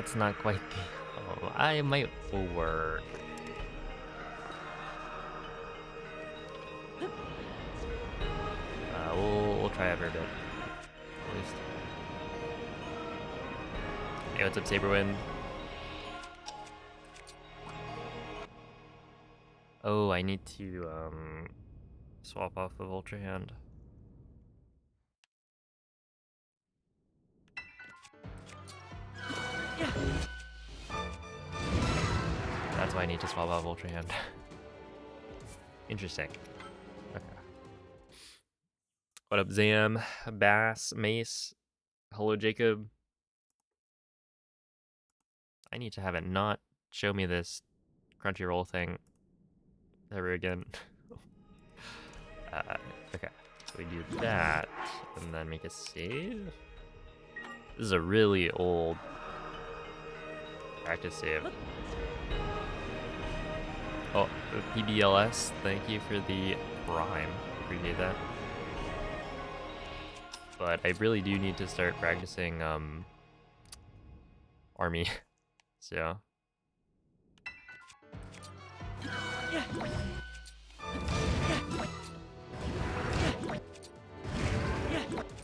That's not quite the... Oh, I might work. We'll try it for a bit, at least. Hey, what's up, Saberwind? Oh, I need to swap off of Ultra Hand. That's why I need to swap off Ultra Hand. Interesting. Okay. What up, Zam? Bass, Mace? Hello, Jacob. I need to have it not show me this Crunchyroll thing ever again. Okay, so we do that, and then make a save. This is a really old practice save. Oh, PBLS, thank you for the prime. Appreciate that. But I really do need to start practicing army. So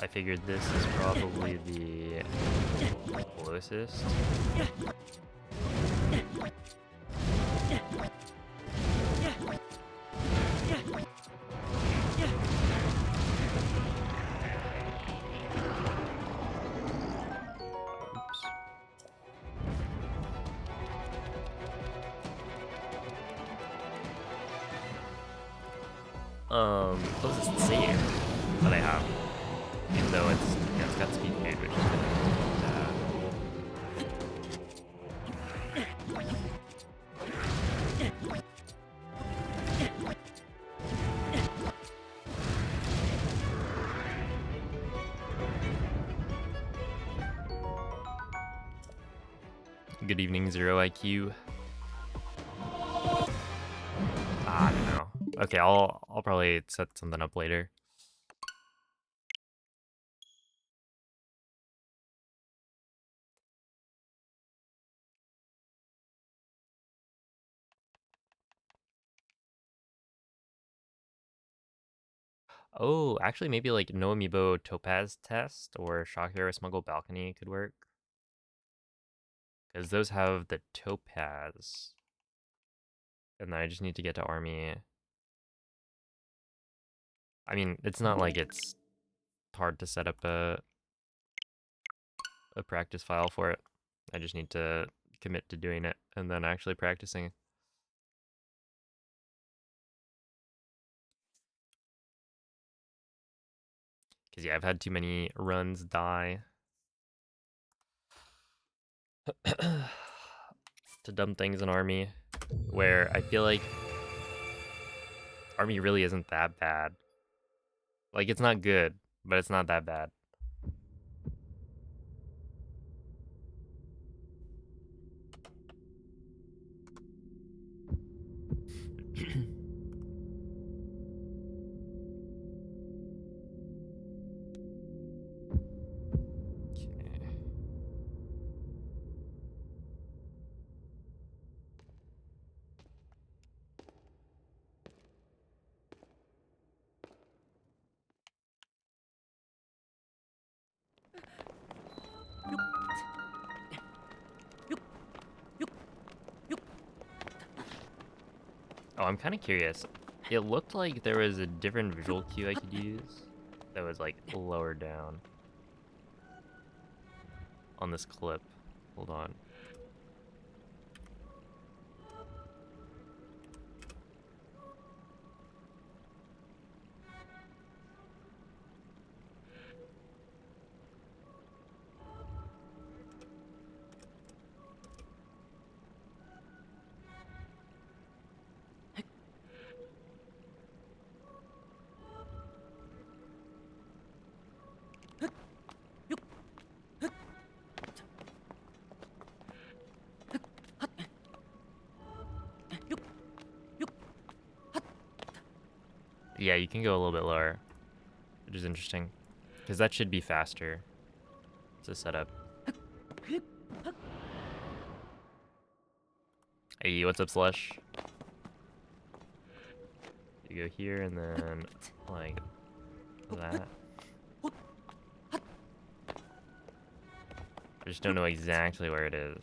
I figured this is probably the closest. Closest save that I have, even though it's got speed food, which is good. Good evening, Zero IQ. I don't know. Okay, I'll probably set something up later. Oh, actually, maybe like No Amiibo Topaz Test or Shock Hero Smuggle Balcony could work. Because those have the Topaz. And then I just need to get to Army. I mean, it's not like it's hard to set up a practice file for it. I just need to commit to doing it and then actually practicing. Because yeah, I've had too many runs die to dumb things in Army where I feel like Army really isn't that bad. Like, it's not good, but it's not that bad. Oh, I'm kind of curious. It looked like there was a different visual cue I could use that was like lower down on this clip. Hold on. Yeah, you can go a little bit lower, which is interesting, because that should be faster to set up. Hey, what's up, Slush? You go here and then like that. I just don't know exactly where it is.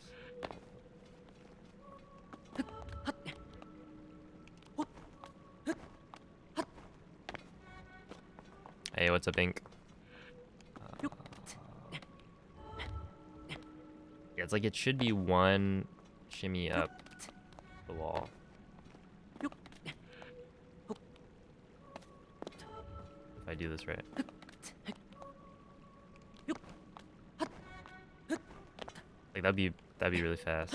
Hey, what's up, Ink? Yeah, it's like it should be one shimmy up the wall. If I do this right. Like that'd be really fast.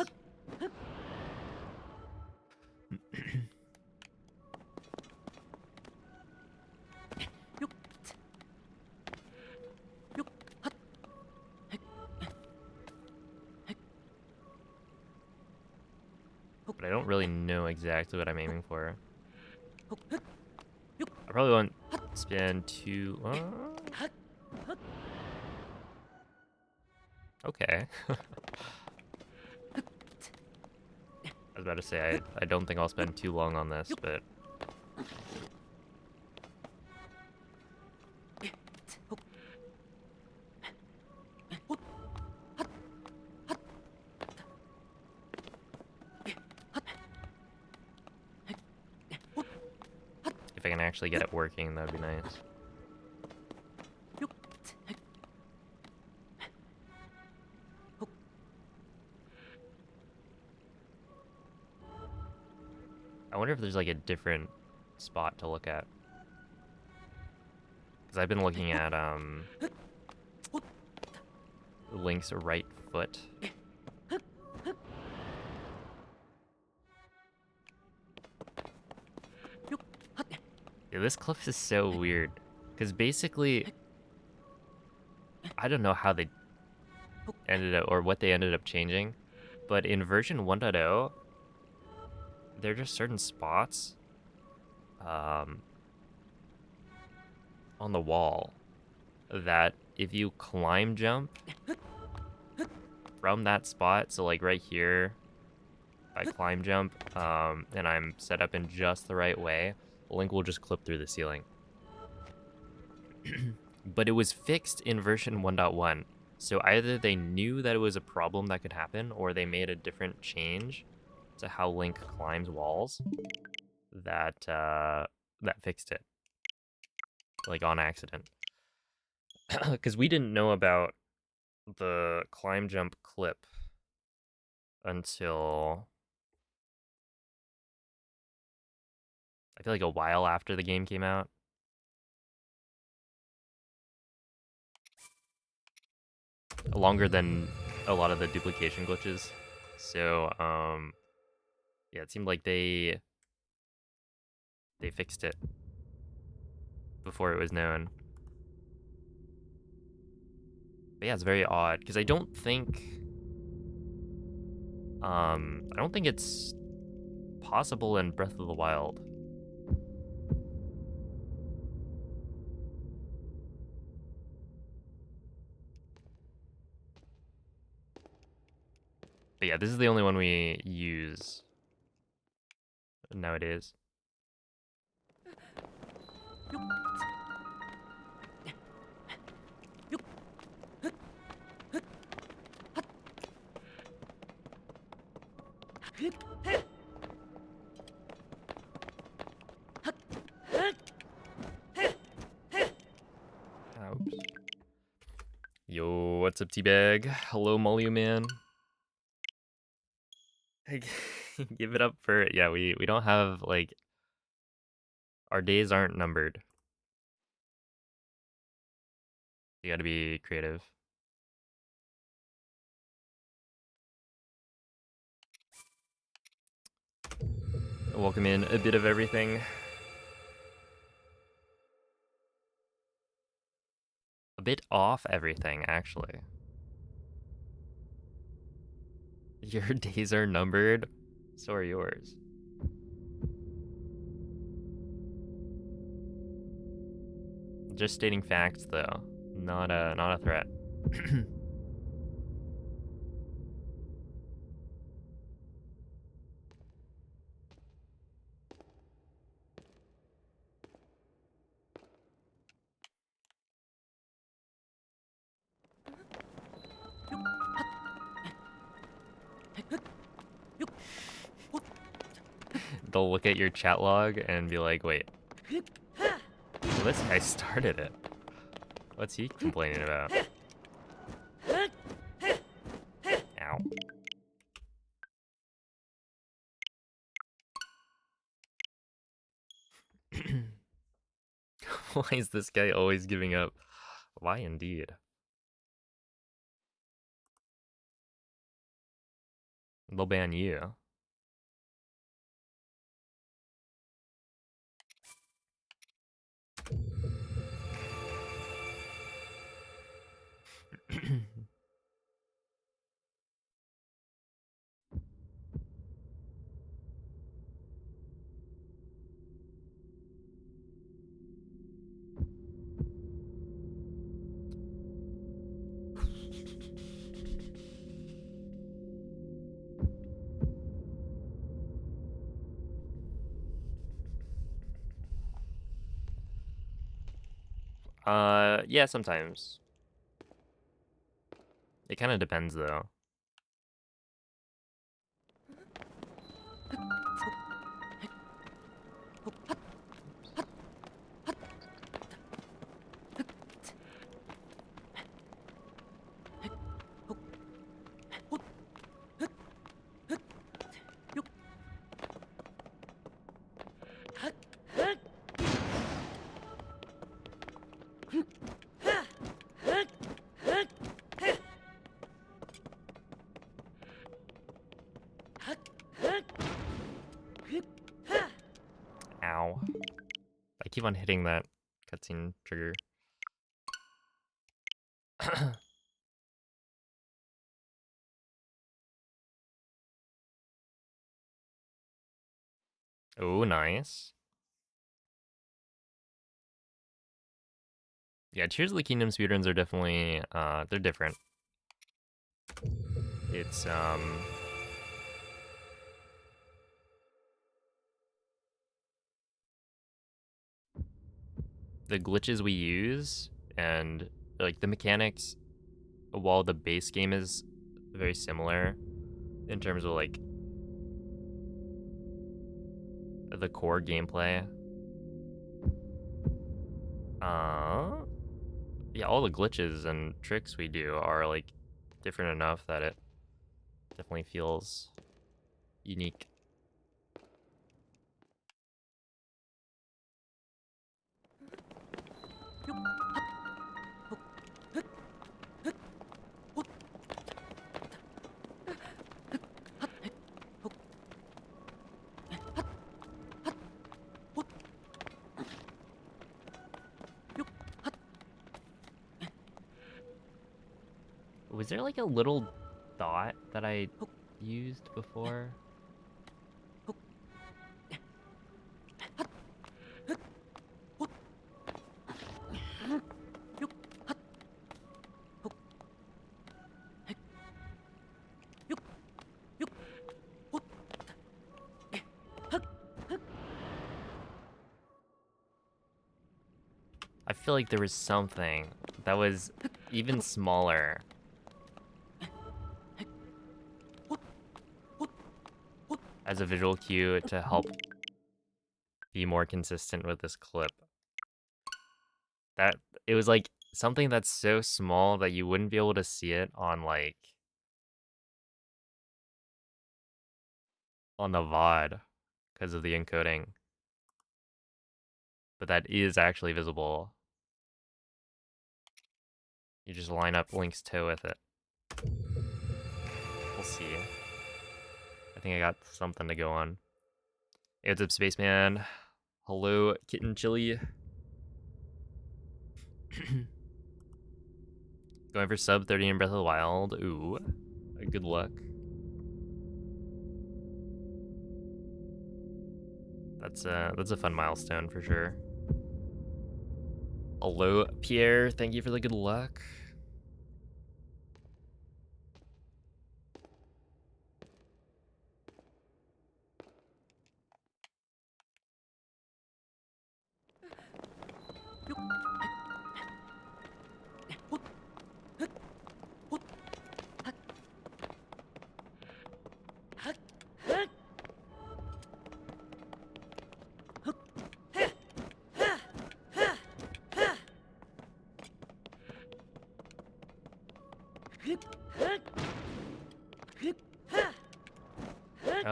But I don't really know exactly what I'm aiming for. I probably won't spend too... Okay. I was about to say, I don't think I'll spend too long on this, but... If I can actually get it working, that'd be nice. I wonder if there's like a different spot to look at. Because I've been looking at Link's right foot. Yeah, this cliff is so weird. Because basically, I don't know how they ended up, or what they ended up changing. But in version 1.0, there are just certain spots on the wall that if you climb jump from that spot, so like right here, I climb jump, and I'm set up in just the right way, Link will just clip through the ceiling. But it was fixed in version 1.1, so either they knew that it was a problem that could happen, or they made a different change to how Link climbs walls that that fixed it, like on accident. Because we didn't know about the climb jump clip until I feel like a while after the game came out. Longer than a lot of the duplication glitches. So, yeah, it seemed like they fixed it before it was known. But yeah, it's very odd because I don't think it's possible in Breath of the Wild. But yeah, this is the only one we use nowadays. Oops. Yo, what's up, Teabag? Hello, Molly man. Give it up for yeah. We don't have like our days aren't numbered. You got to be creative. Welcome in a bit of everything. A bit off everything, actually. Your days are numbered, so are yours. Just stating facts, though, not a threat. They'll look at your chat log and be like, wait, well, this guy started it. What's he complaining about? Ow. Why is this guy always giving up? Why indeed? They'll ban you. Yeah, sometimes. It kind of depends, though. Ow. I keep on hitting that cutscene trigger. Oh, nice. Yeah, Tears of the Kingdom speedruns are definitely, they're different. It's, the glitches we use and, like, the mechanics, while the base game is very similar in terms of, like, the core gameplay. Yeah, all the glitches and tricks we do are, like, different enough that it definitely feels unique. Was there like a little dot that I used before? I feel like there was something that was even smaller. As a visual cue to help be more consistent with this clip. That it was like something that's so small that you wouldn't be able to see it on like on the VOD because of the encoding. But that is actually visible. You just line up Link's toe with it. We'll see. I think I got something to go on. Hey, what's up, Spaceman? Hello, Kitten Chili. Going for sub 30 in Breath of the Wild. Ooh, good luck. That's a fun milestone for sure. Hello, Pierre. Thank you for the good luck.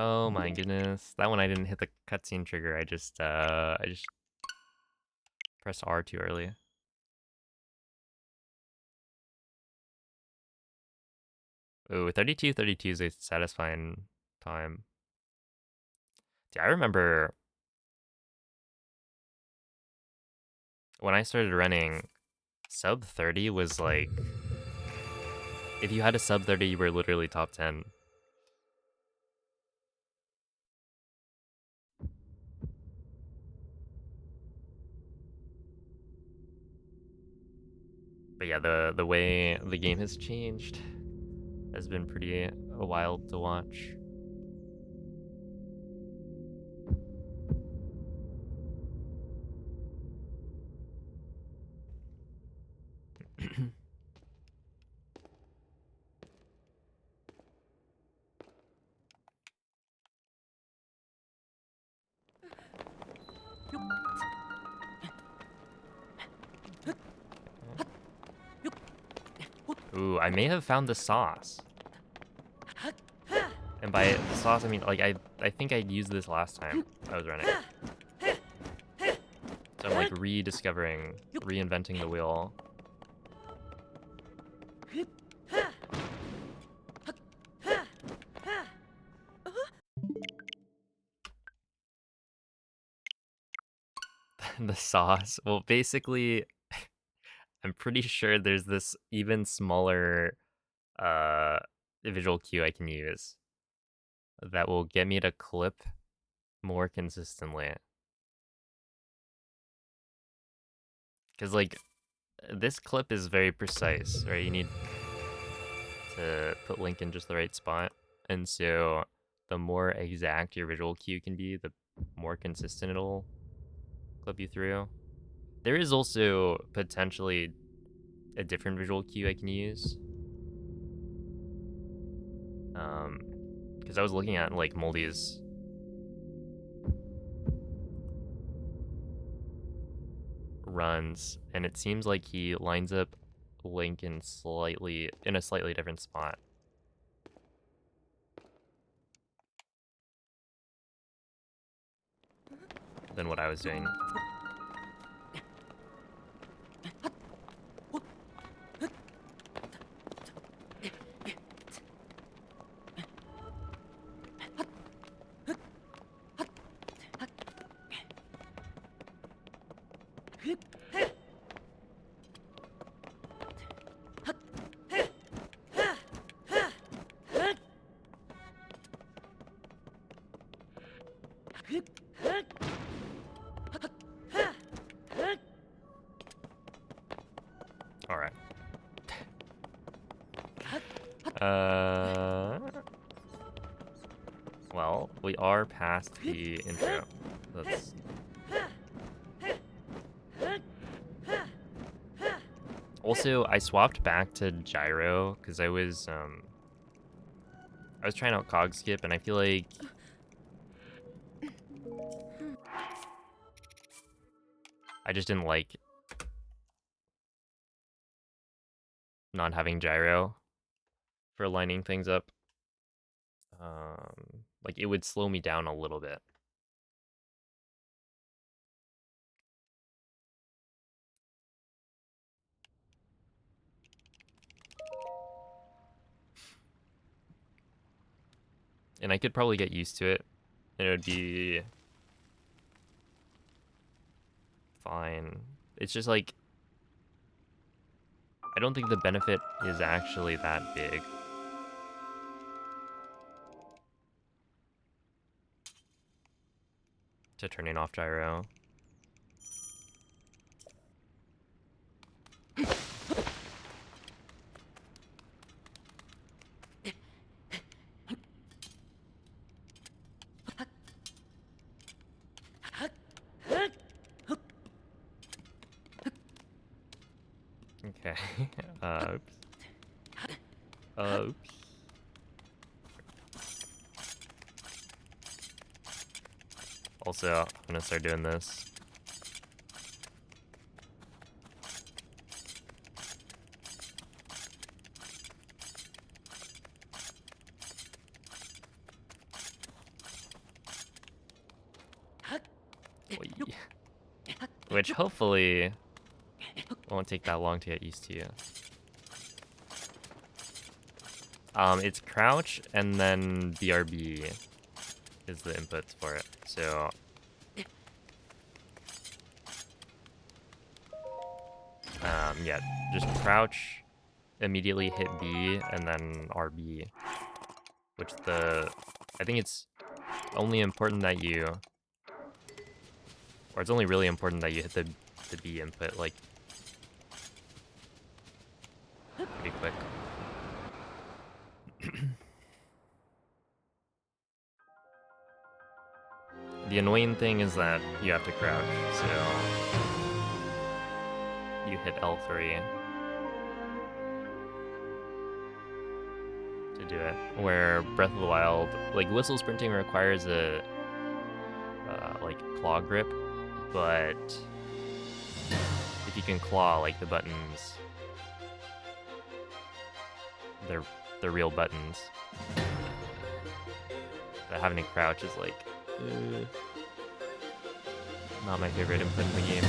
Oh my goodness. That one I didn't hit the cutscene trigger. I just pressed R too early. Ooh, 32 is a satisfying time. Dude, I remember when I started running, sub 30 was like, if you had a sub 30, you were literally top 10. But yeah, the way the game has changed has been pretty wild to watch. Ooh, I may have found the sauce. And by the sauce, I mean, like, I think I used this last time I was running. So I'm, like, rediscovering, reinventing the wheel. The sauce. Well, basically, I'm pretty sure there's this even smaller visual cue I can use that will get me to clip more consistently. Because, like, this clip is very precise, right? You need to put Link in just the right spot. And so the more exact your visual cue can be, the more consistent it'll clip you through. There is also potentially a different visual cue I can use. Because I was looking at, like, Moldy's runs, and it seems like he lines up Link in a slightly different spot than what I was doing. Alright. Well, we are past the intro. Let's... Also, I swapped back to gyro because I was trying out cog skip, and I feel like I just didn't like not having gyro for lining things up. Like, it would slow me down a little bit. And I could probably get used to it, and it would be fine. It's just like, I don't think the benefit is actually that big. To turning off gyro. Okay. Oops. Oops. Also, I'm gonna start doing this. Oy. Which hopefully won't take that long to get used to. It's crouch and then BRB is the inputs for it. So yeah, just crouch, immediately hit B, and then RB. Which I think it's only important that it's only really important that you hit the B input like pretty quick. The annoying thing is that you have to crouch, so you hit L3 to do it. Where Breath of the Wild, like whistle sprinting requires a like claw grip, but if you can claw, like the buttons, they're real buttons. But having to crouch is like not my favorite input in the game.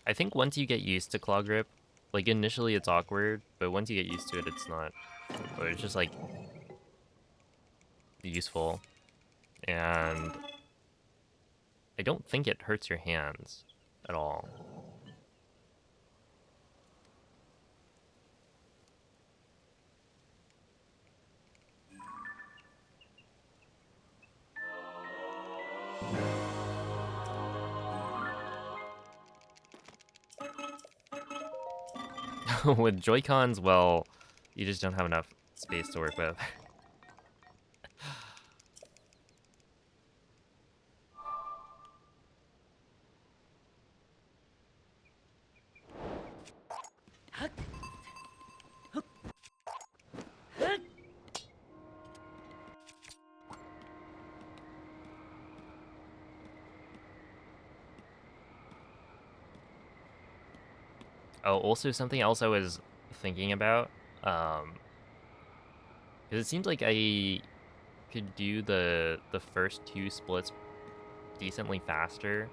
I think once you get used to claw grip, like initially it's awkward, but once you get used to it, it's not. Or it's just like useful, and I don't think it hurts your hands at all. With Joy-Cons, well, you just don't have enough space to work with. Oh, also something else I was thinking about, because it seems like I could do the first two splits decently faster.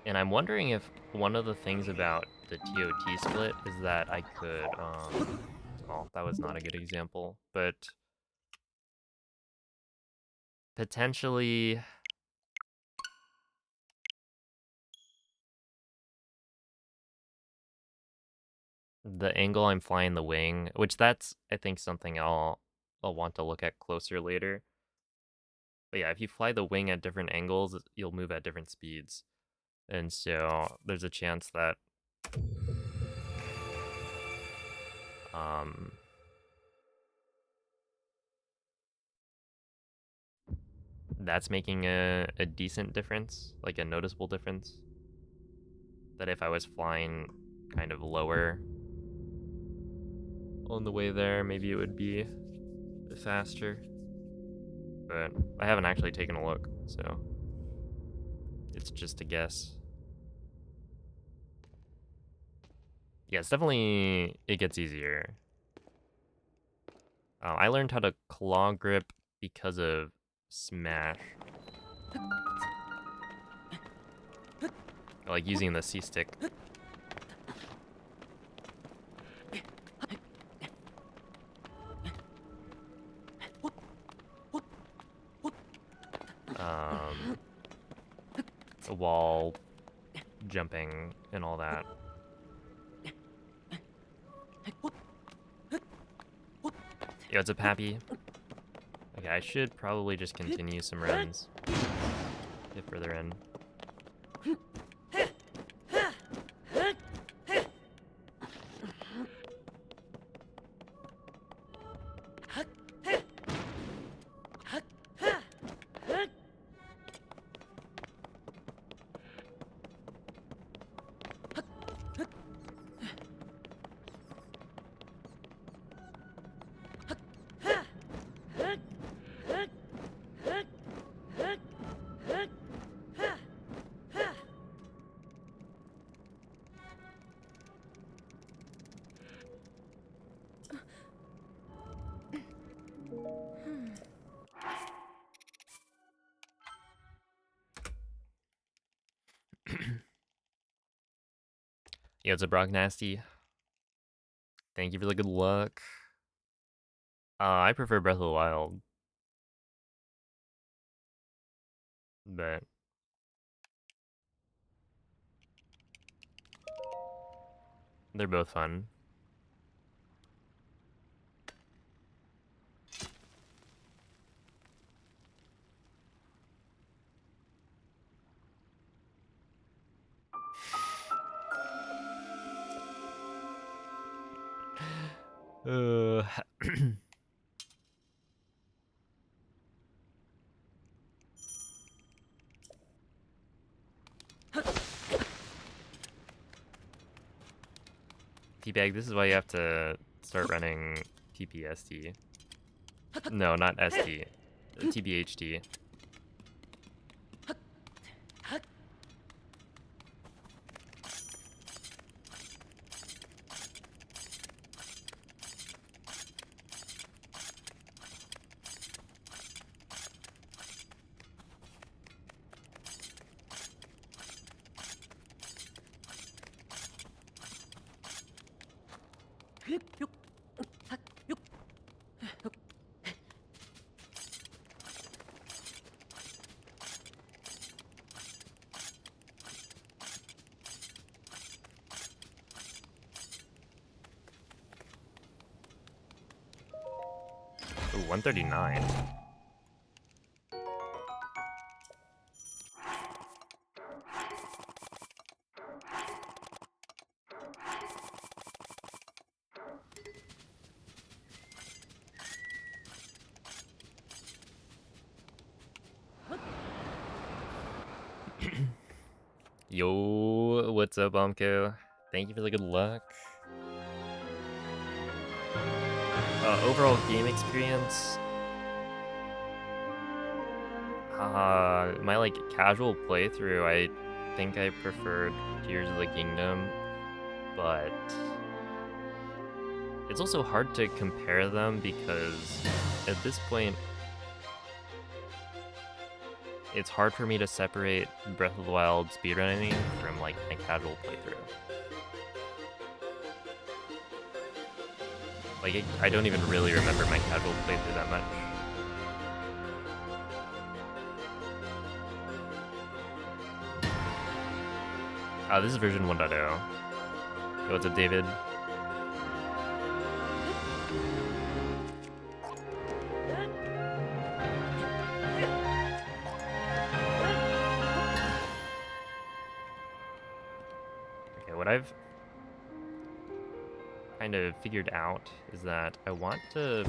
And I'm wondering if one of the things about the TOT split is that I could, well, that was not a good example, but potentially the angle I'm flying the wing, which that's, I think, something I'll want to look at closer later. But yeah, if you fly the wing at different angles, you'll move at different speeds. And so there's a chance that that's making a decent difference, like a noticeable difference. That if I was flying kind of lower on the way there, maybe it would be faster. But I haven't actually taken a look, so it's just a guess. Yeah, it's definitely, it gets easier. I learned how to claw grip because of Smash. Like using the C-stick. Wall jumping and all that. Yo, what's up, Happy? Okay, I should probably just continue some runs. Get further in. Yo, it's a Brock Nasty. Thank you for the good luck. I prefer Breath of the Wild. But they're both fun. Uh, Teabag, this is why you have to start running TPST. No, not ST. TBHT. Ooh, 139. Yo, what's up, Omko? Thank you for the good luck. Overall game experience. My like casual playthrough, I think I preferred Tears of the Kingdom, but it's also hard to compare them because at this point, it's hard for me to separate Breath of the Wild speedrunning from like my casual playthrough. Like, I don't even really remember my casual playthrough that much. This is version 1.0. Yo, what's up, David? Okay, what I've kind of figured out is that I want to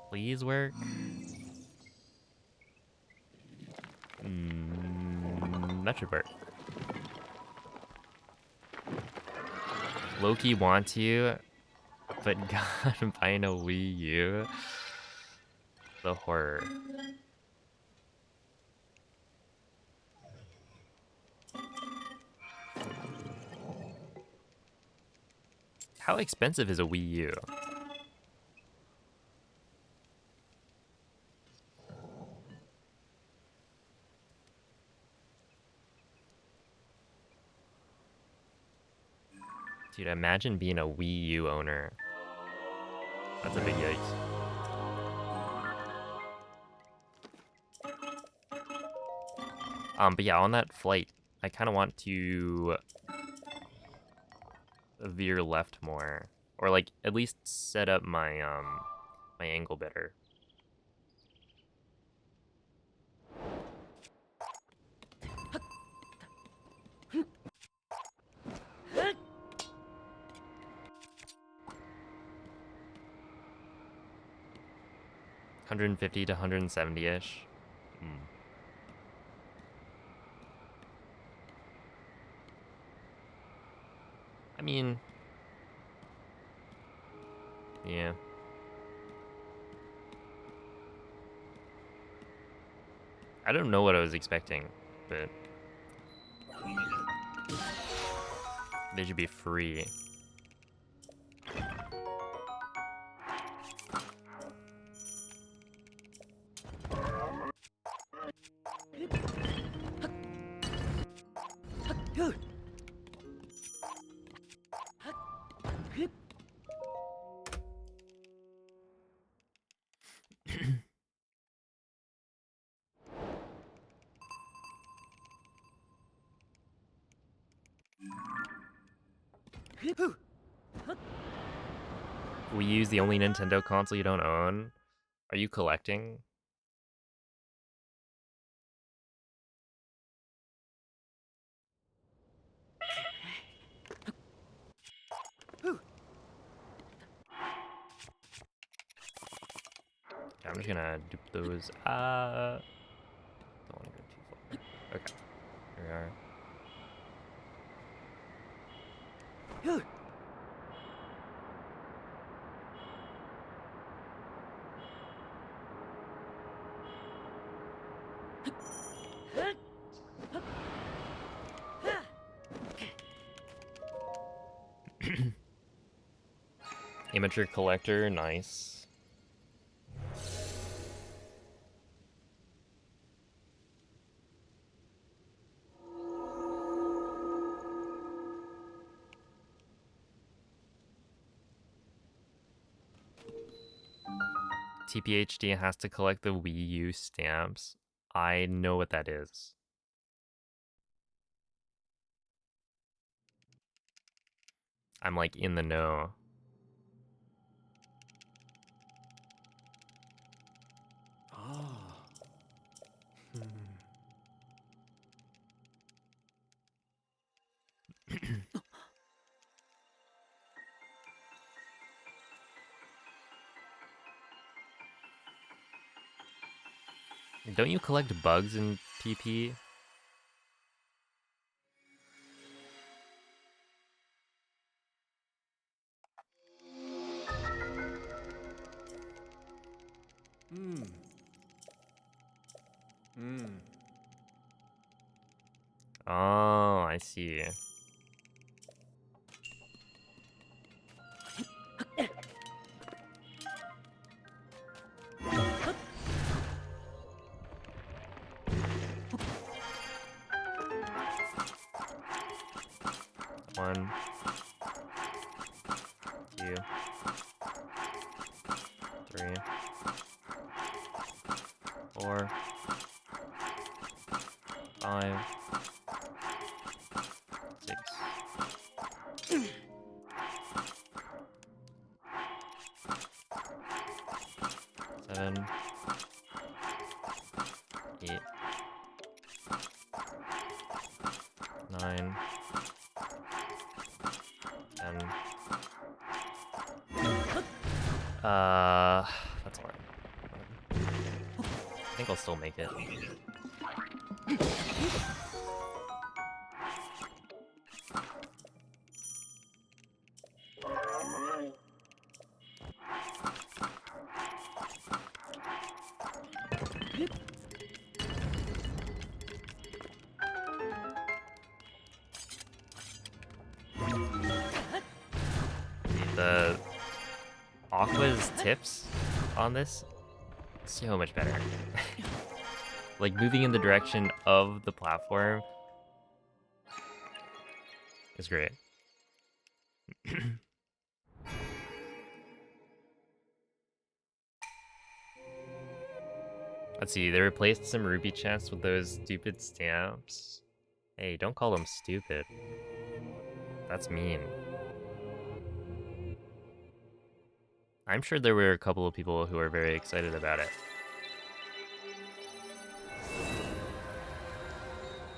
please work. That should work. Loki wants you, but God, buying a Wii U. The horror. How expensive is a Wii U? Dude, imagine being a Wii U owner. That's a big yikes. But yeah, on that flight, I kind of want to veer left more, or like at least set up my my angle better. $150 to $170-ish. I mean, yeah. I don't know what I was expecting, but they should be free. We use the only Nintendo console you don't own. Are you collecting? Okay, I'm just gonna dupe those. Don't want to go too far. Okay, here we are. Amateur collector, nice. TPHD has to collect the Wii U stamps. I know what that is. I'm like in the know. Don't you collect bugs in PP? Oh, I see. One, two, three, four, five, six, seven, 8, 9, 10. That's a lot. I think I'll still make it. The Aqua's tips on this, so much better. Like moving in the direction of the platform is great. Let's see, they replaced some ruby chests with those stupid stamps. Hey, don't call them stupid. That's mean. I'm sure there were a couple of people who were very excited about it.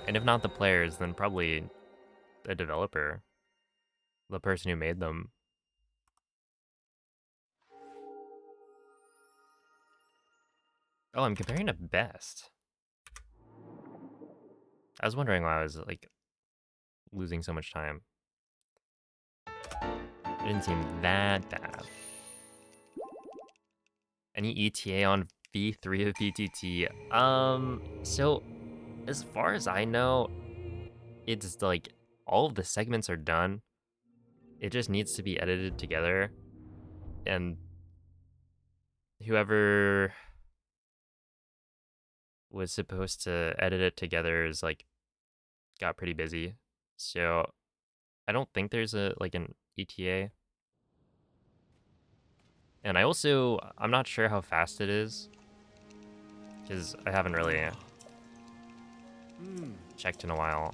And if not the players, then probably the developer, the person who made them. Oh, I'm comparing to best. I was wondering why I was like losing so much time. It didn't seem that bad. Any ETA on V3 of PTT? So as far as I know, it's like all of the segments are done. It just needs to be edited together, and whoever was supposed to edit it together is like got pretty busy. So I don't think there's a like an ETA. And I'm not sure how fast it is because I haven't really checked in a while.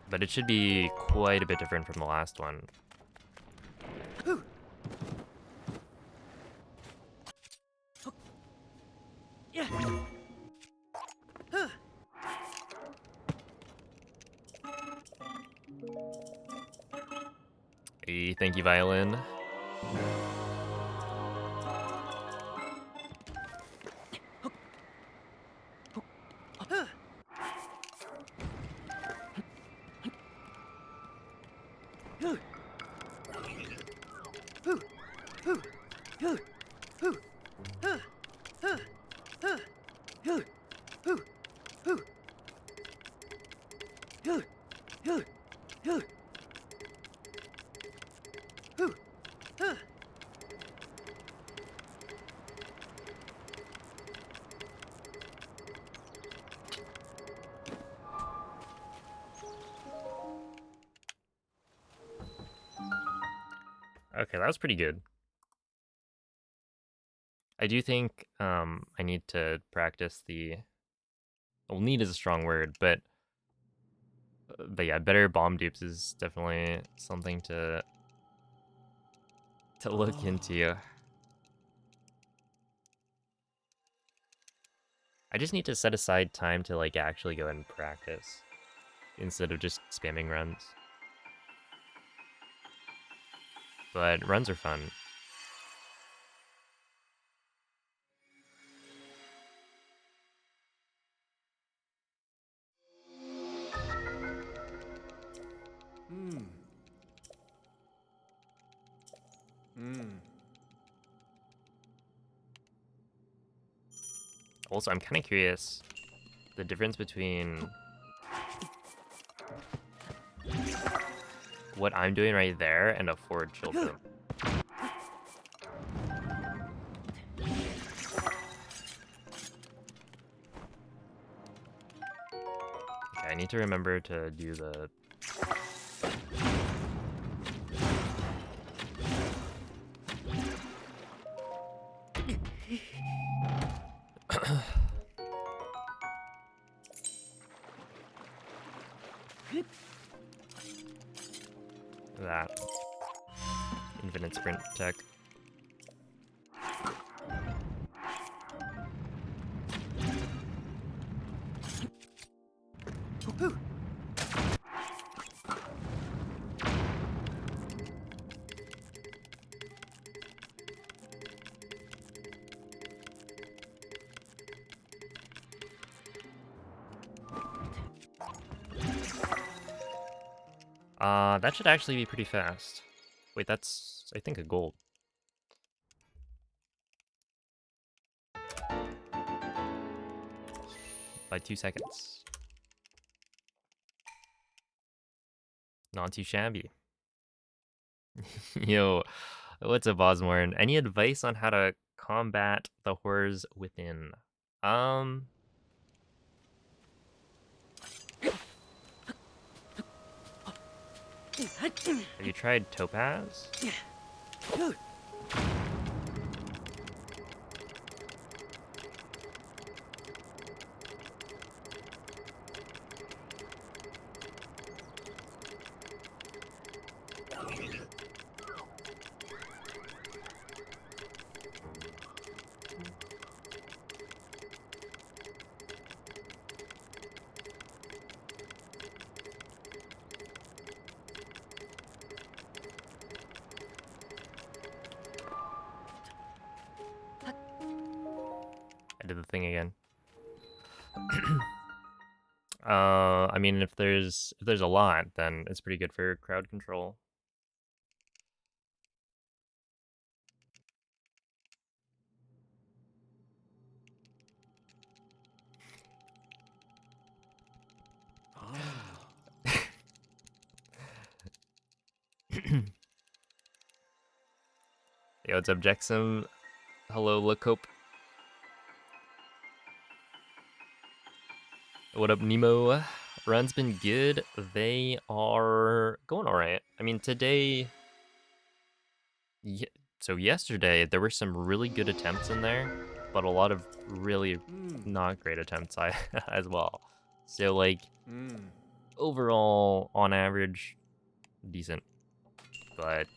But it should be quite a bit different from the last one. Hey, thank you, Violin. Okay, that was pretty good. I do think I need to practice the. Well, need is a strong word, but yeah, better bomb dupes is definitely something to look into. I just need to set aside time to like actually go and practice instead of just spamming runs. But runs are fun. Also, I'm kind of curious the difference between what I'm doing right there and a forward chill jump. Okay, I need to remember to do the. that. Infinite sprint tech. That should actually be pretty fast. Wait, that's, I think, a gold. By 2 seconds. Not too shabby. Yo, what's up, Osmorn? Any advice on how to combat the horrors within? Have you tried Topaz? did the thing again. I mean, if there's a lot, then it's pretty good for crowd control. Yo, what's up, Jackson? Hello, Lacope. What up, Nemo? Run's been good. They are going all right. I mean, today... So yesterday, there were some really good attempts in there, but a lot of really not great attempts as well. So, like, overall, on average, decent. But,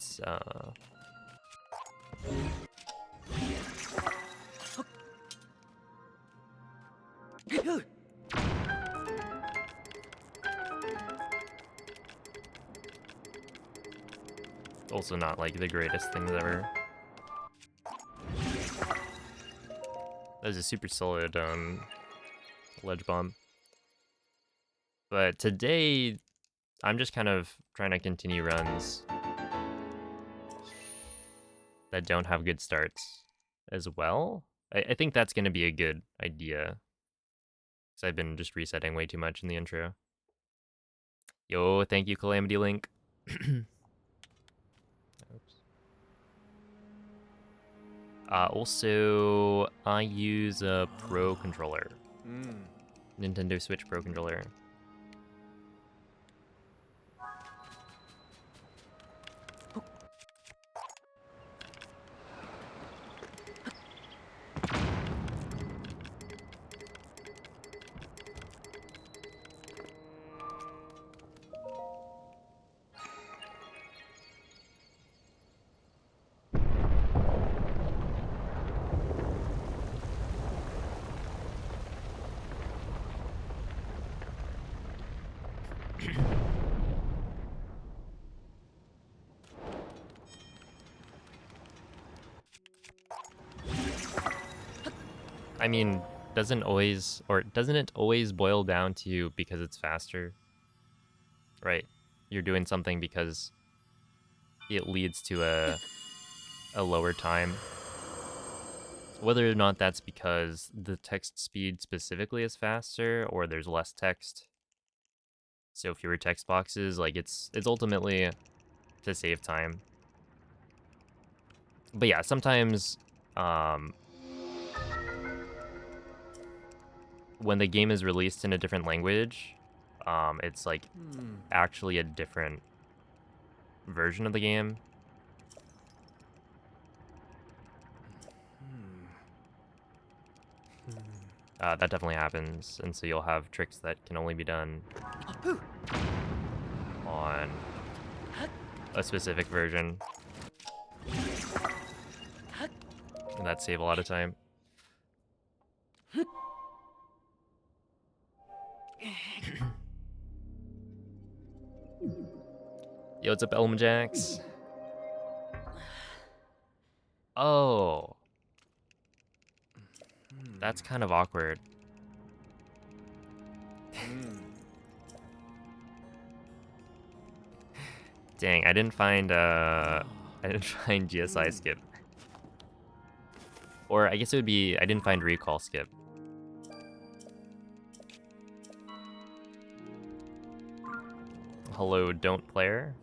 also not, like, the greatest things ever. That was a super solid, ledge bomb. But today, I'm just kind of trying to continue runs that don't have good starts as well. I think that's going to be a good idea. Because I've been just resetting way too much in the intro. Yo, thank you, Calamity Link. Oops. Also, I use a Pro controller. Nintendo Switch Pro controller. I mean, doesn't it always boil down to because it's faster? Right. You're doing something because it leads to a lower time. Whether or not that's because the text speed specifically is faster or there's less text. So fewer text boxes, like it's ultimately to save time. But yeah, sometimes when the game is released in a different language, it's like actually a different version of the game. That definitely happens, and so you'll have tricks that can only be done on a specific version, and that save a lot of time. Yo, what's up, Elmajax? Oh, that's kind of awkward. Dang, I didn't find GSI skip. Or I guess it would be I didn't find recall skip. Hello, don't player.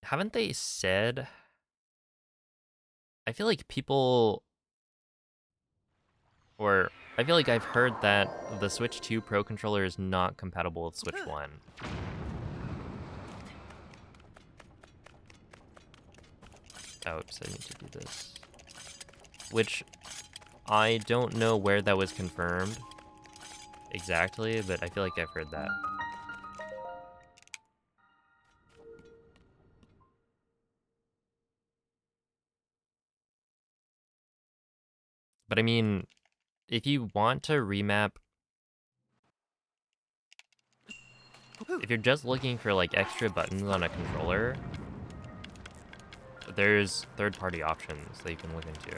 Haven't they said? I feel like people, or I feel like I've heard that the Switch 2 Pro controller is not compatible with Switch 1. Oops, I need to do this. Which I don't know where that was confirmed exactly, but I feel like I've heard that. But I mean, if you want to remap if you're just looking for like extra buttons on a controller, there's third-party options that you can look into.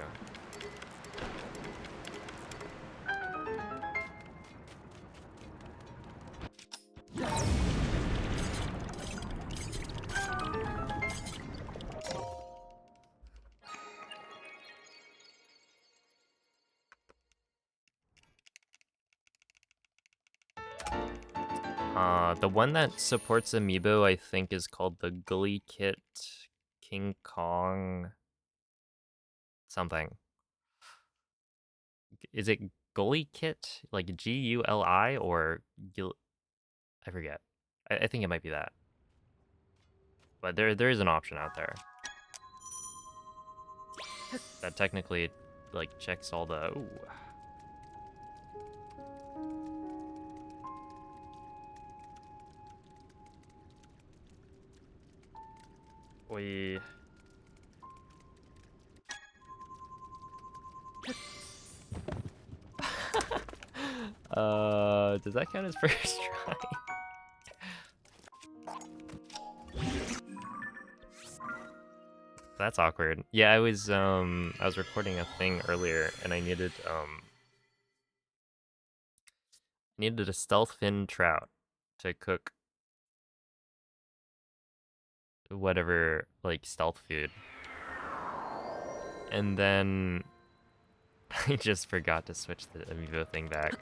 The one that supports Amiibo, I think, is called the Gully Kit King Kong something. Is it Gully Kit? Like Guli or Gil? I forget. I think it might be that. But there is an option out there that technically like checks all the. Ooh. We. Does that count as first try? That's awkward. Yeah, I was recording a thing earlier and I needed a stealth fin trout to cook whatever like stealth food. And then I just forgot to switch the Amiibo thing back.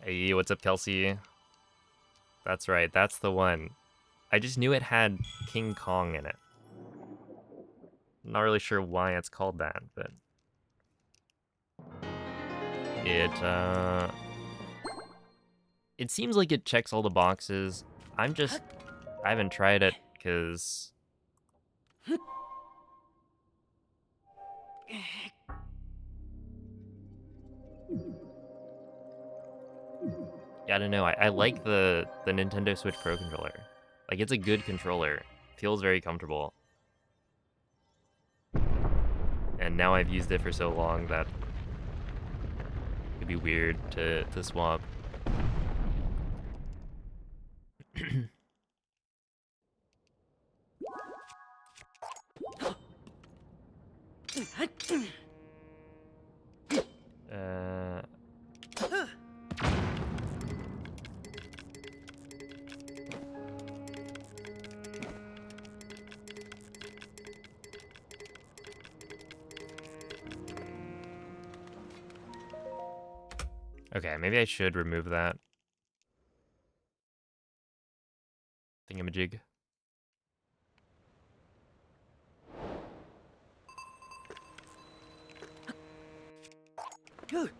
Hey, what's up, Kelsey? That's right, that's the one. I just knew it had King Kong in it. Not really sure why it's called that, but it seems like it checks all the boxes. I haven't tried it because yeah, I don't know. I like the Nintendo Switch Pro controller. Like, it's a good controller. Feels very comfortable. And now I've used it for so long that it'd be weird to swap. uh... Okay, maybe I should remove that thingamajig. Okay.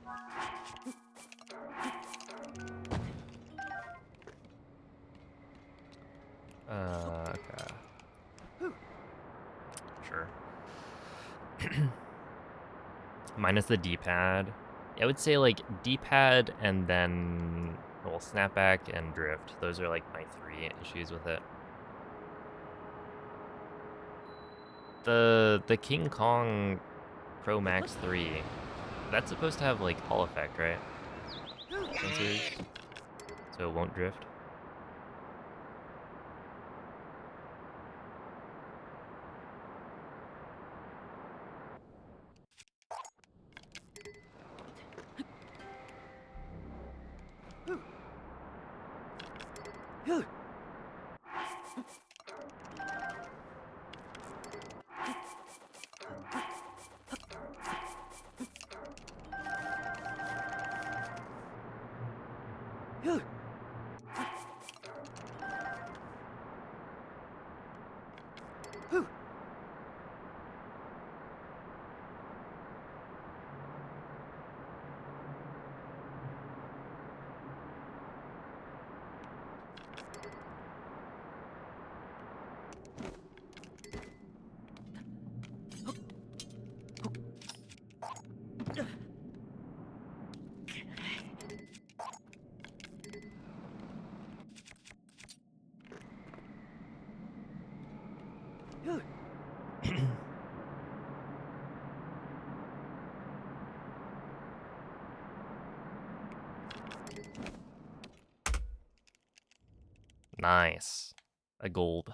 Sure. Minus the D-pad. I would say like D-pad and then well, snapback and drift. Those are like my 3 issues with it. The King Kong Pro Max 3, that's supposed to have like Hall effect, right? Sensors, so it won't drift. Nice. A gold.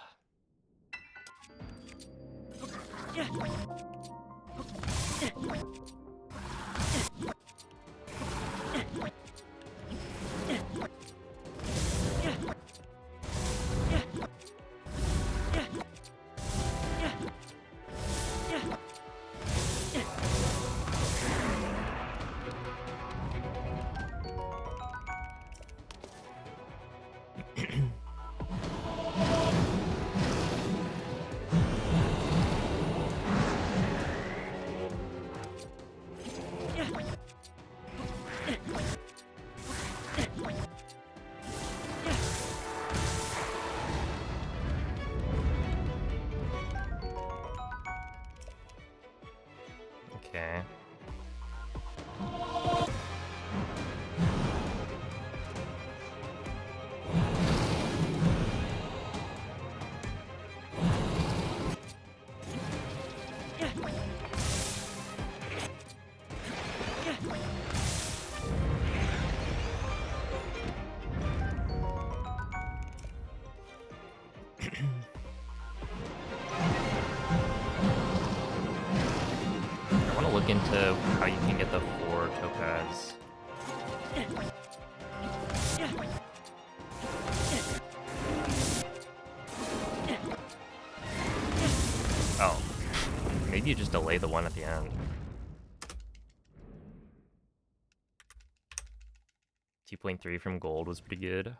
Okay. I want to look into how you can get the 4 topaz. Oh, maybe you just delay the one at the end. 2.3 from gold was pretty good.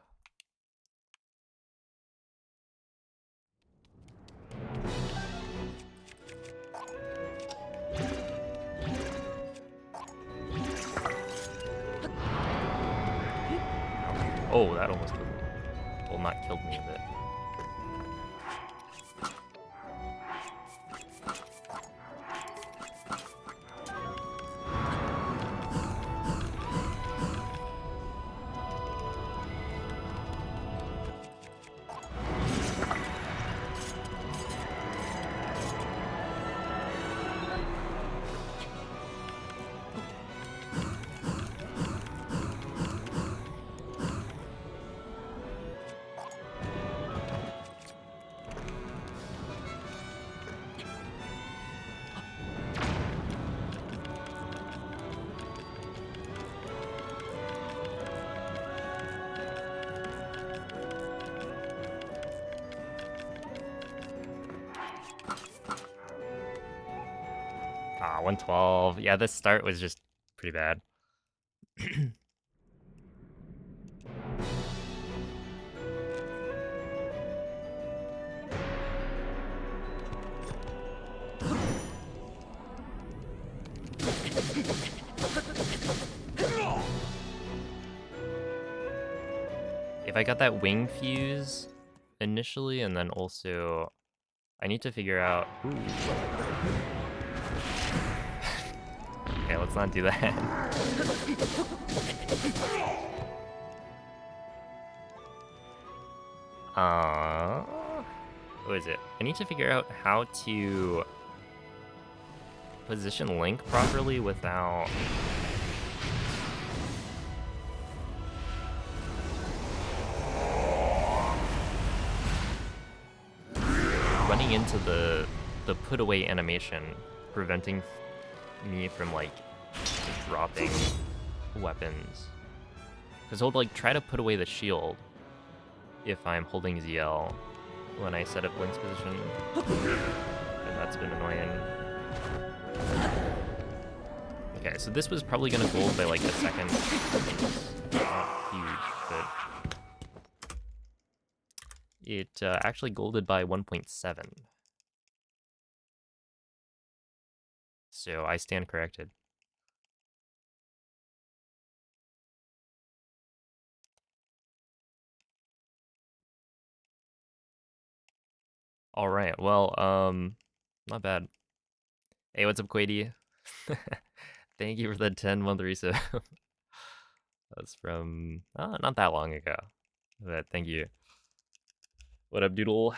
Oh, that almost killed me. Well, not killed me, but... Ah, 112. Yeah, this start was just pretty bad. If I got that wing fuse initially, and then also I need to figure out... Ooh. Okay, let's not do that. What is it? I need to figure out how to position Link properly without... running into the put away animation, preventing me from like dropping weapons. Because he'll like try to put away the shield if I'm holding ZL when I set up Link's position, and that's been annoying. Okay, so this was probably gonna gold by like a second. It's not huge, but it actually golded by 1.7. So I stand corrected. All right, well, not bad. Hey, what's up, Quady? Thank you for the 10-month resub. That's from not that long ago, but thank you. What up, Doodle?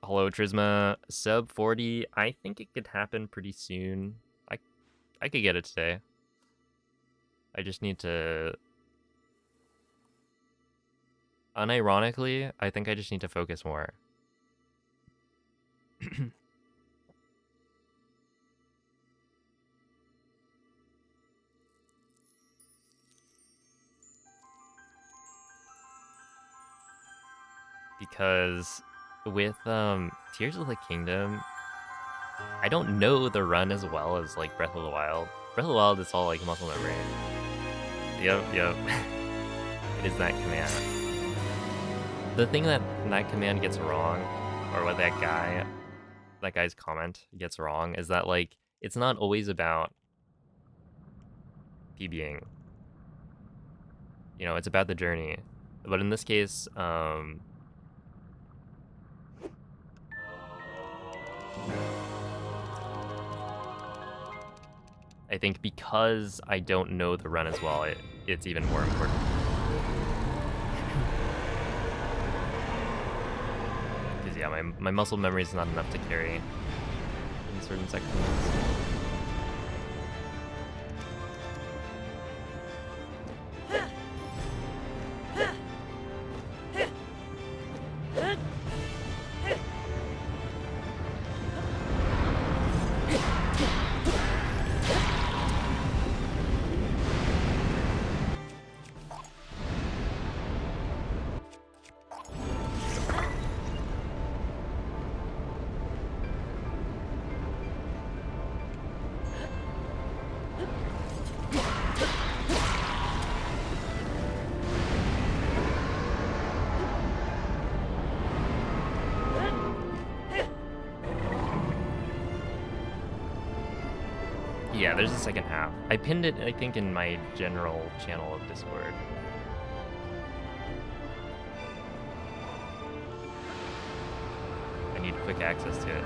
Hello, Trisma. Sub 40. I think it could happen pretty soon. I could get it today. I just need to... Unironically, I think I just need to focus more. Because with Tears of the Kingdom, I don't know the run as well as like Breath of the Wild. Breath of the Wild is all like muscle memory. Yep. It is that command. The thing that command gets wrong, or what that guy's comment gets wrong, is that like it's not always about PBing. You know, it's about the journey. But in this case, I think because I don't know the run as well, it's even more important. Because yeah, my muscle memory is not enough to carry in certain sections. Yeah, there's a second half. I pinned it, I think, in my general channel of Discord. I need quick access to it.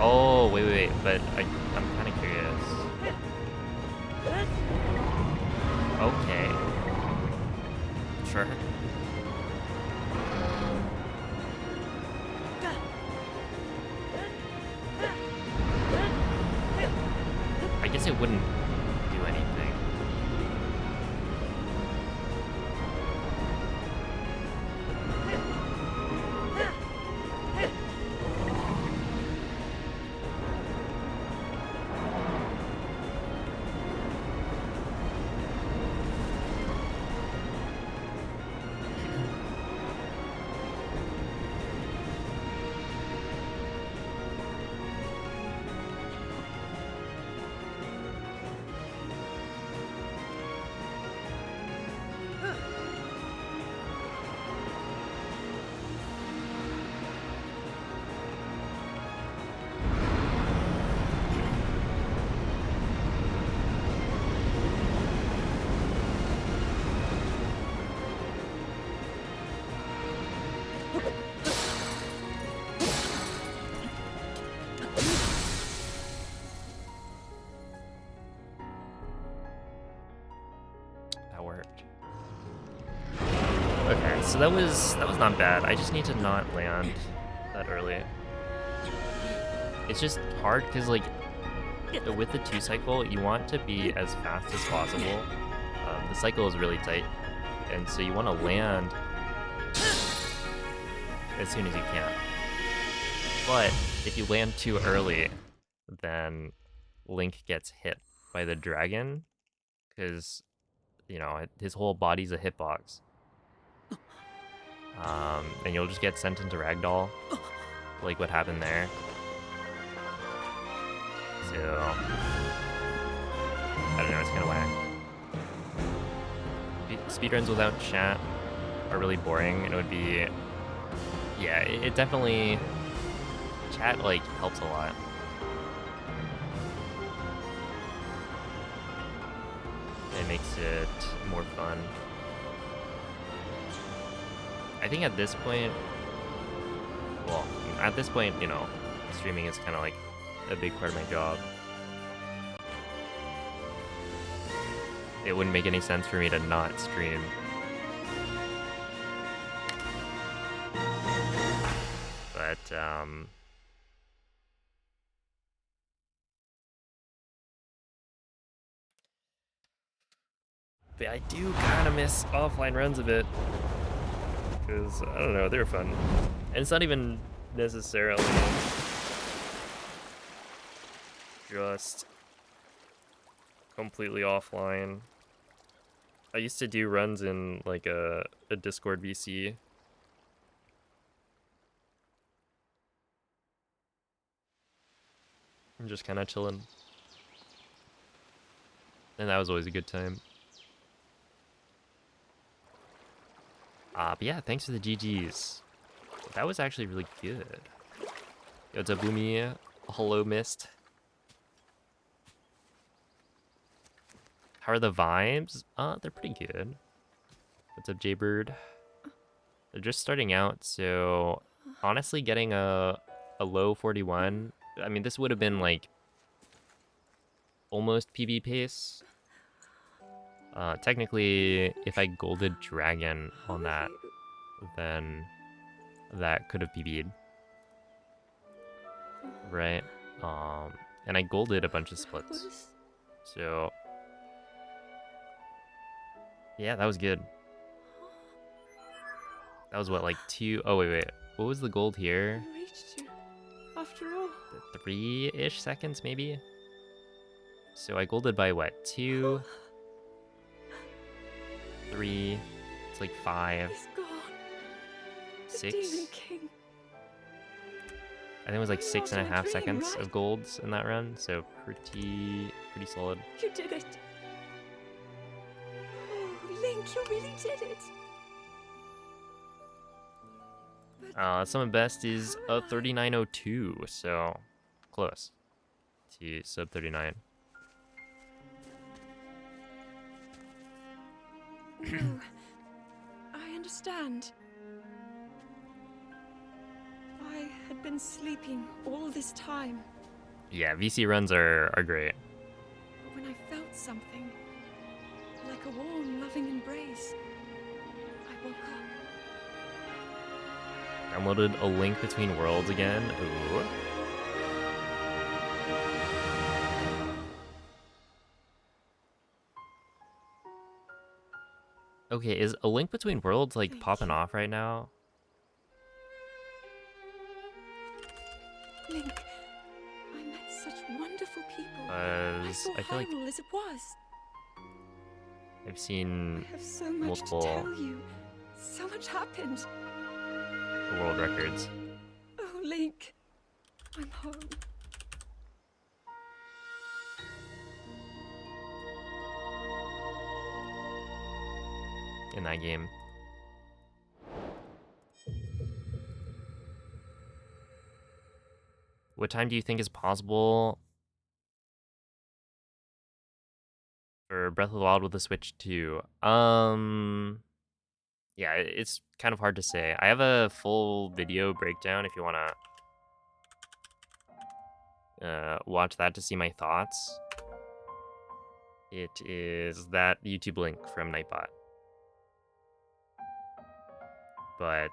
Oh, wait, but I'm kind of curious. Okay. Sure. I guess it wouldn't do anything. That worked. Okay, so that was not bad. I just need to not land that early. It's just hard because like with the 2 cycle, you want to be as fast as possible. The cycle is really tight, and so you want to land as soon as you can. But if you land too early, then Link gets hit by the dragon, because you know his whole body's a hitbox. And you'll just get sent into ragdoll, like what happened there. So I don't know, it's kind of whack. Speedruns without chat are really boring, and it would be, yeah, it definitely, chat like helps a lot. It makes it more fun. I think at this point, well, at this point, you know, streaming is kind of like a big part of my job. It wouldn't make any sense for me to not stream. But, but I do kind of miss offline runs a bit. Because, I don't know, they're fun. And it's not even necessarily just completely offline. I used to do runs in like a Discord VC. I'm just kind of chilling. And that was always a good time. But yeah, thanks for the GGs. That was actually really good. Yo, what's up, Boomy? Hello, Mist. How are the vibes? They're pretty good. What's up, Jaybird? They're just starting out, so honestly, getting a low 41. I mean, this would have been like almost PB pace. Technically, if I golded Dragon on that, then that could have PB'd. Right? And I golded a bunch of splits. So, yeah, that was good. That was what, like 2... Oh, wait. What was the gold here? After all. 3-ish seconds, maybe? So I golded by what? 2... 3... It's like 5... He's gone. 6... Demon King. I think it was like 6.5 seconds of golds in that run, so pretty solid. You did it. Oh, Link, you really did it. Summon best is a 3902, so close to sub 39. No, I understand. I had been sleeping all this time. Yeah, VC runs are great. But when I felt something, like a warm, loving embrace, I woke up. Downloaded A Link Between Worlds again. Ooh. Okay, is A Link Between Worlds like popping off right now? Link, I met such wonderful people. I feel like as it was. I've seen I have so much multiple to tell you. So much happened. world records. Oh, Link, I'm home. In that game. What time do you think is possible for Breath of the Wild with the Switch 2? Yeah, it's kind of hard to say. I have a full video breakdown if you want to watch that to see my thoughts. It is that YouTube link from Nightbot. But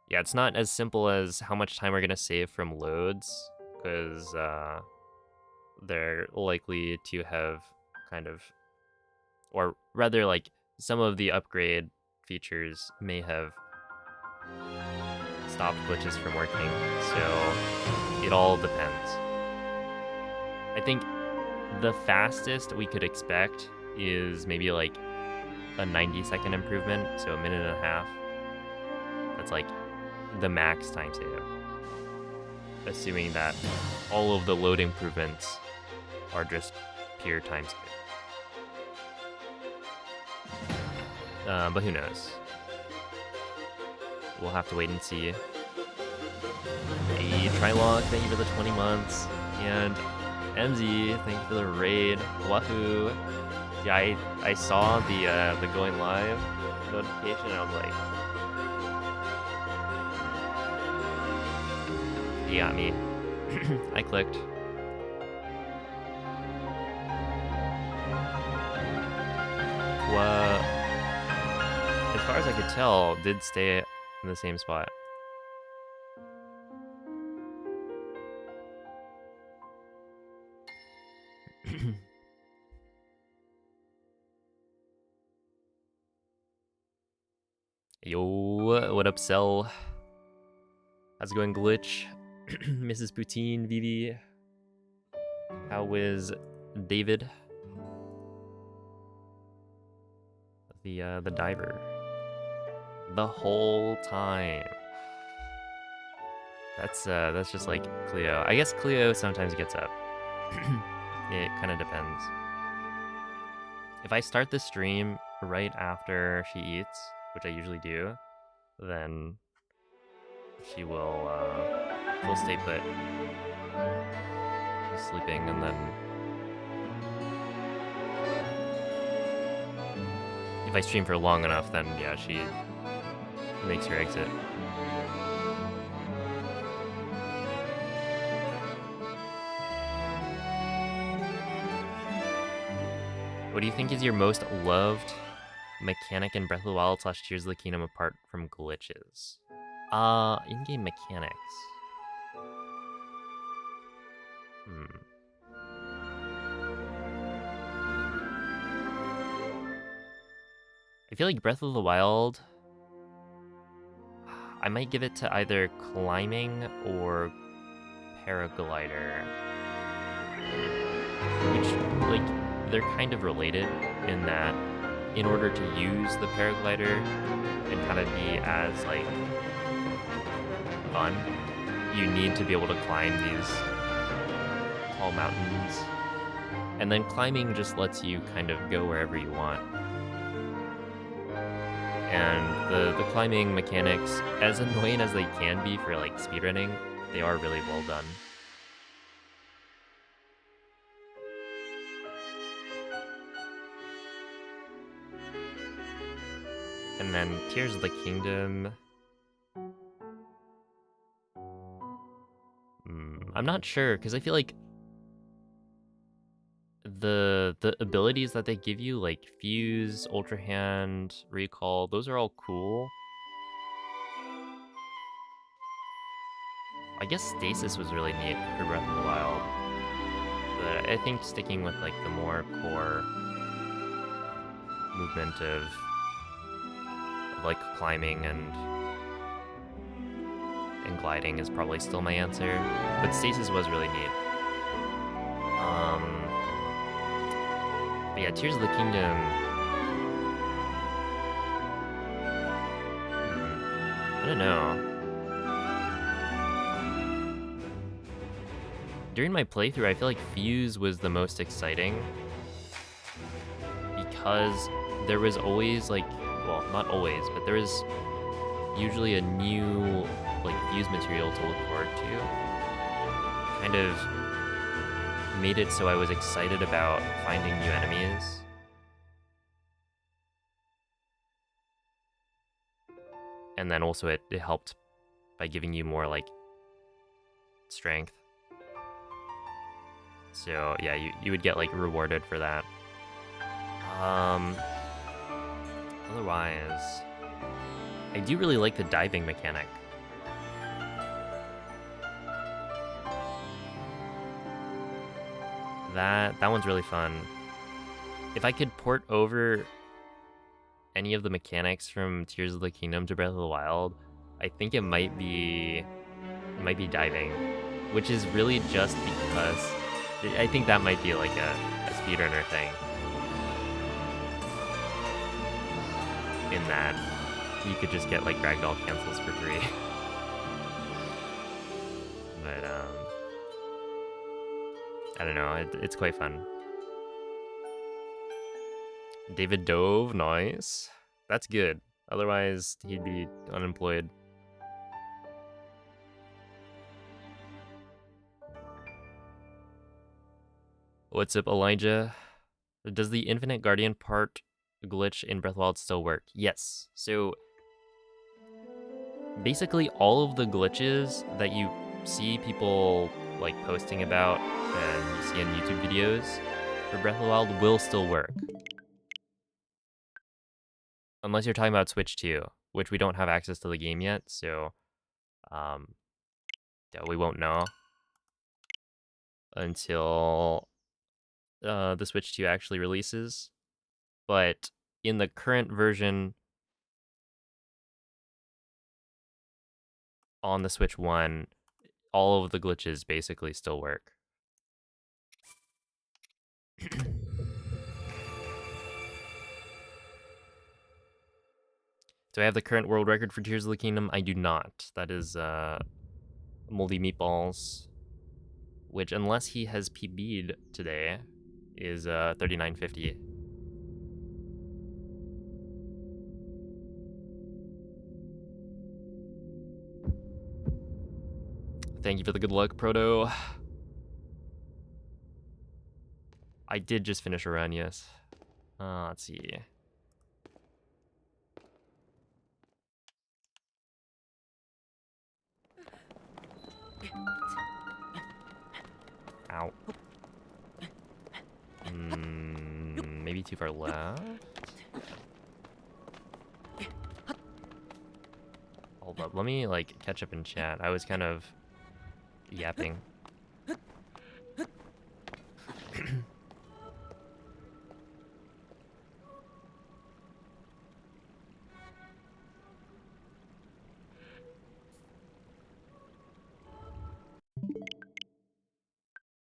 yeah, it's not as simple as how much time we're going to save from loads, because they're likely to have kind of, or rather like some of the upgrade features may have stopped glitches from working, so it all depends. I think the fastest we could expect is maybe like a 90-second improvement, so 1.5 minutes. That's like the max time save, assuming that all of the load improvements are just pure time save. But who knows? We'll have to wait and see. Hey, Trilog, thank you for the 20 months. And MZ, thank you for the raid. Wahoo. Yeah, I saw the going live notification and I was like, he got me. I clicked. What? As far as I could tell, did stay in the same spot. Yo, what up, Cell? How's it going, Glitch? Mrs. Poutine, Vivi. How is David? The diver. The whole time. That's just like Cleo. I guess Cleo sometimes gets up. It kind of depends. If I start the stream right after she eats, which I usually do, then she'll stay put. She's sleeping, and then if I stream for long enough, then yeah, she makes her exit. What do you think is your most loved mechanic in Breath of the Wild / Tears of the Kingdom apart from glitches? In-game mechanics. I feel like Breath of the Wild, I might give it to either climbing or paraglider. Which, like, they're kind of related in that in order to use the paraglider and kind of be as, like, fun, you need to be able to climb these tall mountains. And then climbing just lets you kind of go wherever you want. And the climbing mechanics, as annoying as they can be for, like, speedrunning, they are really well done. And then Tears of the Kingdom. I'm not sure, because I feel like the abilities that they give you, like Fuse, Ultra Hand, Recall, those are all cool. I guess Stasis was really neat for Breath of the Wild. But I think sticking with like the more core movement of like climbing and gliding is probably still my answer. But Stasis was really neat. But yeah, Tears of the Kingdom. I don't know. During my playthrough, I feel like Fuse was the most exciting because there was always like, well, not always, but there was usually a new like Fuse material to look forward to. Kind of made it so I was excited about finding new enemies. And then also it helped by giving you more like strength. So yeah, you would get like rewarded for that. Otherwise, I do really like the diving mechanic. That one's really fun. If I could port over any of the mechanics from Tears of the Kingdom to Breath of the Wild, I think it might be diving, which is really just because I think that might be like a speedrunner thing. In that you could just get like ragdoll cancels for free. But I don't know, it's quite fun. David Dove, nice. That's good. Otherwise, he'd be unemployed. What's up, Elijah? Does the Infinite Guardian part glitch in Breath of the Wild still work? Yes. So basically all of the glitches that you see people like posting about and you see in YouTube videos for Breath of the Wild will still work. Unless you're talking about Switch 2, which we don't have access to the game yet, so yeah, we won't know until the Switch 2 actually releases. But in the current version on the Switch 1, all of the glitches basically still work. Do I have the current world record for Tears of the Kingdom? I do not. That is Moldy Meatballs, which unless he has PB'd today, is 3950. Thank you for the good luck, Proto. I did just finish a run, yes. Let's see. Ow. Maybe too far left? Hold up, let me like catch up in chat. I was kind of yapping.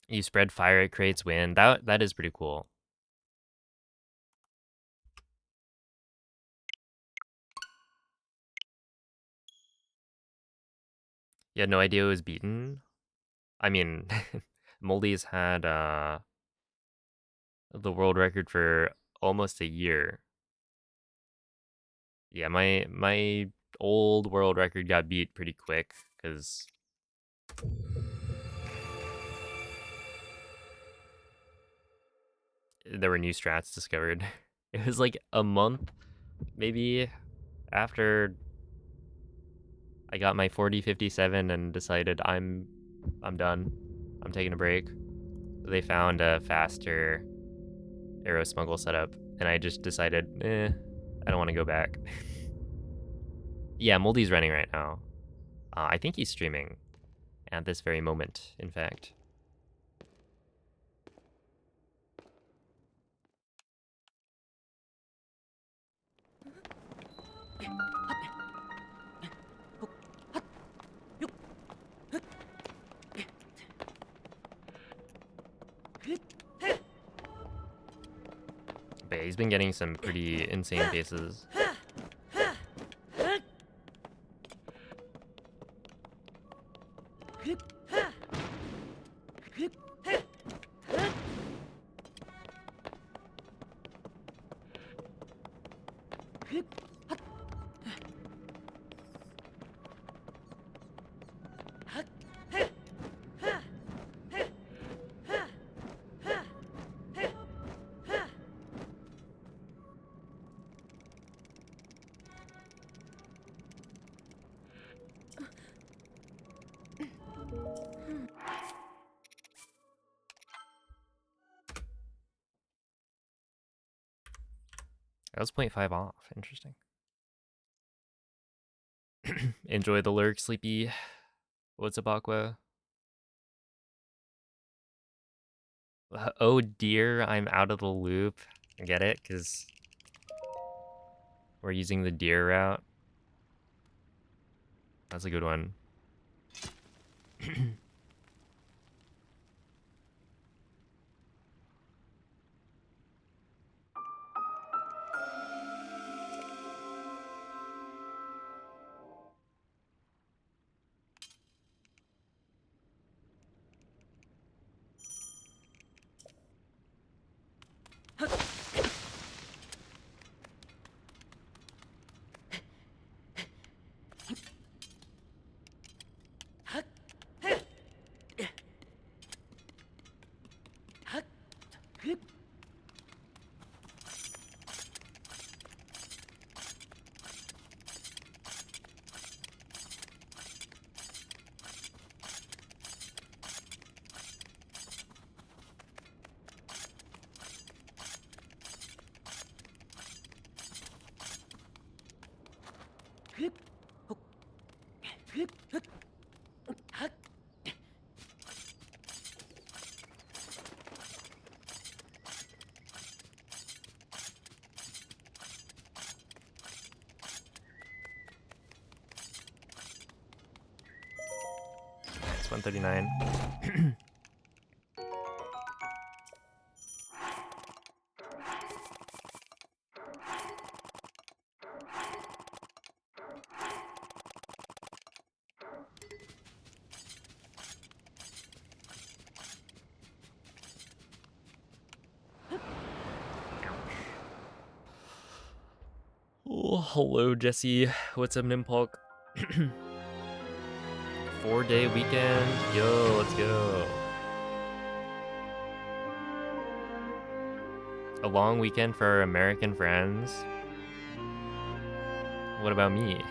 You spread fire, it creates wind. That is pretty cool. You had no idea it was beaten? I mean, Moldy's had the world record for almost a year. Yeah, my old world record got beat pretty quick because there were new strats discovered. It was like a month, maybe, after I got my 4057 and decided I'm done. I'm taking a break. They found a faster arrow smuggle setup, and I just decided, I don't want to go back. Yeah, Moldy's running right now. I think he's streaming at this very moment, in fact. But yeah, he's been getting some pretty insane paces. That was 0.5 off. Interesting. Enjoy the lurk, Sleepy. What's up, Aqua? Oh dear, I'm out of the loop. I get it, because we're using the deer route. That's a good one. It's 139. Oh, hello, Jesse. What's up, Nimpulk? 4-day weekend. Yo, let's go. A long weekend for our American friends. What about me?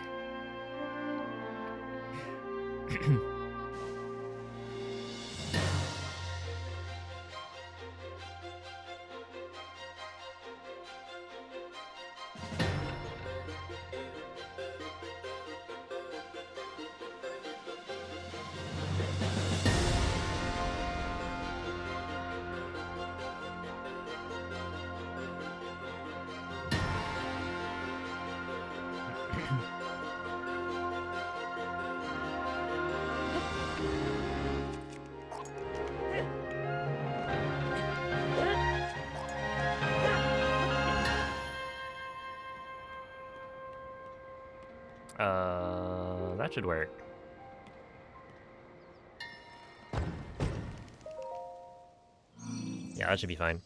That should work. Yeah, that should be fine.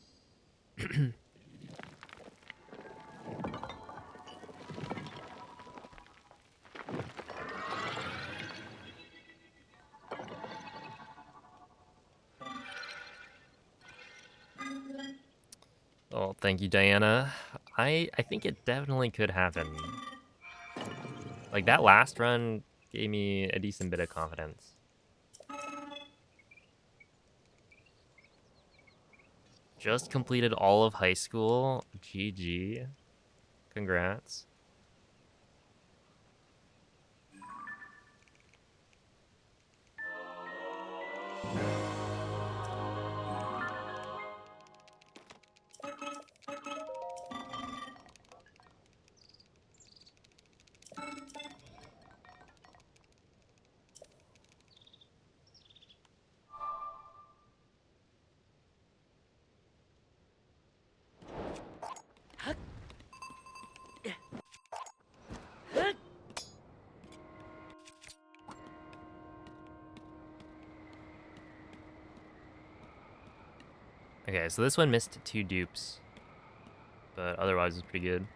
Oh, thank you, Diana. I think it definitely could happen. Like, that last run gave me a decent bit of confidence. Just completed all of high school. GG. Congrats. Okay, so this one missed 2 dupes, but otherwise it was pretty good.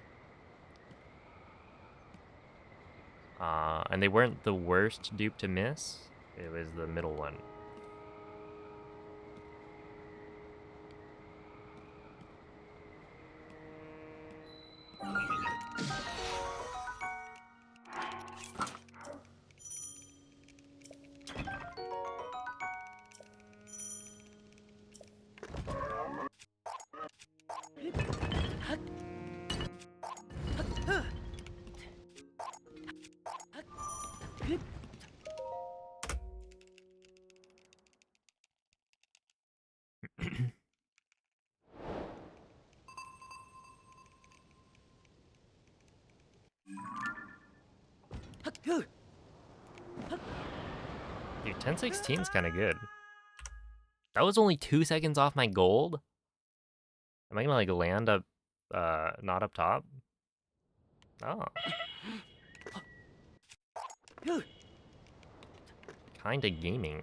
And they weren't the worst dupe to miss. It was the middle one. Dude, 1016 is kind of good. That was only 2 seconds off my gold. Am I gonna like land up, not up top? Oh. Kinda gaming.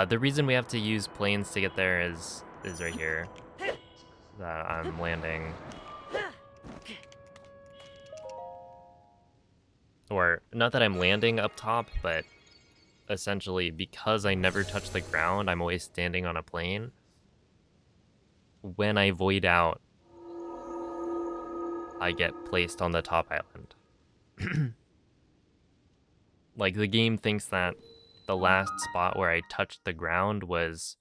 The reason we have to use planes to get there is right here. that I'm landing. Or, not that I'm landing up top, but essentially because I never touch the ground, I'm always standing on a plane. When I void out, I get placed on the top island. Like, the game thinks that the last spot where I touched the ground was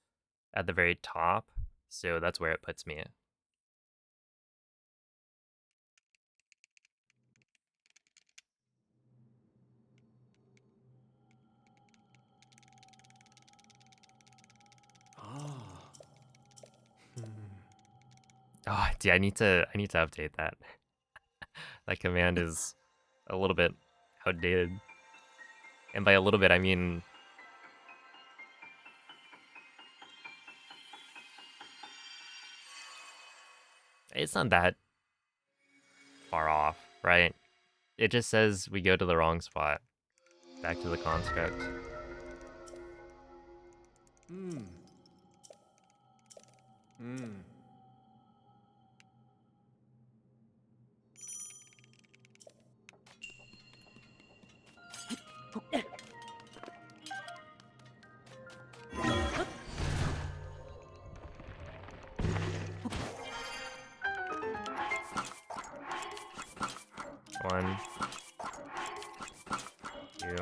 at the very top, so that's where it puts me. Oh, dude, I need to update that. That command is a little bit outdated. And by a little bit, I mean it's not that far off, right? It just says we go to the wrong spot. Back to the construct. One, two,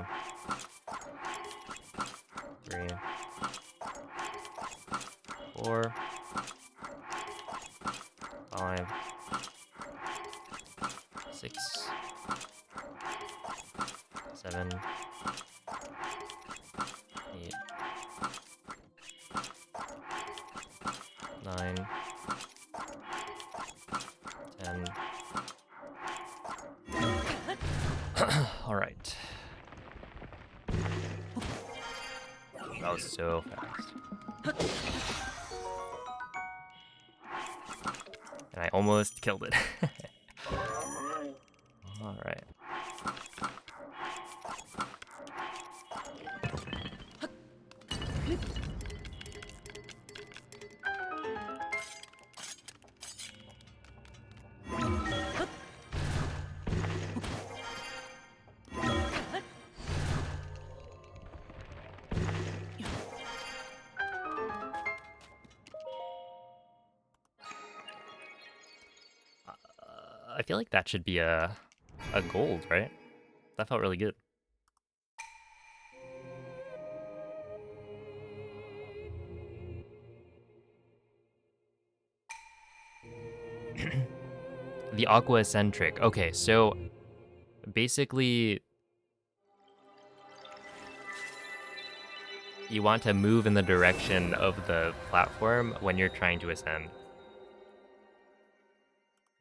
three, four, five, six, seven, eight, nine, 10. All right. That was so fast. And I almost killed it. All right. I feel like that should be a gold, right? That felt really good. The aqua eccentric. Okay, so basically you want to move in the direction of the platform when you're trying to ascend.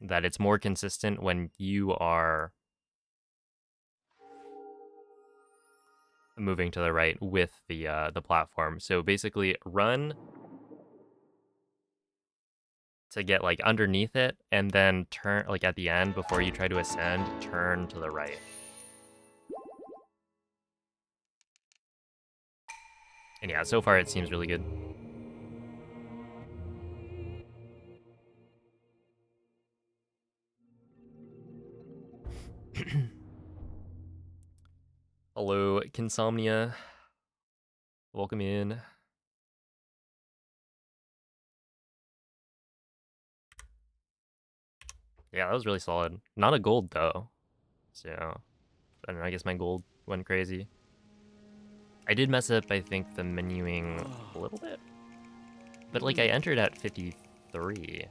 That it's more consistent when you are moving to the right with the platform. So basically run to get like underneath it and then turn like at the end before you try to ascend, turn to the right. And yeah, so far it seems really good. Hello, Kinsomnia. Welcome in. Yeah, that was really solid. Not a gold though. So I don't know, I guess my gold went crazy. I did mess up, I think, the menuing a little bit. But like I entered at 53.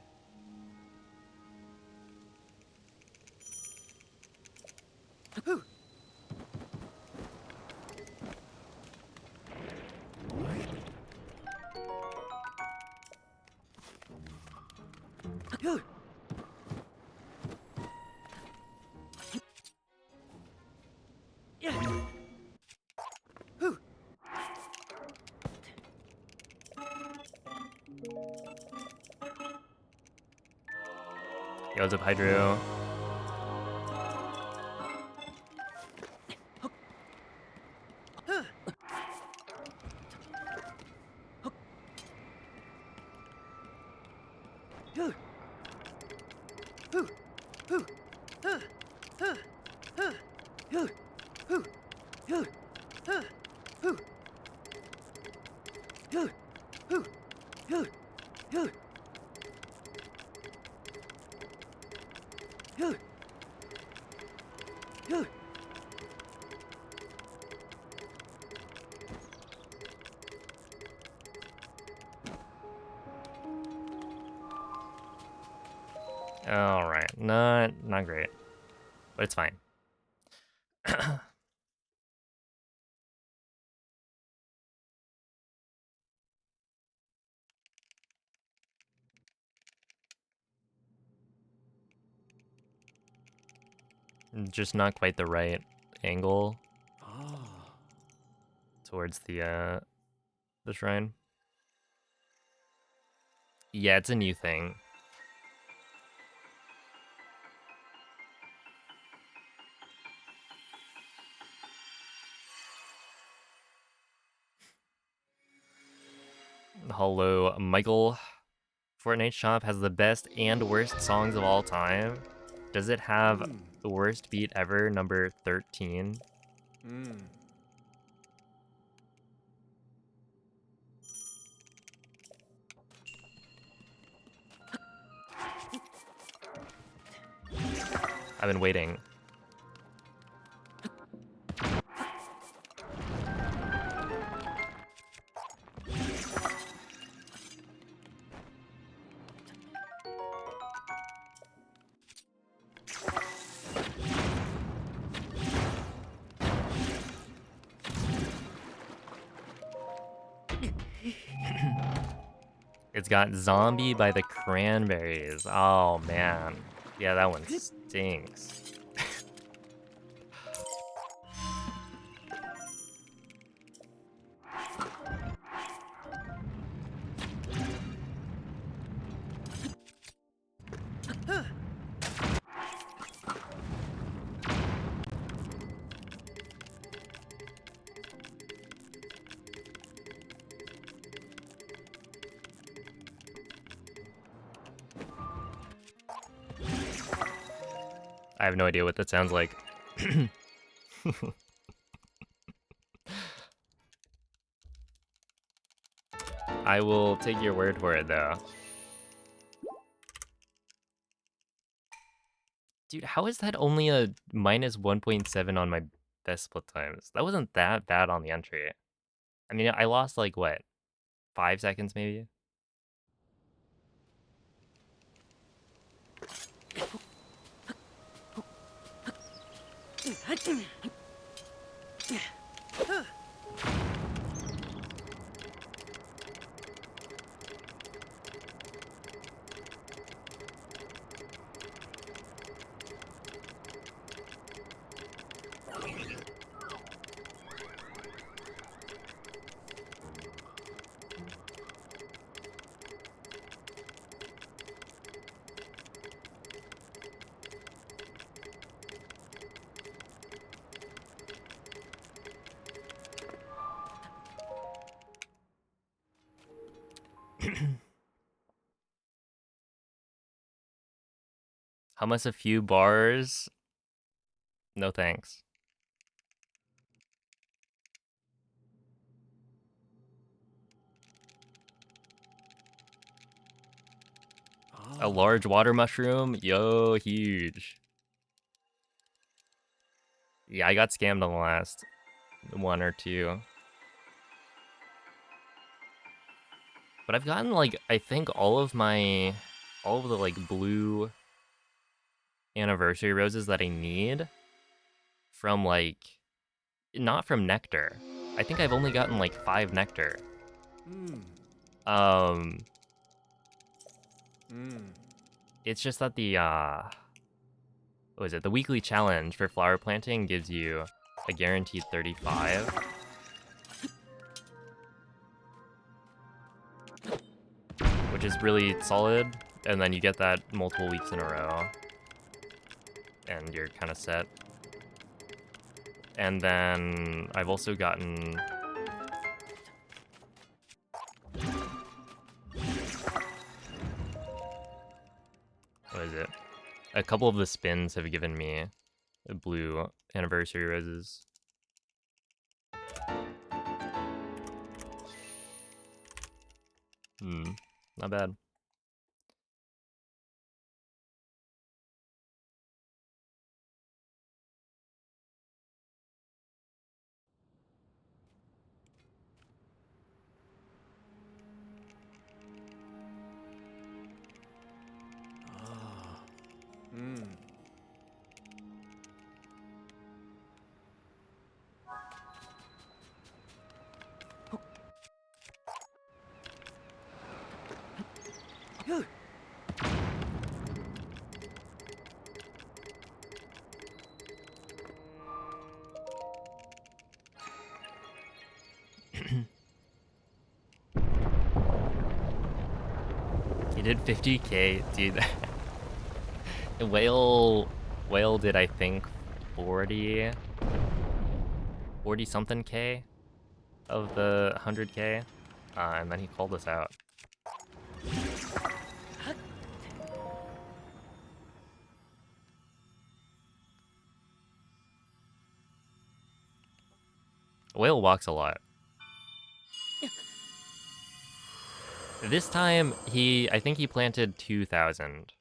Yo, what's up, Hydro? All right, not great, but it's fine. Just not quite the right angle towards the shrine. Yeah, it's a new thing. Hello, Michael. Fortnite Shop has the best and worst songs of all time. Does it have the worst beat ever, number 13? I've been waiting. It's got Zombie by the Cranberries. Oh, man. Yeah, that one stinks. I have no idea what that sounds like. I will take your word for it, though. Dude, how is that only a minus 1.7 on my best split times? That wasn't that bad on the entry. I mean, I lost like, what, 5 seconds maybe? How much a few bars? No thanks. A large water mushroom? Yo, huge. Yeah, I got scammed on the last one or two. But I've gotten like, I think all of the like blue anniversary roses that I need from like, not from nectar. I think I've only gotten like 5 nectar. It's just that what is it? The weekly challenge for flower planting gives you a guaranteed 35. Which is really solid, and then you get that multiple weeks in a row. And you're kind of set. And then I've also gotten... What is it? A couple of the spins have given me blue anniversary roses. Not bad. He did 50k, dude. Whale did, I think, 40 something k of the 100k, and then he called us out. Whale walks a lot. This time, I think he planted 2,000,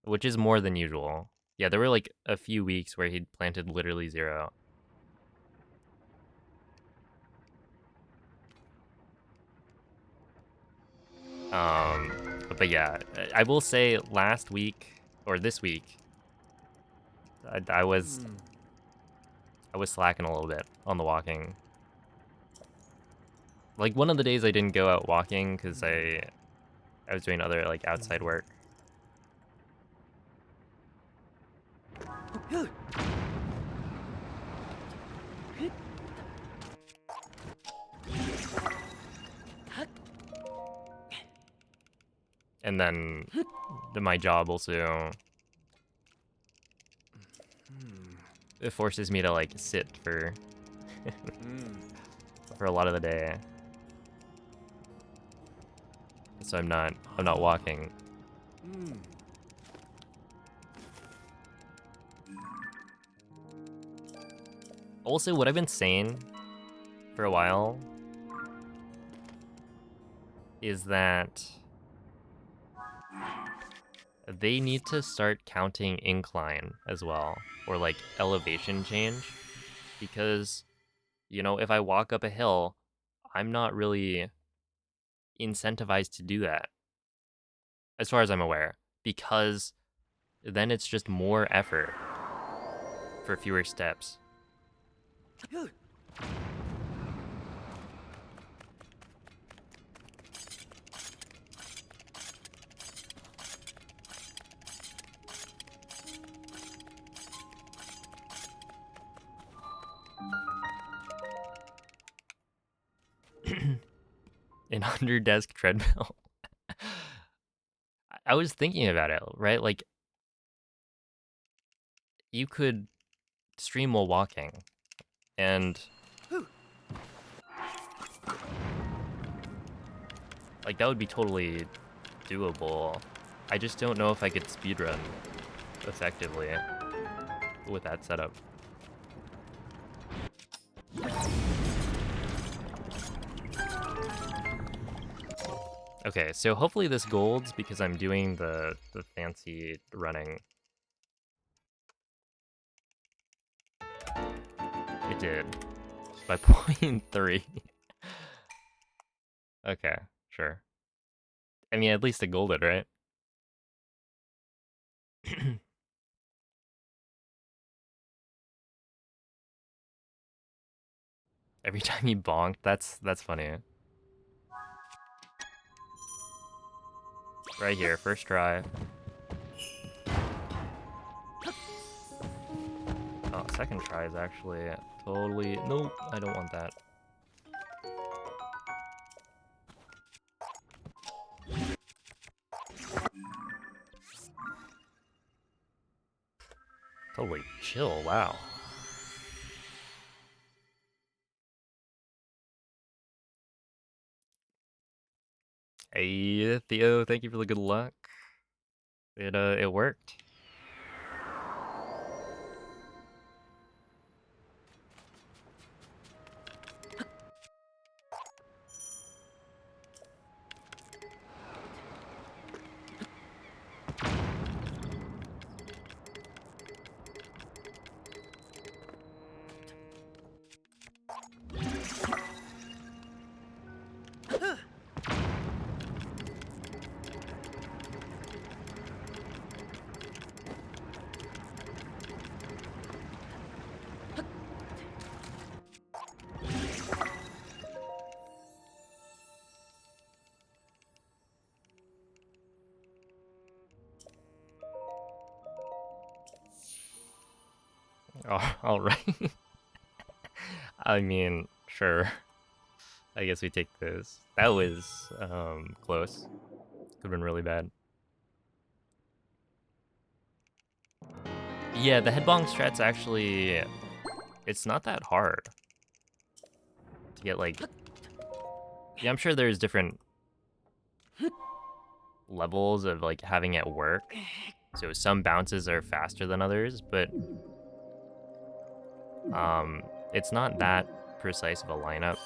which is more than usual. Yeah, there were like a few weeks where he'd planted literally 0. But yeah, I will say last week or this week, I was slacking a little bit on the walking. Like one of the days I didn't go out walking because I was doing other like outside work. And then my job also it forces me to like sit for for a lot of the day. So I'm not walking. Also, what I've been saying for a while is that they need to start counting incline as well, or like elevation change, because, you know, if I walk up a hill, I'm not really incentivized to do that, as far as I'm aware, because then it's just more effort for fewer steps. 100 desk treadmill. I was thinking about it, right? Like, you could stream while walking, and like that would be totally doable. I just don't know if I could speedrun effectively with that setup. Okay, so hopefully this golds because I'm doing the fancy running. It did. By 0.3. Okay, sure. I mean, at least it golded, right? Every time he bonked, that's funny. Right here, first try. Oh, second try is actually totally... Nope, I don't want that. Totally chill, wow. Hey, Theo, thank you for the good luck. It worked. Oh, all right. I mean, sure. I guess we take this. That was close. Could have been really bad. Yeah, the headbong strat's actually, it's not that hard to get like. Yeah, I'm sure there's different levels of like having it work. So some bounces are faster than others, but it's not that precise of a lineup.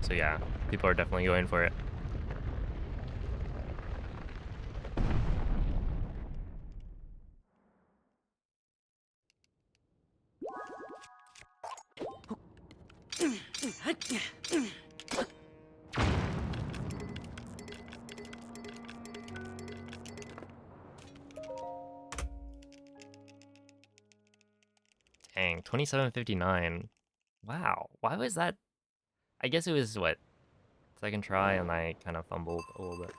So yeah, people are definitely going for it. Dang, 2759. Wow, why was that? I guess it was what, second try, and I kind of fumbled a little bit.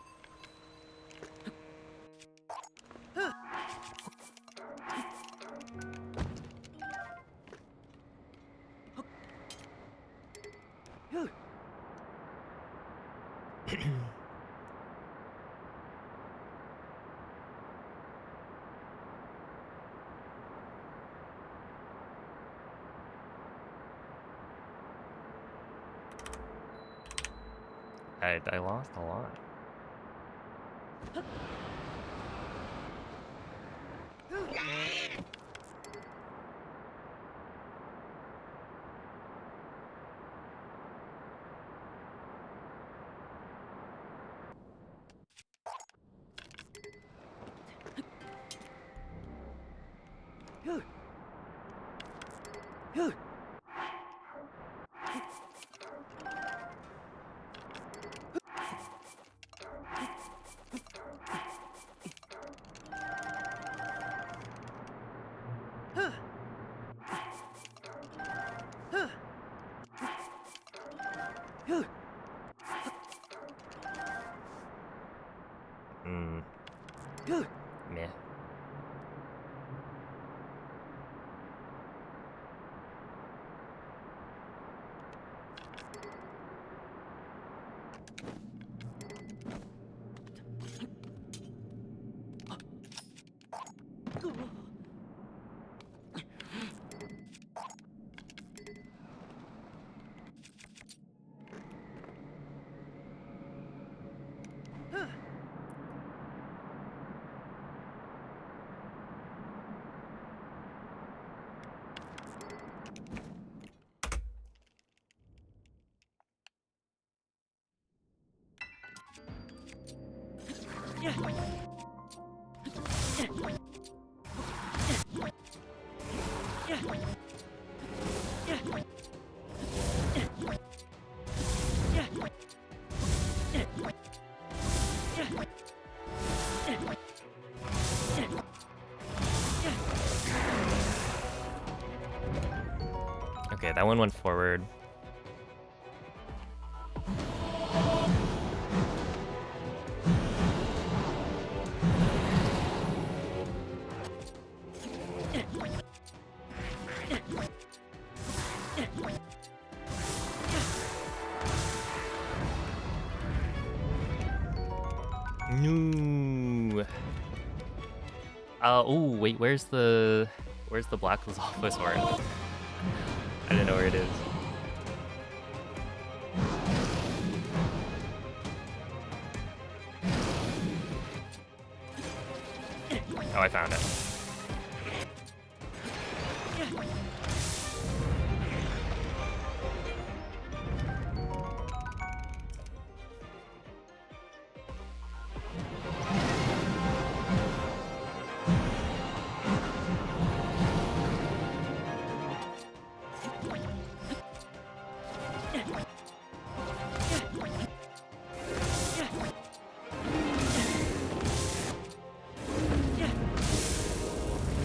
I lost a lot. Hmm. Meh. Okay, that one went forward. No. Oh wait, where's the black Lizalfos horn? I don't know where it is. Oh, I found it.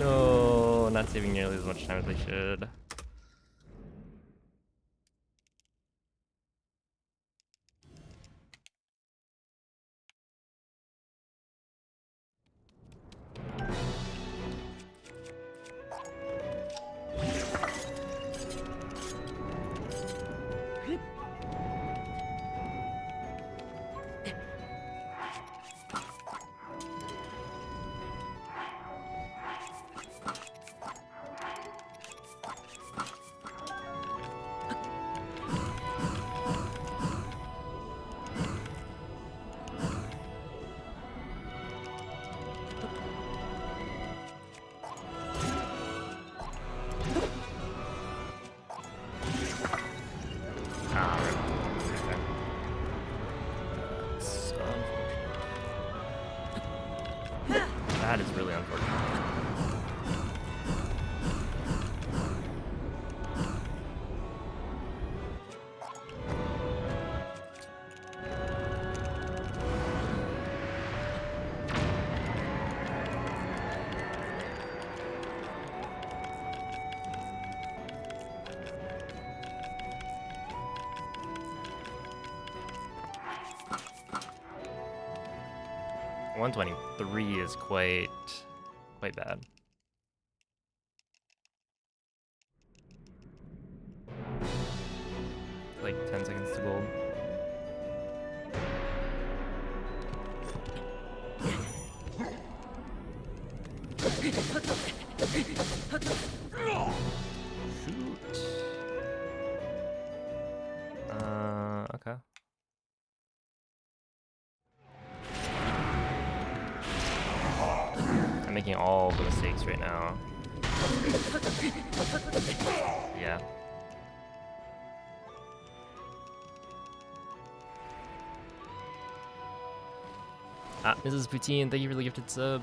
No, not saving nearly as much time as they should. That is really unfortunate. $123 is quite bad. Like 10 seconds to gold. Shoot. Okay. I'm making all the mistakes right now. Yeah. Mrs. Poutine, thank you for the gifted sub.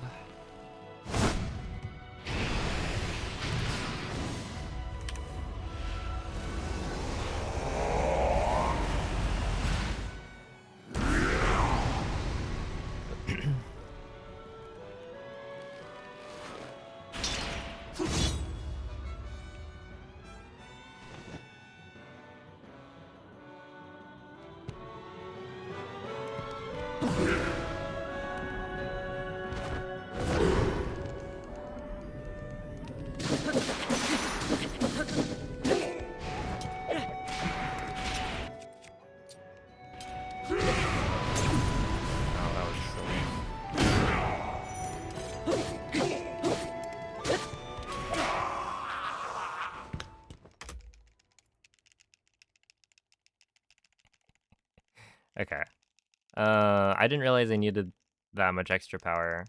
Okay. I didn't realize I needed that much extra power.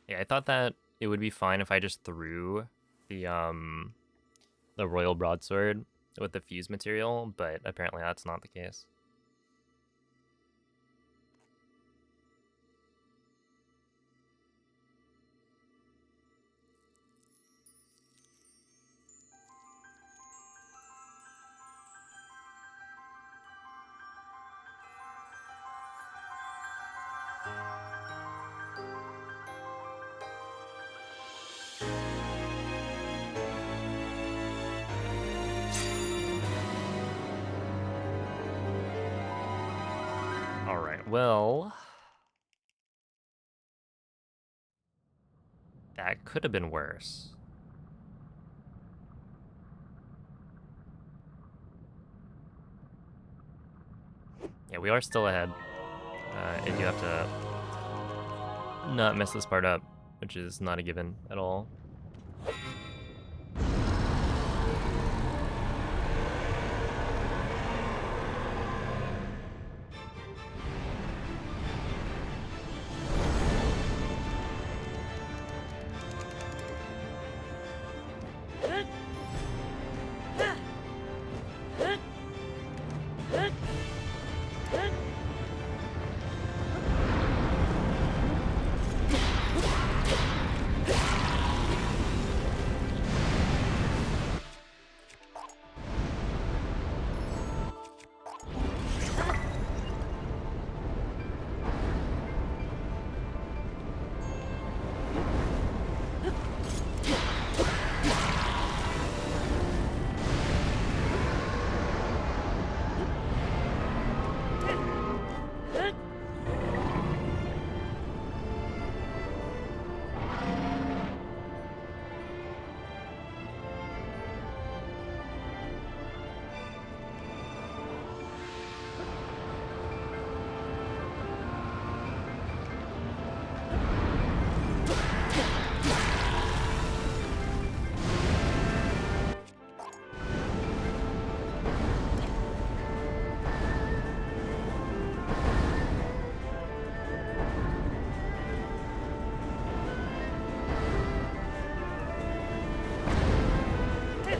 Yeah, I thought that it would be fine if I just threw the royal broadsword with the fuse material, but apparently that's not the case. Well, that could have been worse. Yeah, we are still ahead. I do have to not mess this part up, which is not a given at all. Okay.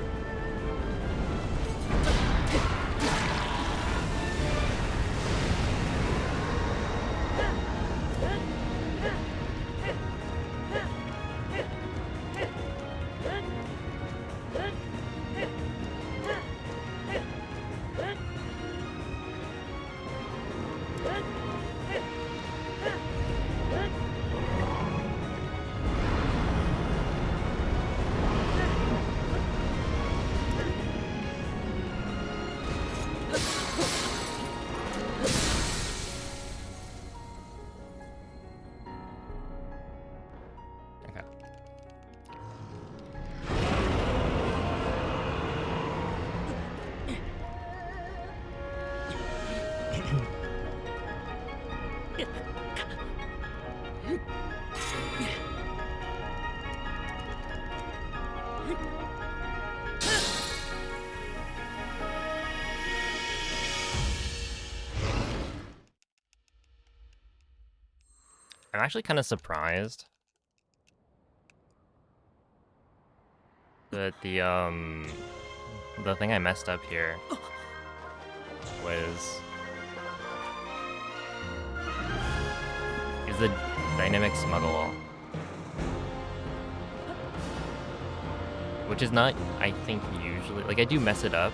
I'm actually kind of surprised that the thing I messed up here was the dynamic smuggle, which is not, I think, usually, like, I do mess it up,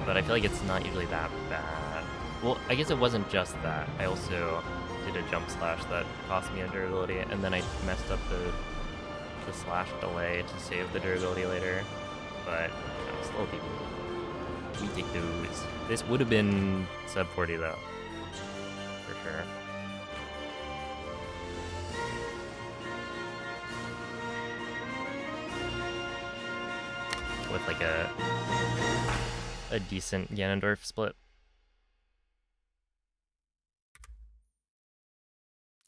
but I feel like it's not usually that bad. Well, I guess it wasn't just that. I also did a jump slash that cost me a durability, and then I messed up the slash delay to save the durability later. But slow people, we take those. This would have been sub 40 though, for sure. With like a decent Ganondorf split.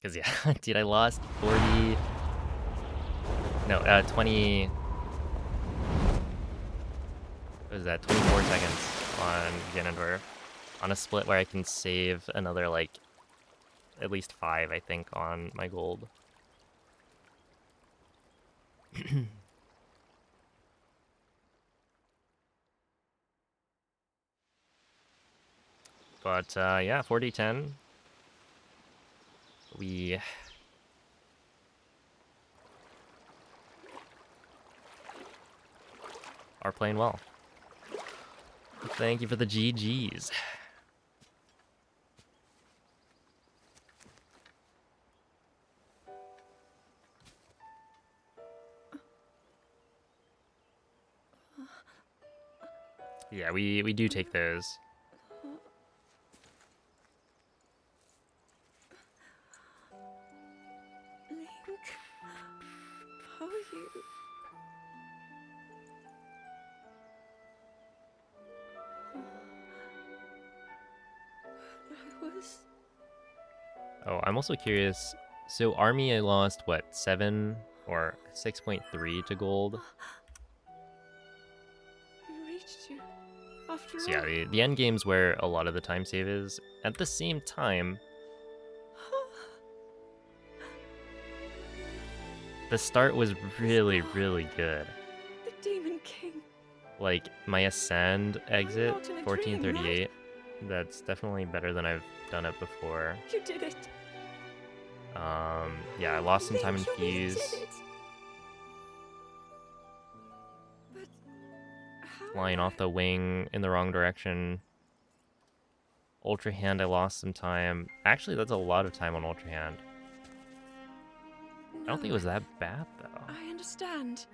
Cause yeah, dude, I lost 40. No, 20. What was that? 24 seconds on Ganondorf on a split where I can save another like at least 5, I think, on my gold. But yeah, 40-10. We are playing well. Thank you for the GGs. Yeah, we do take those. Oh, I'm also curious. So army, I lost what 7 or 6.3 to gold. We reached you. After So all. yeah, the end game's where a lot of the time save is. At the same time, the start was really, really good. The Demon King. Like my ascend exit, not in a dream, 1438. That's definitely better than I've done it before. You did it. Yeah, I lost some time in Link, you really Fuse. did it. But how Flying am off the wing in the wrong direction. Ultra Hand, I lost some time. Actually, that's a lot of time on Ultra Hand. I don't think it was that bad, though. I understand.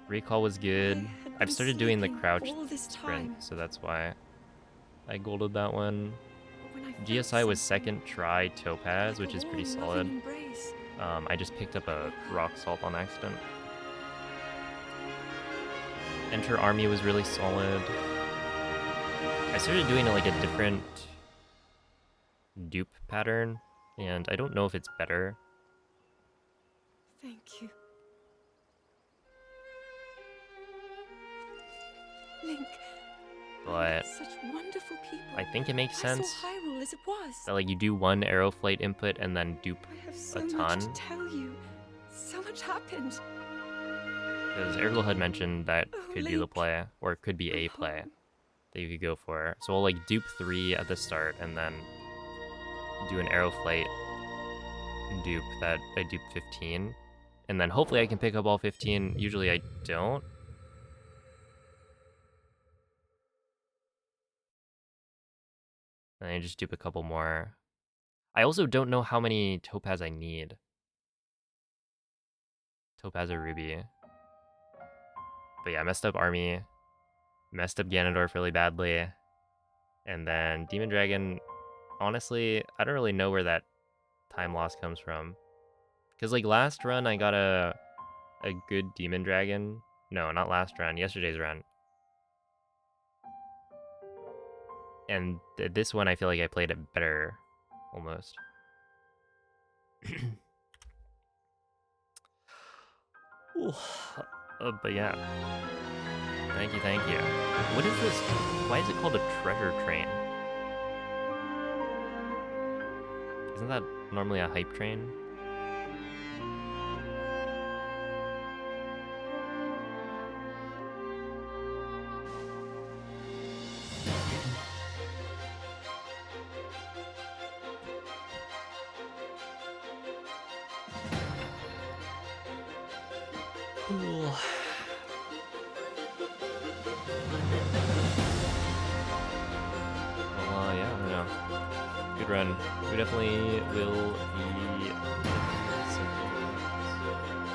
Recall was good. I had I've been started doing the sleeping crouch all this sprint, time. so that's why I golded that one. When I felt GSI was something, second try Topaz, like which a is pretty warm, solid. loving embrace. I just picked up a rock salt on accident. Enter Army was really solid. I started doing like a different dupe pattern, and I don't know if it's better. Thank you. Link, I But met such wonderful people. I think it makes I sense saw Hyrule as it was. that like you do one arrow flight input and then dupe I have so a much ton. to tell you. So much happened. Because Ergel had mentioned that Oh, could be the Link. play, or it could be a play that you could go for. So we'll like dupe 3 at the start and then do an arrow flight dupe that I dupe 15. And then hopefully I can pick up all 15. Usually I don't. And I just dupe a couple more. I also don't know how many Topaz I need. Topaz or Ruby. But yeah, messed up Army. Messed up Ganondorf really badly. And then Demon Dragon, honestly, I don't really know where that time loss comes from. Because like last run I got a good Demon Dragon. No, not last run, yesterday's run. And this one I feel like I played it better, almost. But yeah. Thank you, thank you. What is this? Why is it called a treasure train? Isn't that normally a hype train? Cool. Well, yeah, I don't know. Good run. We definitely will be. That is for sure.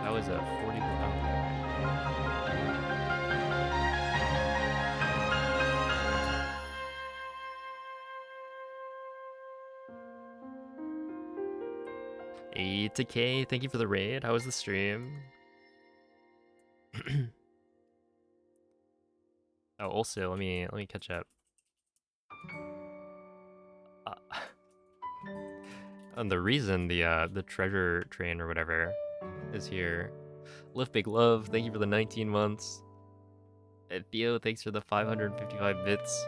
That was a 40. Hey, to K, thank you for the raid. How was the stream? Oh, also, let me catch up. And the reason the treasure train or whatever is here. Lift Big Love, thank you for the 19 months. And Theo, thanks for the 555 bits.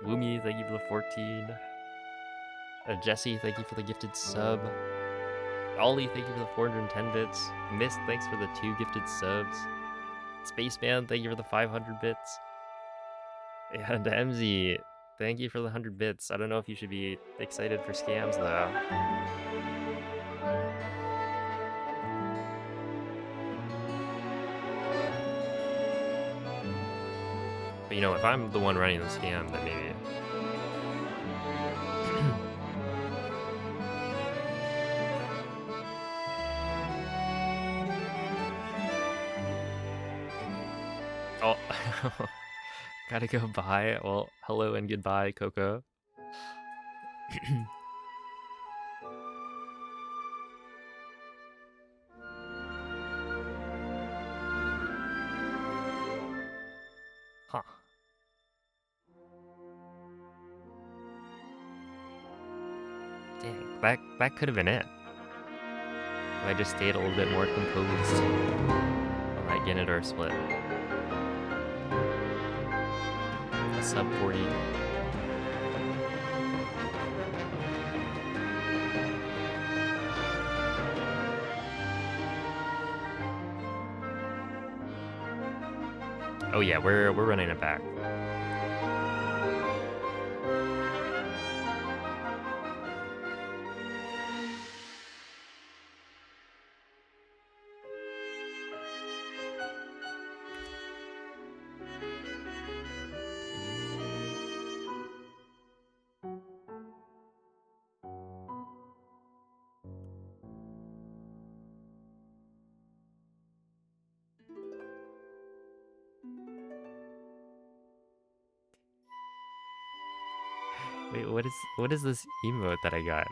Woomy, thank you for the 14. Jesse, thank you for the gifted sub. Ollie, thank you for the 410 bits. Mist, thanks for the 2 gifted subs. Spaceman, thank you for the 500 bits. And MZ, thank you for the 100 bits. I don't know if you should be excited for scams though. But you know, if I'm the one running the scam, then maybe. Oh, gotta go bye. Well, hello and goodbye, Coco. That could have been it. If I just stayed a little bit more composed on that Ganondorf split. A sub 40. Oh yeah, we're running it back. Wait, what is this emote that I got?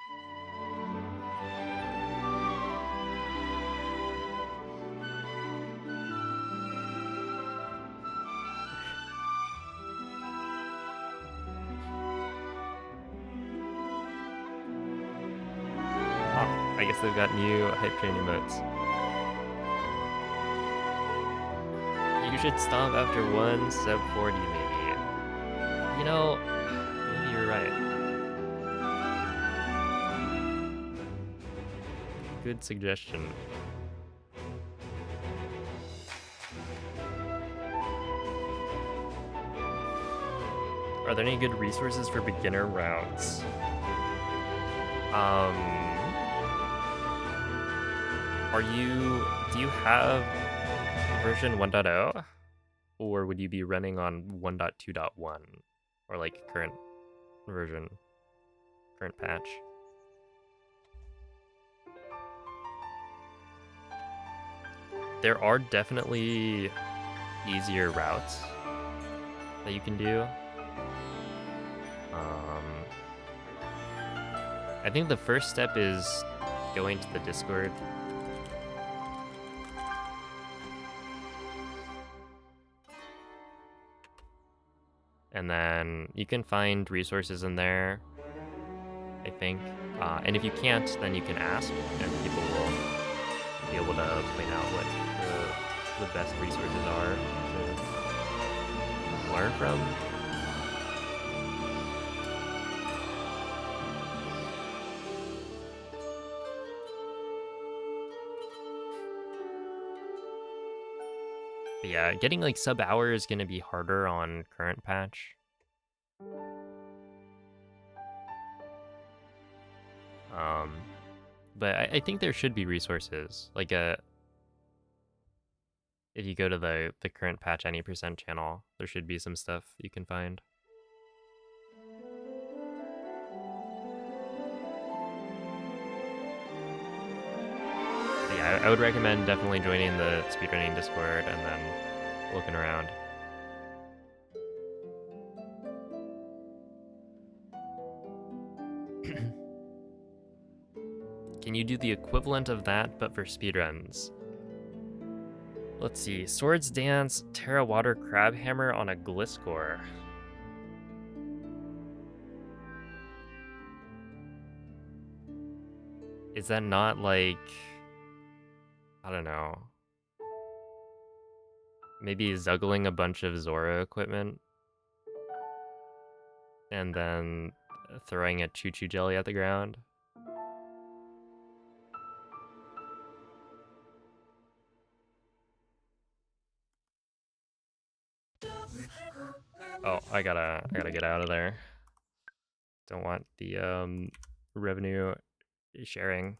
Oh, I guess they've got new hype train emotes. You should stop after one sub 40, maybe. You know, maybe you're right. Good suggestion. Are there any good resources for beginner routes? Do you have version 1.0? Or would you be running on 1.2.1? Or like current version, current patch? There are definitely easier routes that you can do. I think the first step is going to the Discord. And then you can find resources in there, I think. And if you can't, then you can ask, and people will be able to point out what the best resources are to learn from. But yeah, getting like sub hour is gonna be harder on current patch. But I think there should be resources. Like if you go to the current patch any percent channel, there should be some stuff you can find. But yeah, I would recommend definitely joining the speedrunning Discord and then looking around. Can you do the equivalent of that, but for speedruns? Let's see. Swords Dance, Terra Water Crab Hammer on a Gliscor. Is that not like... I don't know. Maybe zuggling a bunch of Zora equipment? And then throwing a choo-choo jelly at the ground? Oh, I gotta get out of there. Don't want the revenue sharing.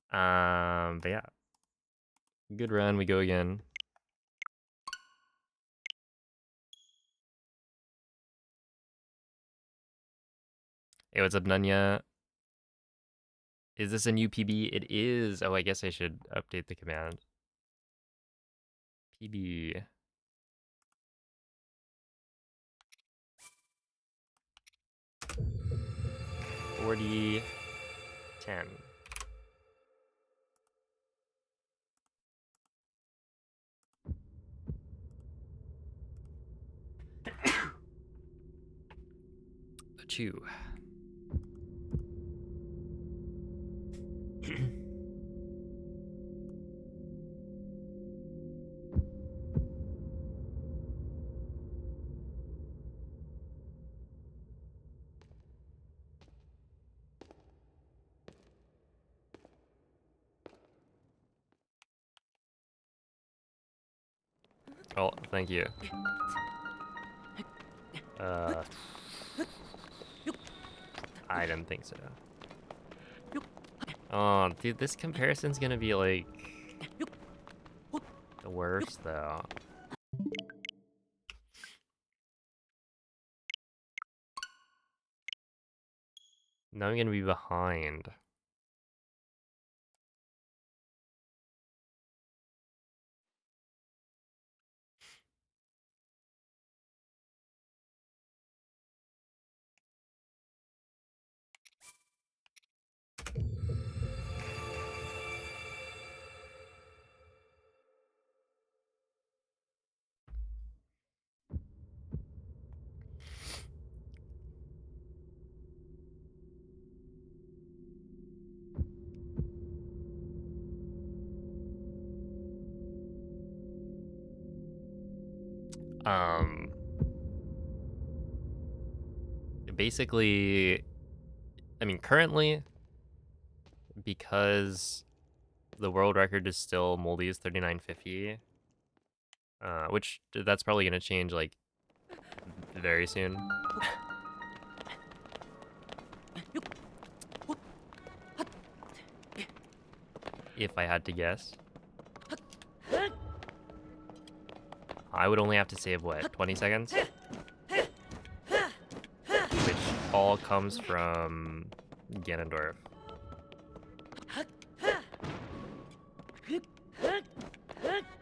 But yeah. Good run, we go again. Hey, what's up, Nunya? Is this a new PB? It is. Oh, I guess I should update the command. PB. 40, 10. Achoo. Oh, thank you. I didn't think so. Oh, dude, this comparison's gonna be like the worst, though. Now I'm gonna be behind. Um, Basically, I mean, currently, because the world record is still Moldy's 3950, which that's probably gonna change like very soon. If I had to guess, I would only have to save what, 20 seconds? Which all comes from Ganondorf.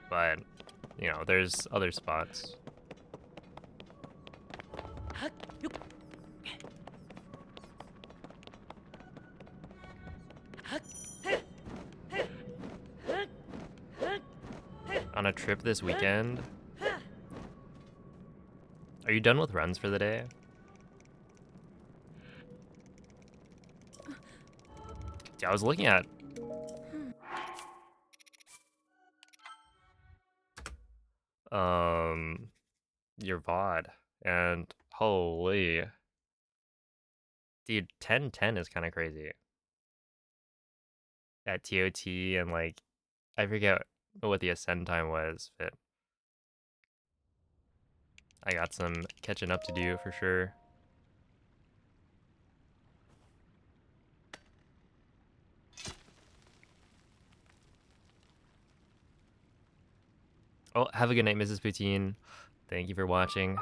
But, you know, there's other spots. On a trip this weekend? Are you done with runs for the day? Yeah, I was looking at your VOD, and holy, dude, 10:10 is kind of crazy at TOT, and like I forget what the ascend time was, but I got some catching up to do for sure. Oh, have a good night, Mrs. Poutine. Thank you for watching.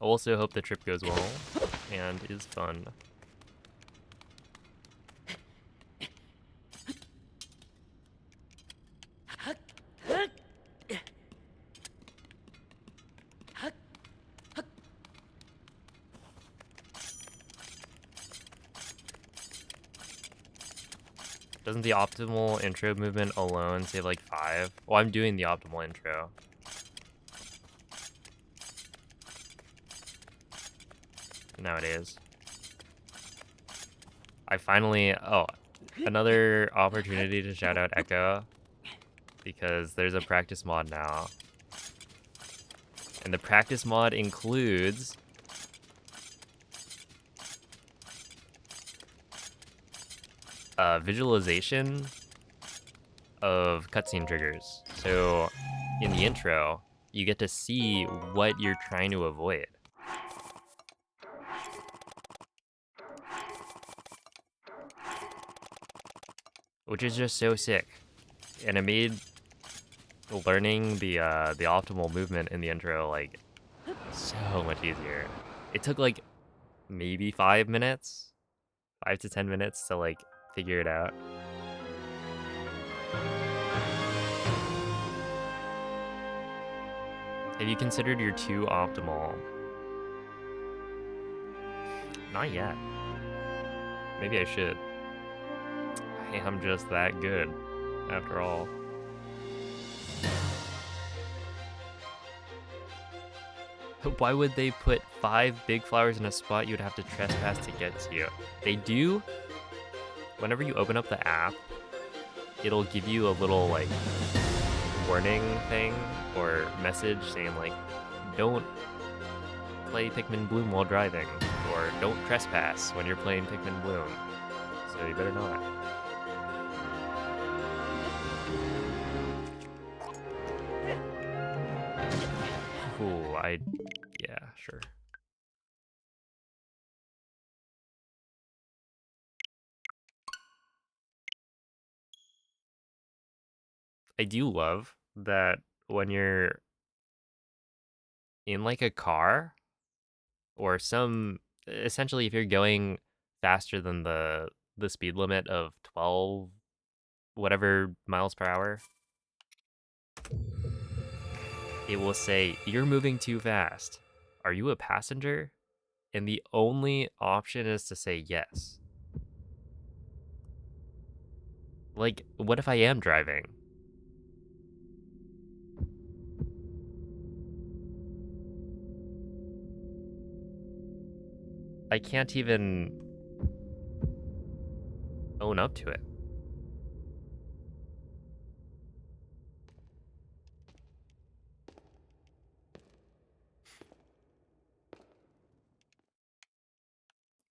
Also hope the trip goes well and is fun. Doesn't the optimal intro movement alone save like 5? Well, I'm doing the optimal intro. Nowadays. I finally, another opportunity to shout out Echo, because there's a practice mod now. And the practice mod includes visualization of cutscene triggers. So in the intro, you get to see what you're trying to avoid. Which is just so sick. And it made learning the optimal movement in the intro like so much easier. It took like maybe 5 minutes, 5 to 10 minutes to like figure it out. Have you considered your 2 optimal? Not yet. Maybe I should. I'm just that good, after all. Why would they put 5 big flowers in a spot you'd have to trespass to get to? They do. Whenever you open up the app, it'll give you a little like warning thing or message saying like, don't play Pikmin Bloom while driving, or don't trespass when you're playing Pikmin Bloom. So you better not. Ooh, yeah, sure. I do love that when you're in like a car or essentially if you're going faster than the speed limit of 12 whatever miles per hour, it will say you're moving too fast. Are you a passenger? And the only option is to say yes. Like, what if I am driving? I can't even own up to it.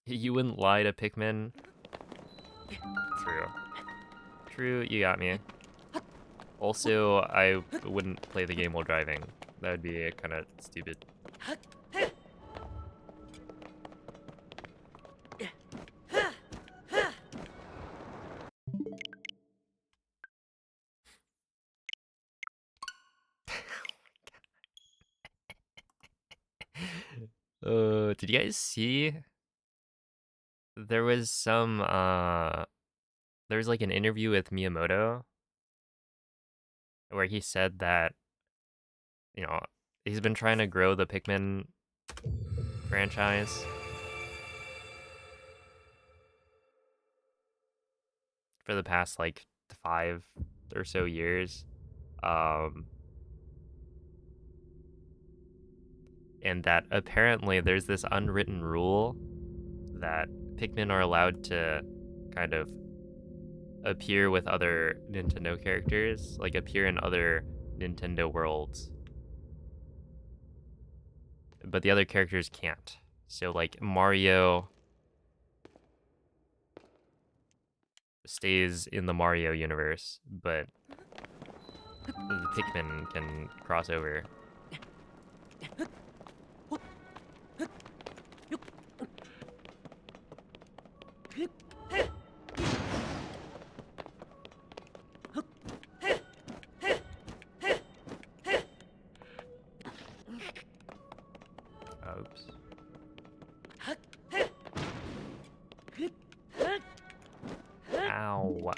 You wouldn't lie to Pikmin? True. True, you got me. Also, I wouldn't play the game while driving. That would be kind of stupid. Did you guys see? There was there was like an interview with Miyamoto where he said that, you know, he's been trying to grow the Pikmin franchise for the past like 5 or so years. Um, and that apparently there's this unwritten rule that Pikmin are allowed to kind of appear with other Nintendo characters, like appear in other Nintendo worlds. But the other characters can't. So like Mario stays in the Mario universe, but the Pikmin can cross over. Oops. Ow.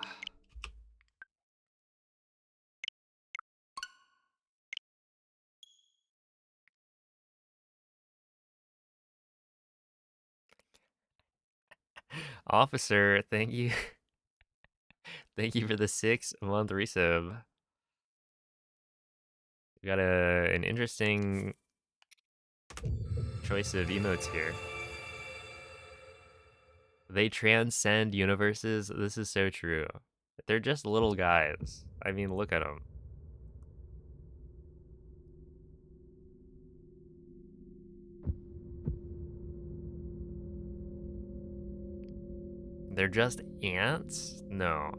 Officer, thank you. Thank you for the 6-month resub. We got an interesting choice of emotes here. They transcend universes. This is so true. They're just little guys. I mean, look at them. They're just ants? No.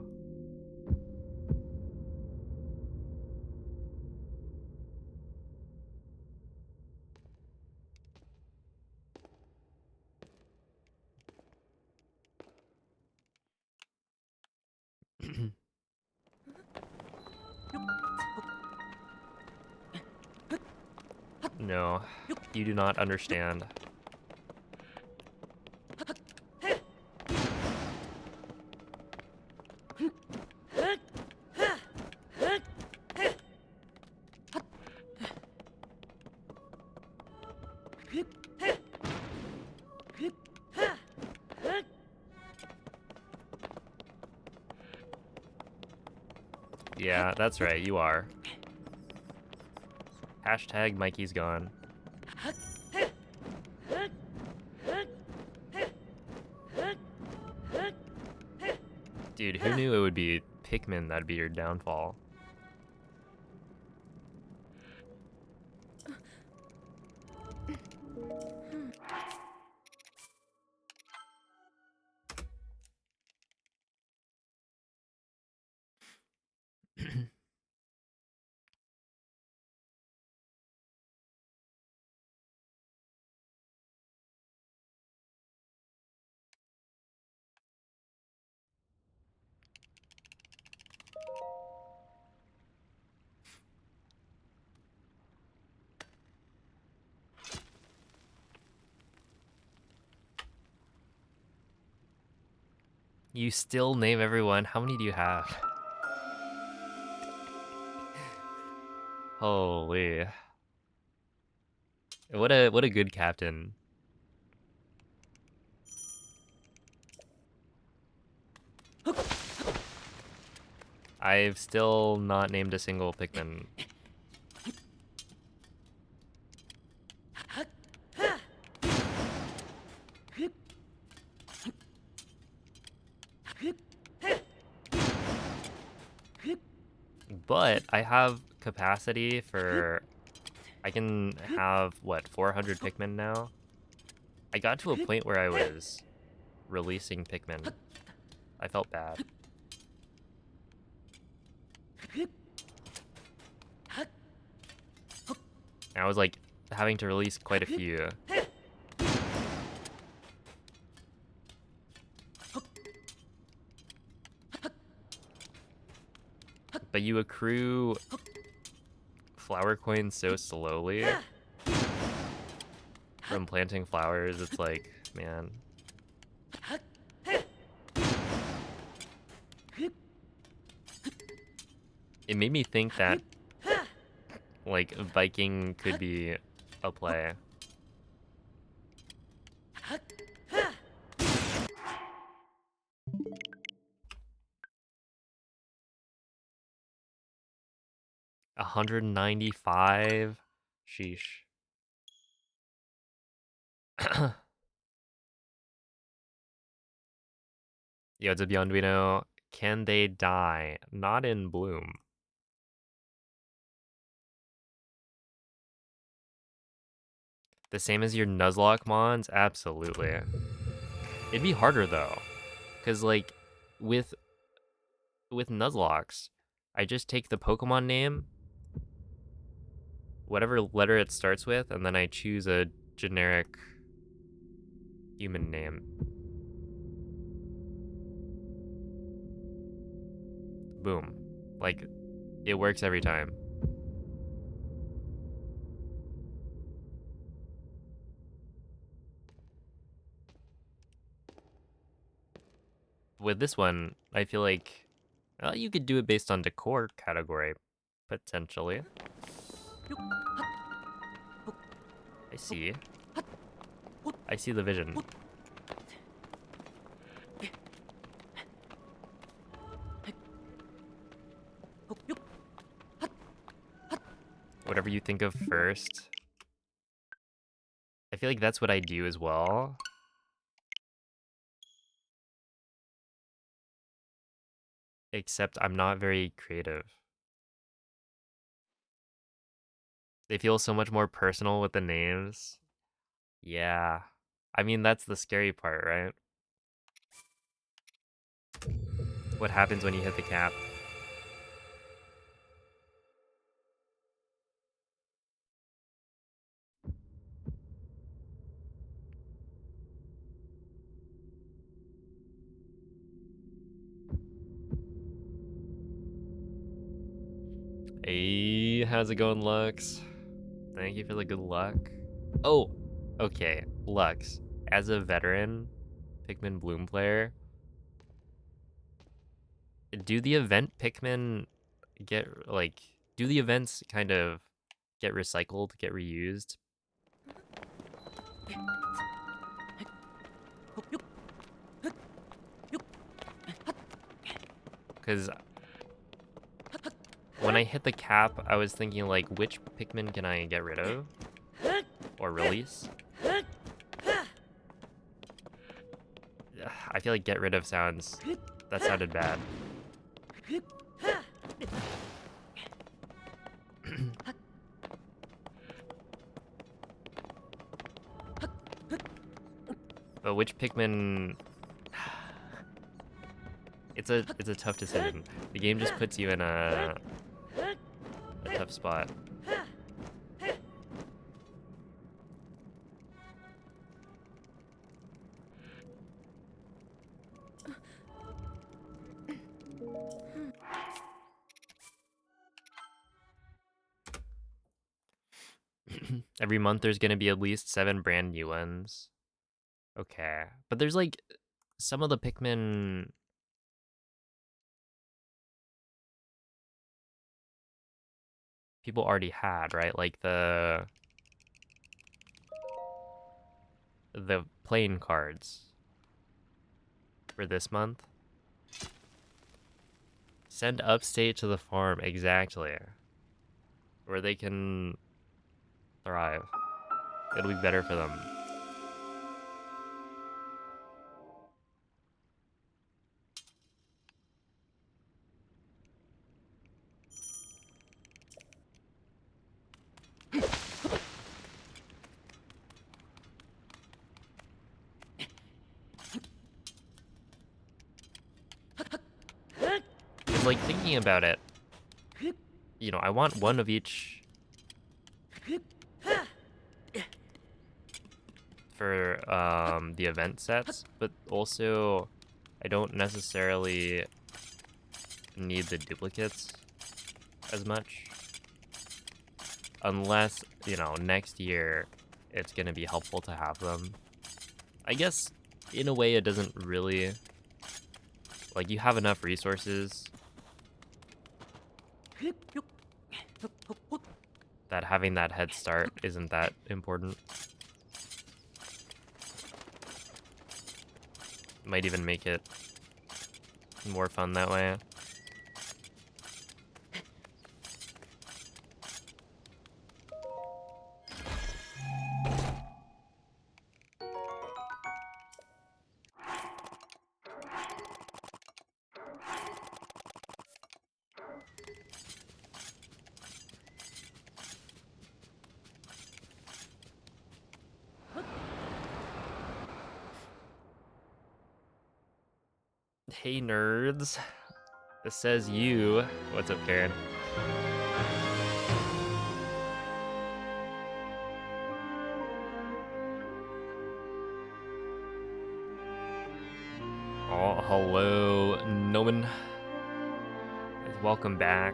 No, you do not understand. Yeah, that's right, you are. Hashtag Mikey's gone. Dude, who knew it would be Pikmin that'd be your downfall? You still name everyone. How many do you have? Holy. What a good captain. I've still not named a single Pikmin. But I have capacity for... I can have, what, 400 Pikmin now? I got to a point where I was releasing Pikmin. I felt bad. And I was like having to release quite a few. But you accrue flower coins so slowly from planting flowers, it's like, man. It made me think that, like, Viking could be a play. $195? Sheesh. Yo, it's a Beyonduino. Can they die? Not in Bloom. The same as your Nuzlocke mons? Absolutely. It'd be harder though. Cause like with Nuzlocks, I just take the Pokemon name, whatever letter it starts with, and then I choose a generic human name. Boom. Like, it works every time. With this one, I feel like you could do it based on decor category, potentially. I see. I see the vision. Whatever you think of first. I feel like that's what I do as well. Except I'm not very creative. They feel so much more personal with the names. Yeah. I mean, that's the scary part, right? What happens when you hit the cap? Hey, how's it going, Lux? Thank you for the good luck. Oh, okay, Lux. As a veteran Pikmin Bloom player, do the event Pikmin get, like, do the events kind of get recycled, get reused? Because when I hit the cap, I was thinking like, which Pikmin can I get rid of or release? I feel like get rid of that sounded bad. But which Pikmin? It's a tough decision. The game just puts you in a tough spot. Every month there's gonna be at least 7 brand new ones. Okay. But there's like some of the Pikmin people already had, right? Like the playing cards for this month. Send upstate to the farm, exactly. Where they can thrive. It'll be better for them. And like thinking about it, you know, I want one of each for the event sets, but also I don't necessarily need the duplicates as much. Unless, you know, next year it's gonna be helpful to have them. I guess in a way it doesn't really, like, you have enough resources that having that head start isn't that important. Might even make it more fun that way. Hey nerds, this says you. What's up, Karen? Oh, hello, Noman. Welcome back.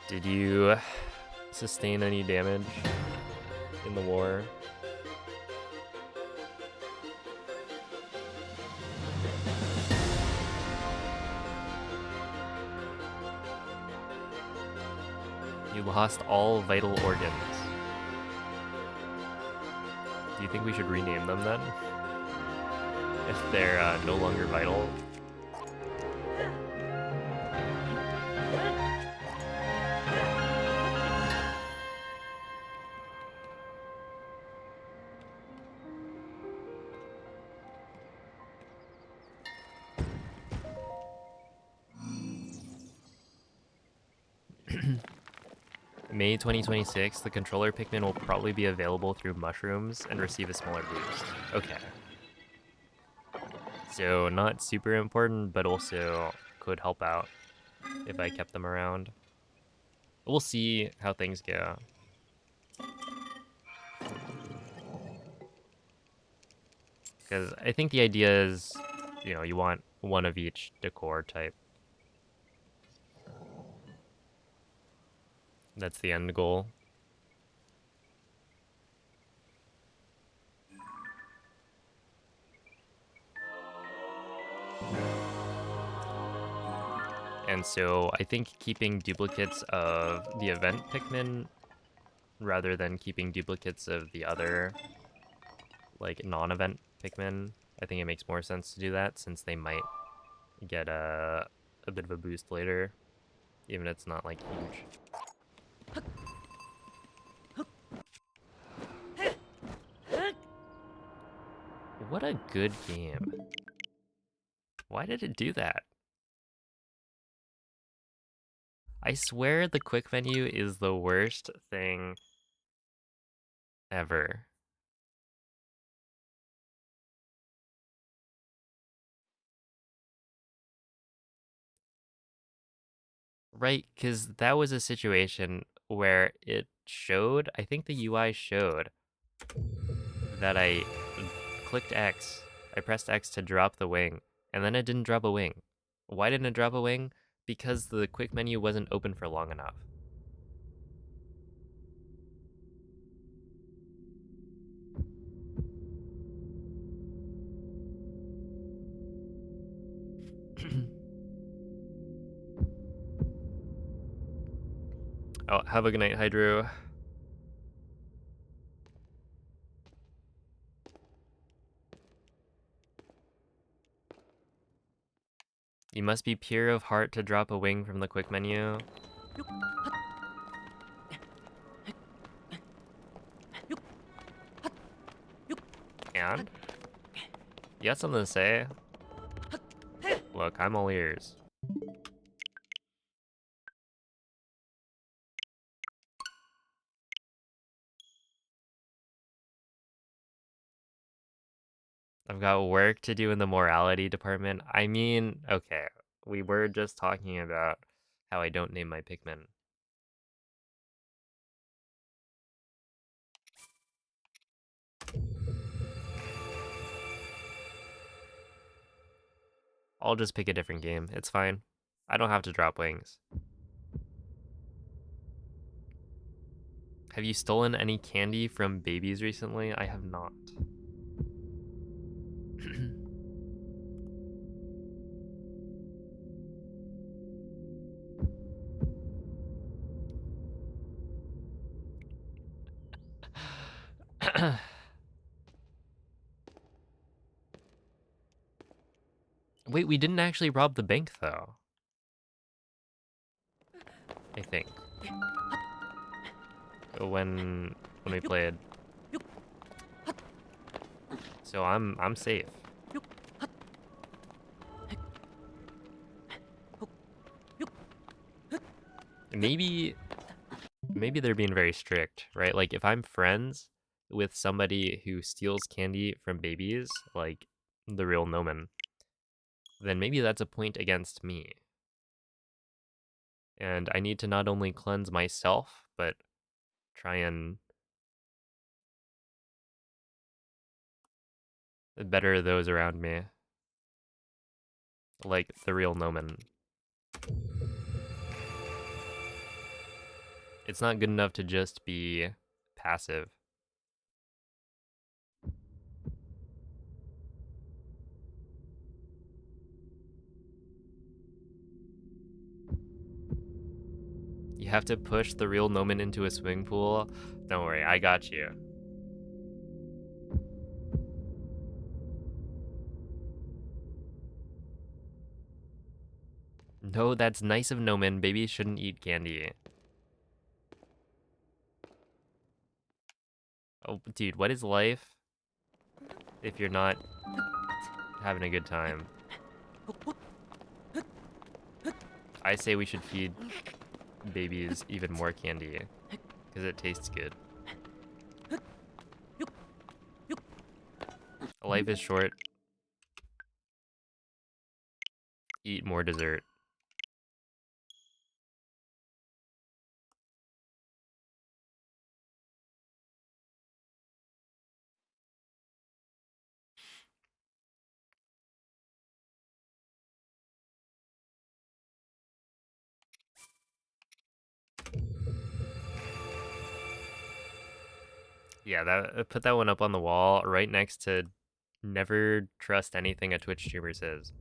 Did you sustain any damage in the war? You lost all vital organs. Do you think we should rename them then? If they're no longer vital? May 2026, the controller Pikmin will probably be available through mushrooms and receive a smaller boost. Okay. So not super important, but also could help out if I kept them around. We'll see how things go. Because I think the idea is, you know, you want one of each decor type. That's the end goal. And so I think keeping duplicates of the event Pikmin rather than keeping duplicates of the other, like, non-event Pikmin I think it makes more sense to do that since they might get a bit of a boost later, even if it's not like huge. What a good game. Why did it do that? I swear the quick menu is the worst thing ever. Right, because that was a situation where it showed, I think the UI showed that I clicked X, I pressed X to drop the wing, and then it didn't drop a wing. Why didn't it drop a wing? Because the quick menu wasn't open for long enough. Oh, have a good night, Hydro. You must be pure of heart to drop a wing from the quick menu. And? You got something to say? Look, I'm all ears. I've got work to do in the morality department. I mean, okay, we were just talking about how I don't name my Pikmin. I'll just pick a different game. It's fine. I don't have to drop wings. Have you stolen any candy from babies recently? I have not. Wait, we didn't actually rob the bank though. I think when we played. So I'm safe. Maybe they're being very strict, right? Like if I'm friends with somebody who steals candy from babies, like the real Nomen, then maybe that's a point against me. And I need to not only cleanse myself, but try and better those around me, like the real Nomen. It's not good enough to just be passive. You have to push the real Nomen into a swimming pool. Don't worry, I got you. No, that's nice of Nomen. Babies shouldn't eat candy. Oh, dude, what is life if you're not having a good time? I say we should feed babies even more candy because it tastes good. Life is short. Eat more dessert. Yeah, that put that one up on the wall right next to never trust anything a Twitch streamer says.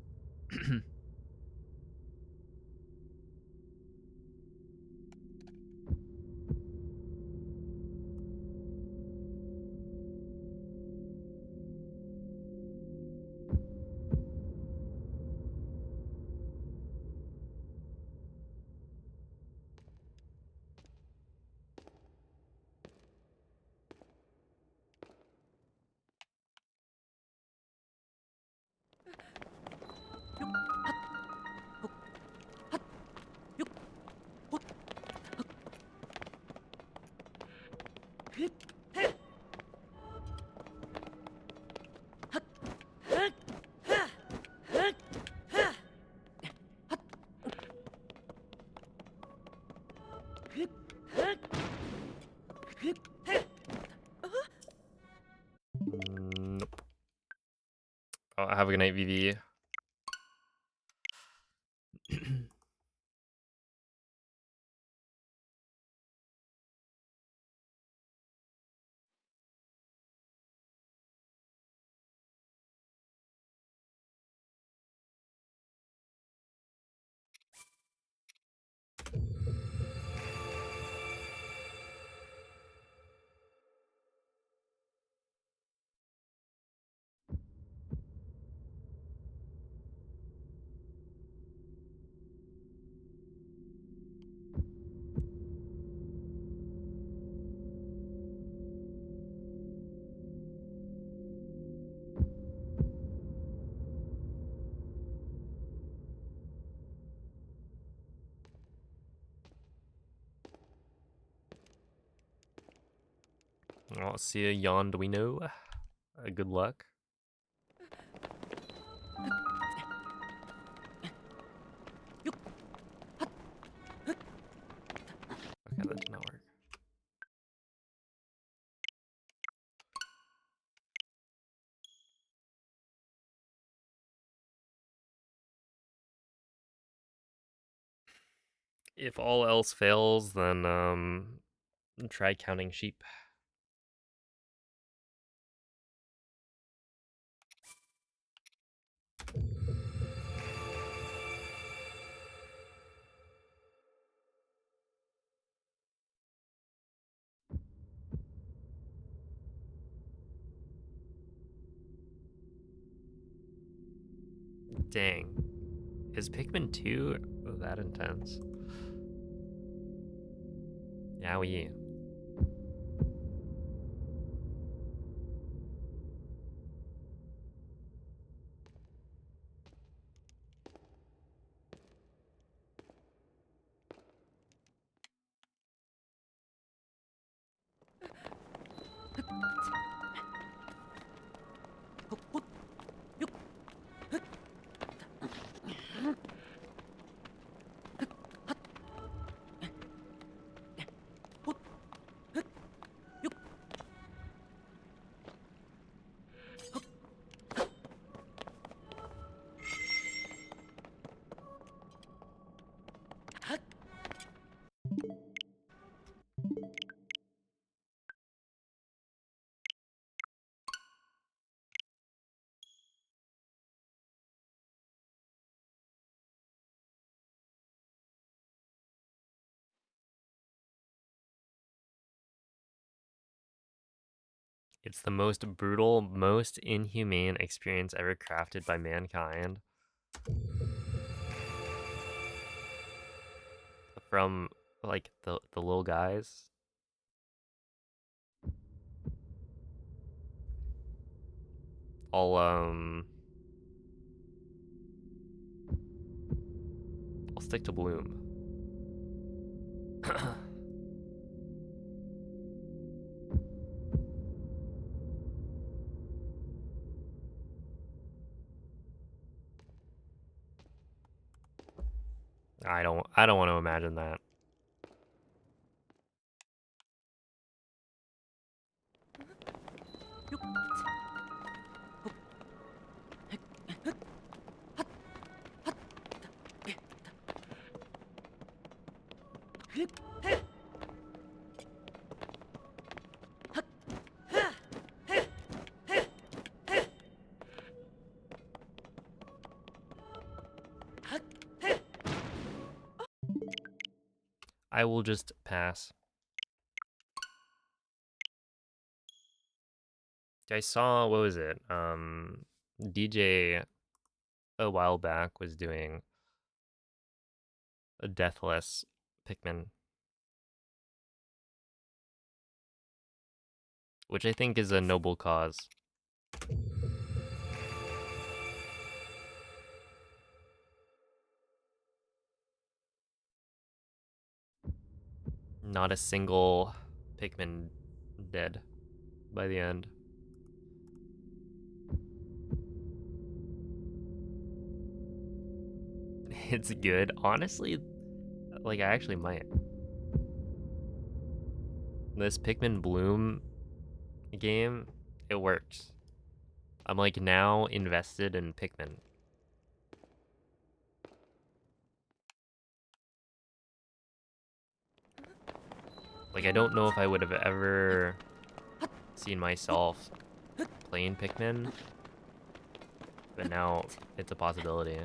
Nope. Oh, have a good night, VV. I'll see you, Yonduino. Good luck. Okay, that did not work. If all else fails, then try counting sheep. Dang. Is Pikmin 2 that intense? Yowie. It's the most brutal, most inhumane experience ever crafted by mankind. From like the little guys. I'll I'll stick to Bloom. I don't want to imagine that. I will just pass. I saw, what was it? DJ a while back was doing a deathless Pikmin, which I think is a noble cause. Not a single Pikmin dead by the end. It's good. Honestly, like I actually might. This Pikmin Bloom game, it works. I'm like now invested in Pikmin. Like I don't know if I would have ever seen myself playing Pikmin, but now it's a possibility.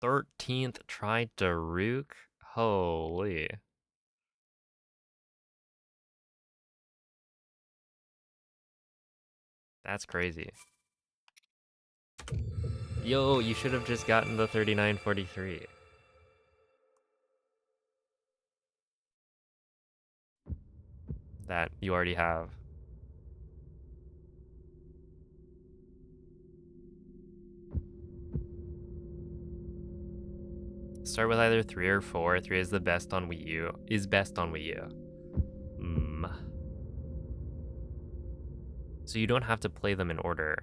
"13th try Daruk? Holy. That's crazy. Yo, you should have just gotten the 3943. That you already have. Start with either 3 or 4. 3 is the best on Wii U. Is best on Wii U. So you don't have to play them in order.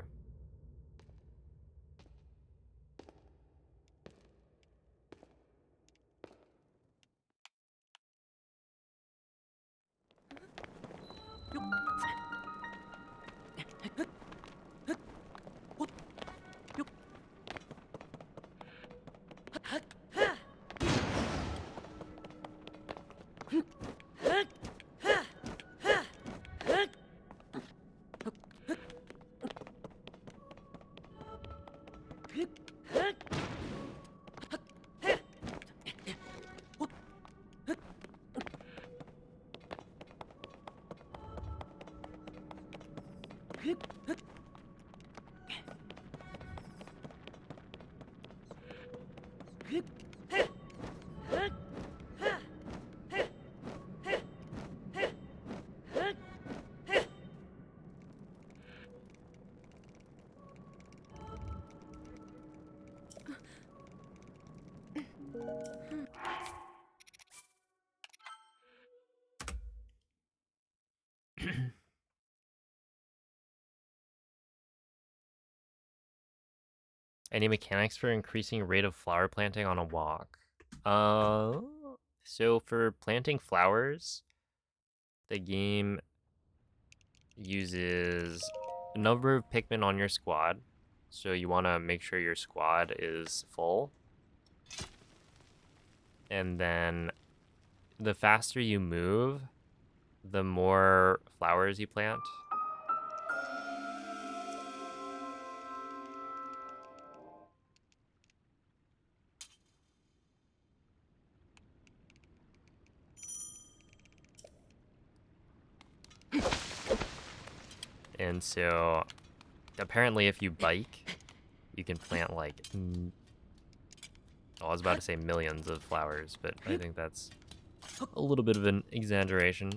Any mechanics for increasing rate of flower planting on a walk? Uh, so for planting flowers, the game uses a number of Pikmin on your squad. So you want to make sure your squad is full. And then the faster you move, the more flowers you plant. And so apparently if you bike, you can plant like, I was about to say millions of flowers, but I think that's a little bit of an exaggeration.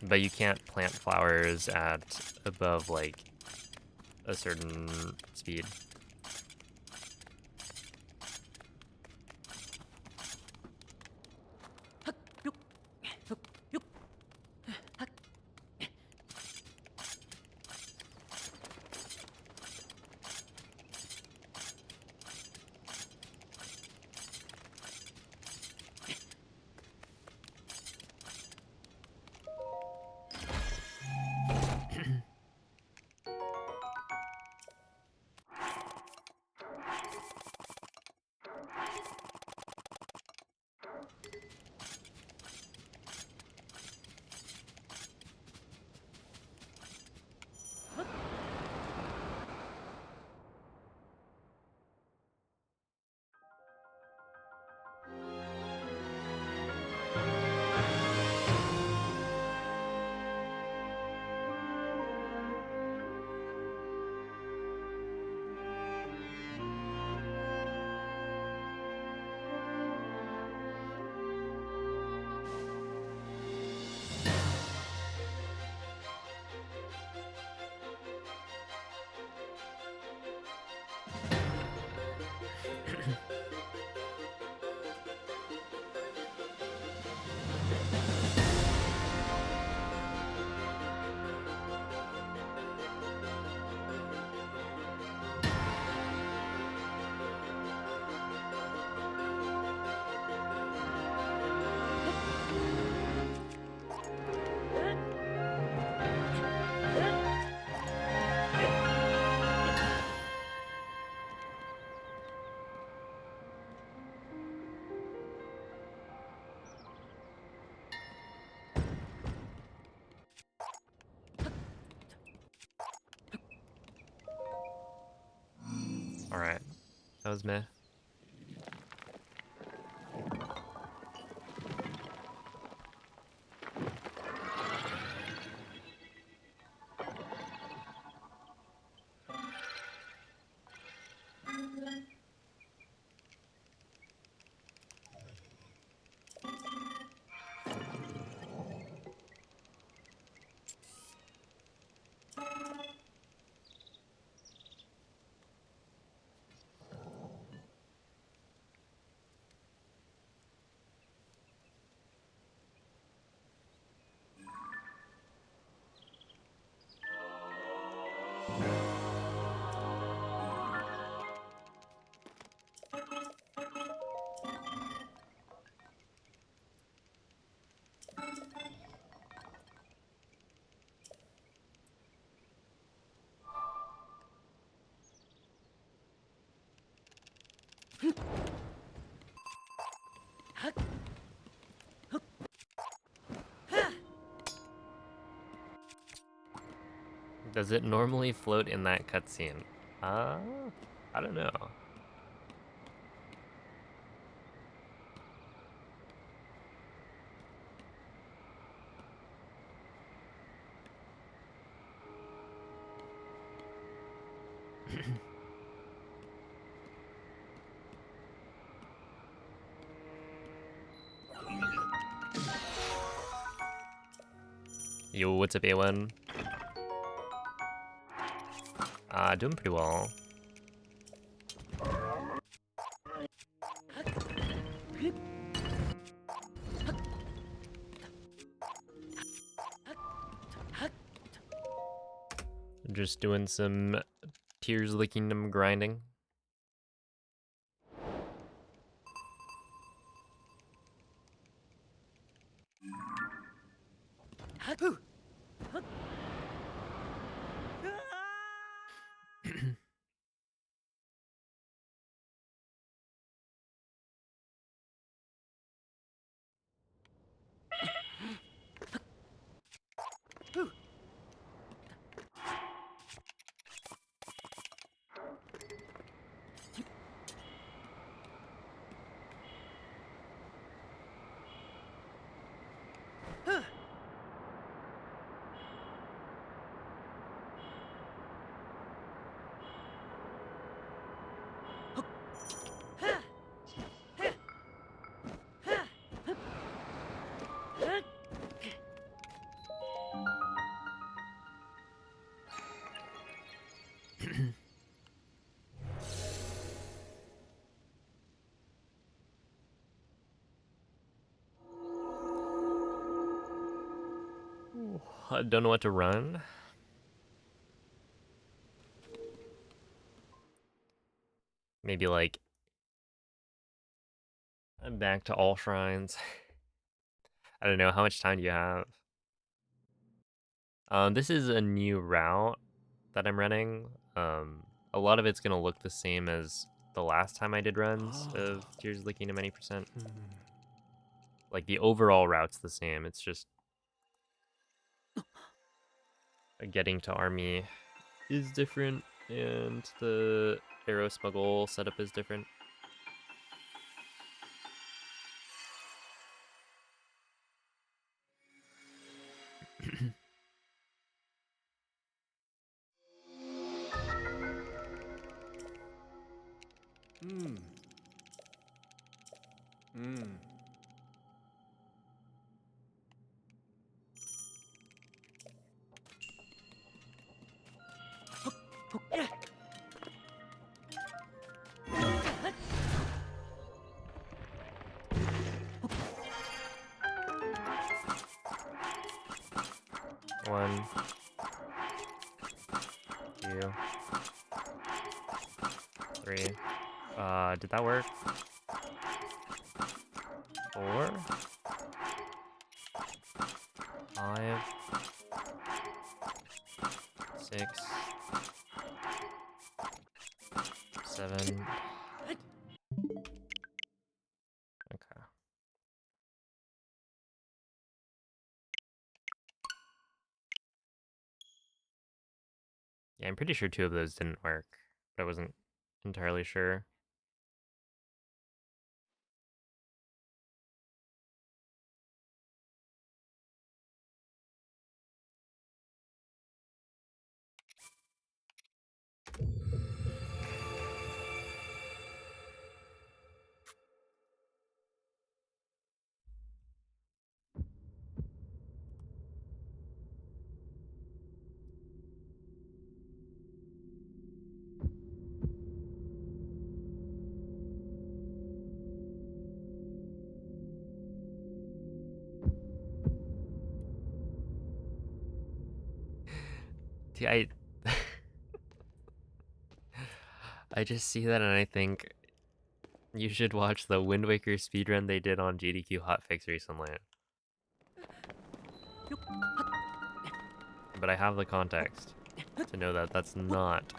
But you can't plant flowers at above like a certain speed. Alright. That was meh. Does it normally float in that cutscene? Uh, I don't know. Yo, what's up, A1? Doing pretty well. Just doing some Tears of the Kingdom grinding. I don't know what to run. Maybe like I'm back to all shrines. I don't know, how much time do you have? This is a new route that I'm running. A lot of it's gonna look the same as the last time I did runs of Tears of the Kingdom 90%. Like the overall route's the same. It's just getting to army is different, and the arrow smuggle setup is different. One, two, three. Did that work? Four, five, six, seven. Okay. Yeah, I'm pretty sure two of those didn't work, but I wasn't entirely sure. I I just see that and I think you should watch the Wind Waker speedrun they did on GDQ Hotfix recently. But I have the context to know that that's not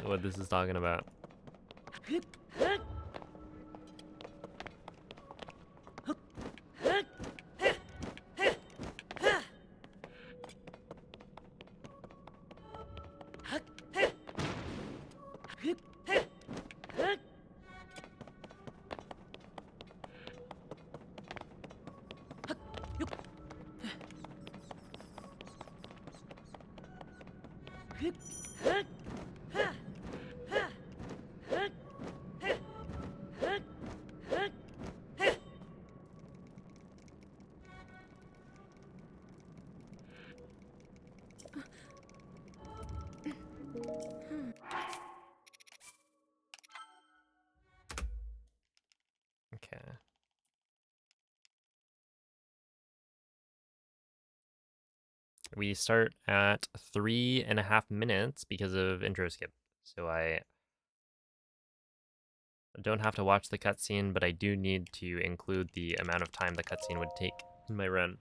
what this is talking about. Okay. We start at 3.5 minutes because of intro skip. So I don't have to watch the cutscene, but I do need to include the amount of time the cutscene would take in my run.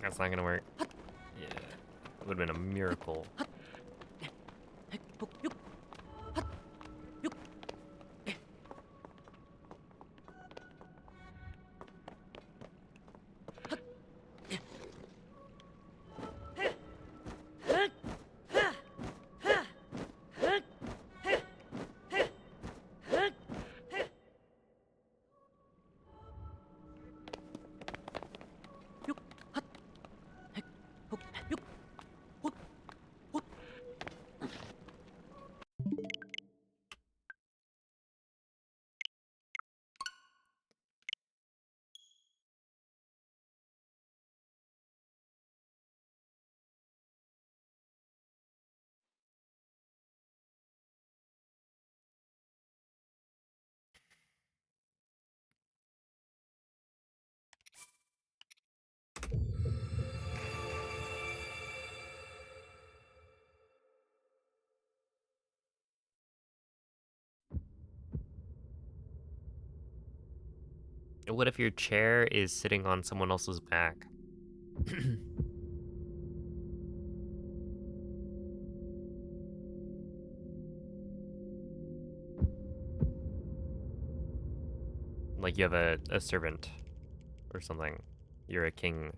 That's not gonna work. Yeah, it would have been a miracle. What if your chair is sitting on someone else's back? Like you have a servant or something. You're a king.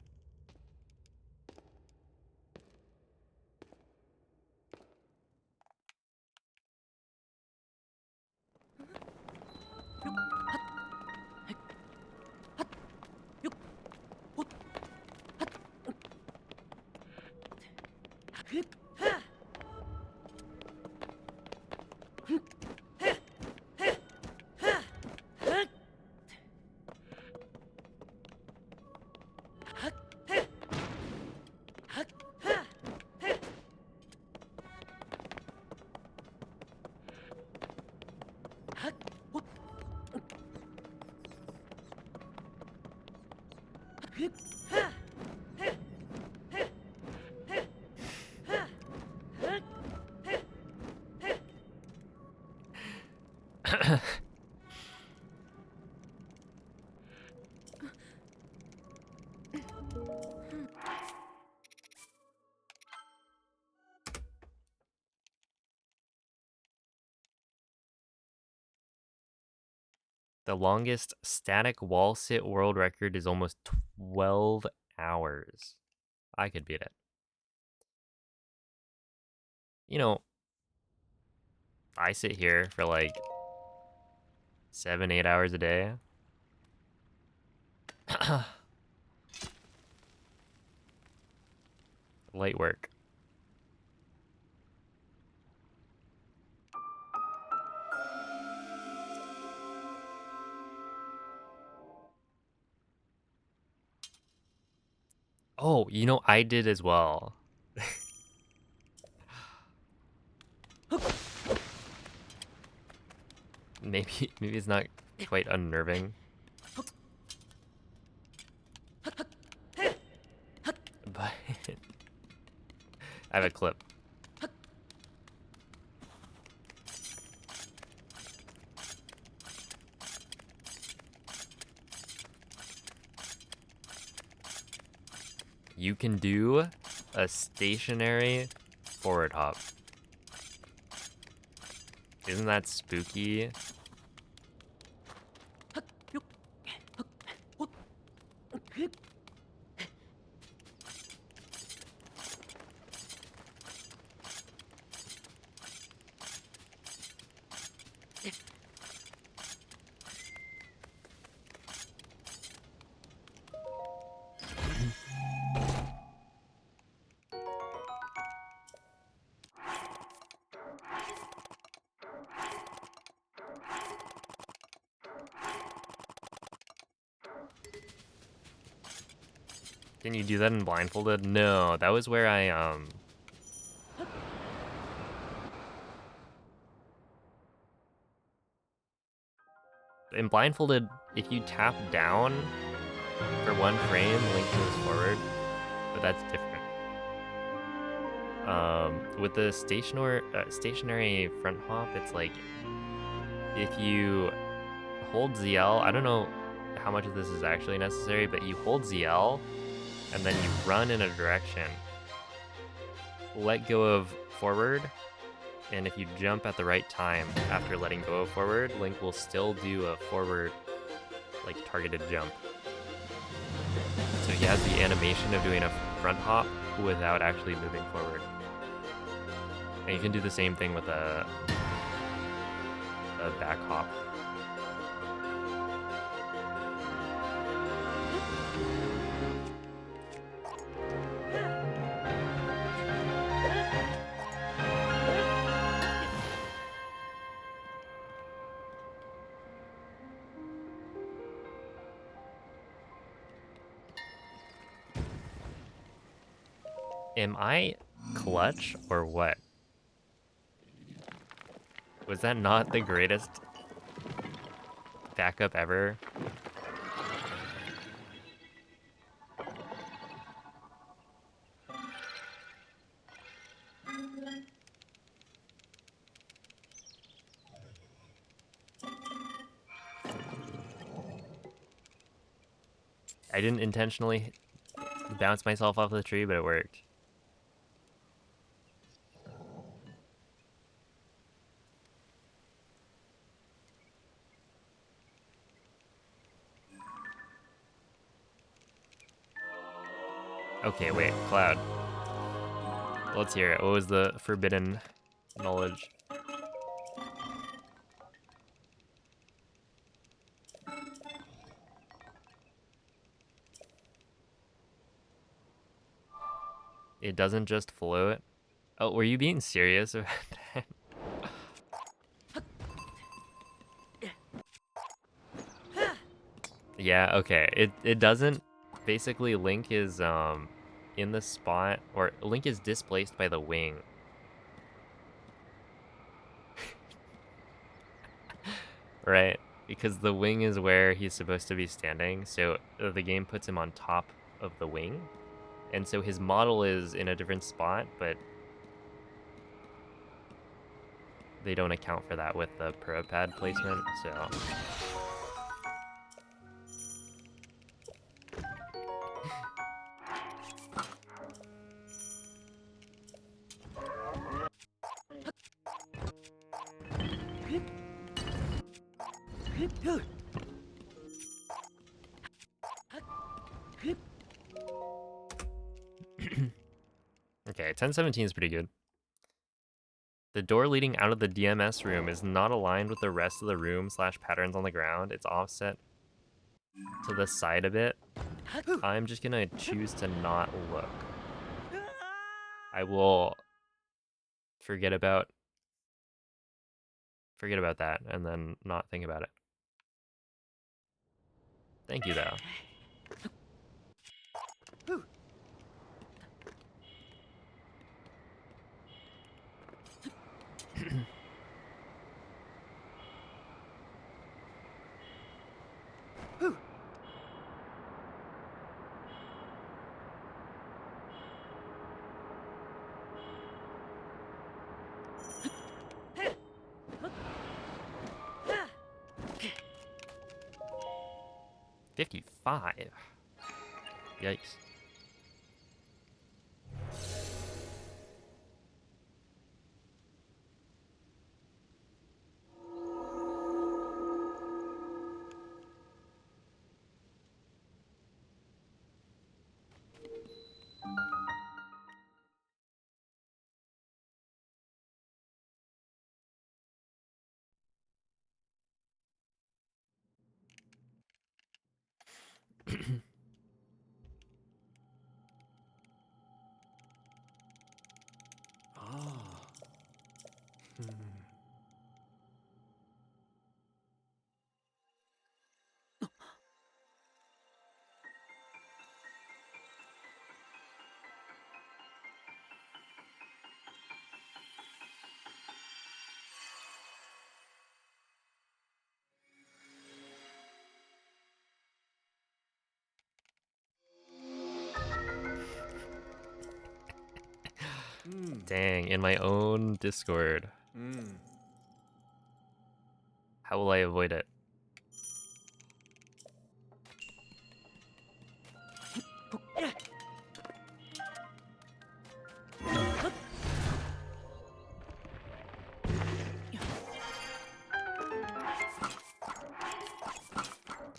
The longest static wall sit world record is almost 12 hours. I could beat it. You know, I sit here for like 7, 8 hours a day. Light work. Oh, you know, I did as well. Maybe it's not quite unnerving. But I have a clip. You can do a stationary forward hop. Isn't that spooky? Can you do that in blindfolded? No, that was where I in blindfolded, if you tap down for 1 frame, Link moves forward, but that's different. With the stationary front hop, it's like if you hold ZL, I don't know how much of this is actually necessary, but you hold ZL and then you run in a direction. Let go of forward, and if you jump at the right time after letting go of forward, Link will still do a forward, like, targeted jump. So he has the animation of doing a front hop without actually moving forward. And you can do the same thing with a back hop. Am I clutch or what? Was that not the greatest backup ever? I didn't intentionally bounce myself off the tree, but it worked. Okay, wait, Cloud. Let's hear it. What was the forbidden knowledge? It doesn't just float. Oh, were you being serious about that? Yeah, okay. It doesn't. Basically, Link is in the spot, or Link is displaced by the wing. Right? Because the wing is where he's supposed to be standing, so the game puts him on top of the wing. And so his model is in a different spot, but they don't account for that with the pro pad placement, so. Okay, 1017 is pretty good. The door leading out of the DMS room is not aligned with the rest of the room / patterns on the ground. It's offset to the side a bit. I'm just gonna choose to not look. I will forget about that and then not think about it. Thank you, though. $55. Yikes. Oh. Dang, in my own Discord. How will I avoid it?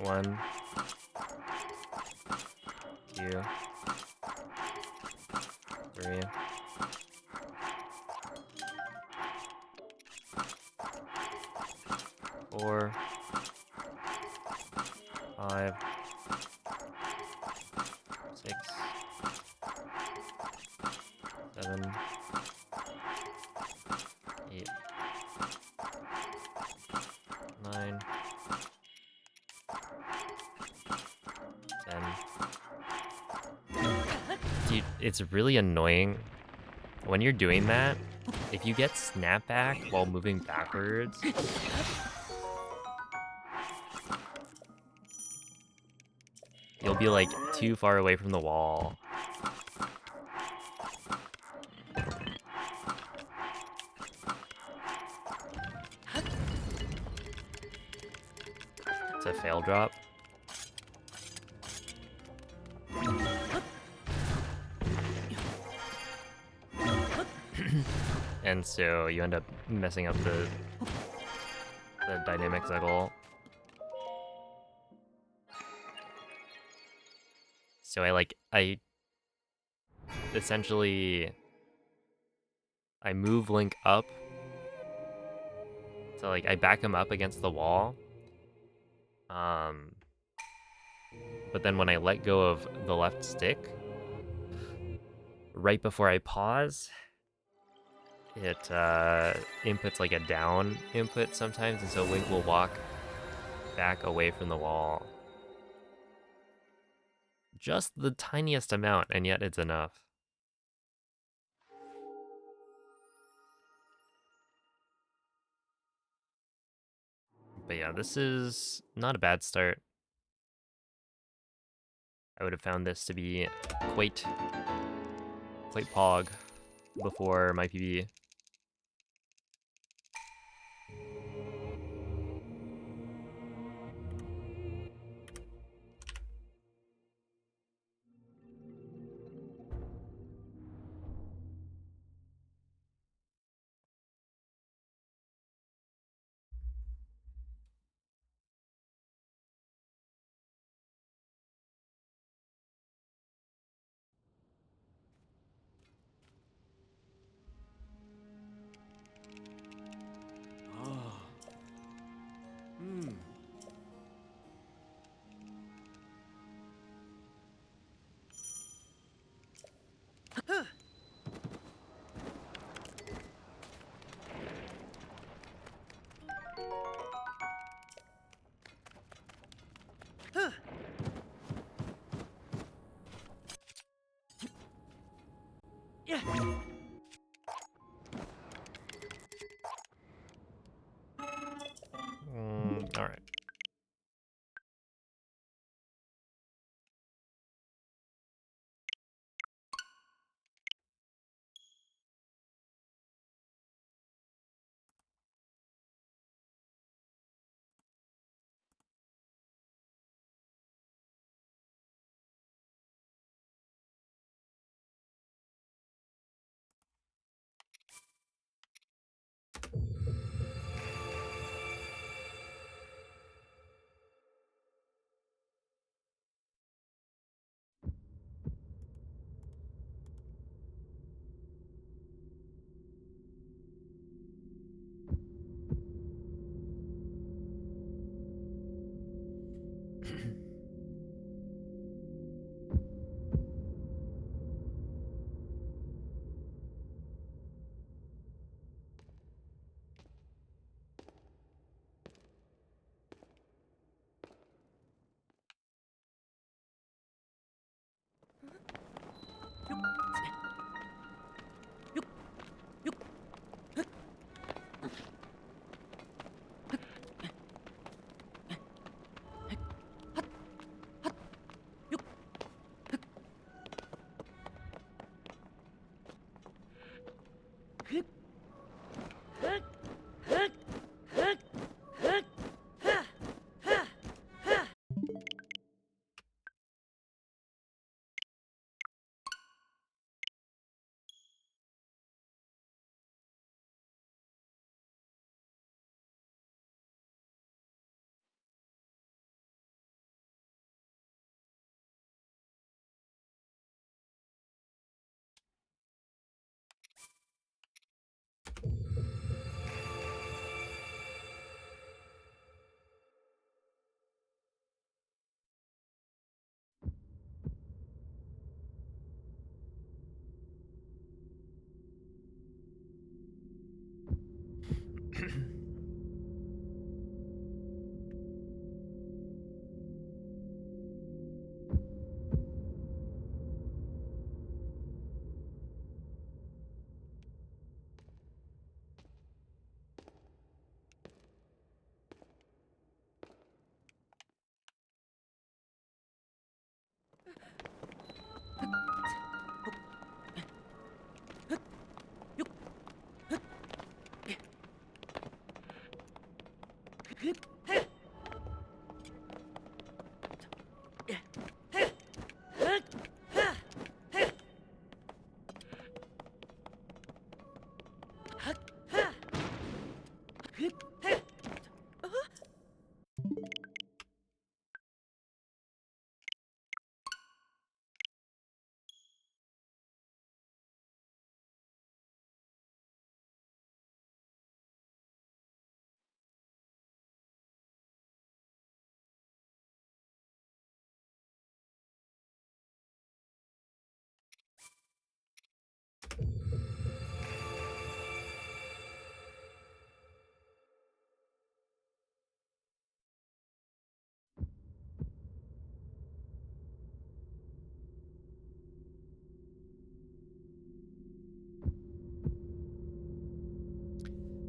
1, 2, 3, 4, 5, 6, 7, 8, 9, 10. Dude, it's really annoying when you're doing that. If you get snapback while moving backwards, you'll be like too far away from the wall. It's a fail drop. And so you end up messing up the dynamic cycle. So I essentially I move Link up. So like I back him up against the wall. But then when I let go of the left stick, right before I pause, it inputs like a down input sometimes, and so Link will walk back away from the wall. Just the tiniest amount, and yet it's enough. But yeah, this is not a bad start. I would have found this to be quite pog before my PB. Ah. Hmm. Yeah. All right.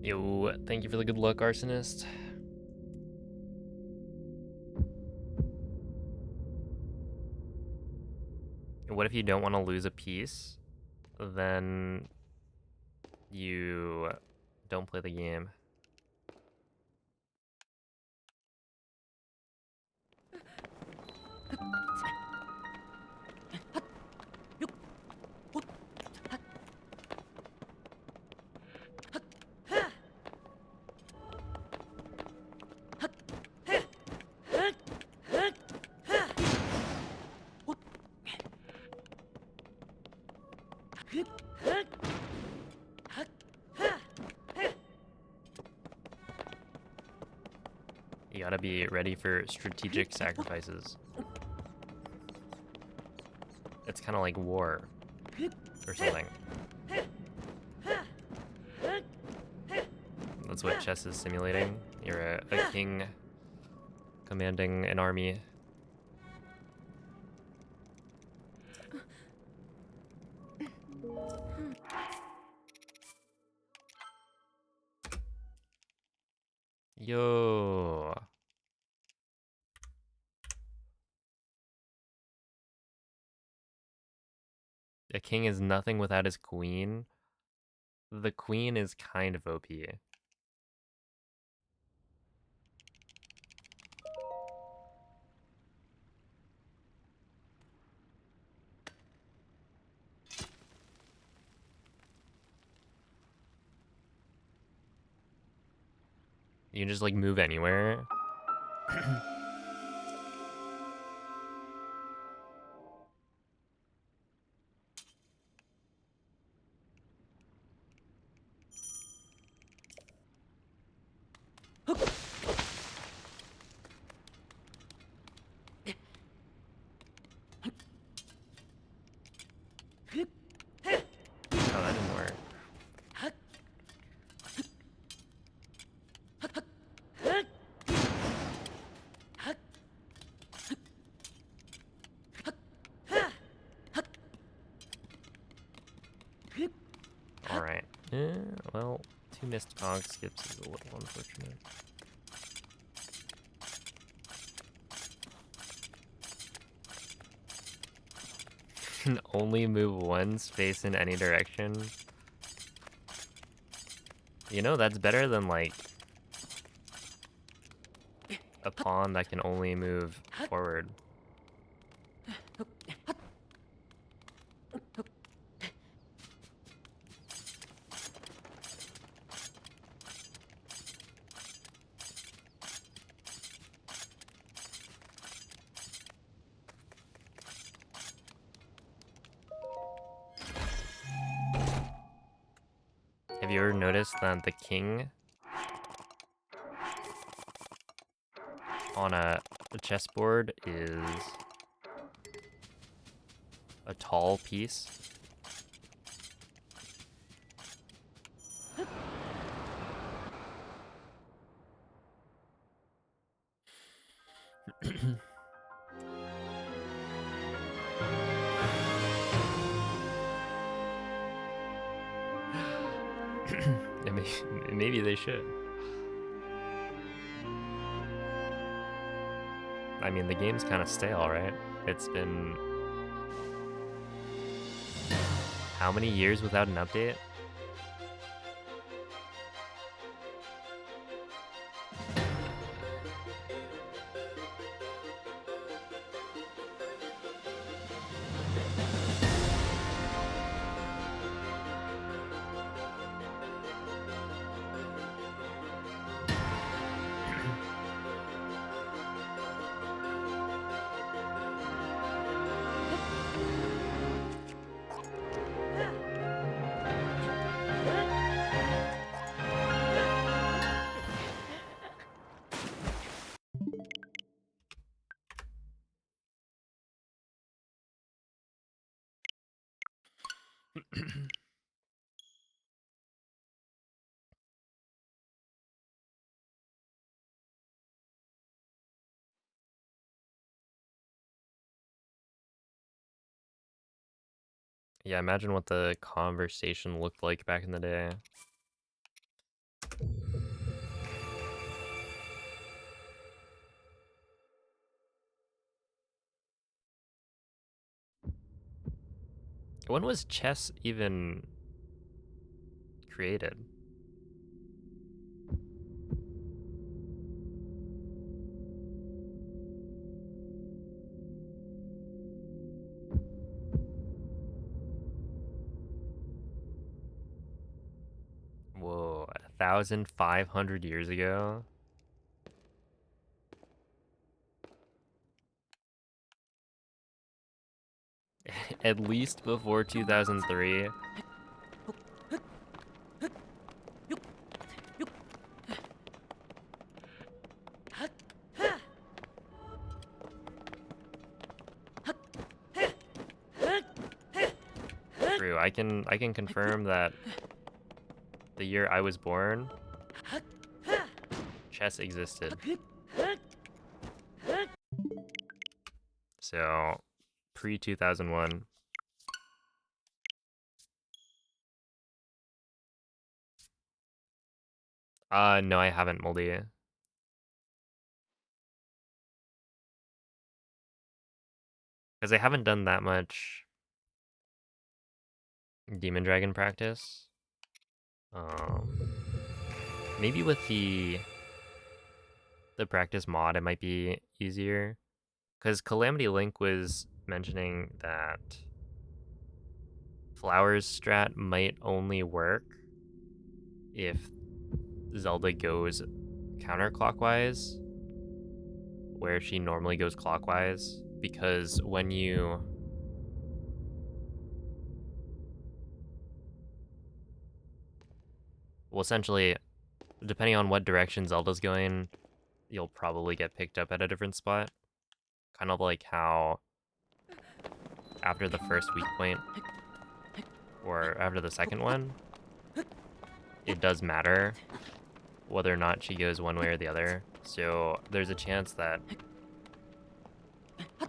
Yo, thank you for the good luck, Arsonist. What if you don't want to lose a piece? Then you don't play the game. You gotta be ready for strategic sacrifices. It's kind of like war or something. That's what chess is simulating. You're a king commanding an army. Yo. A king is nothing without his queen. The queen is kind of OP. You can just like move anywhere. Oh, that didn't work. Alright. Well, 2 missed conk skips is a little unfortunate. Can only move one space in any direction. You know, that's better than like a pawn that can only move forward. Have you ever noticed that the king on a chessboard is a tall piece? Maybe they should. I mean, the game's kind of stale, right? It's been how many years without an update? Yeah, imagine what the conversation looked like back in the day. When was chess even created? Whoa, 1,500 years ago? At least before 2003? True, I can confirm that the year I was born, chess existed. So, pre-2001. No, I haven't, Moldy. Because I haven't done that much Demon Dragon practice. Maybe with the practice mod, it might be easier. Because Calamity Link was mentioning that Flowers strat might only work if Zelda goes counterclockwise, where she normally goes clockwise. Because when you well, essentially, depending on what direction Zelda's going, you'll probably get picked up at a different spot. Kind of like how after the first weak point, or after the second one, it does matter whether or not she goes one way or the other. So there's a chance that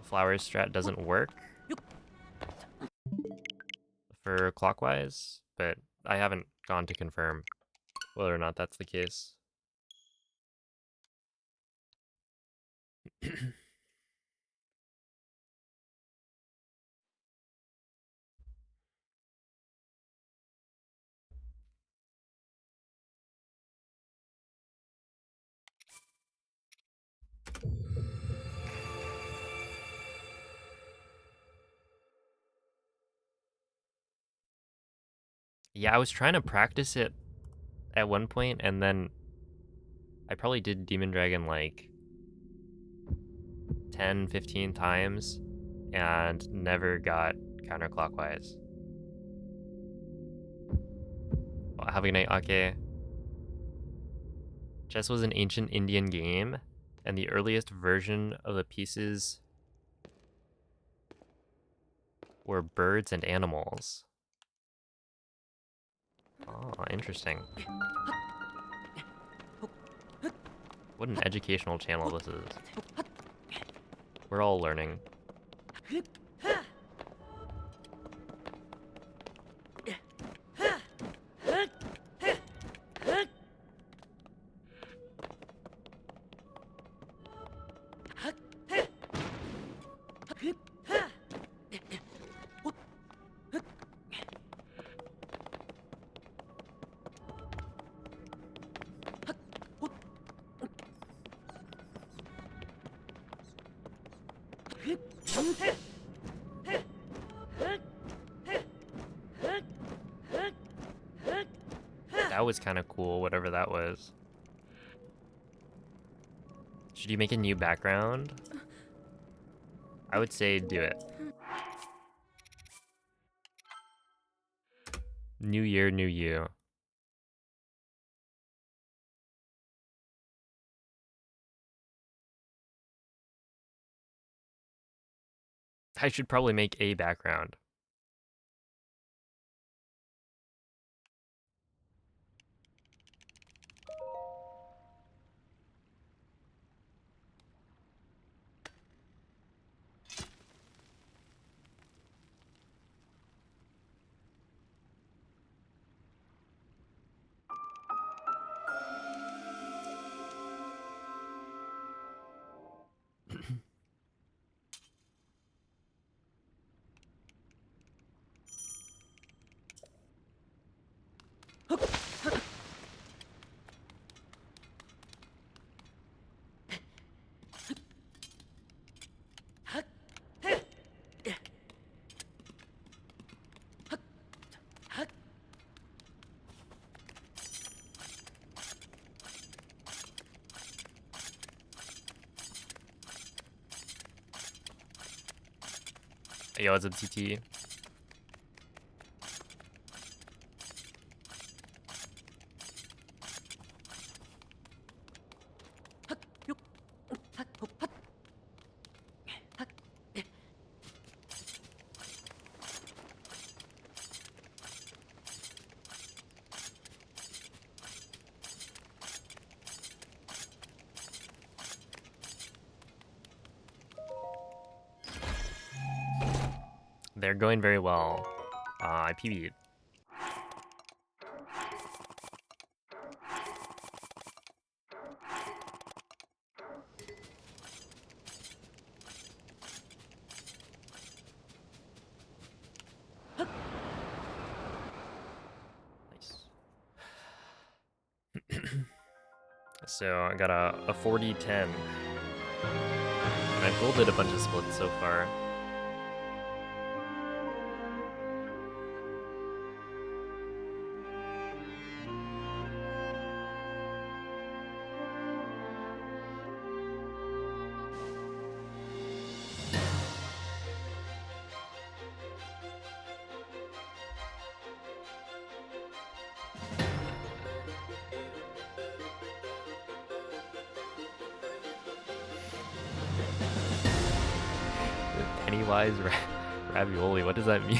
Flower strat doesn't work for clockwise, but I haven't gone to confirm whether or not that's the case. Yeah, I was trying to practice it at one point, and then I probably did Demon Dragon like 10, 15 times and never got counterclockwise. Well, have a good night, Ake. Chess was an ancient Indian game, and the earliest version of the pieces were birds and animals. Oh, interesting. What an educational channel this is. We're all learning. That was kind of cool, whatever that was. Should you make a new background? I would say do it. New year, new you. I should probably make a background. Yo, what's up, TT? They're going very well. I PB'd. Nice. So I got a 40-10. And I've golded a bunch of splits so far. Pennywise ravioli, what does that mean?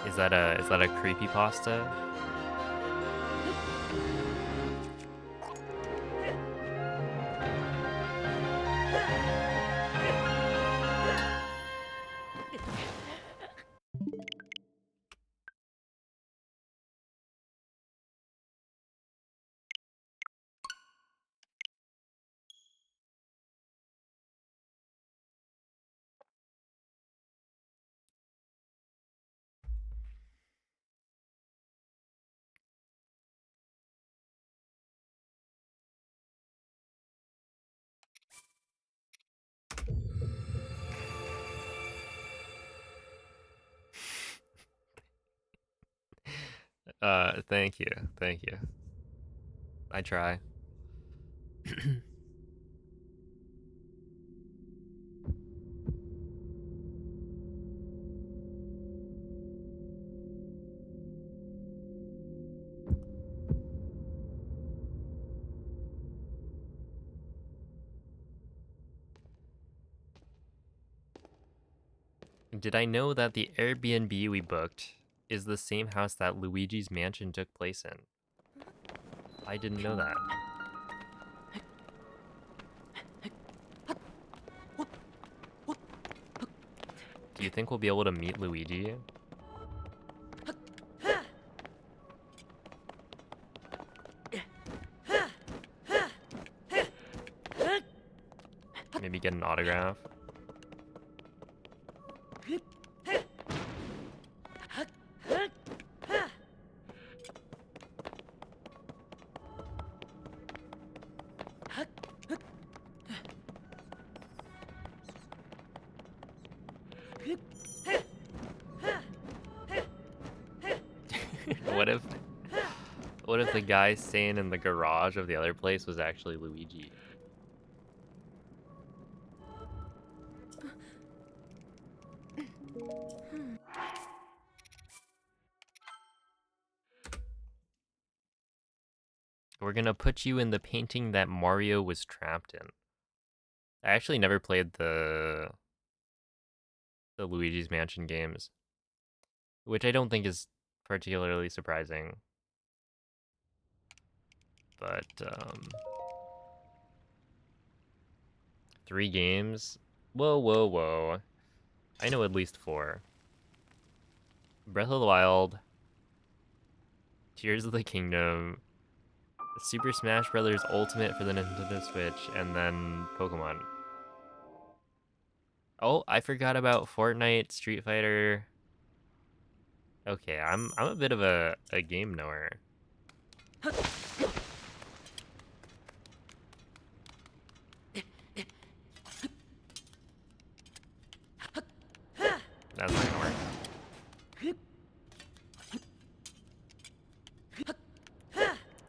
Is that a creepy pasta? Thank you, thank you. I try. Did I know that the Airbnb we booked is the same house that Luigi's mansion took place in? I didn't know that. Do you think we'll be able to meet Luigi? Maybe get an autograph? What if the guy staying in the garage of the other place was actually Luigi? We're gonna put you in the painting that Mario was trapped in. I actually never played the Luigi's Mansion games, which I don't think is particularly surprising. But 3 games? Whoa, whoa, whoa. I know at least 4. Breath of the Wild, Tears of the Kingdom, Super Smash Brothers Ultimate for the Nintendo Switch, and then Pokemon. Oh, I forgot about Fortnite, Street Fighter. Okay, I'm a bit of a game knower. That's not gonna work.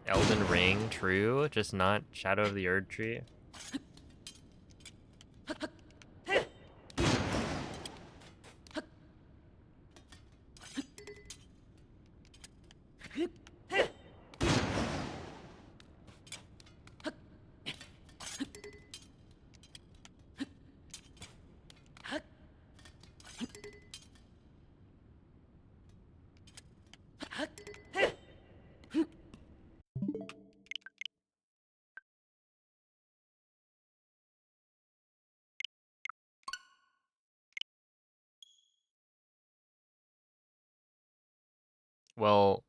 Elden Ring, true, just not Shadow of the Erd Tree. Well,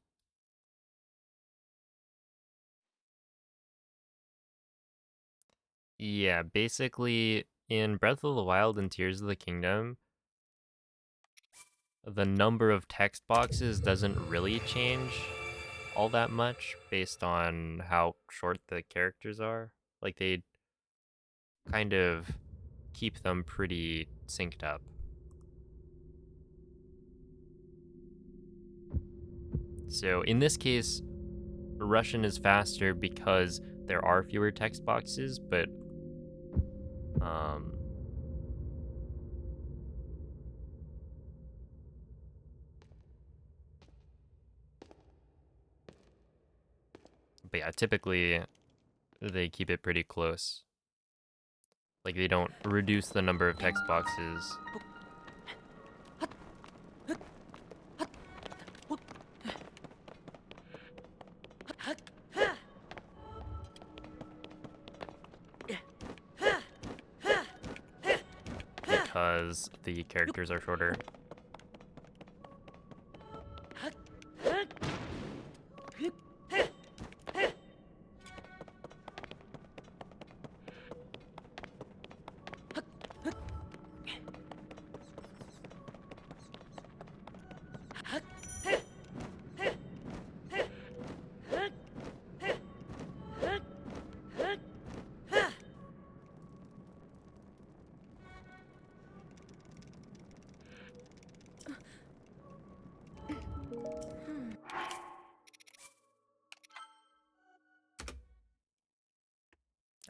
yeah, basically in Breath of the Wild and Tears of the Kingdom, the number of text boxes doesn't really change all that much based on how short the characters are. Like they kind of keep them pretty synced up. So in this case, Russian is faster because there are fewer text boxes, um, but yeah, typically they keep it pretty close. Like they don't reduce the number of text boxes. Because the characters are shorter.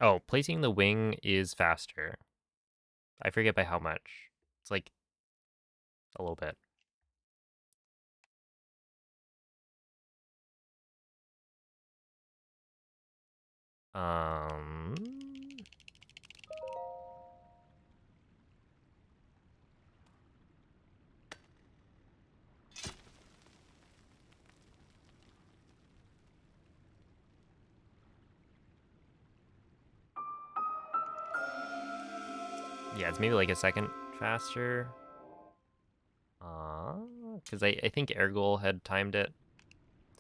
Oh, placing the wing is faster. I forget by how much. It's like a little bit. Um, yeah, it's maybe like a second faster. Because I think Ergol had timed it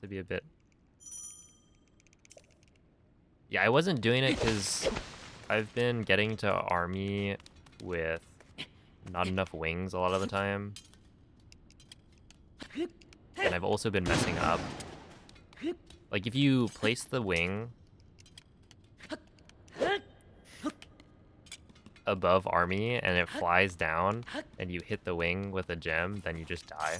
to be a bit. Yeah, I wasn't doing it because I've been getting to army with not enough wings a lot of the time. And I've also been messing up. Like if you place the wing above army and it flies down and you hit the wing with a gem, then you just die.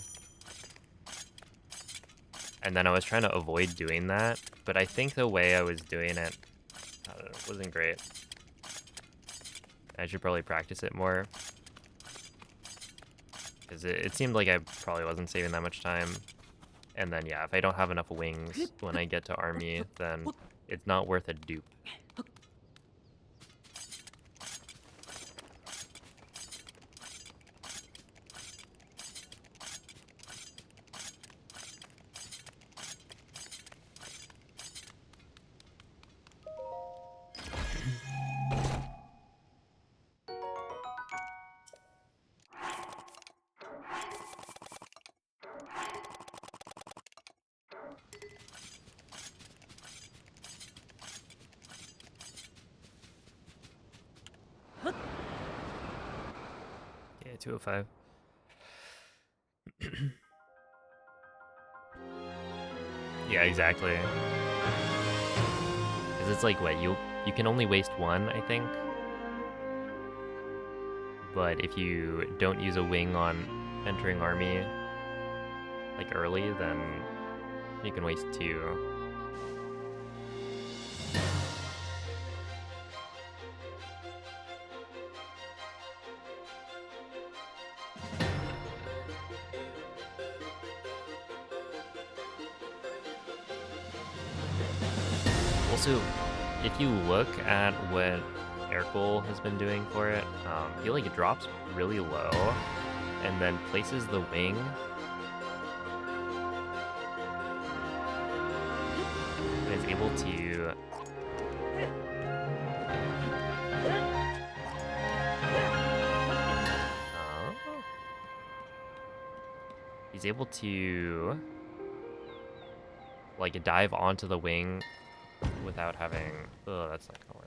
And then I was trying to avoid doing that, but I think the way I was doing it, I don't know, wasn't great. I should probably practice it more. Because it seemed like I probably wasn't saving that much time. And then yeah, if I don't have enough wings when I get to army, then it's not worth a dupe. 205. Yeah, exactly. Because it's like, what, you can only waste one, I think? But if you don't use a wing on entering army, like, early, then you can waste 2. Also, if you look at what Aircool has been doing for it, I feel like it drops really low and then places the wing and is able to he's able to like dive onto the wing without having. Oh, that's not gonna work.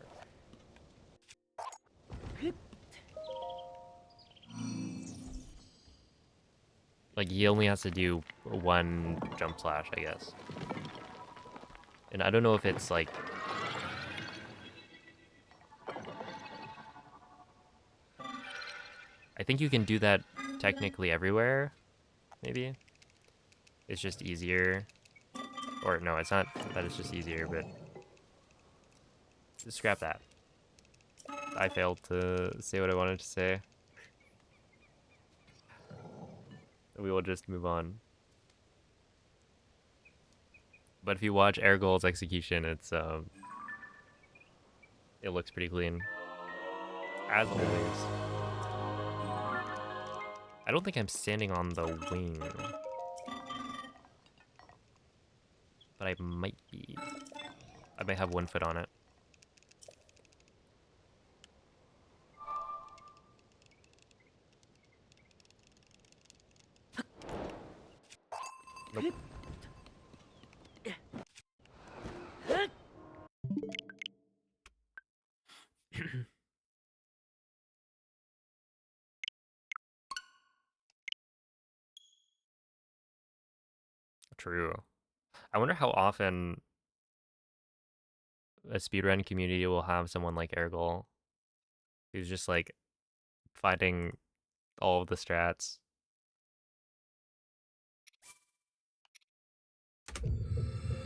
Like, he only has to do 1 jump slash, I guess. And I don't know if it's like. I think you can do that technically everywhere, maybe. It's just easier. Or no, it's not that it's just easier, but scrap that. I failed to say what I wanted to say. We will just move on. But if you watch Airgold's execution, it looks pretty clean. As always. I don't think I'm standing on the wing. But I might be. I might have 1 foot on it. Nope. True. I wonder how often a speedrun community will have someone like Airgold who's just like fighting all of the strats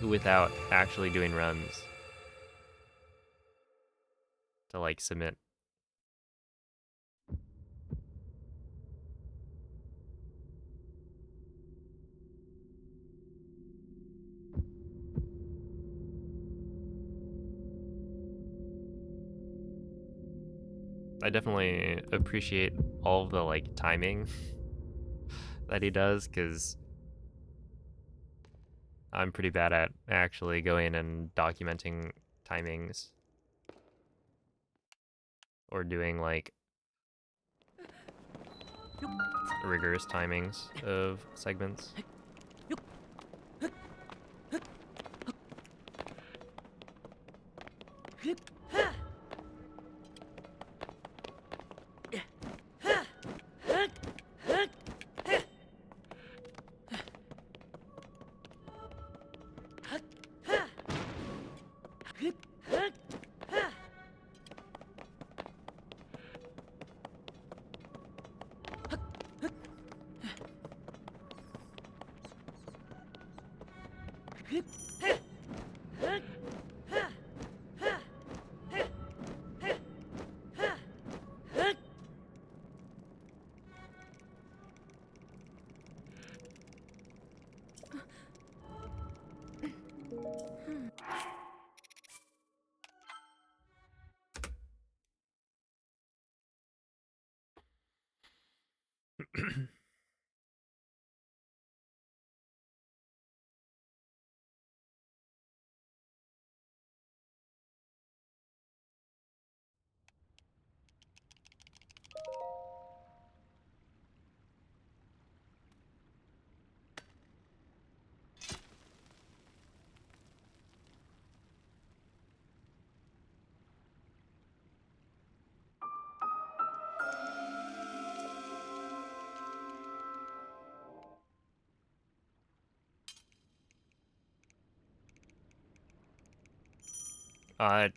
without actually doing runs to like submit. I definitely appreciate all of the like timing that he does, because I'm pretty bad at actually going and documenting timings or doing like rigorous timings of segments.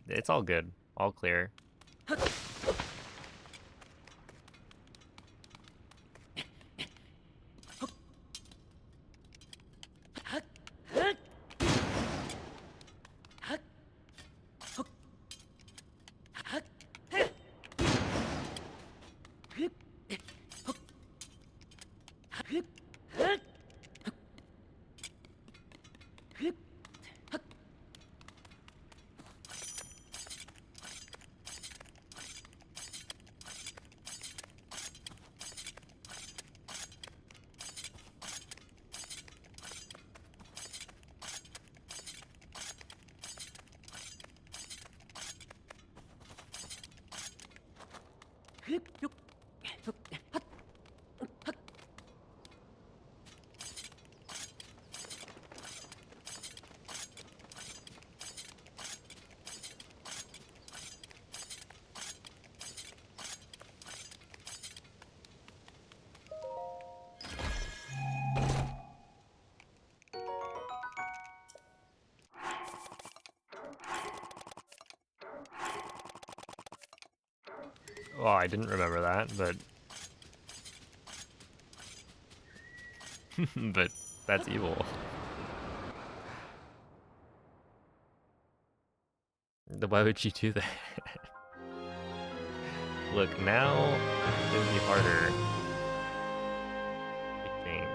It's all good. All clear. Oh, I didn't remember that, but but that's evil. Why would you do that? Look, now it would be harder. I think.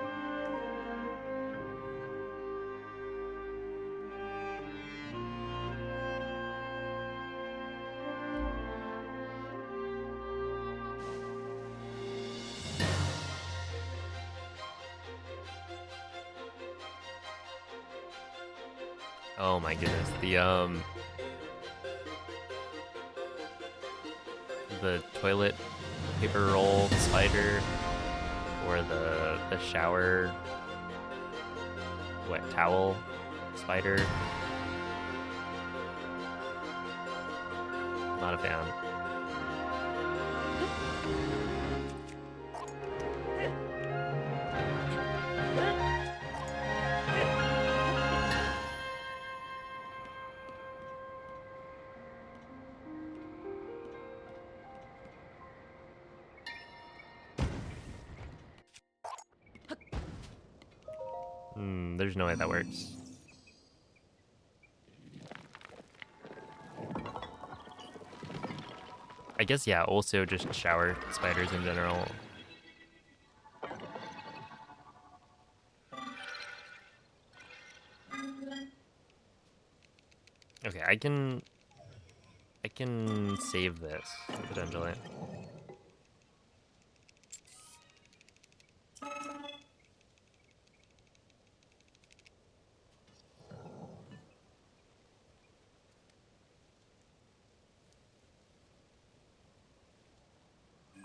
Oh my goodness, the toilet paper roll spider, or the shower wet towel spider. Not a fan. There's no way that works. I guess, yeah, also just shower spiders in general. Okay, I can save this, potentially.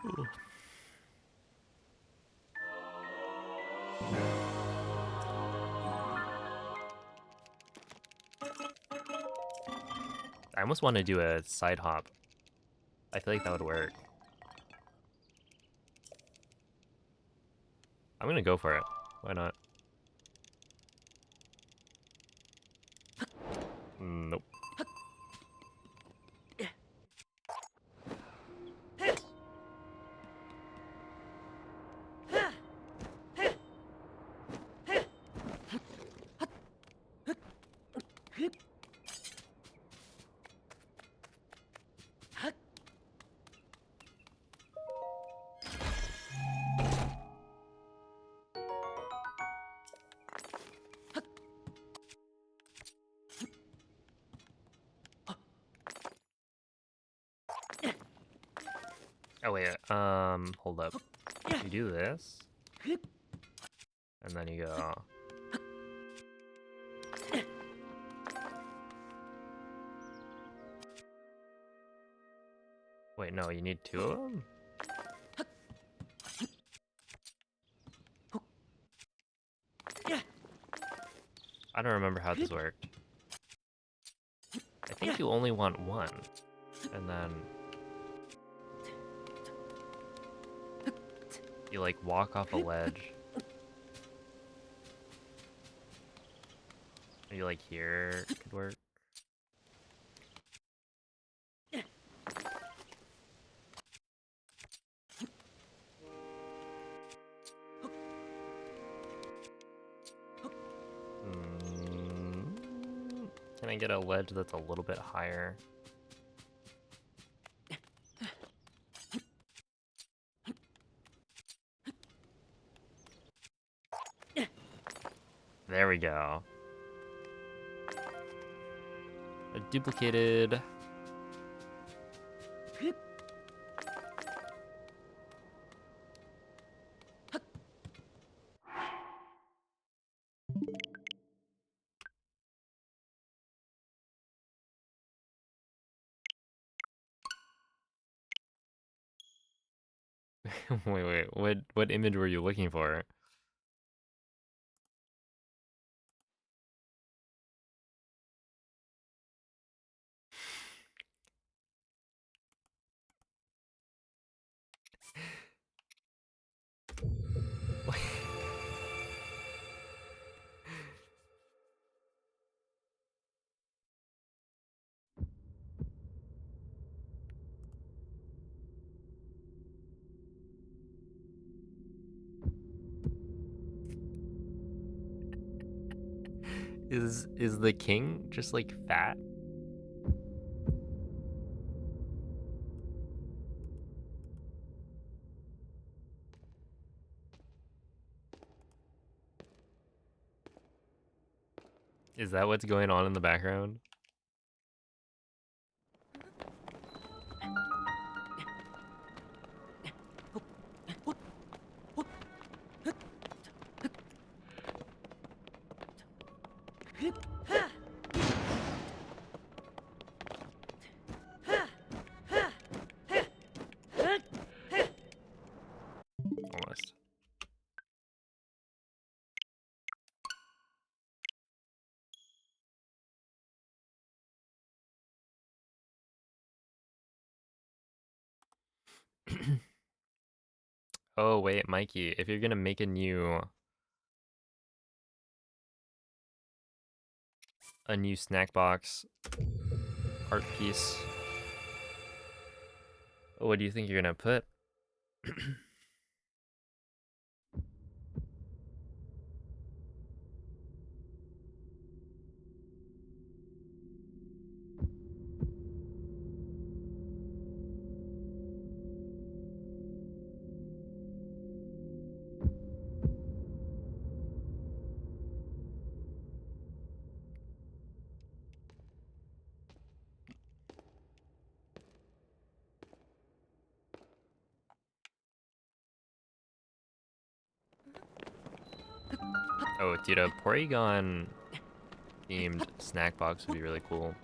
Ooh. I almost want to do a side hop. I feel like that would work. I'm gonna go for it. Why not? Nope. Oh wait, hold up. You do this, and then you go. Wait, no, you need two of them? I don't remember how this worked. I think you only want one, and then you like walk off a ledge. Maybe like here could work. I get a ledge that's a little bit higher? There we go. A duplicated. Wait, what image were you looking for? Is the king just like fat? Is that what's going on in the background? Almost. Oh wait, Mikey, if you're gonna make a new snack box art piece, what do you think you're gonna put? Oh, dude, a Porygon themed snack box would be really cool.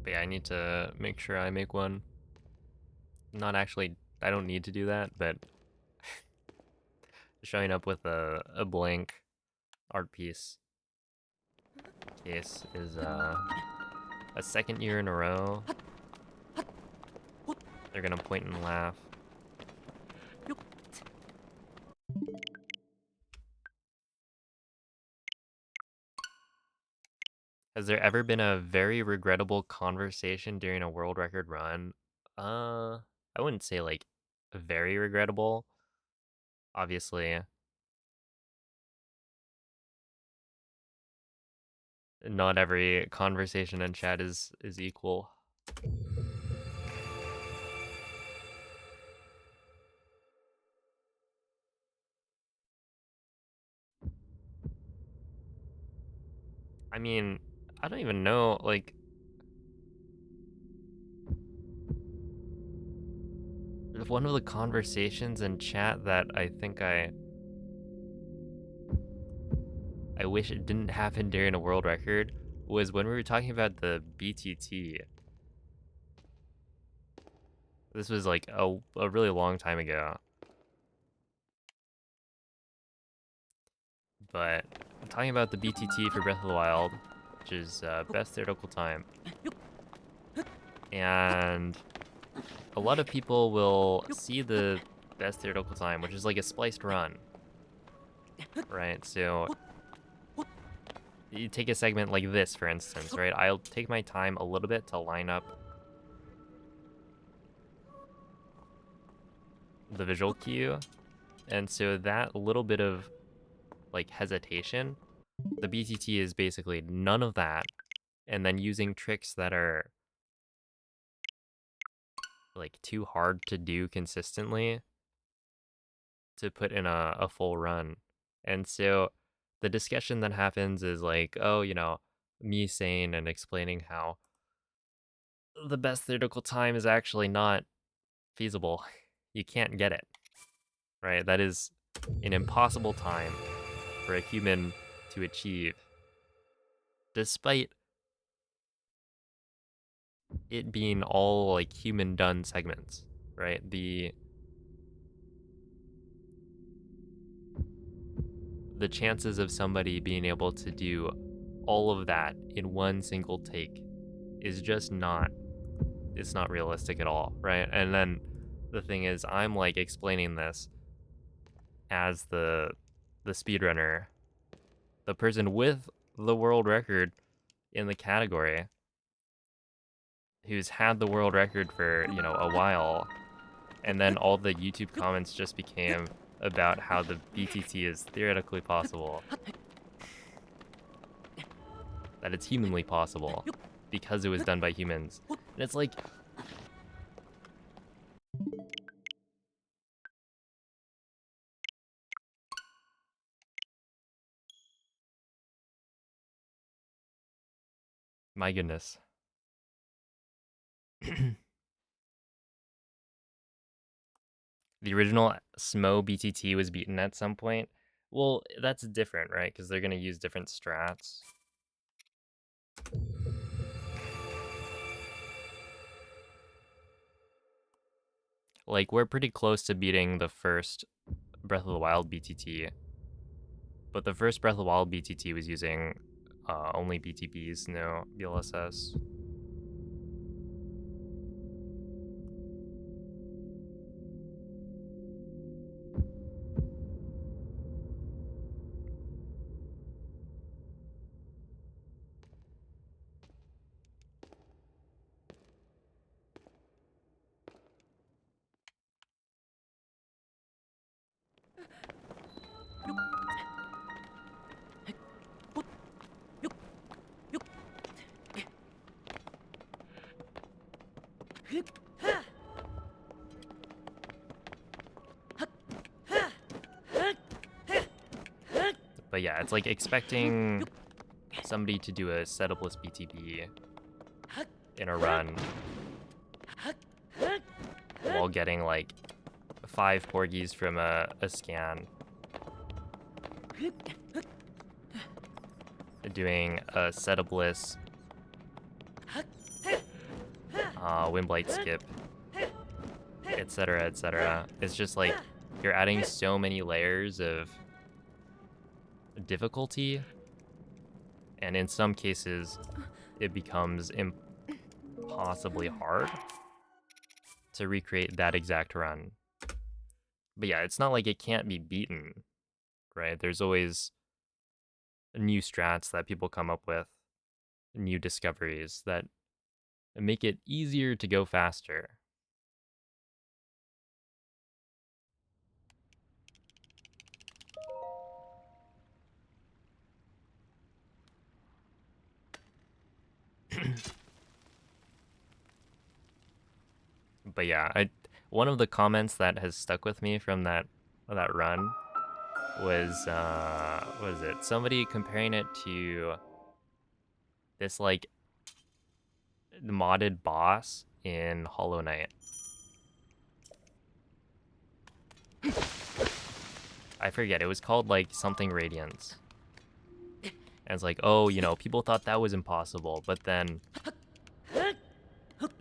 But yeah, I need to make sure I make one. Not actually, I don't need to do that, but showing up with a blank art piece case is a second year in a row. They're gonna point and laugh. Has there ever been a very regrettable conversation during a world record run? I wouldn't say like very regrettable. Obviously, not every conversation in chat is equal. I mean, I don't even know, like, one of the conversations in chat that I wish it didn't happen during a world record was when we were talking about the BTT. This was like a really long time ago. But I'm talking about the BTT for Breath of the Wild, which is best theoretical time. And a lot of people will see the best theoretical time, which is like a spliced run, right? So you take a segment like this, for instance, right? I'll take my time a little bit to line up the visual cue. And so that little bit of like hesitation, the BTT is basically none of that. And then using tricks that are like too hard to do consistently to put in a full run. And so the discussion that happens is like, oh, me saying and explaining how the best theoretical time is actually not feasible. You can't get it, right? That is an impossible time for a human to achieve, despite it being all like human done segments, right? The chances of somebody being able to do all of that in one single take is just not, it's not realistic at all, right? And then the thing is, I'm like explaining this as the speedrunner, the person with the world record in the category, who's had the world record for, a while. And then all the YouTube comments just became about how the BTT is theoretically possible, that it's humanly possible because it was done by humans. And it's like, my goodness. The original SMO BTT was beaten at some point. Well, that's different, right? Because they're going to use different strats. Like, we're pretty close to beating the first Breath of the Wild BTT. But the first Breath of the Wild BTT was using only BTBs, no BLSS. But yeah, it's like expecting somebody to do a setupless BTB in a run while getting like 5 porgies from a scan. Doing a setupless Windblight skip, etc., etc. It's just like you're adding so many layers of difficulty, and in some cases, it becomes impossibly hard to recreate that exact run. But yeah, it's not like it can't be beaten, right? There's always new strats that people come up with, new discoveries that make it easier to go faster. But yeah, one of the comments that has stuck with me from that run was what is it? Somebody comparing it to this like modded boss in Hollow Knight. I forget, it was called like something Radiance. And it's like, oh, you know, people thought that was impossible, but then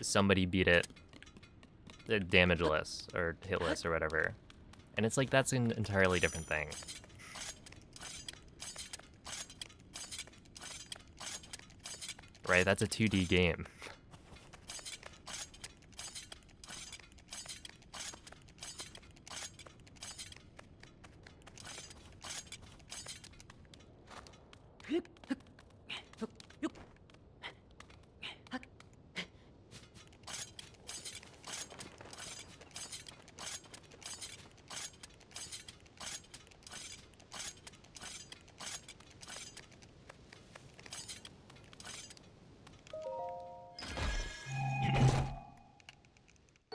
somebody beat it damageless or hitless or whatever. And it's like, that's an entirely different thing. Right? That's a 2D game.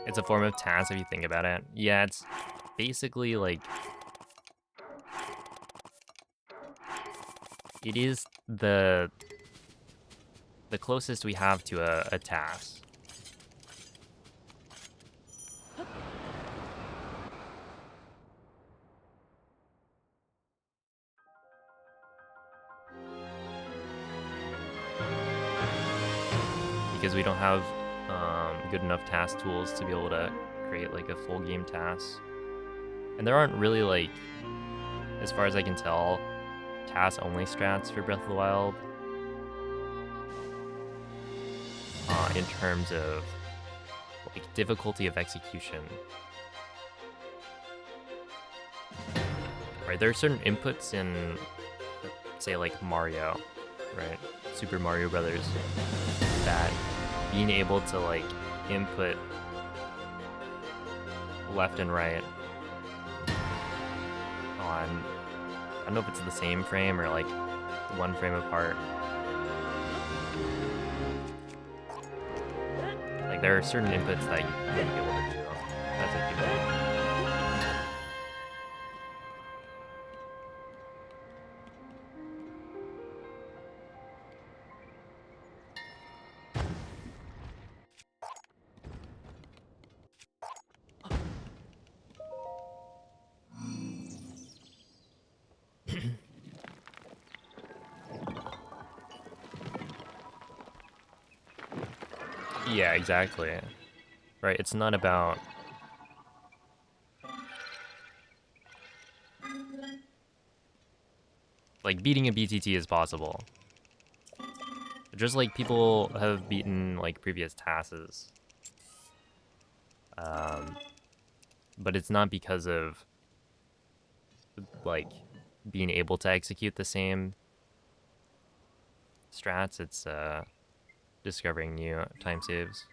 It's a form of task if you think about it. Yeah, it's basically like, it is the closest we have to a task. Because we don't have good enough task tools to be able to create like a full game task. And there aren't really like, as far as I can tell, task only strats for Breath of the Wild. In terms of like difficulty of execution. Right, there are certain inputs in, say, like Mario, right? Super Mario Brothers, that being able to like input left and right on, I don't know if it's the same frame or like one frame apart. Like there are certain inputs that you wouldn't be able to do as a human. Yeah, exactly. Right, it's not about like beating a BTT is possible. Just like people have beaten like previous tasks. But it's not because of like being able to execute the same strats, it's discovering new time saves.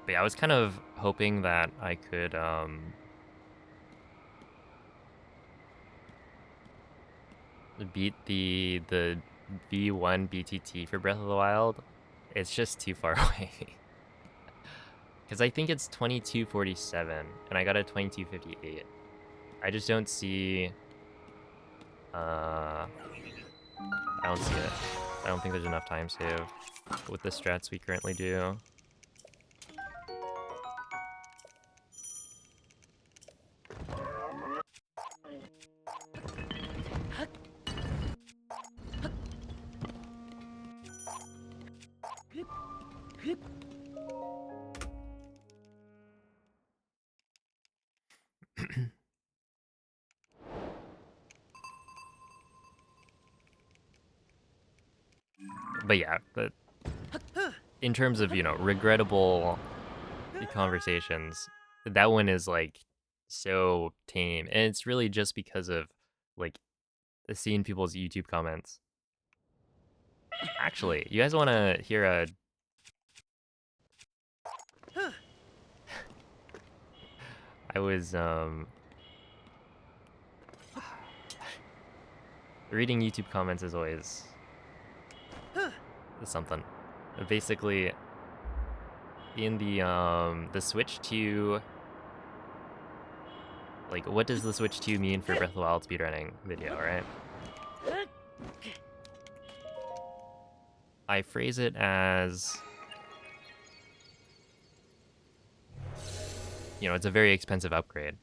But yeah, I was kind of hoping that I could beat the V1 BTT for Breath of the Wild. It's just too far away. Because I think it's 2247, and I got a 2258. I just don't see... I don't see it. I don't think there's enough time save with the strats we currently do. But yeah, but in terms of, you know, regrettable conversations, that one is like so tame. And it's really just because of like seeing people's YouTube comments. Actually, you guys want to hear a... I was, reading YouTube comments is always something. Basically, in the Switch 2... Like, what does the Switch 2 mean for Breath of the Wild speedrunning video, right? I phrase it as... You know, it's a very expensive upgrade.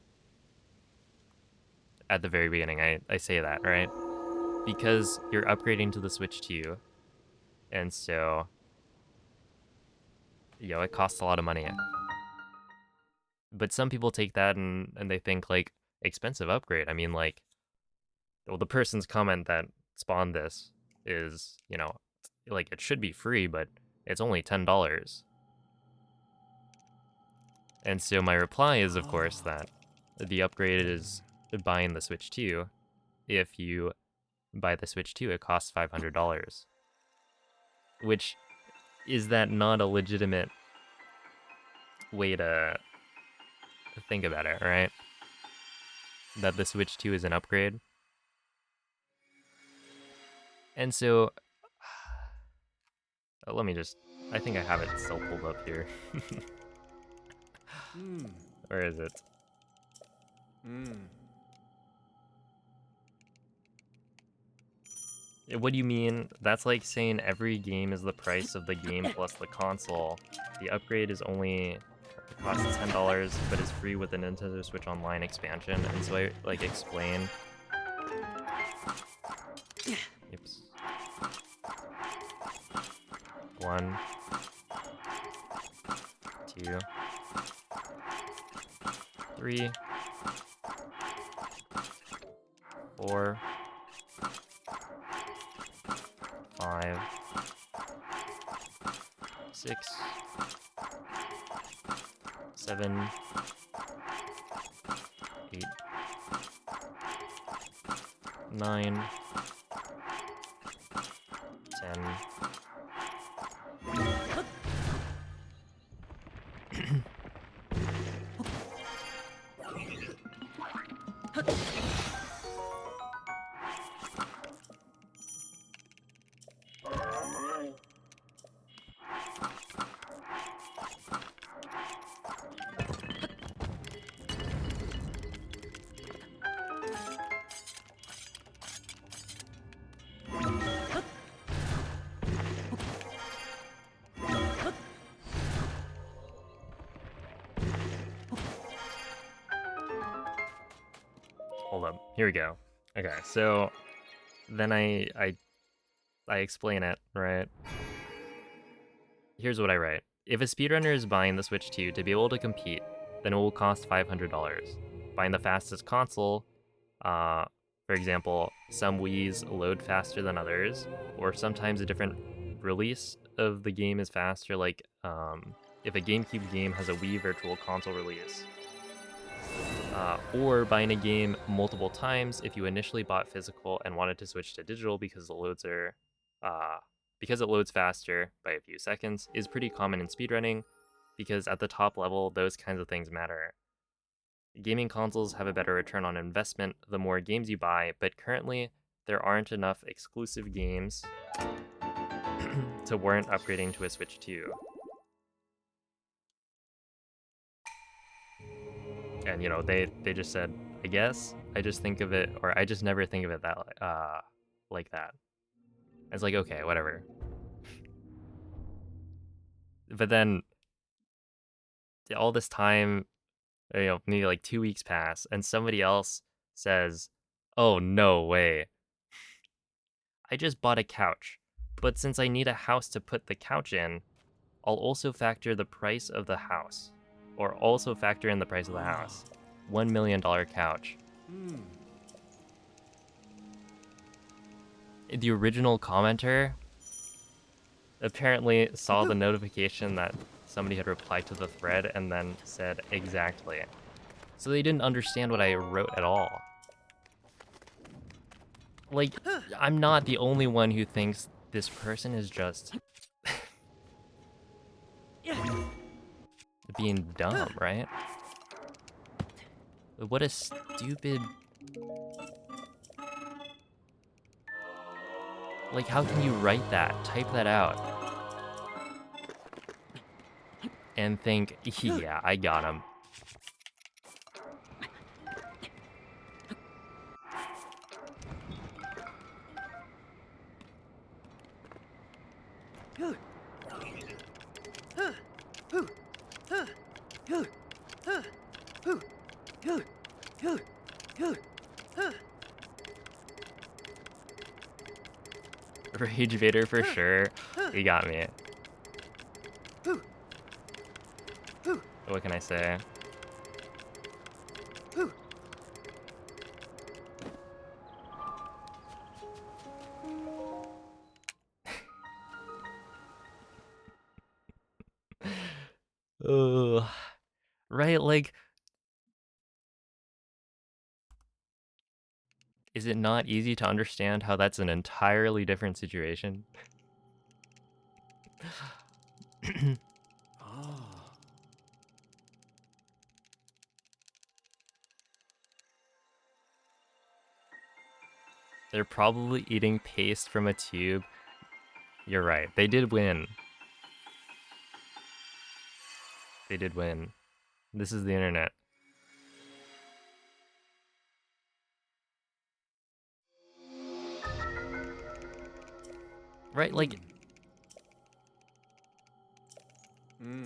At the very beginning, I say that, right? Because you're upgrading to the Switch 2, and so... You know, it costs a lot of money. But some people take that and they think, like, expensive upgrade. I mean, like, well, the person's comment that spawned this is, you know, like, it should be free, but it's only $10. And so my reply is, of course, that the upgrade is buying the Switch 2. If you buy the Switch 2, it costs $500. Which, is that not a legitimate way to think about it, right? That the Switch 2 is an upgrade. And so, let me just, I think I have it still pulled up here. Where is it? What do you mean? That's like saying every game is the price of the game plus the console. The upgrade is only costs $10, but is free with the Nintendo Switch Online expansion. And so I like explain. Oops. 1, 2, 3, 4, 5, 6, 7, 8, 9, 10. Hold up. Here we go. Okay, so then I explain it, right? Here's what I write. If a speedrunner is buying the Switch 2 to be able to compete, then it will cost $500. Buying the fastest console, for example, some Wii's load faster than others, or sometimes a different release of the game is faster, like if a GameCube game has a Wii Virtual Console release. Or buying a game multiple times if you initially bought physical and wanted to switch to digital because the loads are, because it loads faster by a few seconds, is pretty common in speedrunning, because at the top level, those kinds of things matter. Gaming consoles have a better return on investment the more games you buy, but currently, there aren't enough exclusive games to warrant upgrading to a Switch 2. And, you know, they just said, I guess, I just think of it, or I just never think of it that, like that. It's like, okay, whatever. But then, all this time, you know, maybe like 2 weeks pass, and somebody else says, oh, no way. I just bought a couch, but since I need a house to put the couch in, I'll also factor the price of the house. Or also factor in the price of the house. $1 million couch. The original commenter apparently saw the notification that somebody had replied to the thread and then said exactly. So they didn't understand what I wrote at all. Like, I'm not the only one who thinks This person is just being dumb, right? What a stupid... Like, how can you write that? Type that out. And think, yeah, I got him. Rage Vader for sure. You got me. What can I say? Oh, right, like, is it not easy to understand how that's an entirely different situation? Ah. They're probably eating paste from a tube. You're right, they did win. They did win. This is the internet. Right, like, Hmm.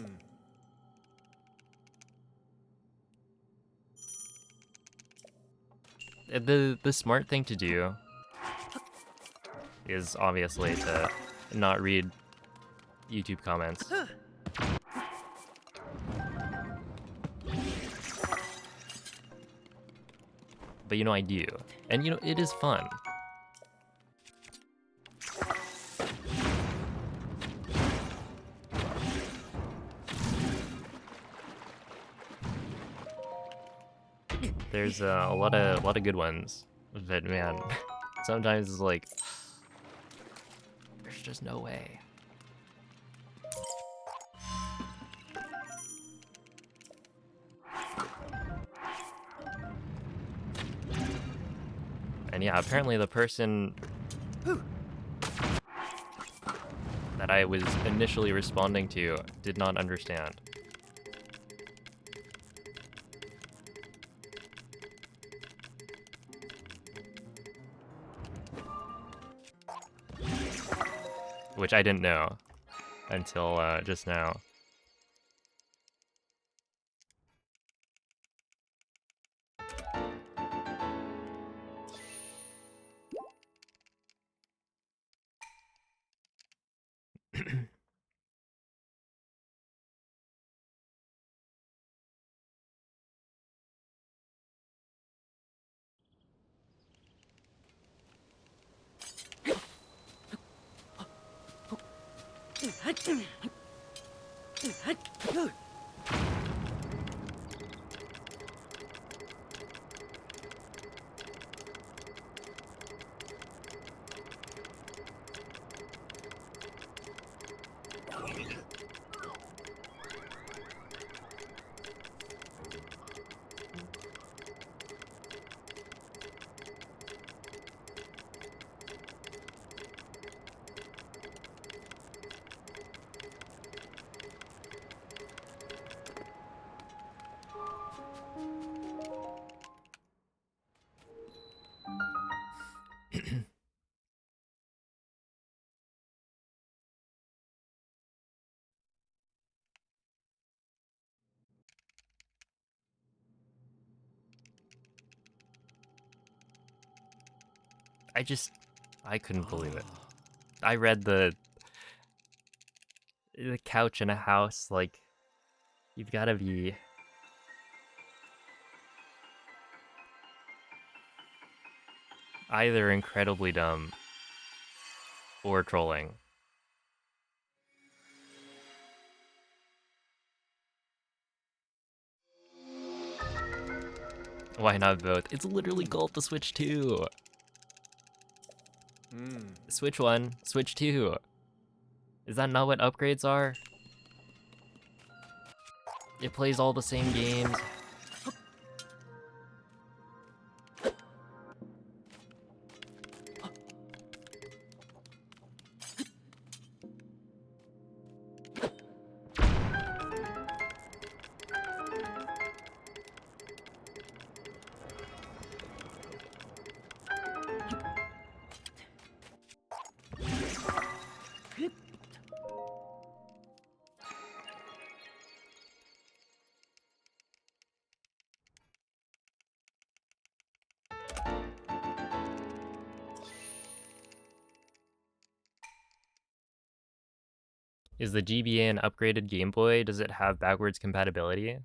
the smart thing to do is obviously to not read YouTube comments. But you know, I do. And you know, it is fun. There's a lot of good ones, but man, sometimes it's like there's just no way. And yeah, apparently the person that I was initially responding to did not understand. Which I didn't know until just now. I couldn't believe it. I read the couch in a house, like, you've gotta be... either incredibly dumb or trolling. Why not both? It's literally called the Switch 2. Switch 1, Switch 2. Is that not what upgrades are? It plays all the same games. Is the GBA an upgraded Game Boy? Does it have backwards compatibility?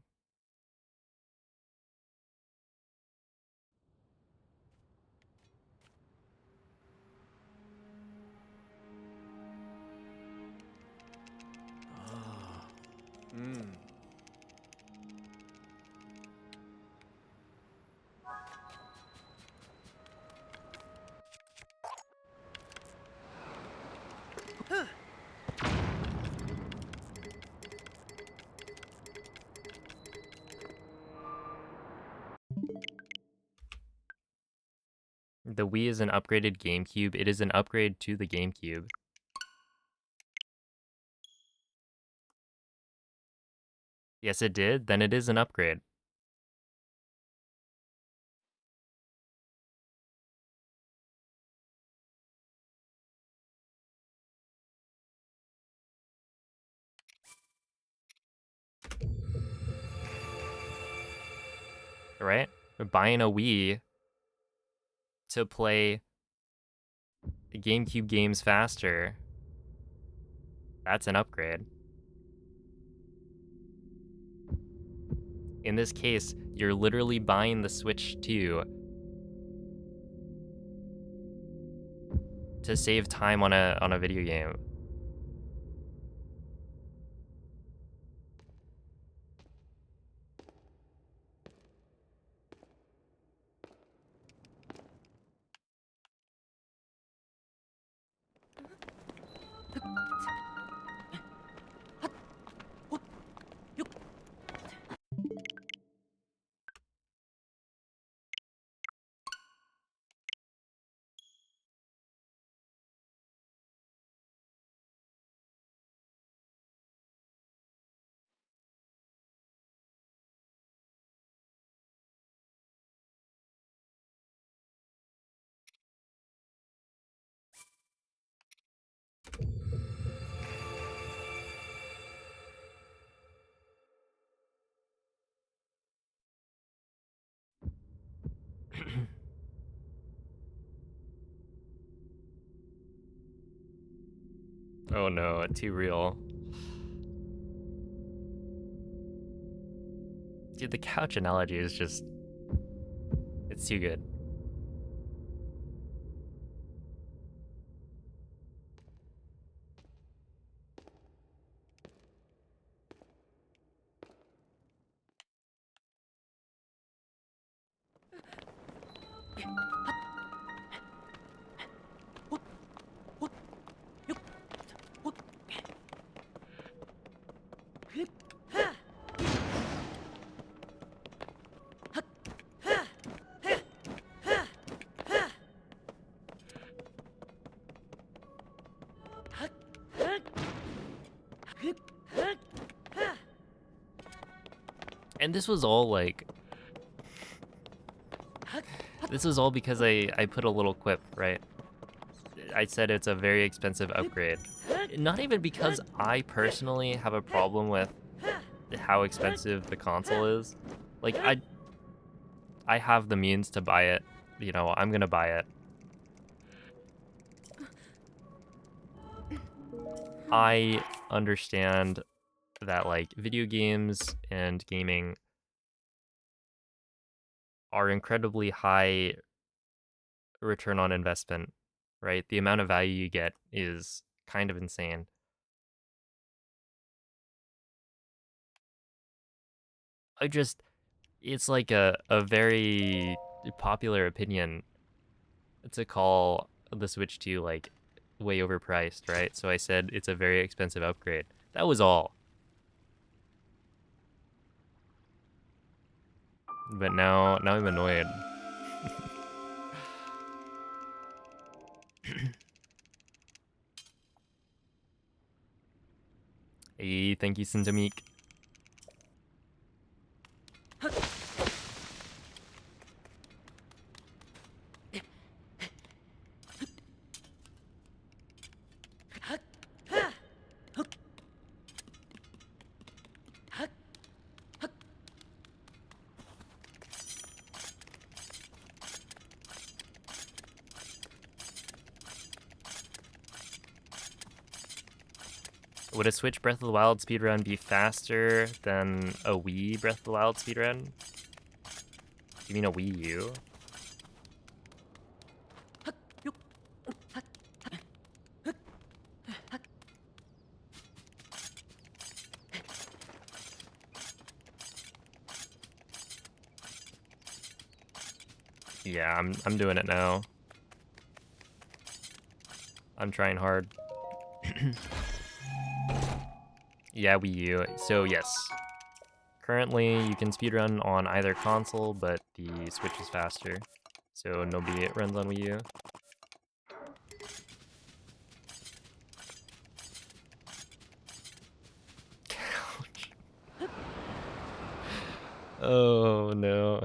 The Wii is an upgraded GameCube. It is an upgrade to the GameCube. Yes, it did. Then it is an upgrade. Right? Buying a Wii to play GameCube games faster. That's an upgrade. In this case, you're literally buying the Switch 2 to save time on a video game. Oh no, too real. Dude, the couch analogy is just... it's too good. And this was all like... this was all because I put a little quip, right? I said it's a very expensive upgrade. Not even because I personally have a problem with how expensive the console is. Like, I have the means to buy it. You know, I'm gonna buy it. I understand that, like, video games and gaming are incredibly high return on investment, right? The amount of value you get is kind of insane. It's like a very popular opinion to call the Switch 2 like way overpriced, right? So I said it's a very expensive upgrade. That was all. But now I'm annoyed. Hey, thank you, Sintamik. Would a Switch Breath of the Wild speedrun be faster than a Wii Breath of the Wild speedrun? You mean a Wii U? Yeah, I'm doing it now. I'm trying hard. Yeah, Wii U. So yes, currently you can speedrun on either console, but the Switch is faster. So nobody runs on Wii U. Ouch. Oh no.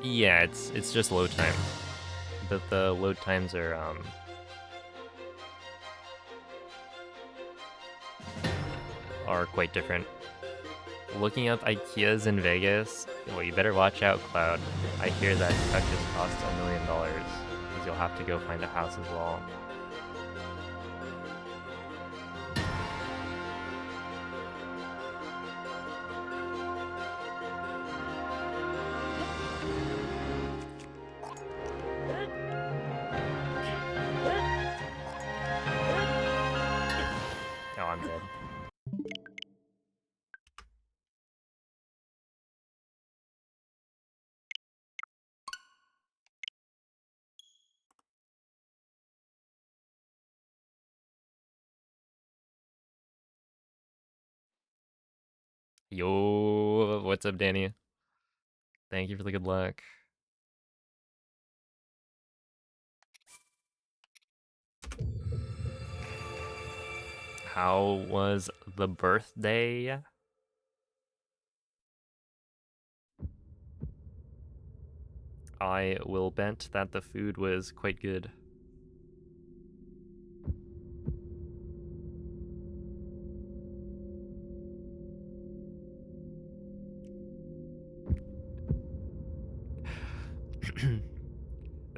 Yeah, it's just load time. But the load times are quite different. Looking up IKEAs in Vegas, well, you better watch out, Cloud. I hear that tech just cost $1 million, because you'll have to go find a house as well. Oh, I'm dead. Yo, what's up, Danny? Thank you for the good luck. How was the birthday? I will bet that the food was quite good.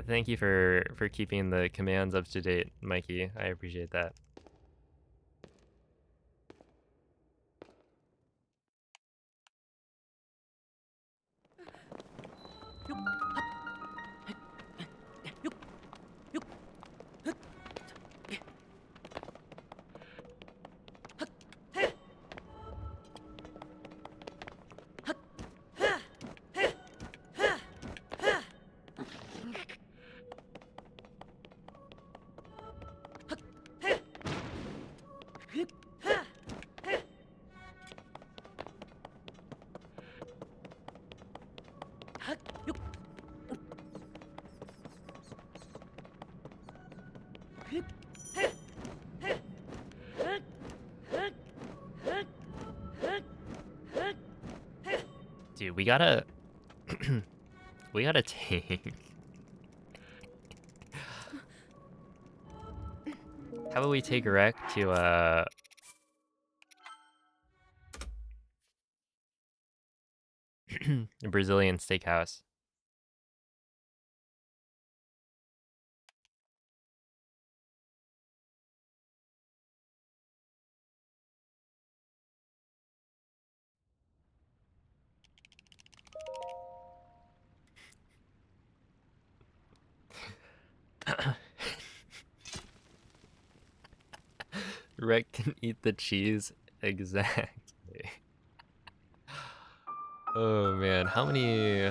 Thank you for keeping the commands up to date, Mikey. I appreciate that. Dude, we gotta we gotta take. How about we take Rec to a Brazilian steakhouse? Rec can eat the cheese. Exactly. Oh man, how many?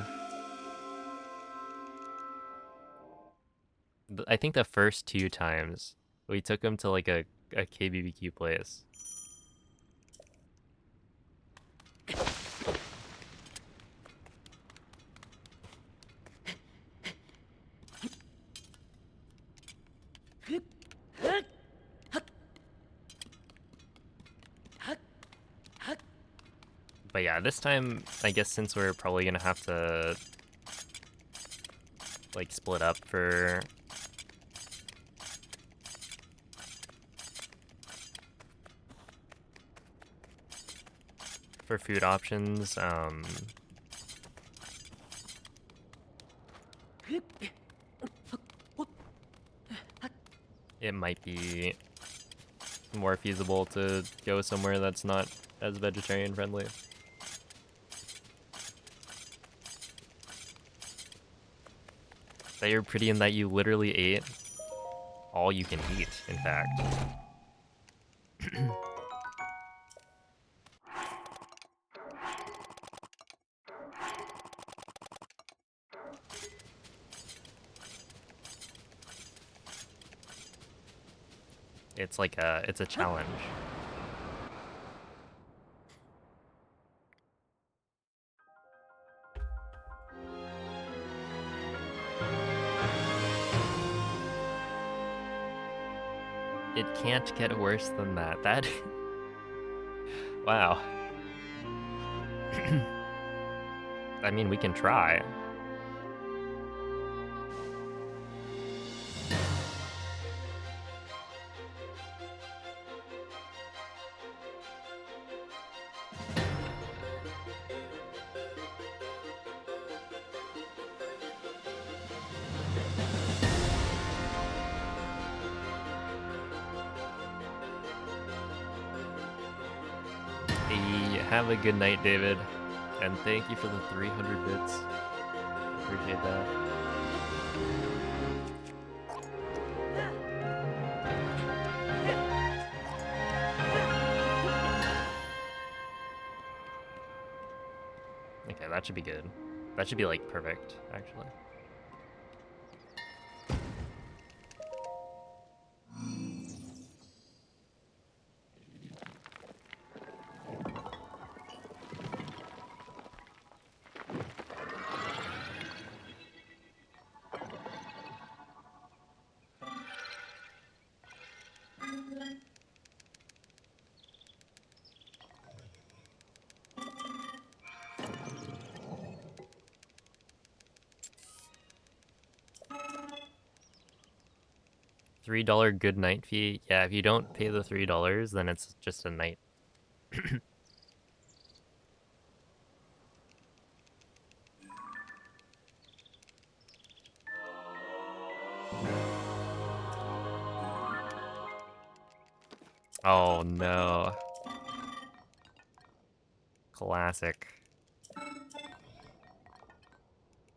I think the first 2 times we took him to like a KBBQ place. But yeah, this time, I guess since we're probably gonna have to like split up for food options, it might be more feasible to go somewhere that's not as vegetarian friendly. That you're pretty in that you literally ate all you can eat, in fact. It's a challenge. It can't get worse than that. That wow. I mean, we can try. Hey, have a good night, David. And thank you for the 300 bits. Appreciate that. Okay, that should be good. That should be like perfect, actually. $3 good night fee. Yeah, if you don't pay the $3, then it's just a night. Oh no. Classic.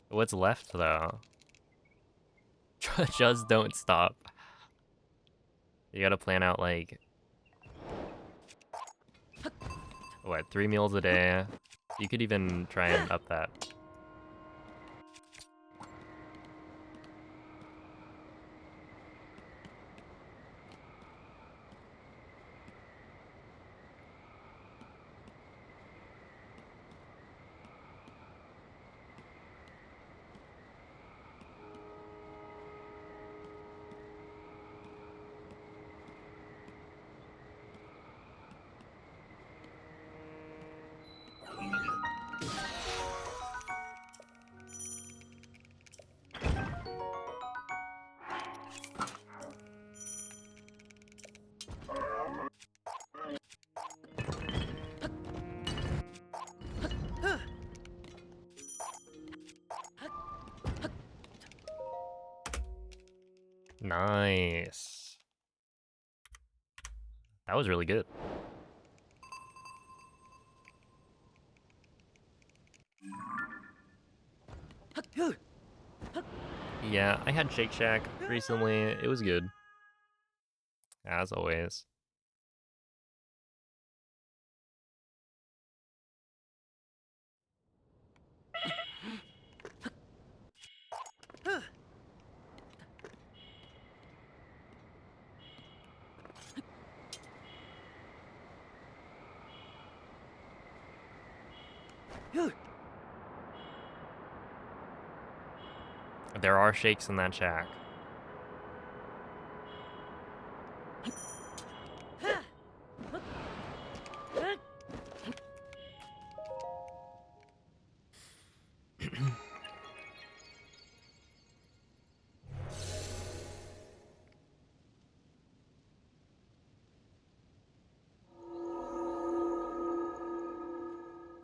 What's left though? Just don't stop. You gotta plan out like what, 3 meals a day? You could even try and up that. Nice. That was really good. Yeah, I had Shake Shack recently. It was good. As always. There are shakes in that shack.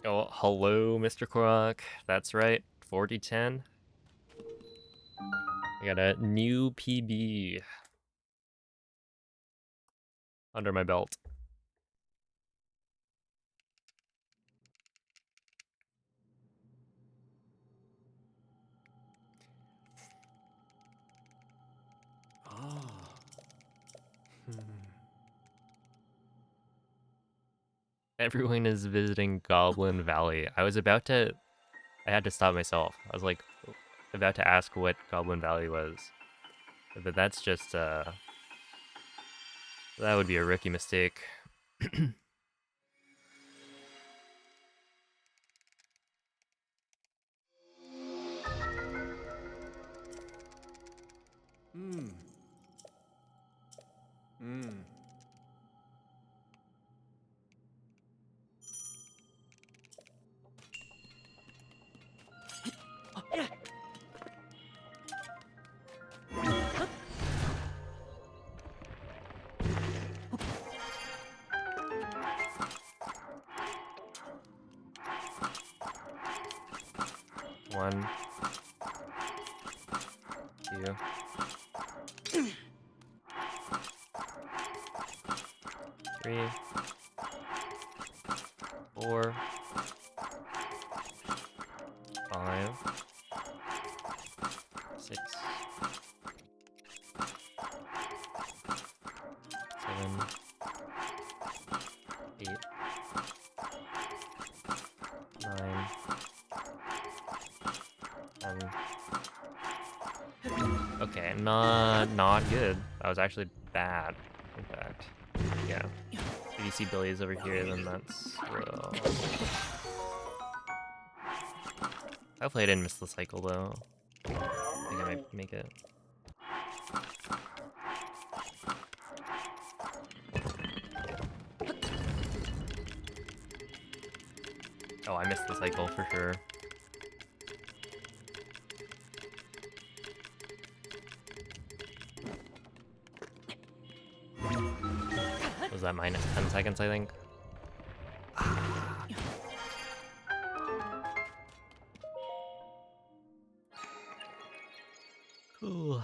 Oh, hello, Mr. Korok. That's right, 4010. I got a new PB under my belt. Ah. Hmm. Everyone is visiting Goblin Valley. I had to stop myself. I was like about to ask what Goblin Valley was. But that's just, that would be a rookie mistake. Hmm. Hmm. One, two, three, four, five, six, 7, 8, 9, 10. Okay, not good. That was actually bad, in fact. Yeah. If you see Billy's over here, then that's real. Hopefully I didn't miss the cycle though. I think I might make it. Oh, I missed the cycle for sure. Was that minus 10 seconds, I think? Ooh.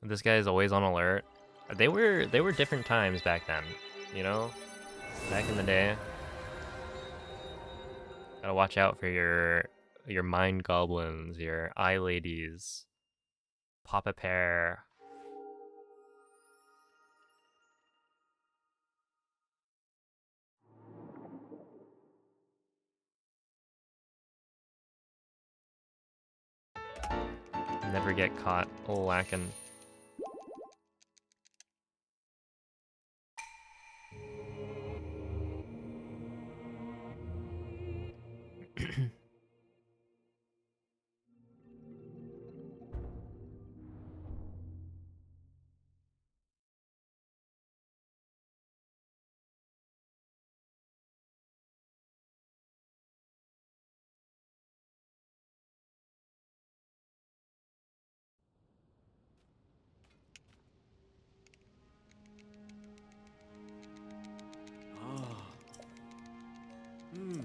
This guy is always on alert. They were different times back then, you know? Back in the day. Gotta watch out for your mind goblins, your eye ladies. Pop a pair. Never get caught lacking. Ah. Hmm.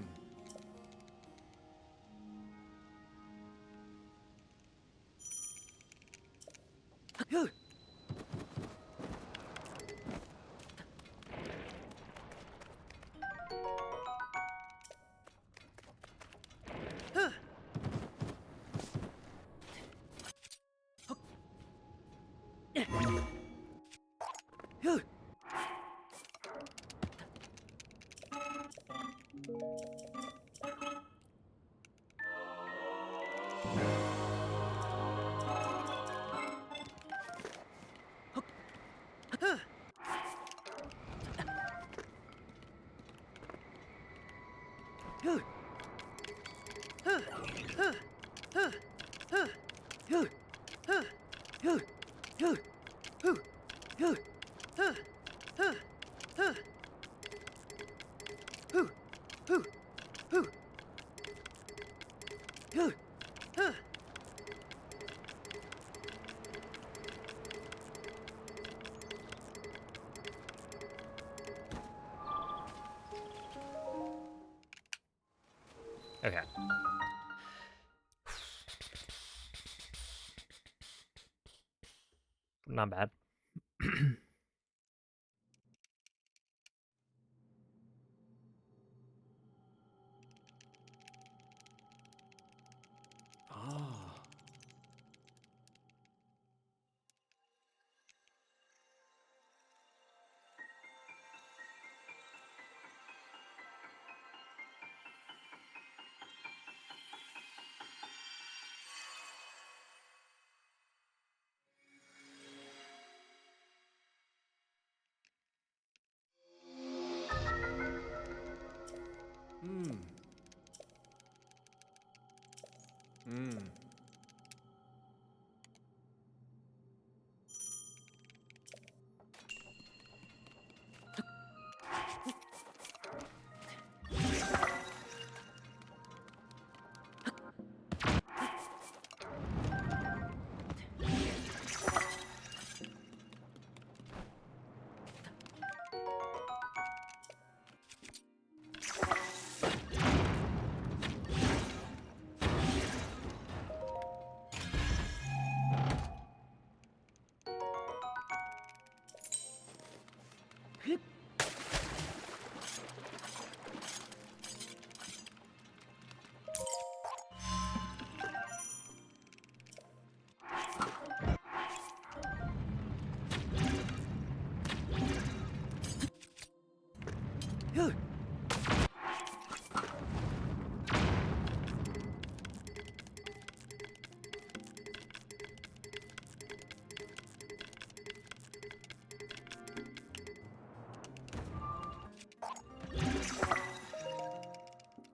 Okay. Not bad. Ah. Hmm. Hmm.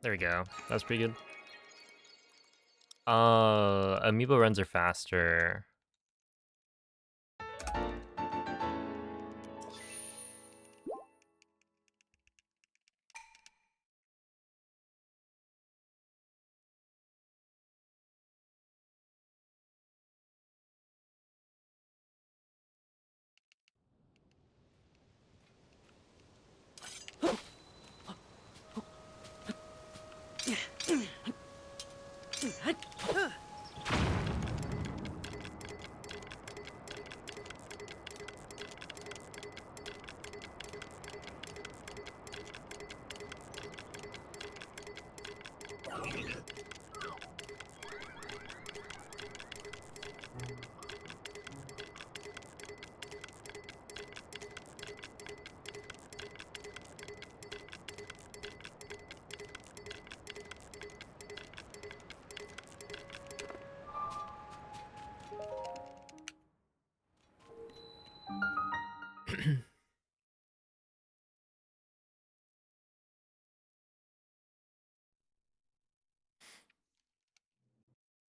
There we go. That was pretty good. Amiibo runs are faster.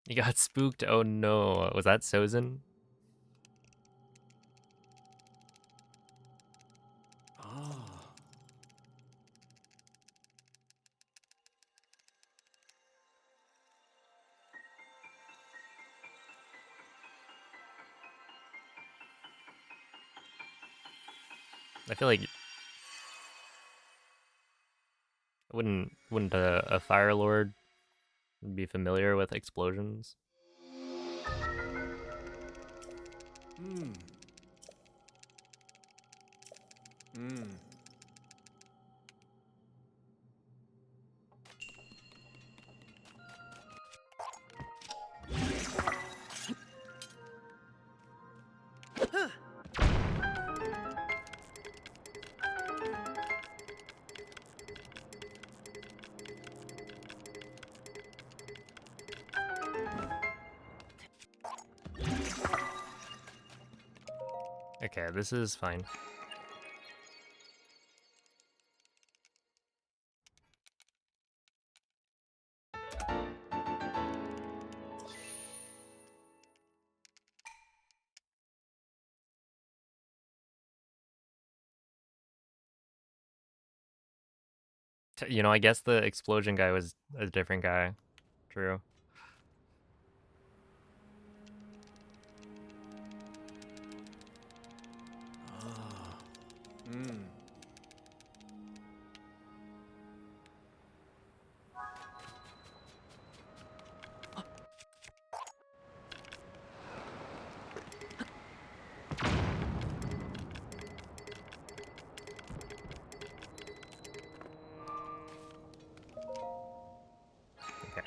You got spooked. Oh no. Was that Sozin? Ah. I feel like wouldn't a Fire Lord be familiar with explosions? Hmm. Hmm. Okay, this is fine. You know, I guess the explosion guy was a different guy. True. Ah. Hmm. Okay.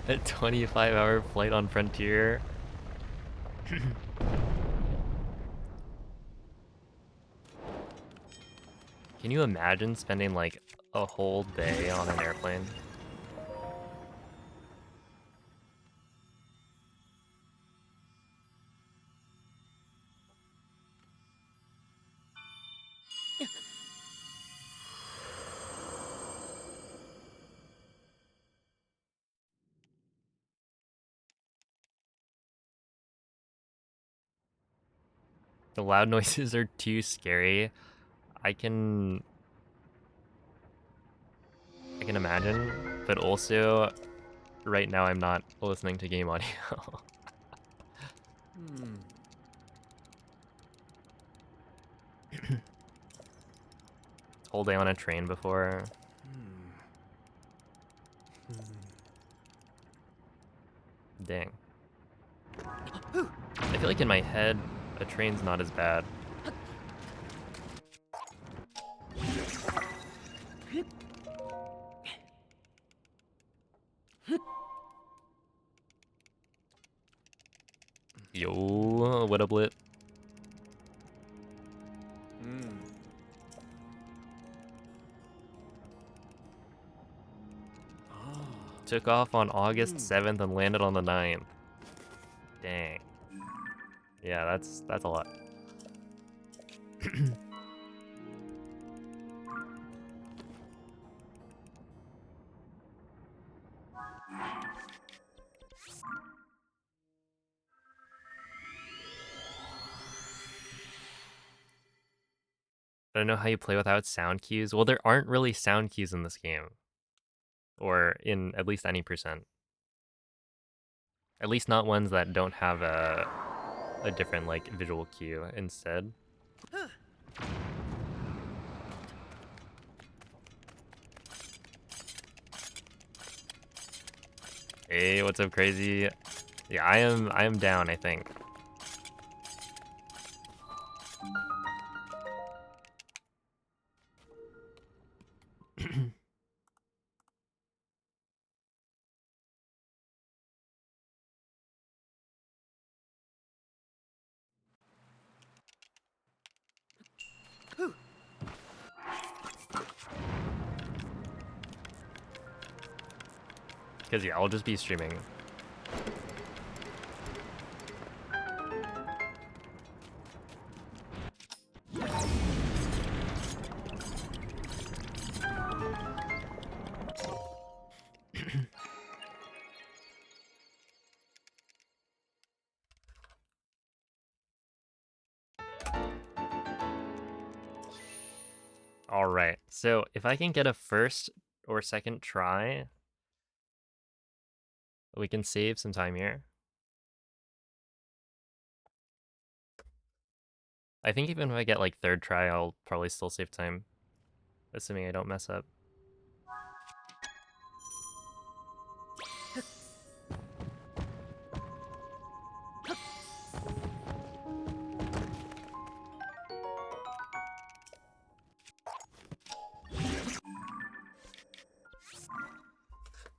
A 25-hour flight on Frontier. Can you imagine spending like a whole day on an airplane? The loud noises are too scary. I can I can imagine, but also right now I'm not listening to game audio. Hmm. Whole day on a train before. Hmm. Hmm. Dang. I feel like in my head, a train's not as bad. Yo, what up, Lit? Hmm. Ah. Took off on August Hmm. 7th and landed on the 9th. Dang. Yeah, that's a lot. I don't know how you play without sound cues. Well, there aren't really sound cues in this game. Or in at least any percent. At least not ones that don't have a different like visual cue instead. Hey, what's up, crazy? Yeah, I am down, I think. Cause yeah, I'll just be streaming. Alright, so if I can get a first or second try, we can save some time here. I think even if I get like third try, I'll probably still save time, assuming I don't mess up.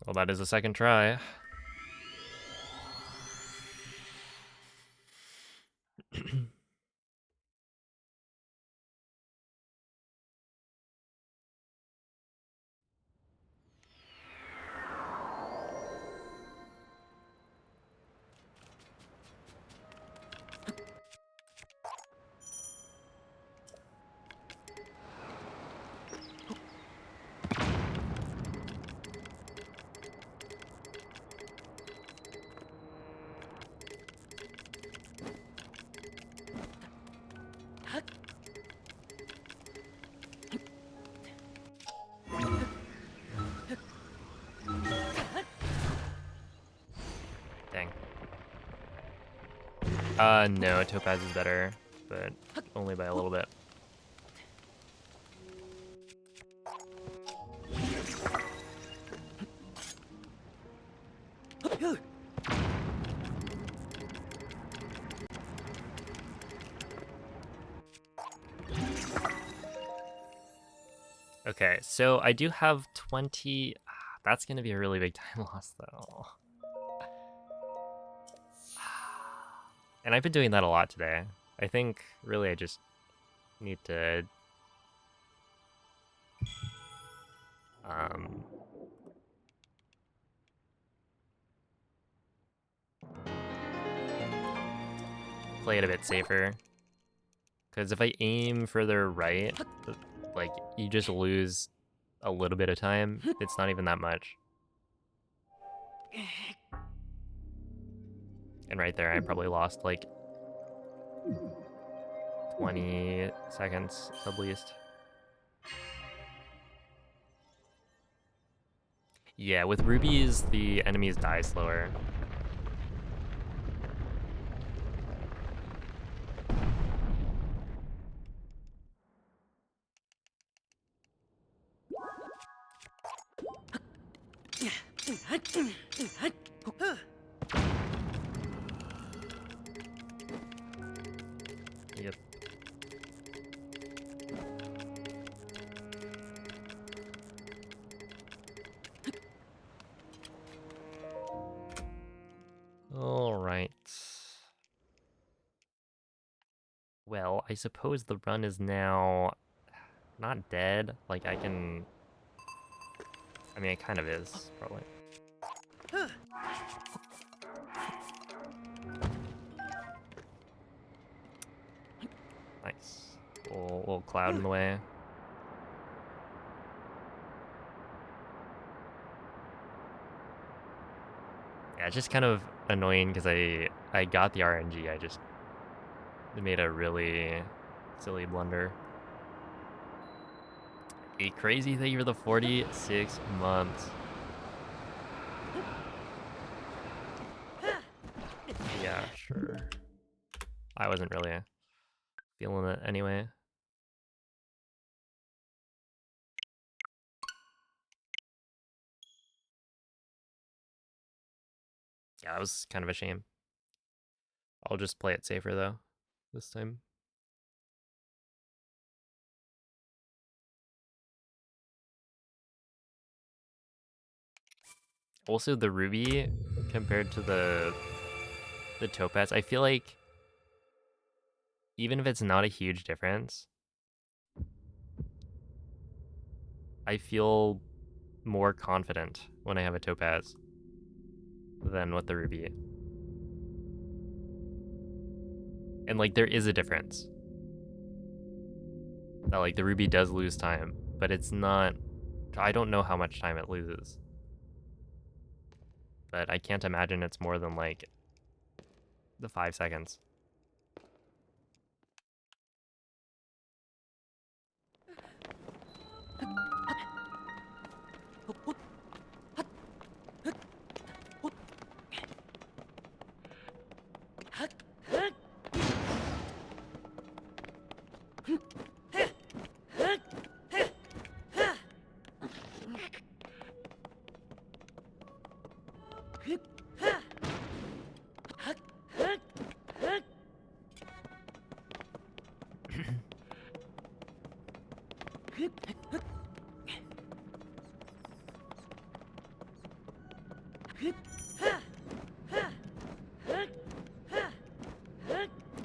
Well, that is a second try. No, Topaz is better, but only by a little bit. Okay, so I do have 20. That's gonna be a really big time loss, though. And I've been doing that a lot today. I think, really, I just need to... Um, play it a bit safer. Because if I aim further right, like, you just lose a little bit of time. It's not even that much. And right there, I probably lost, like, 20 seconds at least. Yeah, with rubies, the enemies die slower. Yep. All right. Well, I suppose the run is now not dead. Like, I can... I mean, it kind of is, probably. Nice. Little cloud in the way. Yeah, it's just kind of annoying because I got the RNG. I just made a really silly blunder. A crazy thing for the 46 months. Yeah, sure. I wasn't really feeling it anyway. Yeah, that was kind of a shame. I'll just play it safer though, this time. Also, the ruby compared to the topaz, I feel like even if it's not a huge difference, I feel more confident when I have a topaz than with the ruby. And like there is a difference. That like the ruby does lose time, but it's not... I don't know how much time it loses. But I can't imagine it's more than like the 5 seconds.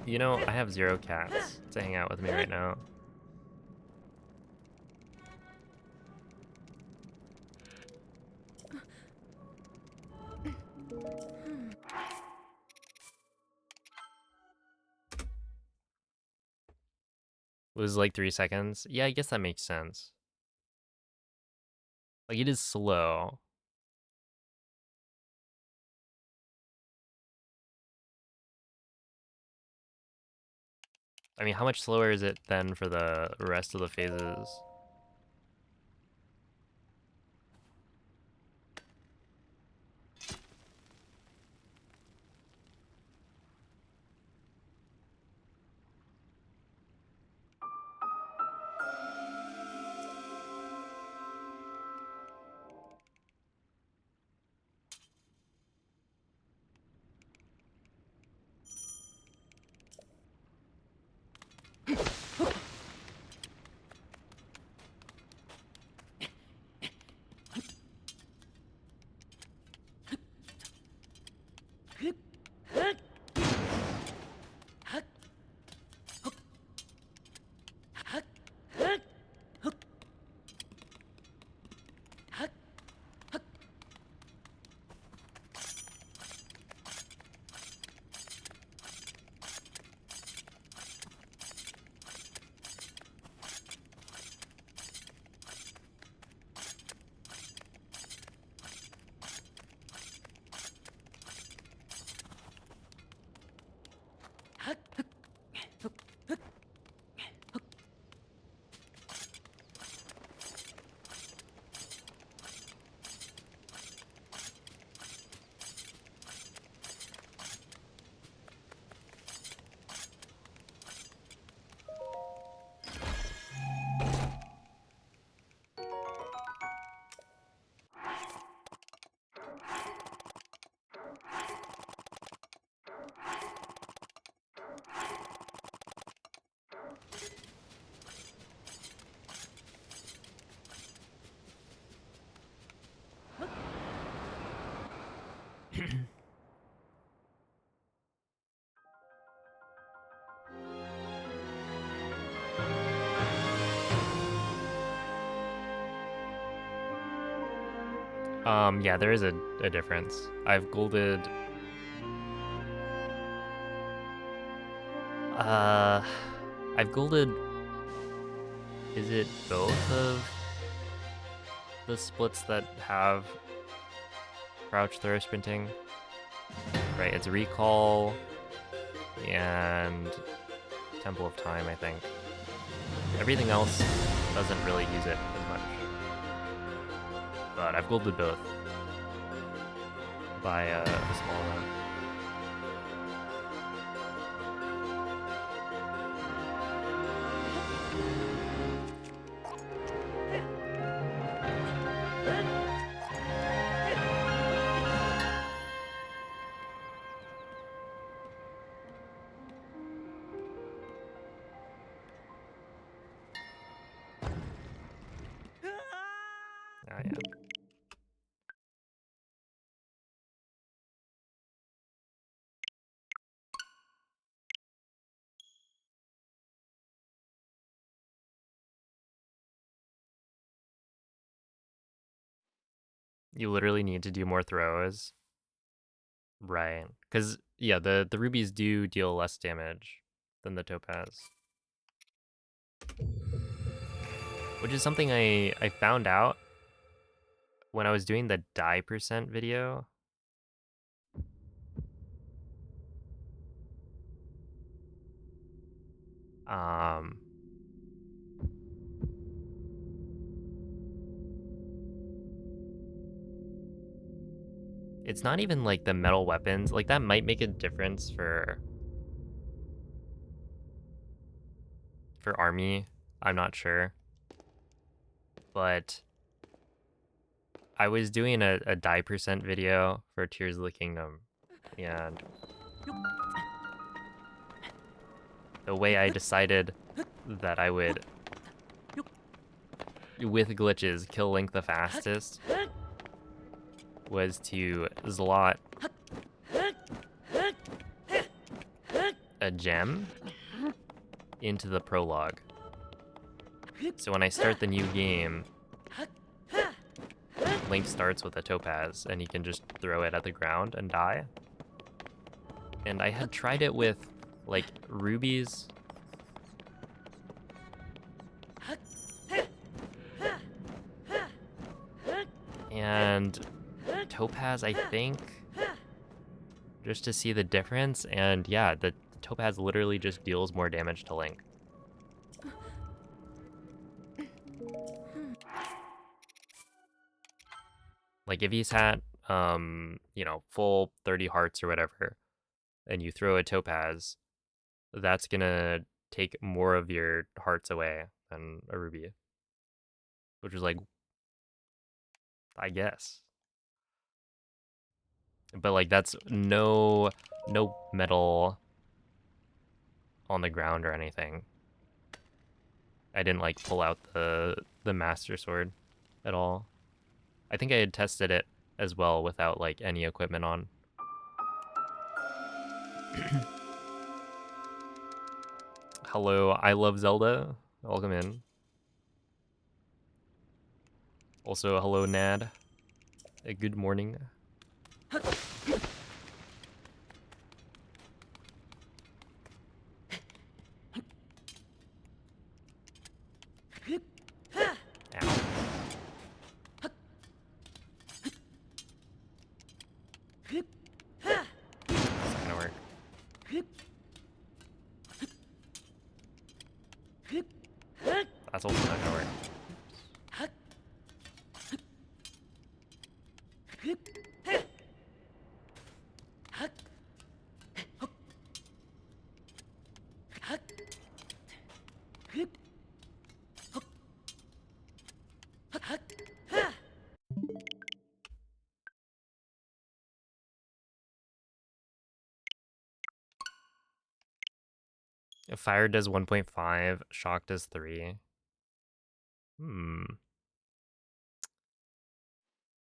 You know, I have 0 cats to hang out with me right now. Lose like 3 seconds. Yeah, I guess that makes sense. Like it is slow. I mean, how much slower is it then for the rest of the phases? Yeah, there is a difference. I've golded uh I've golded, is it both of the splits that have crouch throw sprinting? Right, it's recall and Temple of Time, I think. Everything else doesn't really use it as much. But I've golded both by a small amount. Ah, yeah. You literally need to do more throws. Right. Because, yeah, the rubies do deal less damage than the topaz. Which is something I found out when I was doing the die percent video. Um, it's not even like the metal weapons. Like that might make a difference for army. I'm not sure. But I was doing a die percent video for Tears of the Kingdom, and the way I decided that I would, with glitches, kill Link the fastest was to slot a gem into the prologue. So when I start the new game, Link starts with a topaz and he can just throw it at the ground and die. And I had tried it with like rubies. And topaz, I think, just to see the difference. And yeah, the topaz literally just deals more damage to Link. Like if he's at, full 30 hearts or whatever, and you throw a topaz, that's gonna take more of your hearts away than a ruby. Which is like, I guess. But like that's no metal on the ground or anything. I didn't like pull out the master sword at all. I think I had tested it as well without like any equipment on. Hello, I love Zelda. Welcome in. Also, hello Nad. Good morning. Ow. It's not gonna work. That's also not gonna work. Fire does 1.5, shock does 3. Hmm.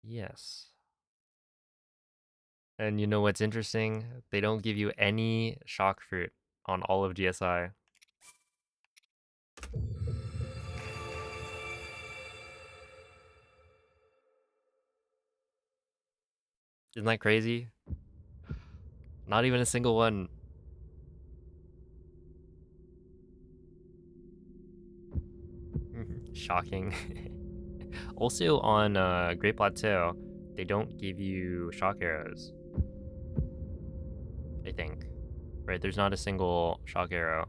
Yes. And you know what's interesting? They don't give you any shock fruit on all of GSI. Isn't that crazy? Not even a single one. Shocking. Also on Great Plateau, they don't give you shock arrows. I think. Right, there's not a single shock arrow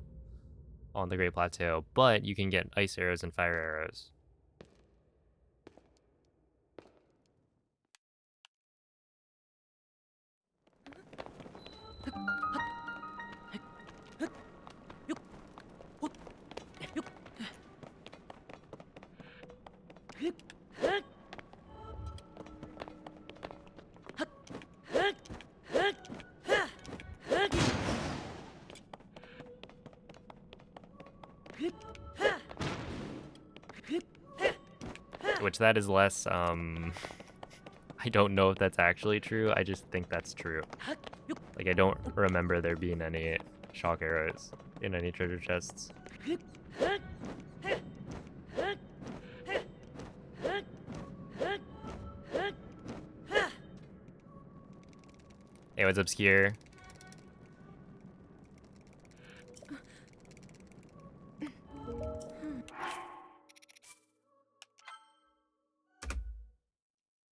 on the Great Plateau, but you can get ice arrows and fire arrows. Which that is less, I don't know if that's actually true. I just think that's true. Like, I don't remember there being any shock arrows in any treasure chests. Hey, what's up, Skier?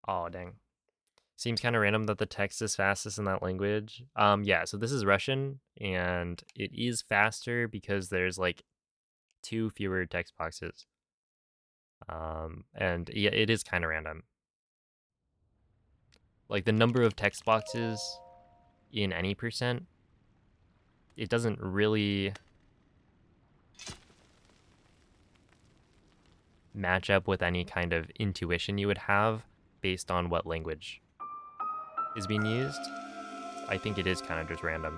Oh, dang. Seems kind of random that the text is fastest in that language. Yeah, so this is Russian, and it is faster because there's like 2 fewer text boxes. And yeah, it is kind of random. Like the number of text boxes in any percent, it doesn't really match up with any kind of intuition you would have based on what language is being used. I think it is kind of just random.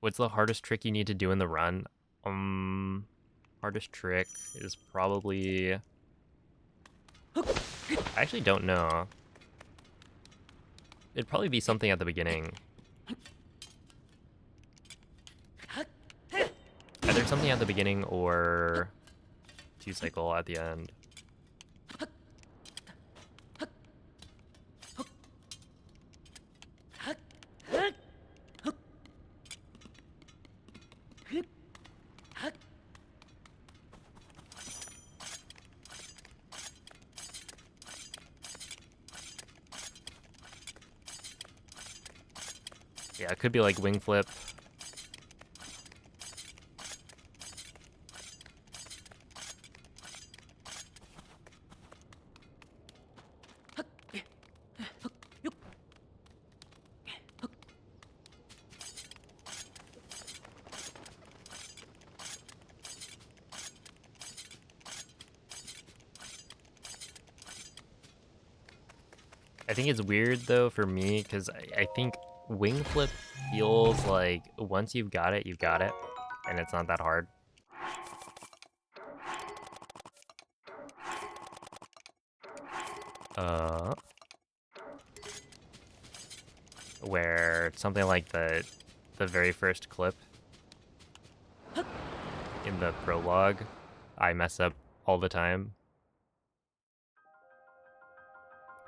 What's the hardest trick you need to do in the run? Hardest trick is probably... I actually don't know. It'd probably be something at the beginning. Either something at the beginning or 2-cycle at the end. Yeah, it could be like wing flip. I think it's weird though for me because I think wing flip feels like once you've got it, and it's not that hard. Where something like the very first clip in the prologue, I mess up all the time.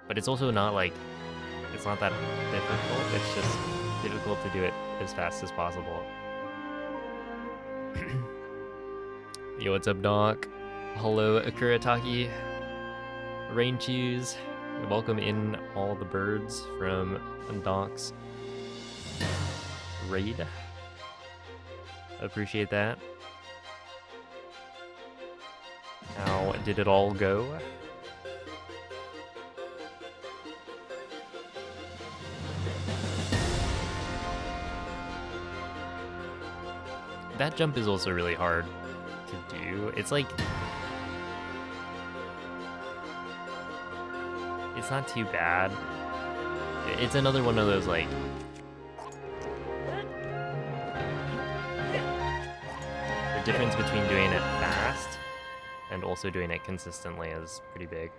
But it's also not like, it's not that difficult, it's just difficult to do it as fast as possible. Yo, what's up, Doc? Hello, Akurataki. Rain Cheese. Welcome in all the birds from Doc's raid. Appreciate that. How did it all go? That jump is also really hard to do. It's like... it's not too bad. It's another one of those, like... the difference between doing it fast and also doing it consistently is pretty big.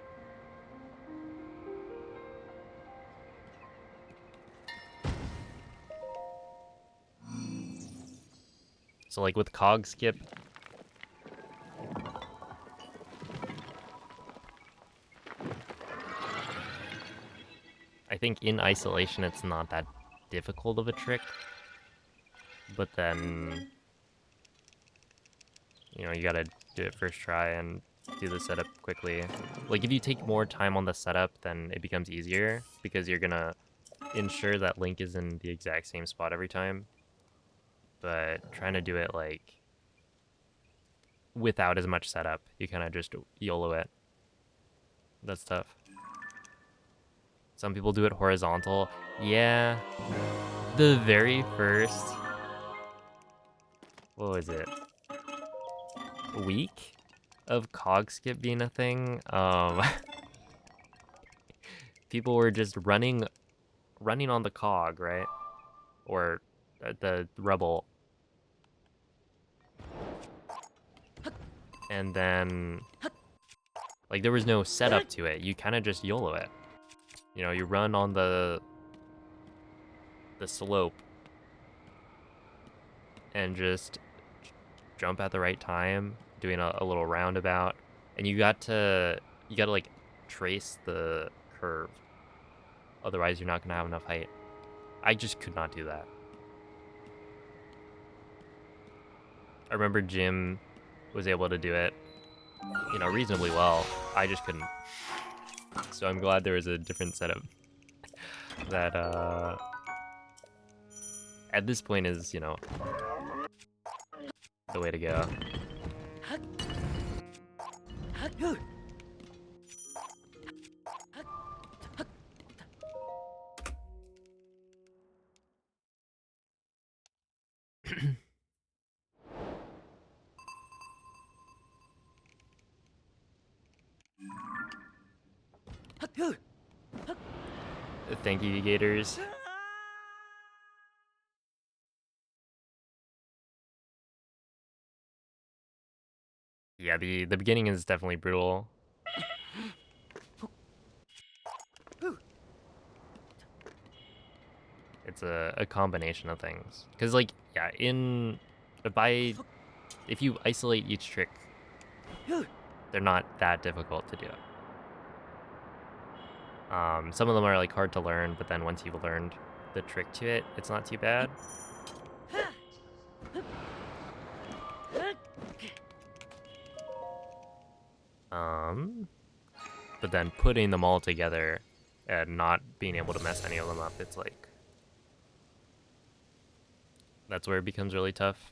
So like with cog skip, I think in isolation it's not that difficult of a trick, but then you gotta do it first try and do the setup quickly. Like if you take more time on the setup, then it becomes easier because you're gonna ensure that Link is in the exact same spot every time. But trying to do it like without as much setup, you kind of just YOLO it. That's tough. Some people do it horizontal. Yeah, the very first, what was it, week of cog skip being a thing, people were just running on the cog, right? Or the rubble. And then, like, there was no setup to it. You kind of just YOLO it. You run on the slope and just jump at the right time, doing a little roundabout. And you gotta like trace the curve. Otherwise, you're not gonna have enough height. I just could not do that. I remember Jim was able to do it, reasonably well. I just couldn't. So I'm glad there was a different setup that, at this point is, the way to go. Thank you, Gators. Yeah, the beginning is definitely brutal. It's a combination of things. Cause like, yeah, if you isolate each trick, they're not that difficult to do. Some of them are like hard to learn, but then once you've learned the trick to it, it's not too bad. But then putting them all together and not being able to mess any of them up, it's like, that's where it becomes really tough.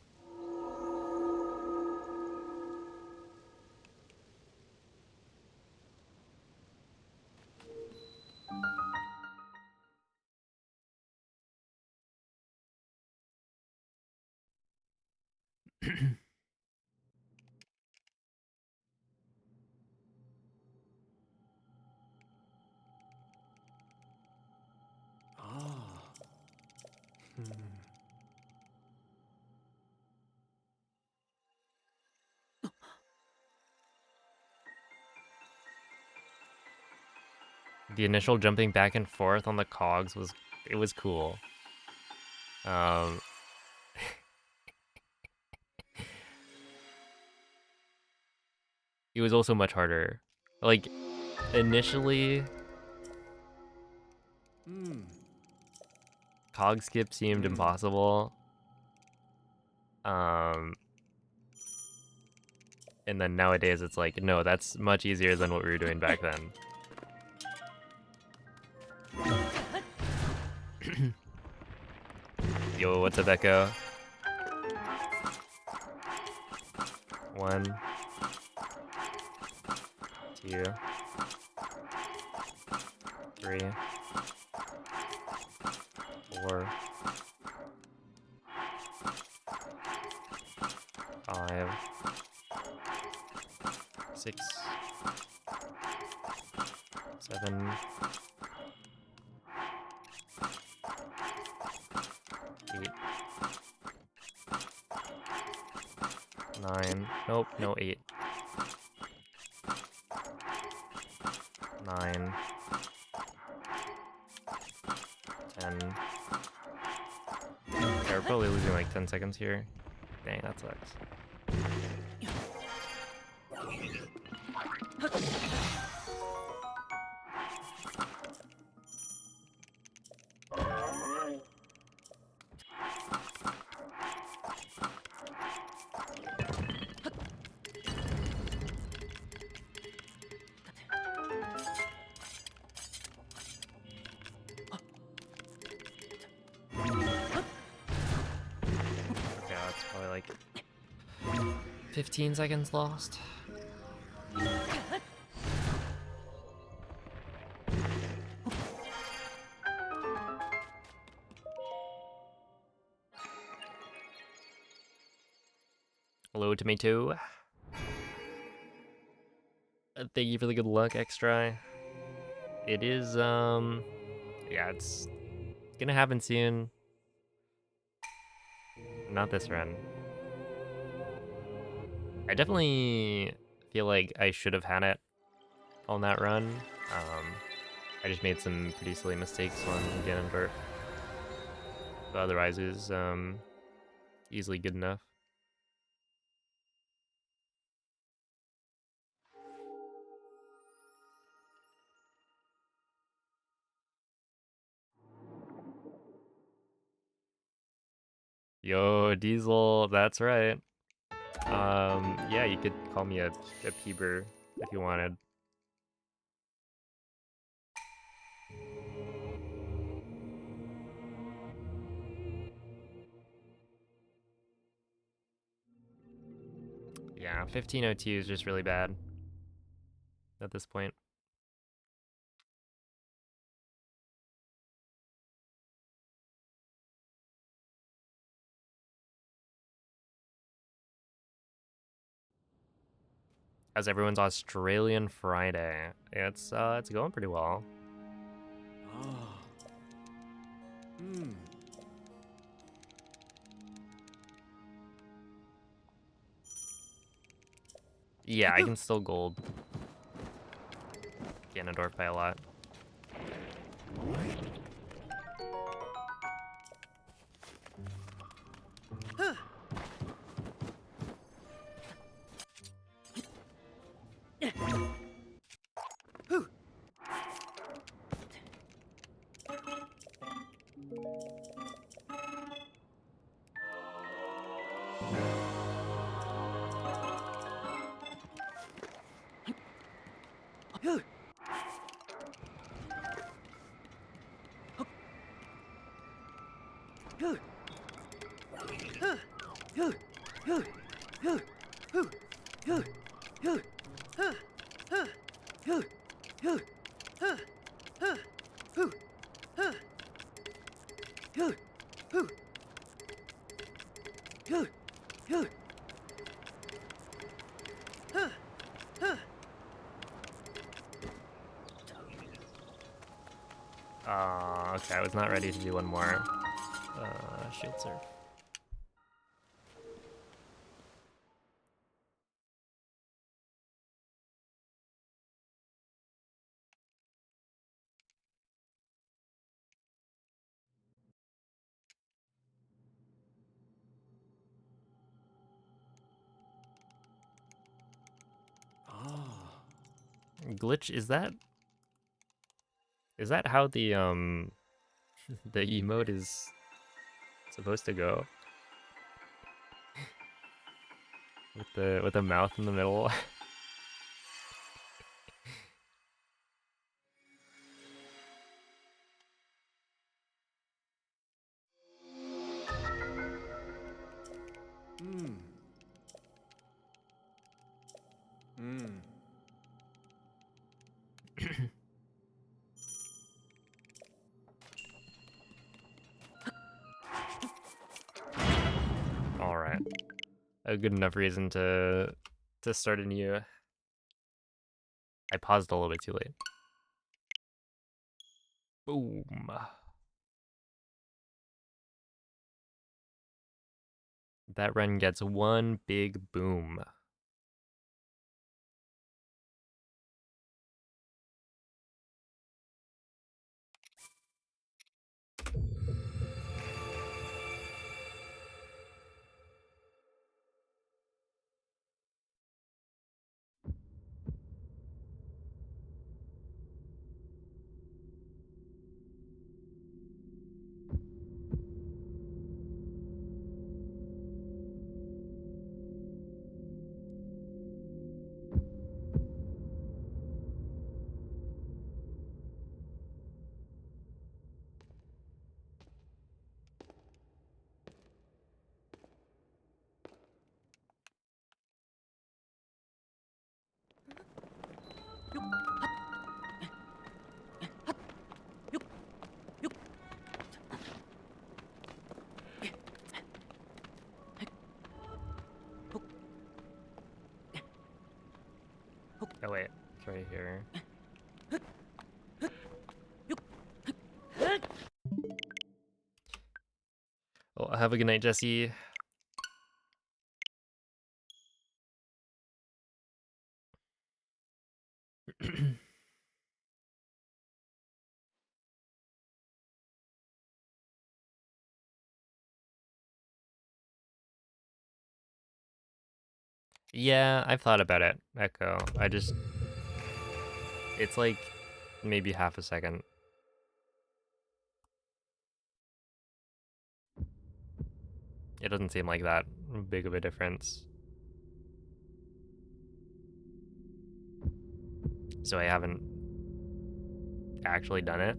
Ah. Hmm. The initial jumping back and forth on the cogs was cool. It was also much harder. Like, initially, cog skip seemed impossible. And then nowadays it's like, no, that's much easier than what we were doing back then. Yo, what's up, Echo? 1, 2, 3, 4, 5, 6, 7, 8, 9. Nope, no 8. 9, 10. Yeah, we're probably losing like 10 seconds here. Dang, that sucks. Okay, that's probably like 15 seconds lost. Hello, tomato. Thank you for the good luck, extra. It is, yeah, it's gonna happen soon. Not this run. I definitely feel like I should have had it on that run. I just made some pretty silly mistakes on Ganondorf. But otherwise, it was easily good enough. Yo, Diesel, that's right. Yeah, you could call me a Peeber if you wanted. Yeah, 1502 is just really bad at this point. As everyone's Australian Friday, it's going pretty well. Ah. Hmm. Yeah, I can still gold Ganondorf by a lot. Okay, I was not ready to do one more. Shield Surf. Ah. Glitch, is that how the the emote is supposed to go? With the mouth in the middle? Hmm. Hmm. All right, a good enough reason to start a new. I paused a little bit too late. Boom. That run gets one big boom. Oh wait, it's right here. Well, have a good night, Jesse. Yeah, I've thought about it, Echo. It's like maybe half a second. It doesn't seem like that big of a difference. So I haven't actually done it.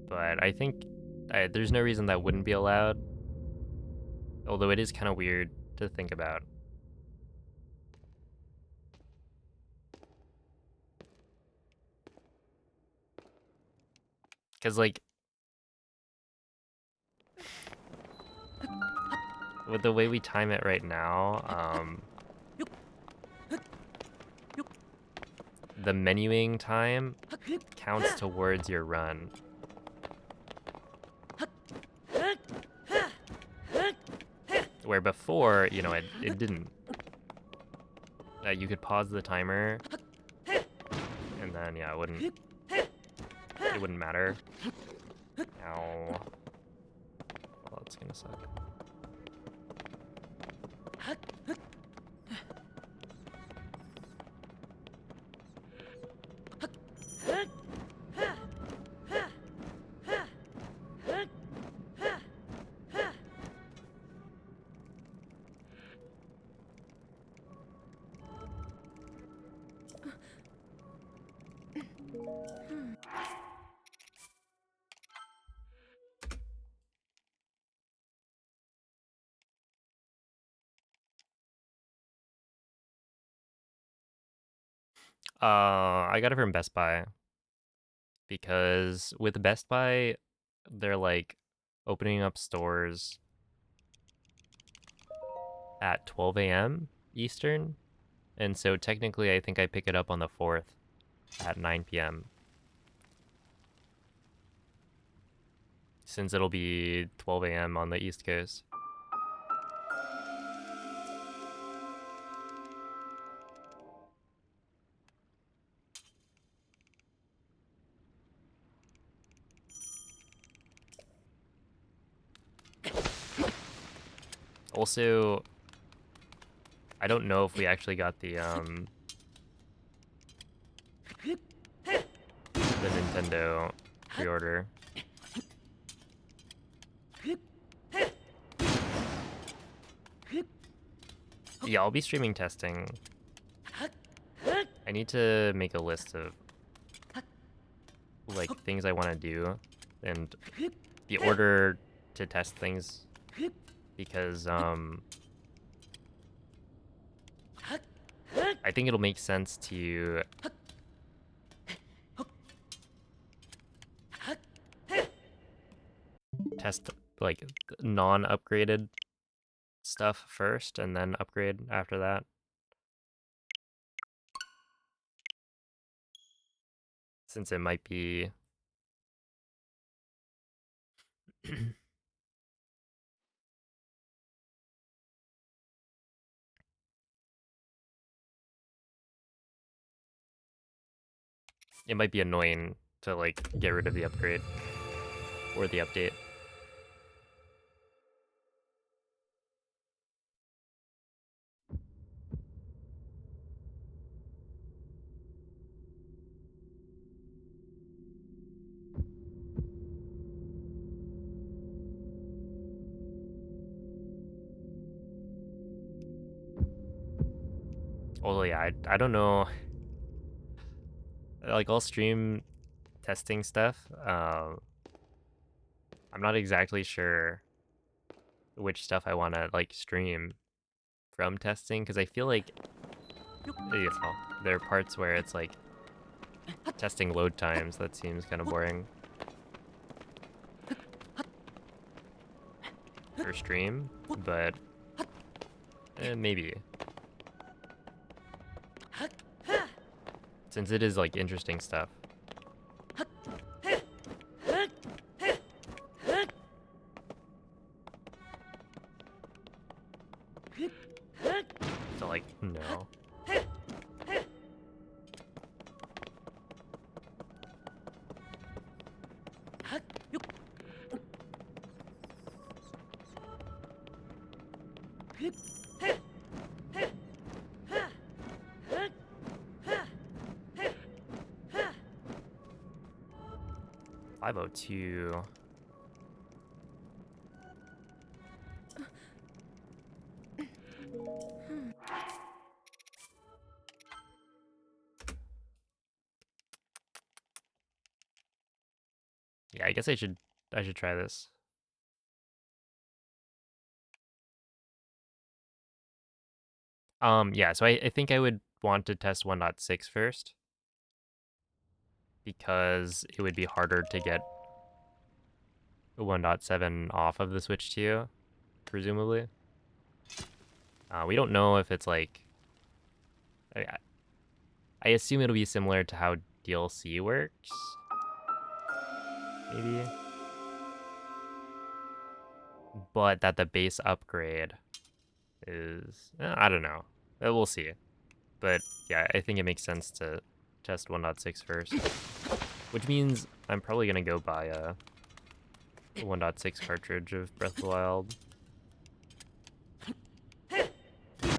But I think there's no reason that wouldn't be allowed. Although it is kind of weird to think about. Because, like, with the way we time it right now, the menuing time counts towards your run. Where before, you know, it didn't. You could pause the timer, and then, yeah, it wouldn't matter. Ow. Well, that's gonna suck. I got it from Best Buy because with Best Buy, they're like opening up stores at 12 a.m. Eastern, and so technically I think I pick it up on the 4th at 9 p.m. since it'll be 12 a.m. on the East Coast. Also, I don't know if we actually got the Nintendo pre-order. Yeah, I'll be streaming testing. I need to make a list of like things I want to do and the order to test things because I think it'll make sense to test like non-upgraded stuff first and then upgrade after that. Since it might be it might be annoying to like get rid of the upgrade or the update. Although yeah, I don't know. Like I'll stream testing stuff. I'm not exactly sure which stuff I want to like stream from testing because I feel like there are parts where it's like testing load times. That seems kind of boring. For stream, but maybe. Since it is like interesting stuff. So like, no. $502. Yeah, I guess I should try this. Yeah, so I think I would want to test 1.6 first because it would be harder to get 1.7 off of the Switch 2, presumably. We don't know if it's like I, I assume it'll be similar to how DLC works. Maybe. But that the base upgrade is I don't know. We'll see. But yeah, I think it makes sense to test 1.6 first. Which means I'm probably gonna go buy a 1.6 cartridge of Breath of the Wild. Yeah.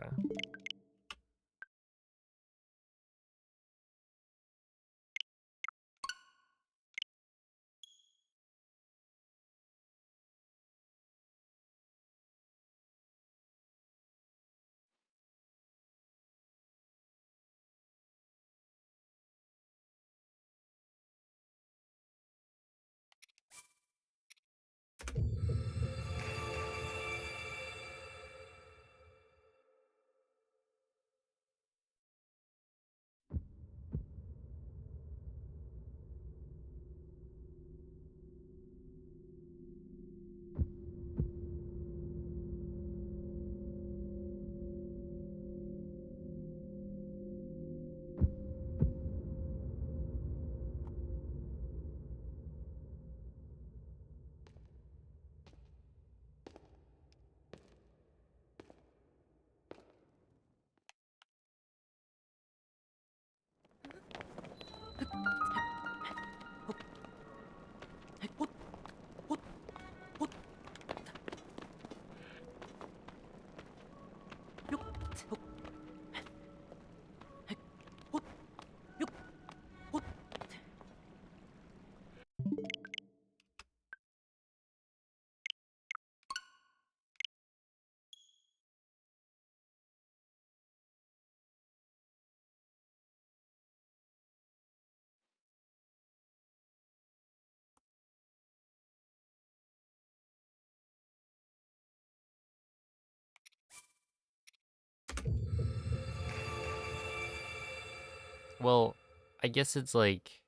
Well, I guess it's like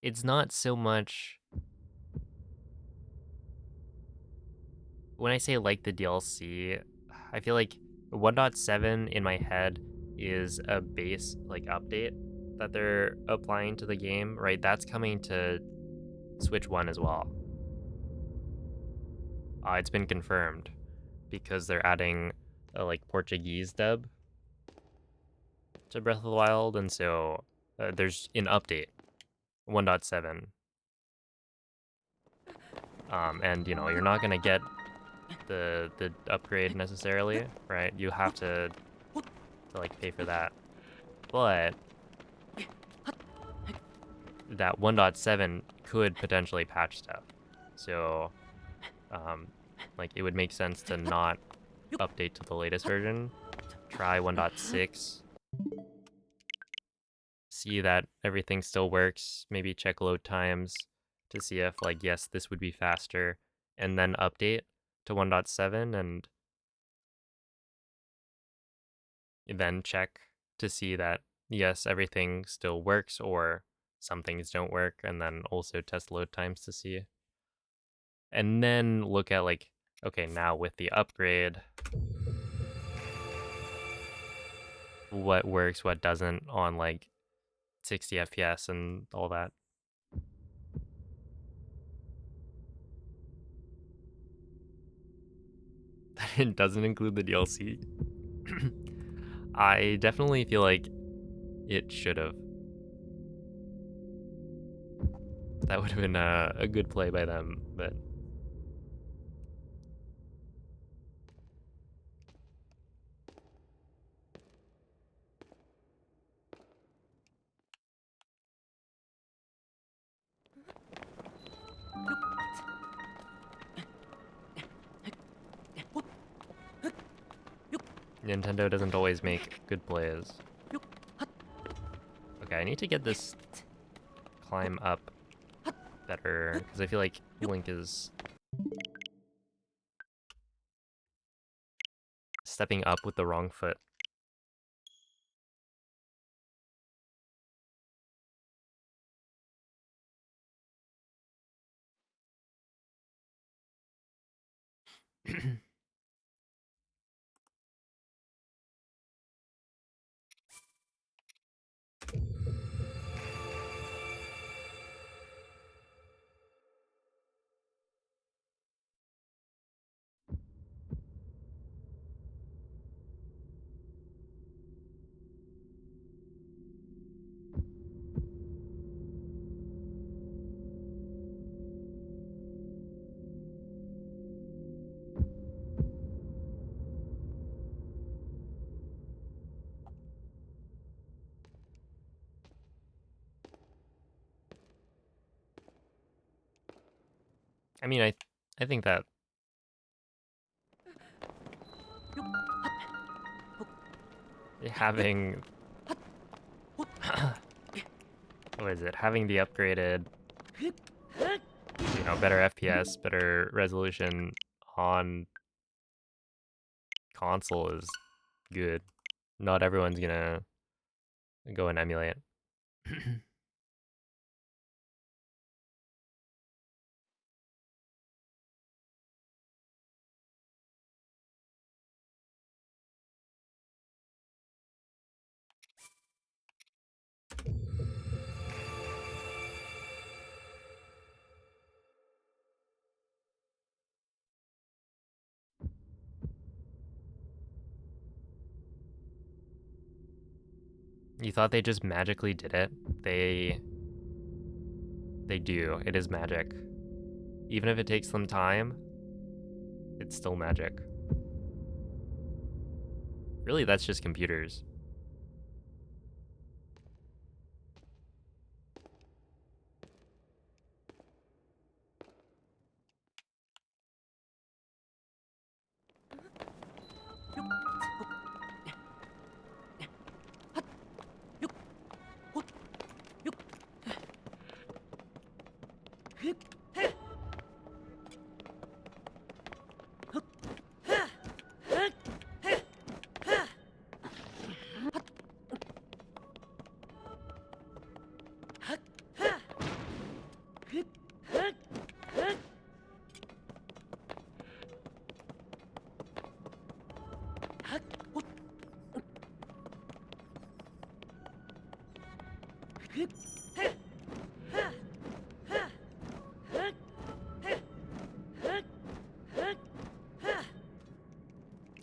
it's not so much when I say like the DLC, I feel like 1.7 in my head is a base like update that they're applying to the game, right? That's coming to Switch 1 as well. It's been confirmed because they're adding a like Portuguese dub to Breath of the Wild, and so there's an update 1.7. And you know you're not gonna get the upgrade necessarily, right? You have to like pay for that, but that 1.7 could potentially patch stuff. So, like it would make sense to not update to the latest version. Try 1.6. See that everything still works. Maybe check load times to see if like yes, this would be faster, and then update to 1.7 and then check to see that, yes, everything still works or some things don't work, and then also test load times to see. And then look at like, okay, now with the upgrade, what works, what doesn't on like 60 FPS and all that. It doesn't include the DLC. I definitely feel like it should have. That would have been a good play by them, but Nintendo doesn't always make good plays. Okay, I need to get this climb up better, because I feel like Link is stepping up with the wrong foot. I mean, I think that having what is it? Having the upgraded, better FPS, better resolution on console is good. Not everyone's gonna go and emulate. You thought they just magically did it? They do. It is magic. Even if it takes them time, it's still magic. Really, that's just computers.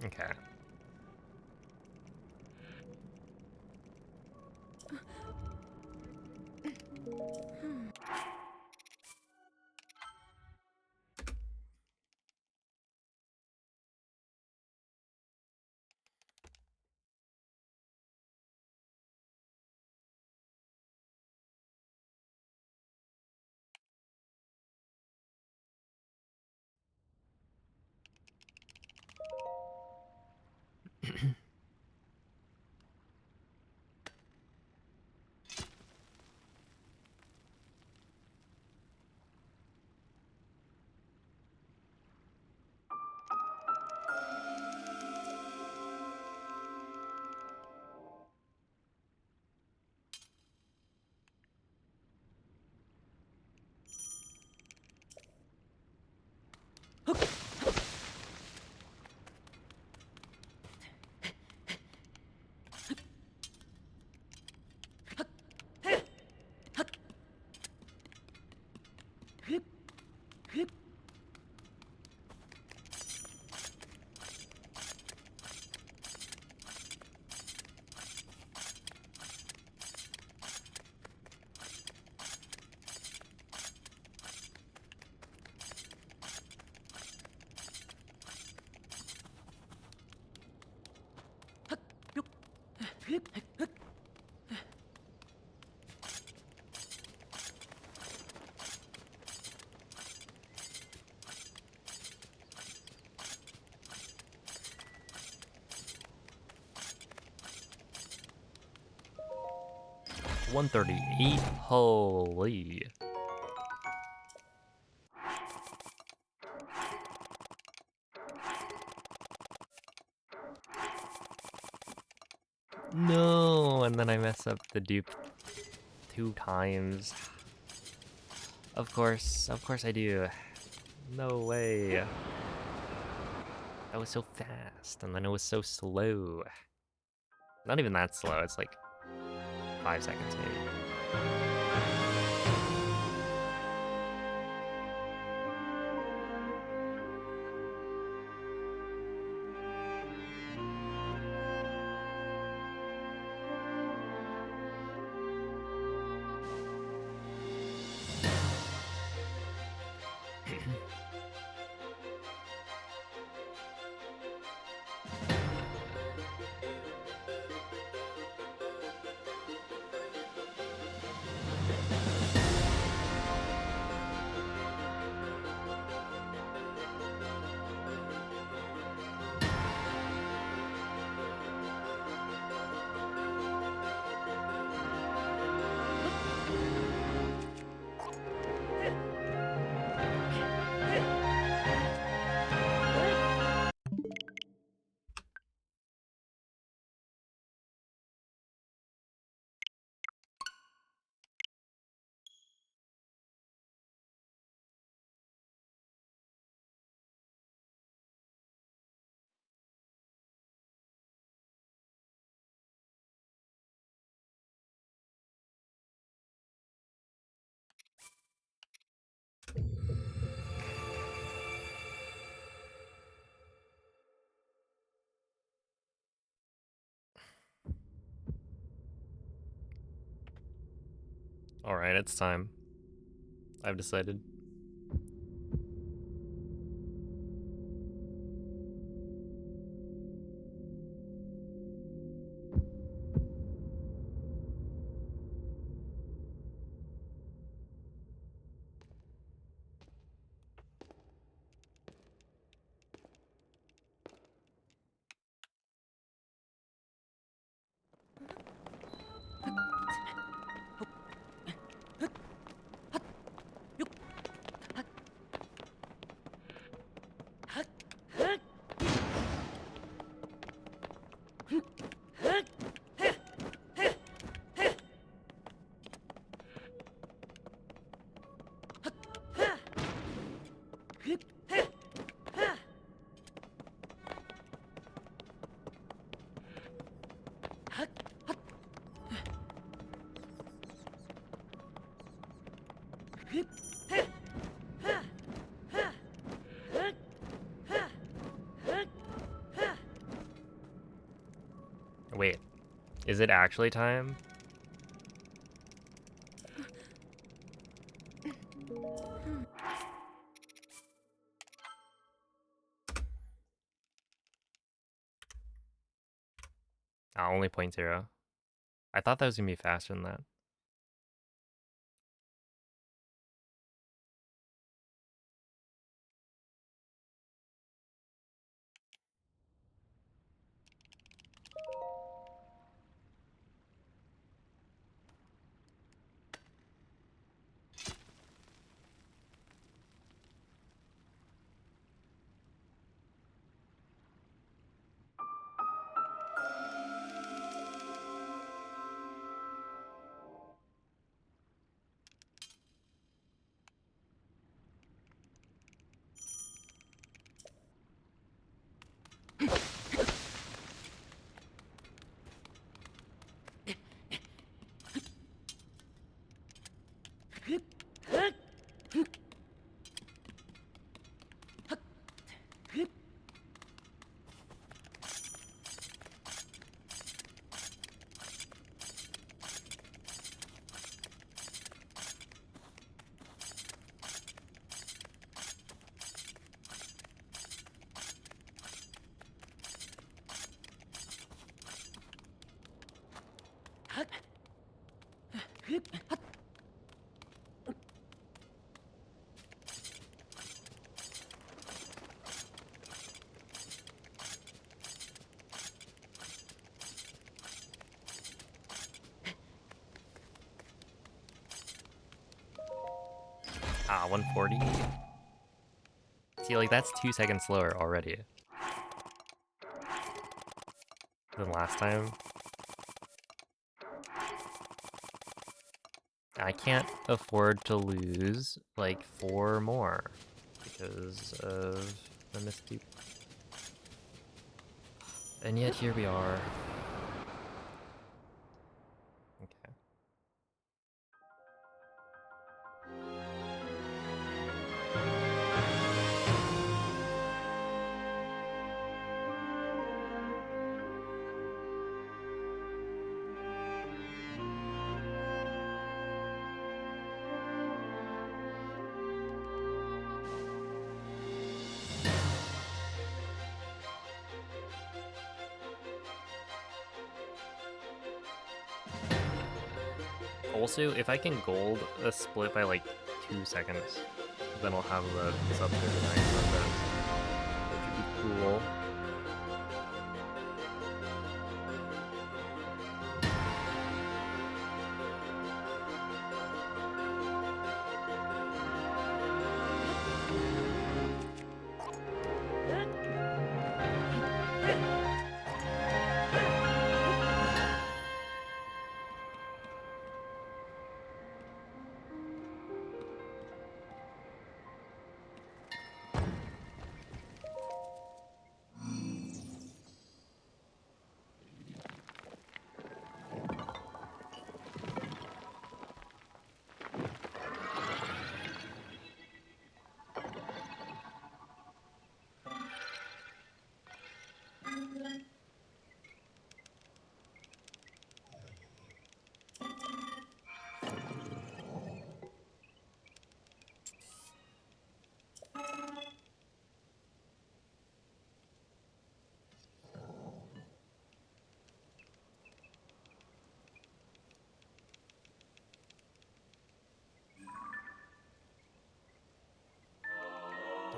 Okay. 138. Holy. No, and then I mess up the dupe 2 times. Of course I do. No way. That was so fast, and then it was so slow. Not even that slow, it's like 5 seconds maybe. Alright, it's time. I've decided. Wait, is it actually time? Only 0.0. I thought that was gonna be faster than that. Ah, 140. See, like, that's 2 seconds slower already than last time. I can't afford to lose, like, 4 more because of the misty. And yet here we are. Okay. Also, if I can gold a split by like 2 seconds, then I'll have the sub 39 contest, which would be cool.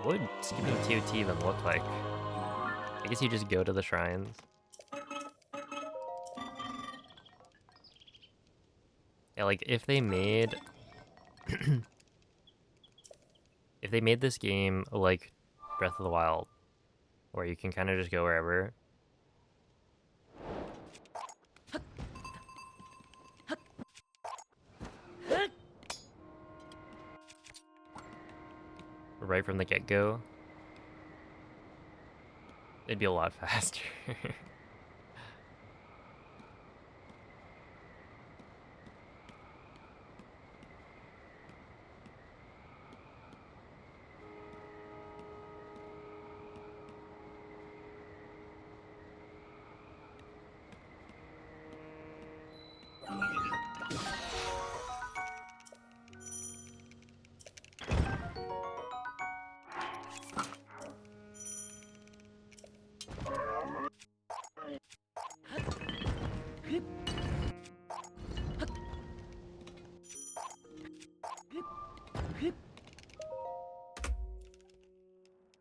What would skipping TOT even look like? I guess you just go to the shrines. Yeah, like if they made if they made this game like Breath of the Wild, where you can kind of just go wherever. Right from the get-go, it'd be a lot faster.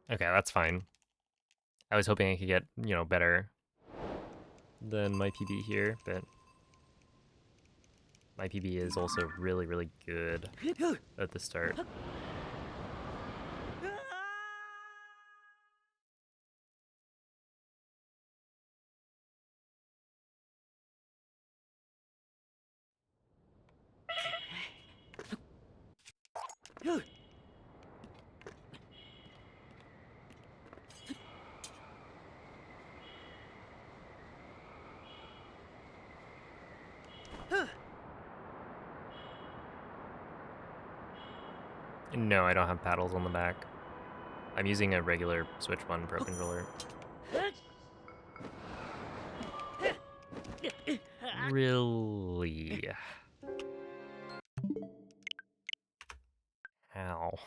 Okay, that's fine. I was hoping I could get, better than my PB here, but my PB is also really, really good at the start. No, I don't have paddles on the back. I'm using a regular Switch 1 Pro controller. Really? How?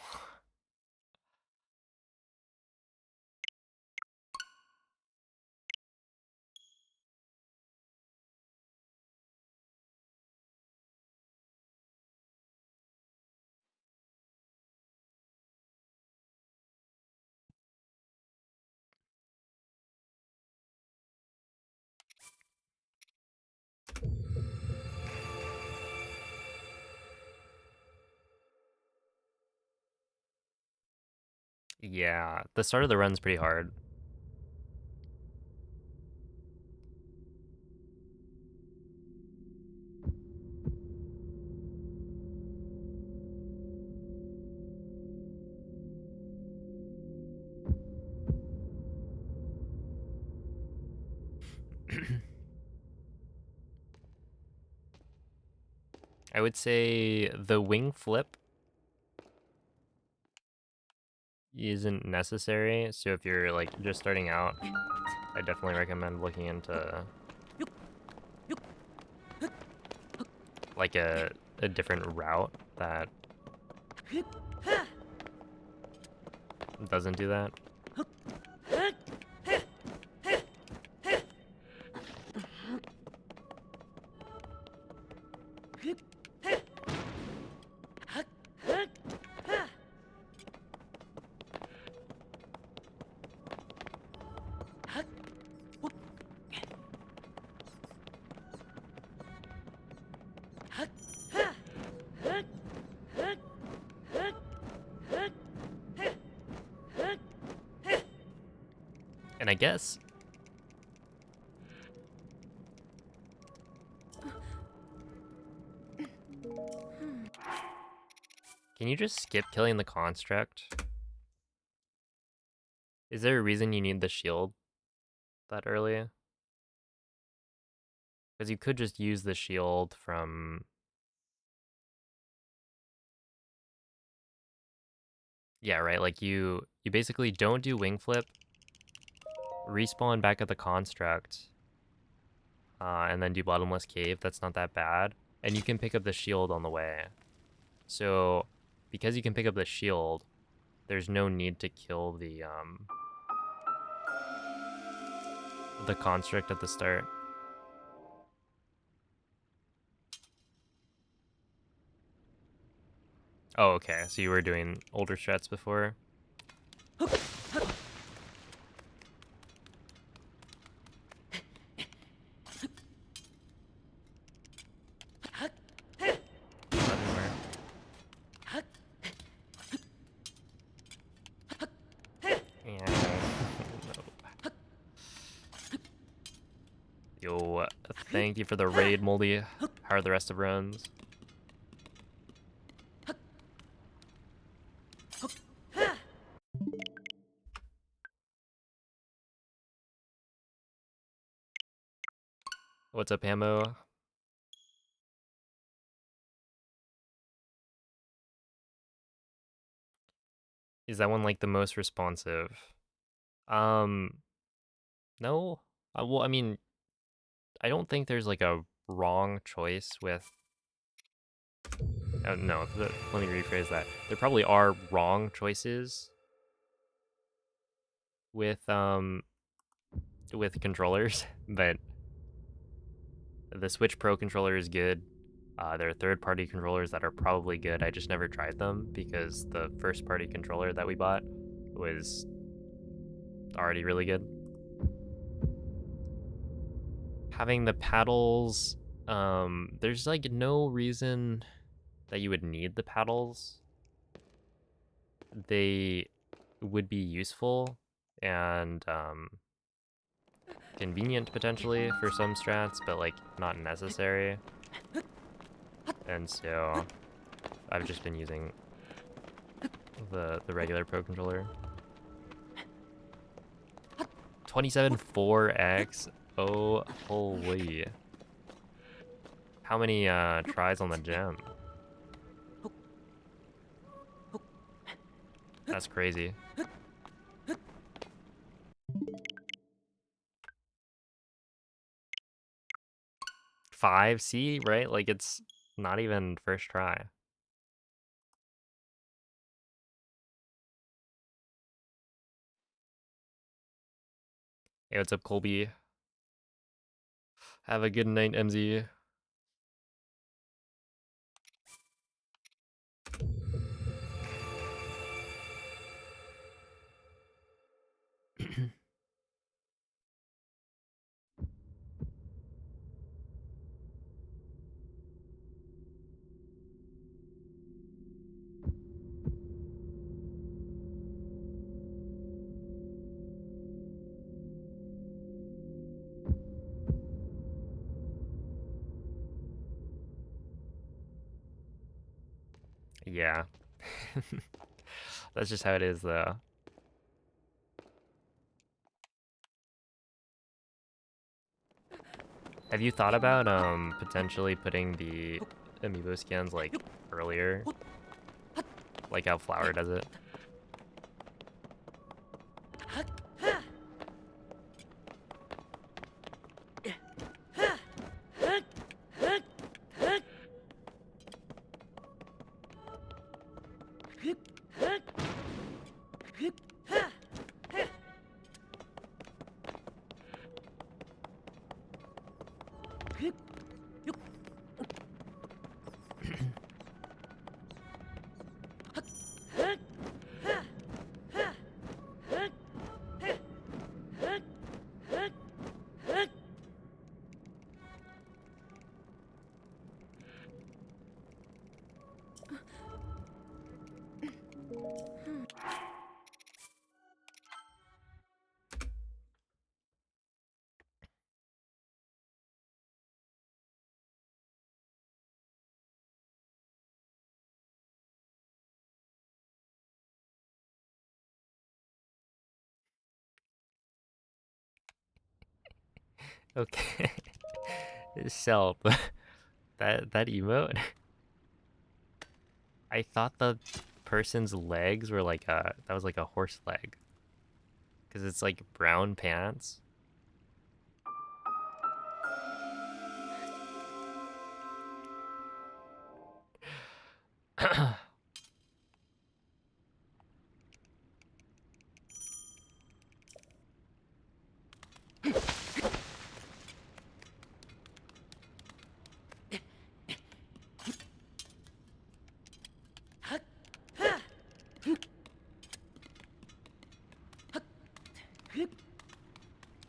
Yeah, the start of the run's pretty hard. I would say the wing flip isn't necessary. So if you're like just starting out, I definitely recommend looking into like a different route that doesn't do that. And I guess can you just skip killing the construct? Is there a reason you need the shield that early? Because you could just use the shield from... Yeah, right, like you basically don't do wing flip, respawn back at the construct, and then do bottomless cave. That's not that bad. And you can pick up the shield on the way. So, because you can pick up the shield, there's no need to kill the construct at the start. Oh, okay. So you were doing older strats before? Everywhere. Yeah. Yo, thank you for the raid, Moldy. How are the rest of runs? What's up, Ammo? Is that one like the most responsive? Um, no. Well, I mean, I don't think there's like a wrong choice with. Oh, no, let me rephrase that. There probably are wrong choices with controllers, but the Switch Pro controller is good. There are third-party controllers that are probably good. I just never tried them because the first-party controller that we bought was already really good. Having the paddles, there's like no reason that you would need the paddles. They would be useful and convenient potentially for some strats, but like not necessary. And so I've just been using the regular Pro controller. 27 4x. Oh, holy. How many tries on the gem? That's crazy. 5C, right? Like it's not even first try. Hey, what's up, Colby? Have a good night, MZ. Yeah. That's just how it is, though. Have you thought about potentially putting the amiibo scans like earlier, like how Flower does it? Okay. Self. That emote. I thought the person's legs were like that was like a horse leg. Cause it's like brown pants.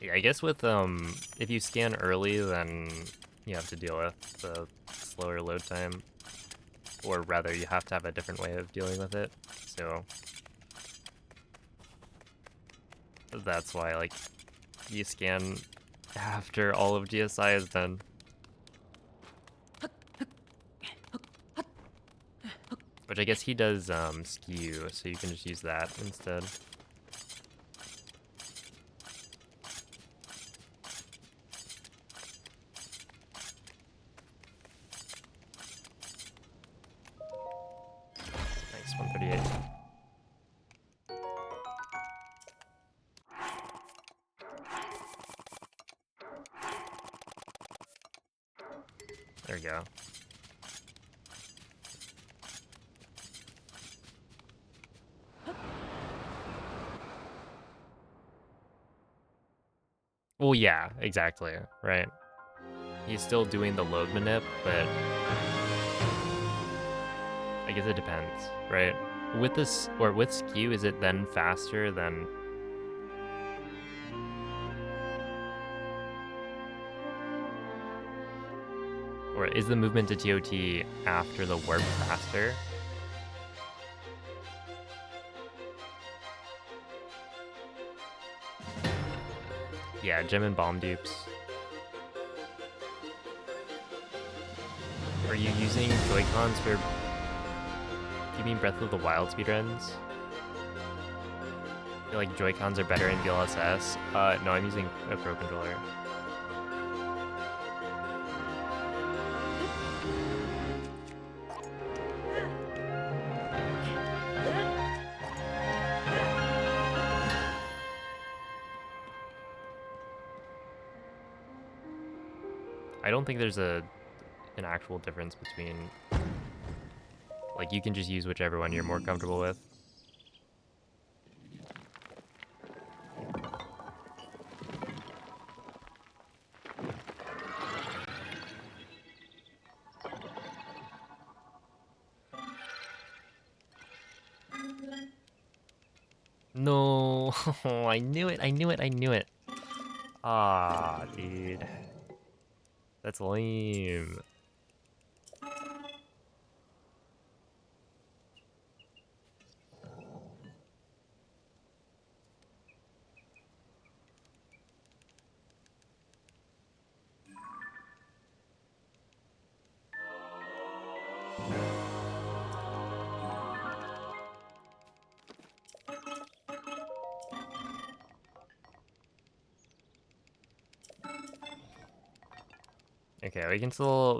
Yeah, I guess with if you scan early, then you have to deal with the slower load time, or rather, you have to have a different way of dealing with it. So that's why like you scan after all of GSI is done. Which I guess he does skew, so you can just use that instead. Nice, 138. There we go. Well, yeah, exactly, right. He's still doing the load manip, but I guess it depends, right? With this, or with skew, is it then faster than... Or is the movement to TOT after the warp faster? Yeah, gem and bomb dupes. Are you using Joy-Cons for... Do you mean Breath of the Wild speedruns? I feel like Joy-Cons are better in DLSS. No, I'm using a Pro Controller. I don't think there's an actual difference between... Like, you can just use whichever one you're more comfortable with. No, I knew it, I knew it, I knew it. Ah, dude. That's lame. Okay, we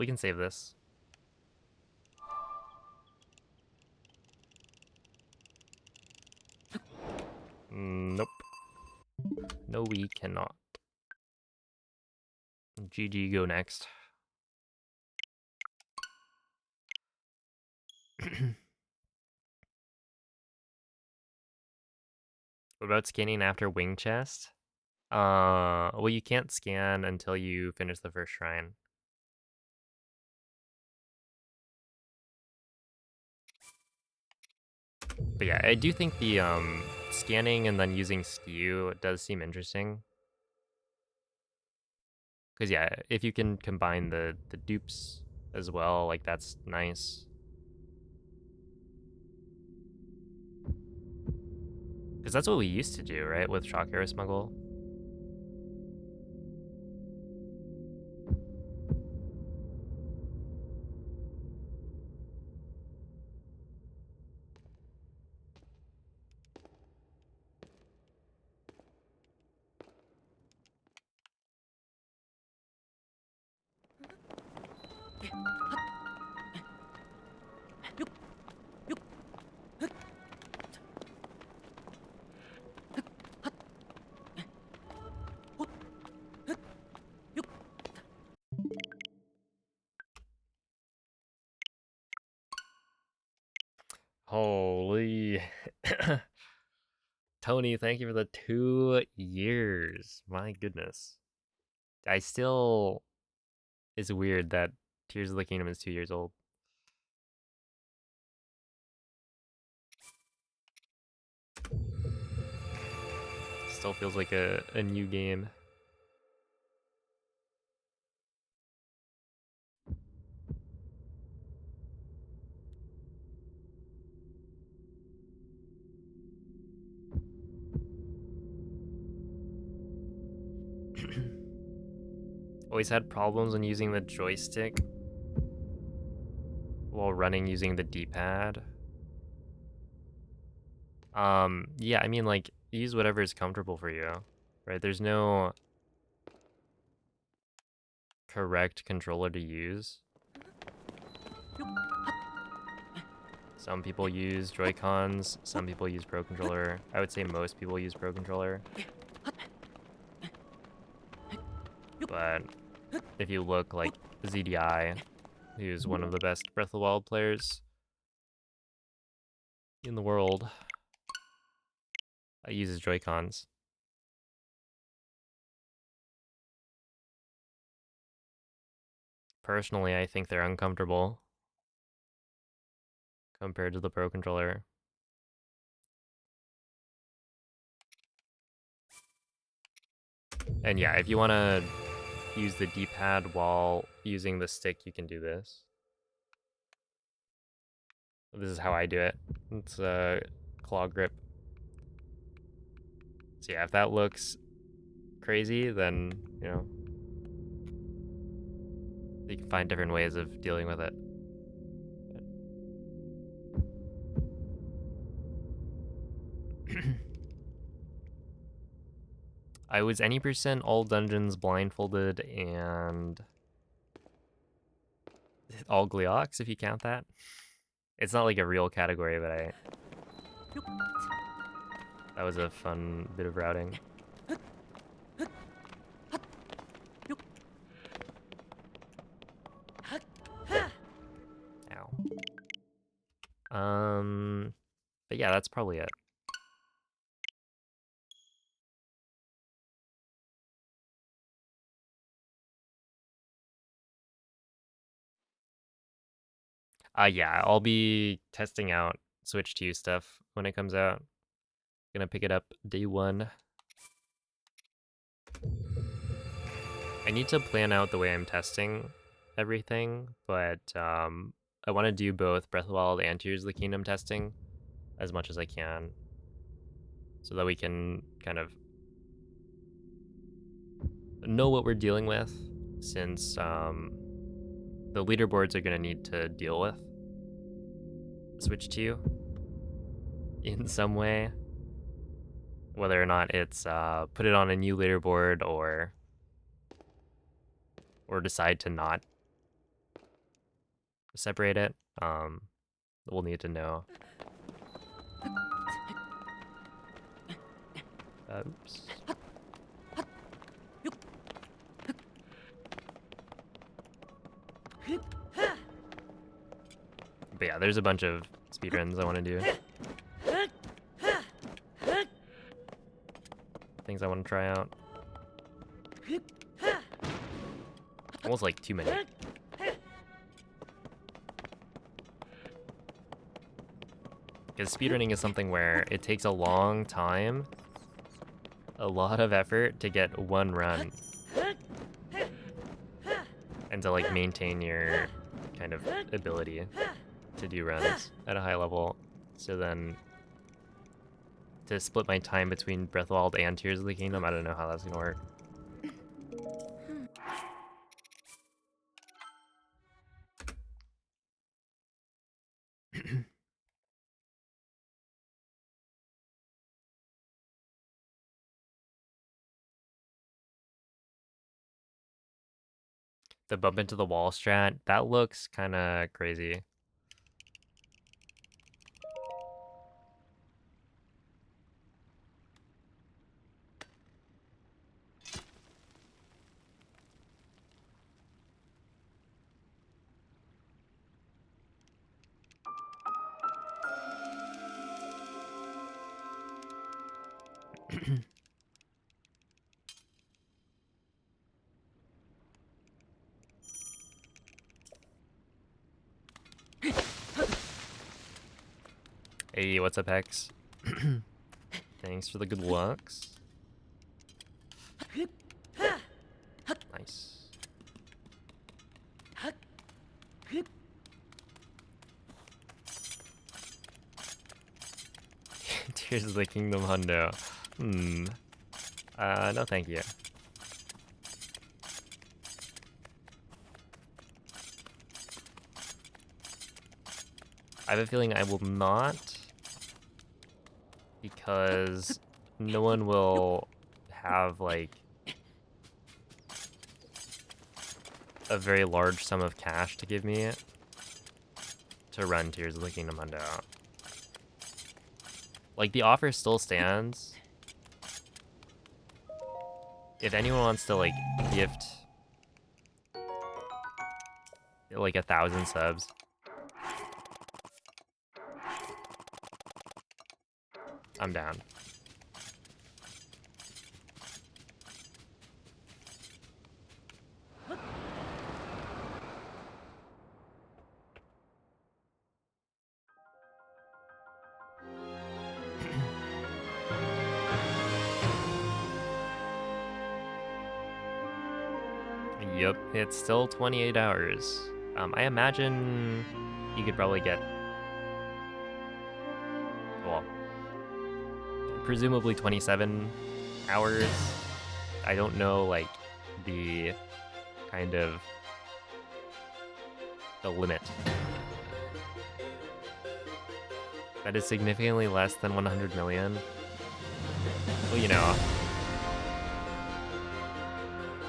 can save this. Nope. No, we cannot. GG, go next. What about scanning after wing chest? Well, you can't scan until you finish the first shrine. But yeah, I do think the scanning and then using skew does seem interesting. Because yeah, if you can combine the dupes as well, like that's nice. Because that's what we used to do, right, with Shock Arrow Smuggle. Holy. Tony, thank you for the 2 years. My goodness. I still. It's weird that Tears of the Kingdom is 2 years old. Still feels like a new game. Always had problems when using the joystick while running using the D-pad. Yeah, I mean, like, use whatever is comfortable for you, right? There's no correct controller to use. Some people use Joy-Cons, some people use Pro Controller. I would say most people use Pro Controller. But if you look like ZDI, who's one of the best Breath of the Wild players in the world, uses Joy-Cons. Personally, I think they're uncomfortable compared to the Pro Controller. And yeah, if you want to use the D-pad while using the stick, you can do this. This is how I do it. It's a claw grip. So yeah, if that looks crazy, then, you know, you can find different ways of dealing with it. I was any percent all dungeons blindfolded and all Gleox, if you count that. It's not like a real category, but that was a fun bit of routing. Ow. But yeah, that's probably it. Yeah, I'll be testing out Switch 2 stuff when it comes out. Gonna pick it up day 1. I need to plan out the way I'm testing everything, but I want to do both Breath of the Wild and Tears of the Kingdom testing as much as I can, so that we can kind of know what we're dealing with, since the leaderboards are going to need to deal with Switch 2 in some way, whether or not it's put it on a new leaderboard or or decide to not separate it, we'll need to know. Oops. But yeah, there's a bunch of speedruns I want to do. Things I want to try out. Almost like too many. Because speedrunning is something where it takes a long time, a lot of effort to get one run. And to like maintain your kind of ability to do runs at a high level. So then to split my time between Breath of the Wild and Tears of the Kingdom, I don't know how that's gonna work. The bump into the wall strat, that looks kind of crazy. Hey, what's up, Hex? Thanks for the good looks. Nice. Tears of the Kingdom hundo. No thank you. I have a feeling I will not, because no one will have like a very large sum of cash to give me to run Tears of the Kingdom hundo. Like, the offer still stands. If anyone wants to like gift like 1,000 subs, I'm down. Yep, it's still 28 hours. I imagine you could probably get, well, presumably 27 hours. I don't know, like, the kind of the limit. That is significantly less than 100 million. Well, you know,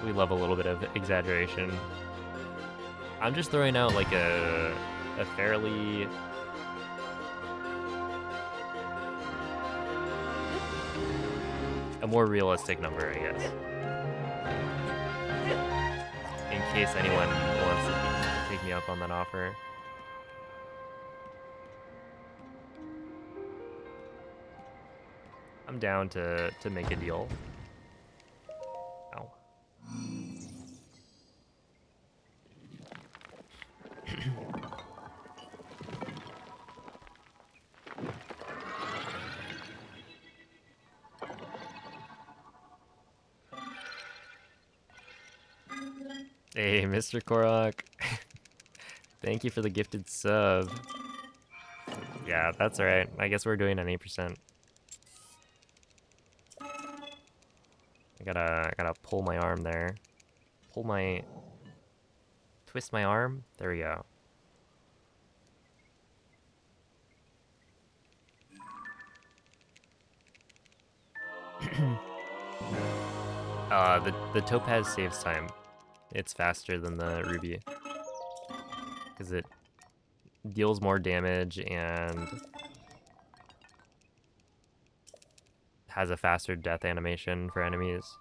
we love a little bit of exaggeration. I'm just throwing out like a fairly more realistic number, I guess. In case anyone wants to take me up on that offer. I'm down to make a deal. Ow. Hey, Mr. Korok. Thank you for the gifted sub. Yeah, that's alright. I guess we're doing an 8%. I gotta pull my arm there. Twist my arm? There we go. The topaz saves time. it's faster than the ruby. Because it deals more damage and has a faster death animation for enemies.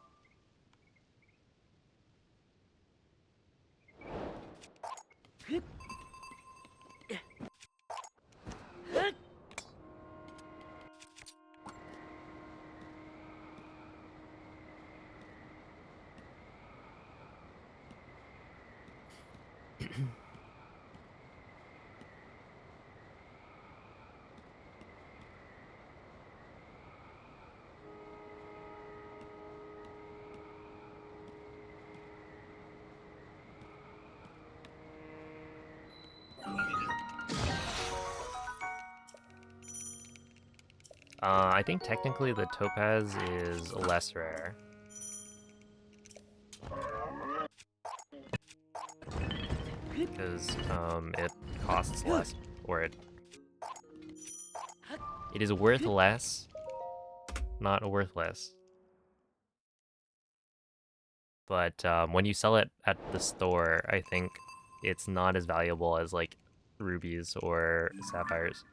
I think technically the topaz is less rare. Because it costs less, or it is worth less, not worthless. But when you sell it at the store, I think it's not as valuable as like rubies or sapphires.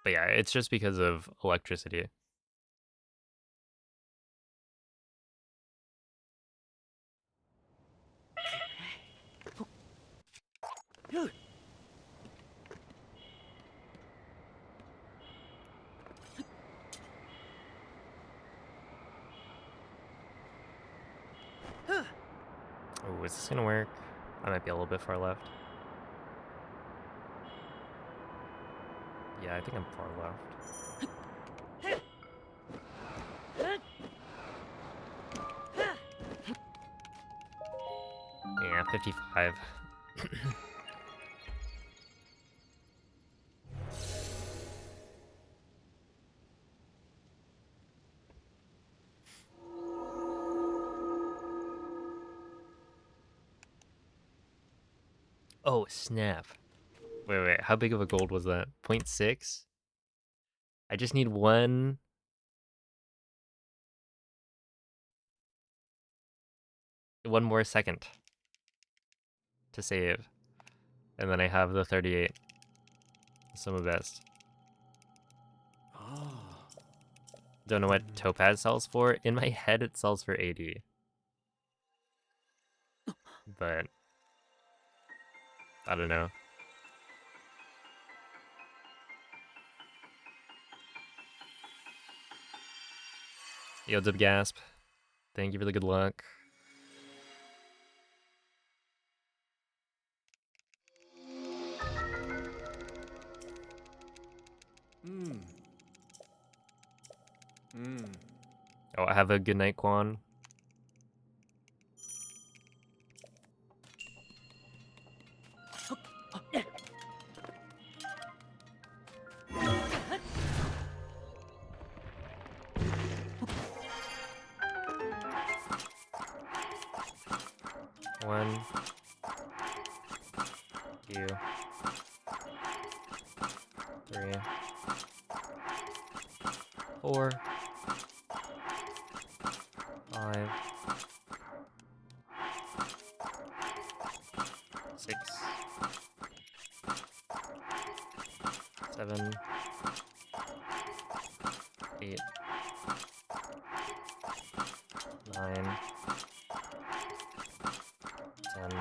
But yeah, it's just because of electricity. Oh, is this gonna work? I might be a little bit far left. Yeah, I think I'm far left. Yeah, 55. Oh, snap. Wait, how big of a gold was that? 0.6? I just need one more second to save. And then I have the 38. Some best. Ah. Don't know what topaz sells for. In my head, it sells for 80. But I don't know. Yo, Dib Gasp. Thank you for the good luck. Hmm. Hmm. Oh, I have a good night, Quan. One, two, three, four, five, six, seven, 8, 9, 10.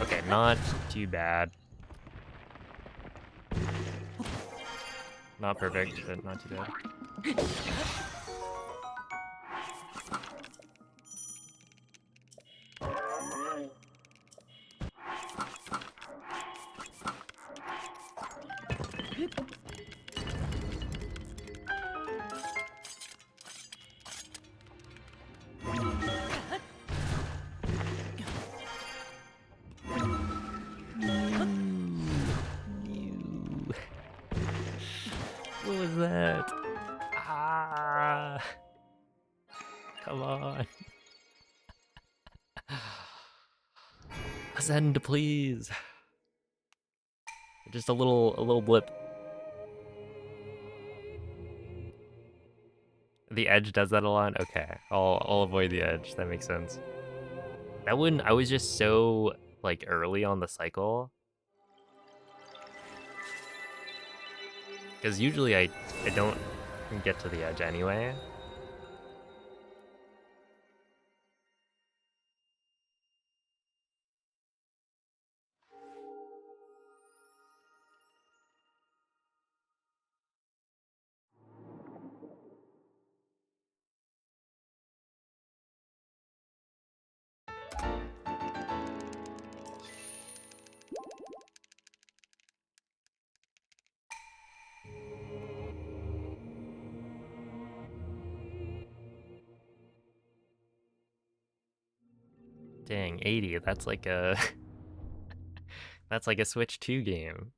Okay, not too bad. Not perfect, but not too bad. What was that? Ah! Come on. Ascend, please. Just a little blip. The edge does that a lot? Okay. I'll avoid the edge. That makes sense. That one, I was just so, like, early on the cycle. Because usually I don't get to the edge anyway. Dang, 80. That's like a that's like a Switch 2 game.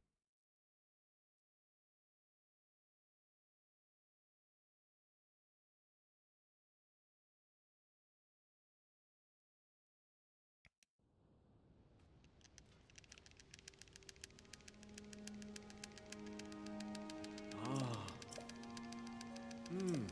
Ah. Hmm.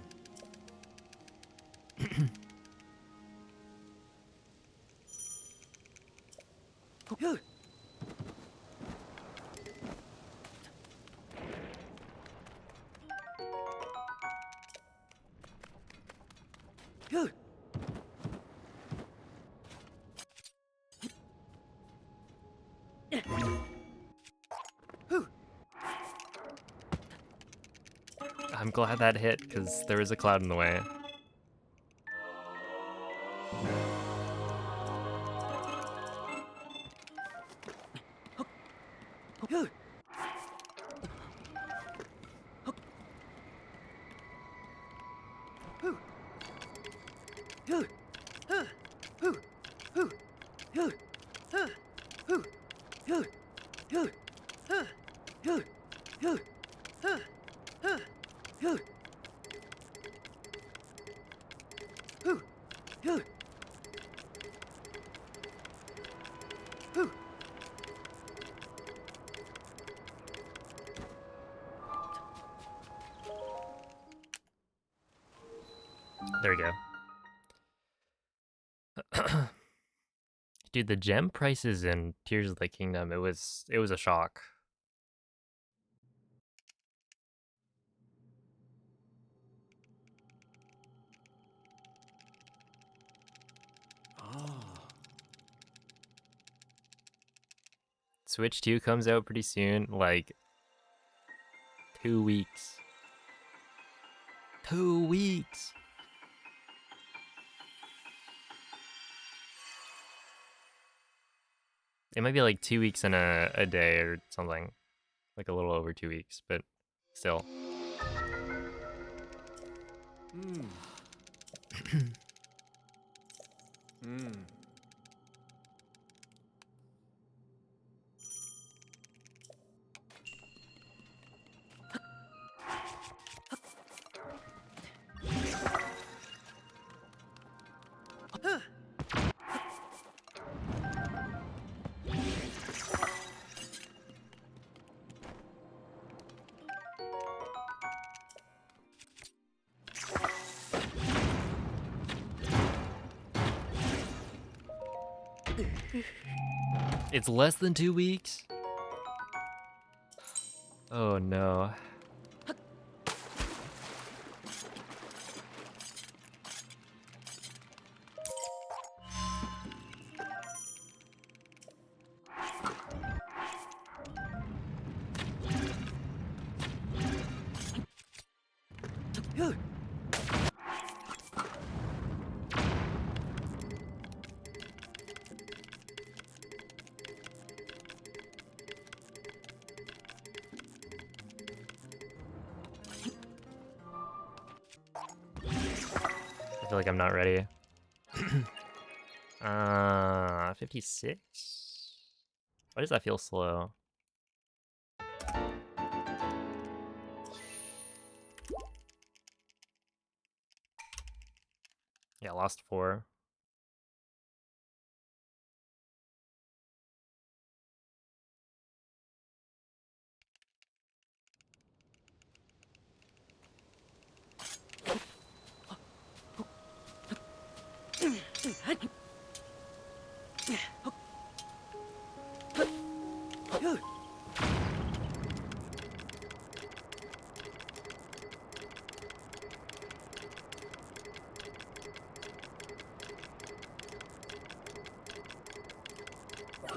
I'm glad that hit because there was a cloud in the way. There we go. Dude, the gem prices in Tears of the Kingdom, it was a shock. Ah. Switch 2 comes out pretty soon, like 2 weeks. 2 weeks. It might be like 2 weeks and a day or something. Like a little over 2 weeks, but still. Hmm. Hmm. It's less than 2 weeks? Oh no. I feel like I'm not ready. 56? Why does that feel slow? Yeah, lost 4.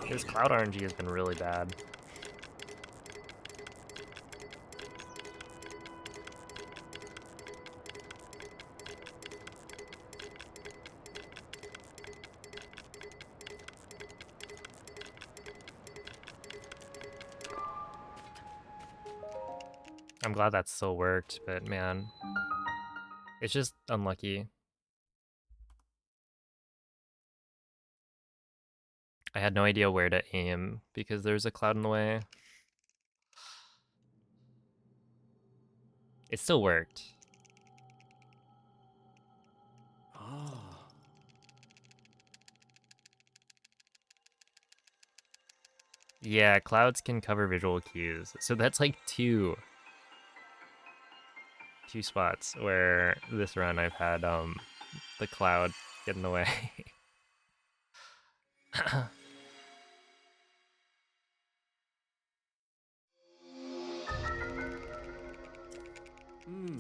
This cloud RNG has been really bad. I'm glad that still worked, but man, it's just unlucky. I had no idea where to aim because there's a cloud in the way. It still worked. Ah. Yeah, clouds can cover visual cues. So that's like two spots where this run I've had the cloud get in the way. Hmm.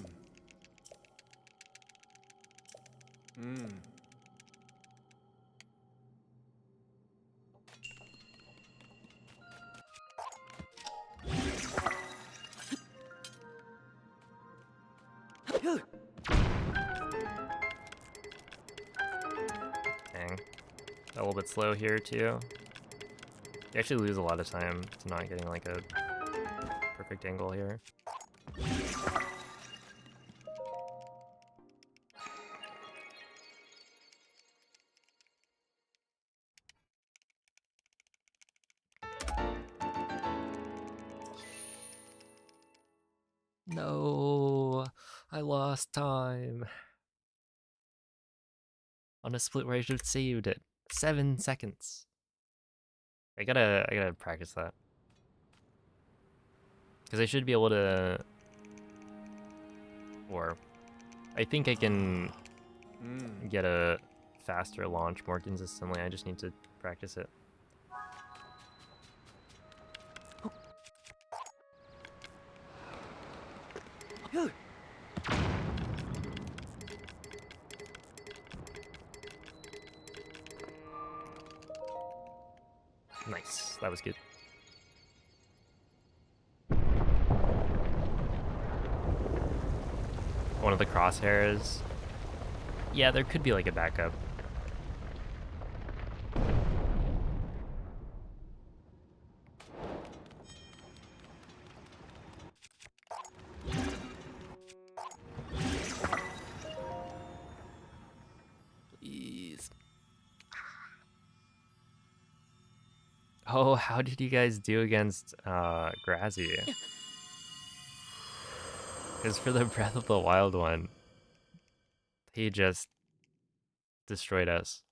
Hmm. Dang. A little bit slow here too. You actually lose a lot of time to not getting like a perfect angle here. No, I lost time on a split where I should have saved it. 7 seconds. I gotta practice that. Because I should be able to, or I think I can Hmm. get a faster launch more consistently. I just need to practice it. Nice, that was good. One of the crosshairs. Yeah, there could be like a backup. Please. Oh, how did you guys do against Grazi? Because for the Breath of the Wild one, he just destroyed us.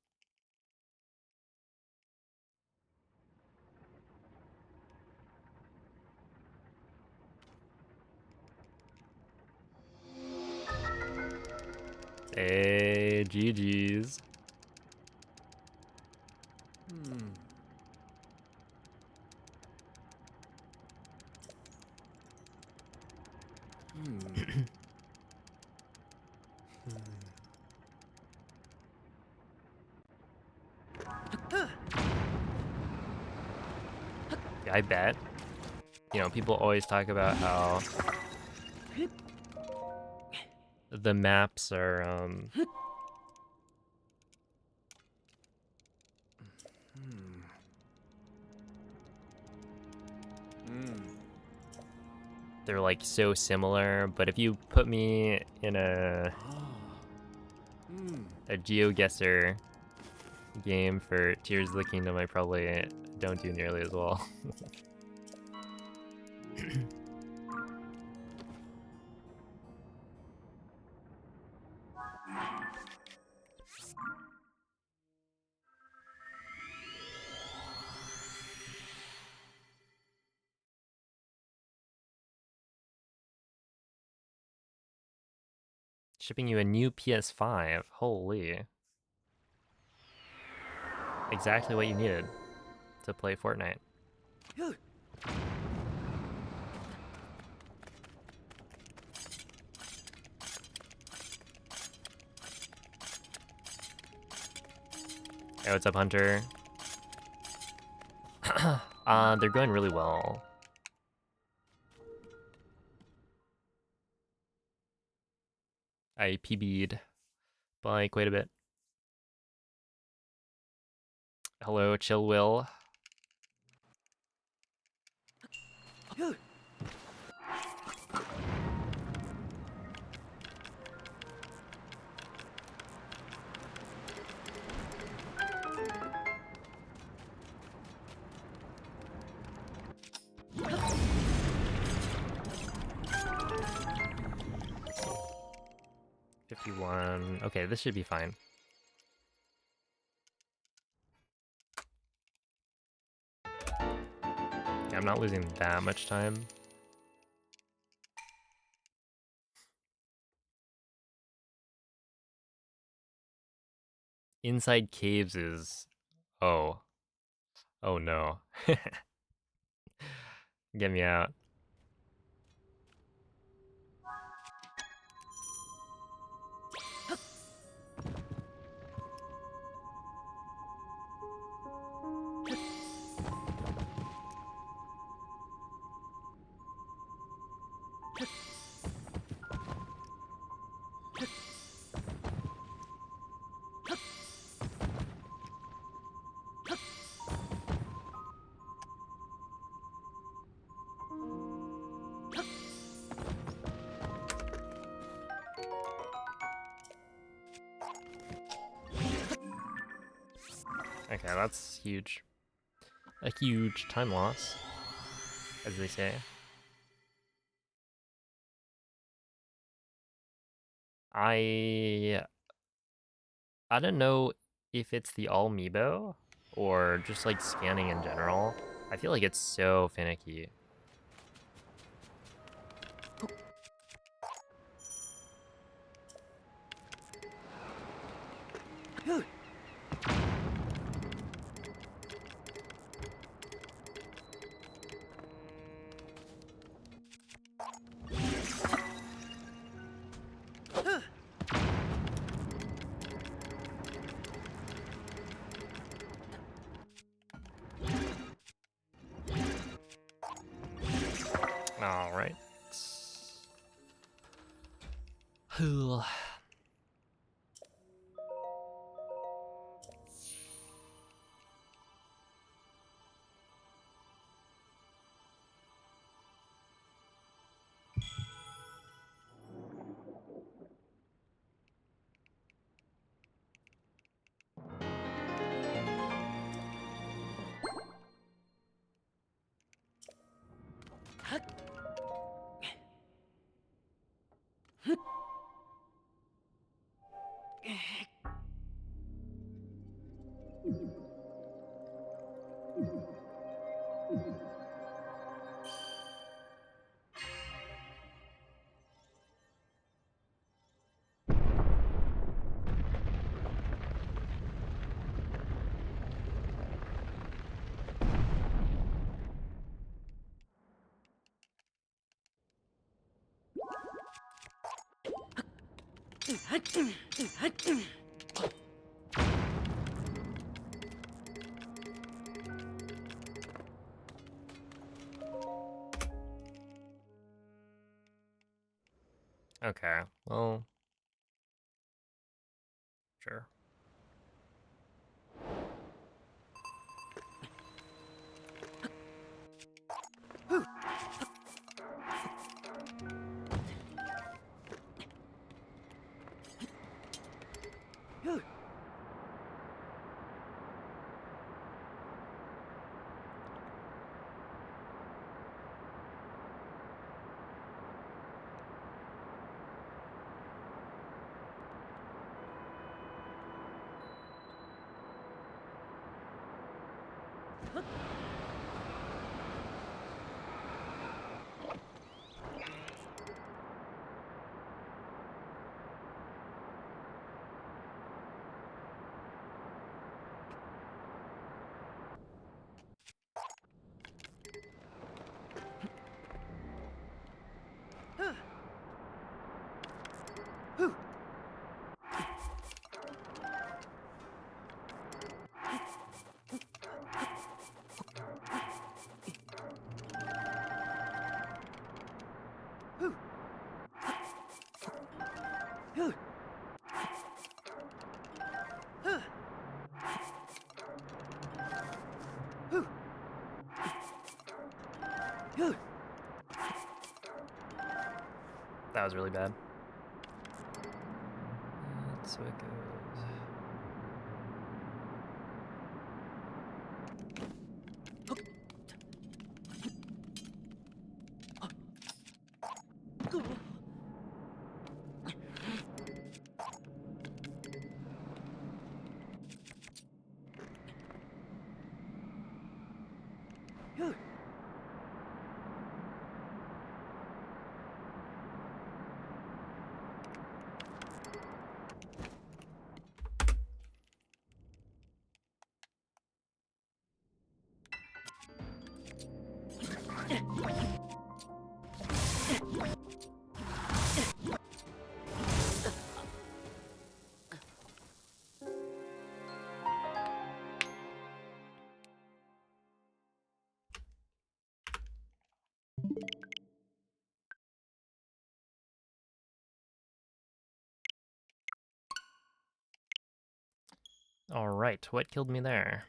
Hey, GG's. Hmm. Hmm. Yeah, I bet. You know, people always talk about how the maps are Hmm. Hmm. they're like so similar, but if you put me in Ah. Hmm. a GeoGuessr game for Tears of the Kingdom, I probably don't do nearly as well. Shipping you a new PS5. Holy. Exactly what you needed to play Fortnite. Hey, what's up, Hunter? They're going really well. I PB'd by quite a bit. Hello, Chill Will. $51. Okay, this should be fine. Yeah, I'm not losing that much time. Inside caves is... Oh. Oh no. Get me out. Okay, that's huge. A huge time loss, as they say. I don't know if it's the all amiibo or just like scanning in general. I feel like it's so finicky. All right. Okay, well, sure. That was really bad. So it goes. All right, what killed me there?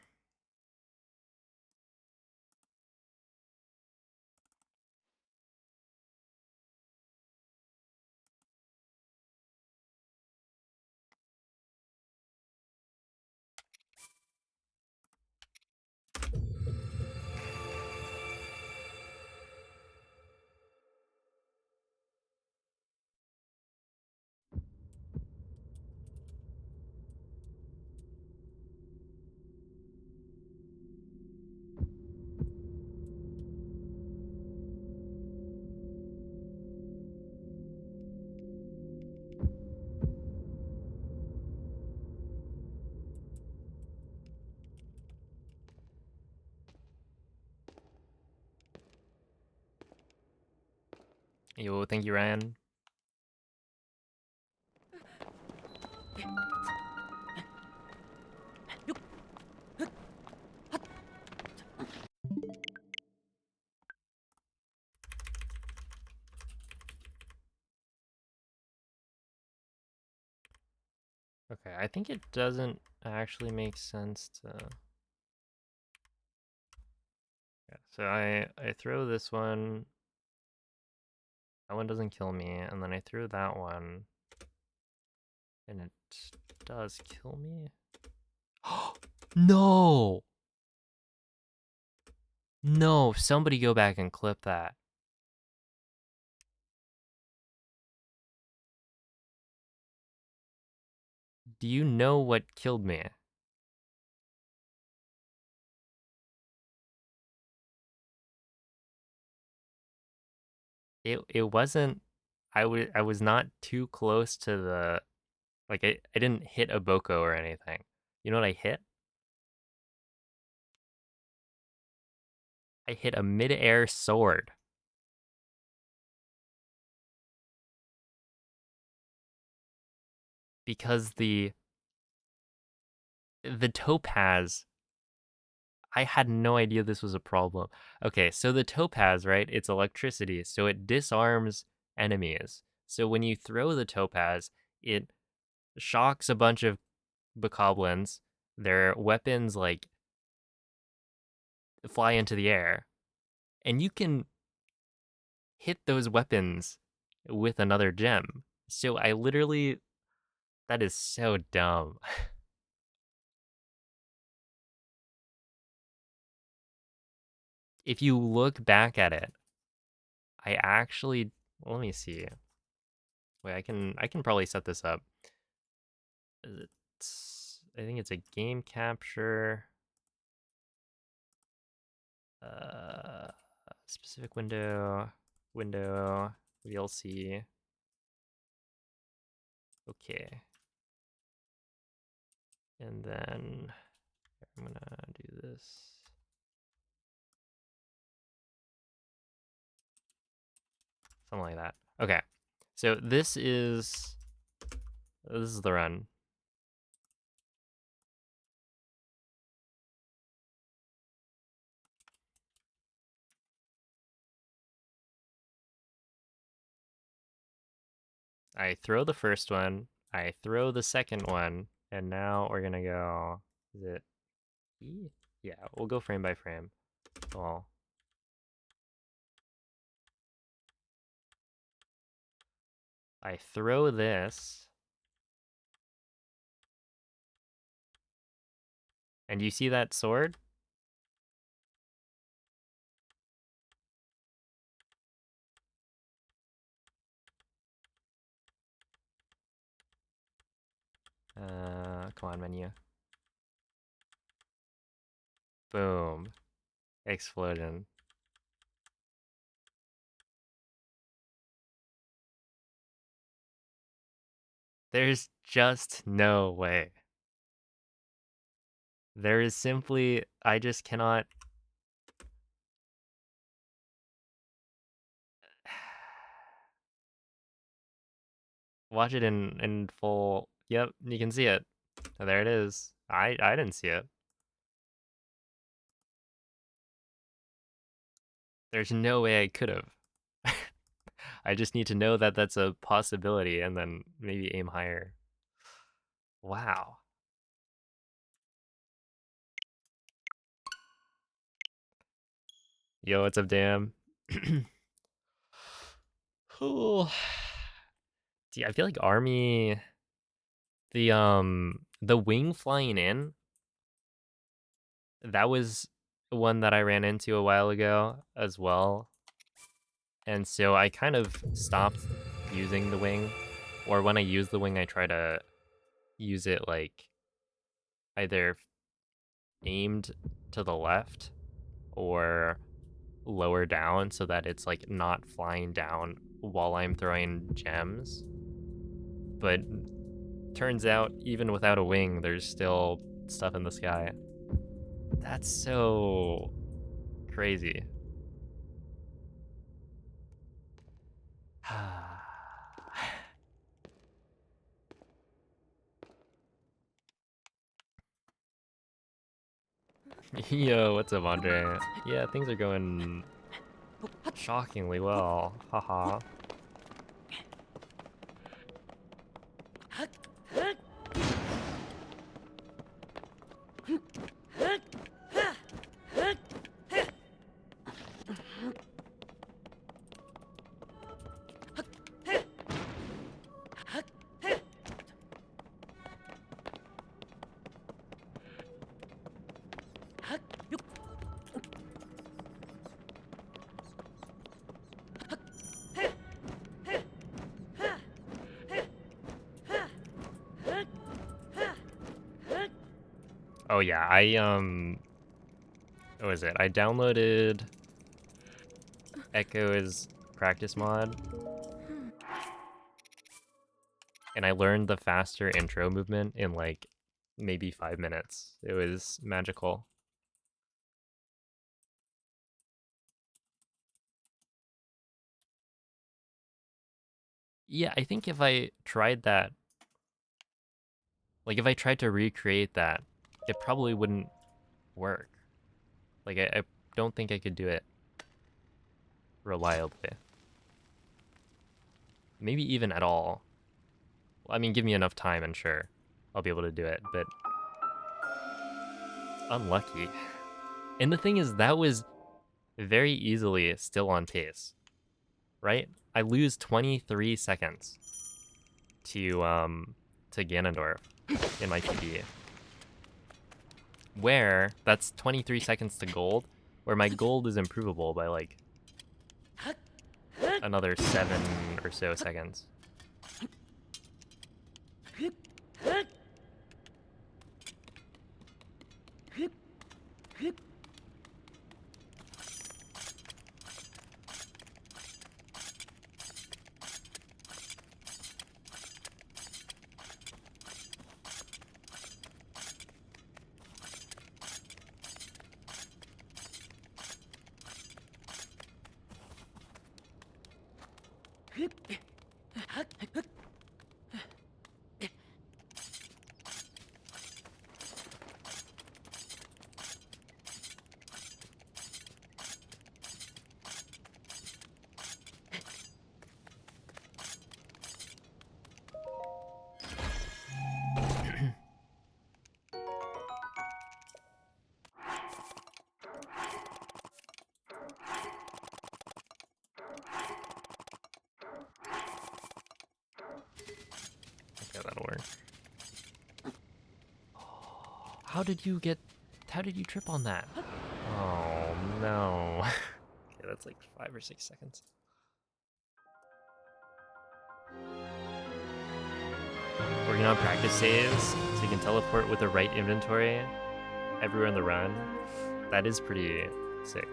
Yo, thank you, Ryan. Okay, I think it doesn't actually make sense to. Yeah, so I throw this one. That one doesn't kill me, and then I throw that one, and it does kill me. No! No, somebody go back and clip that. Do you know what killed me? It wasn't. I was not too close to the. Like I didn't hit a Boko or anything. You know what I hit? I hit a mid-air sword. Because the topaz, I had no idea this was a problem. Okay, so the topaz, right? It's electricity, so it disarms enemies. So when you throw the topaz, it shocks a bunch of bokoblins. Their weapons like fly into the air, and you can hit those weapons with another gem. So I literally, that is so dumb. If you look back at it, I actually, let me see. Wait, I can probably set this up. I think it's a game capture. Uh, specific window, VLC. Okay, and then I'm gonna do this. Something like that. Okay, so this is the run. I throw the first one, I throw the second one, and now we're gonna go. Is it E? Yeah, we'll go frame by frame. Well, I throw this. And you see that sword? Come on, menu. Boom. Explosion. There's just no way. There is simply, I just cannot. Watch it in full. Yep, you can see it. There it is. I didn't see it. There's no way I could have. I just need to know that that's a possibility and then maybe aim higher. Wow. Yo, what's up, damn? Cool. I feel like army the wing flying in, that was one that I ran into a while ago as well. And so I kind of stopped using the wing, or when I use the wing I try to use it like either aimed to the left or lower down so that it's like not flying down while I'm throwing gems. But turns out even without a wing there's still stuff in the sky. That's so crazy. Yo, what's up, Andre? Yeah, things are going shockingly well. Haha. Oh yeah, what was it? I downloaded Echo's practice mod, and I learned the faster intro movement in like maybe 5 minutes. It was magical. Yeah, I think if I tried that, like if I tried to recreate that, it probably wouldn't work. Like I don't think I could do it reliably. Maybe even at all. I mean, give me enough time and sure, I'll be able to do it, but unlucky. And the thing is, that was very easily still on pace, right? I lose 23 seconds to Ganondorf in my PB. Where that's 23 seconds to gold, where my gold is improvable by like another 7 or so seconds. How did you trip on that? Oh no. Okay, that's like 5 or 6 seconds. Working on practice saves so you can teleport with the right inventory everywhere on the run. That is pretty sick.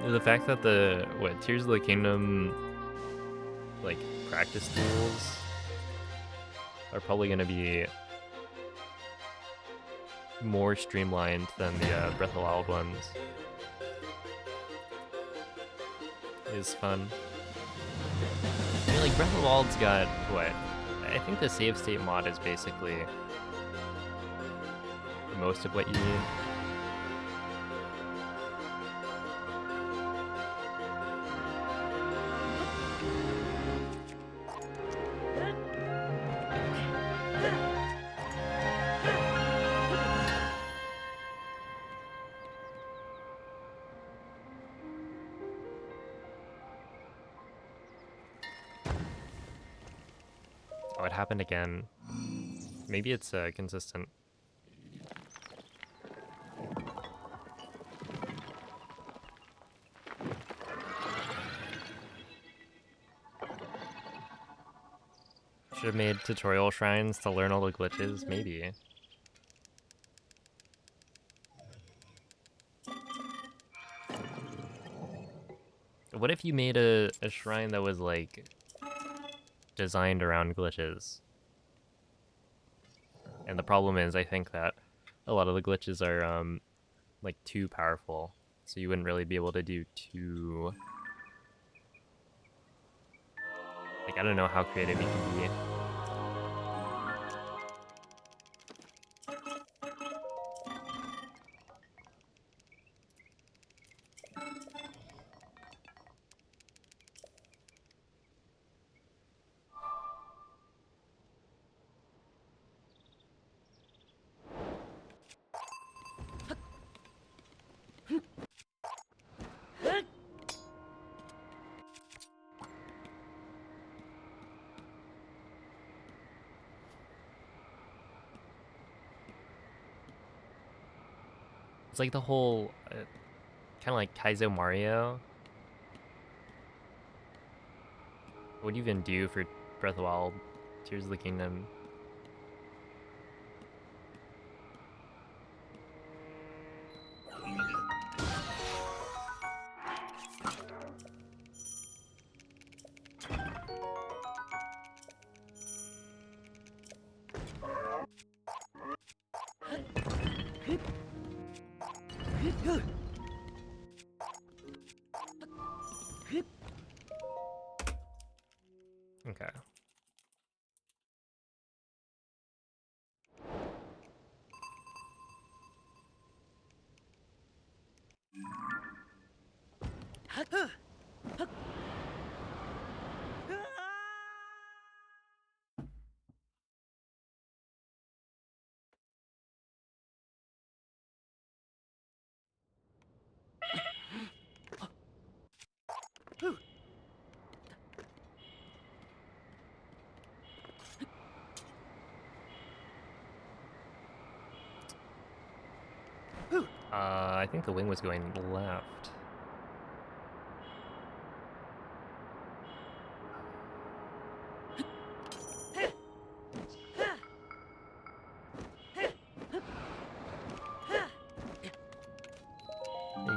The fact that the Tears of the Kingdom like practice tools are probably gonna be more streamlined than the Breath of the Wild ones is fun. I mean, like Breath of the Wild's got what? I think the save state mod is basically most of what you need. Oh, it happened again. Maybe it's consistent. Should have made tutorial shrines to learn all the glitches, maybe. What if you made a shrine that was like designed around glitches? And the problem is, I think that a lot of the glitches are like too powerful, so you wouldn't really be able to do too. Like I don't know how creative you can be. It's like the whole kind of like Kaizo Mario. What do you even do for Breath of the Wild, Tears of the Kingdom? Okay. I think the wing was going left.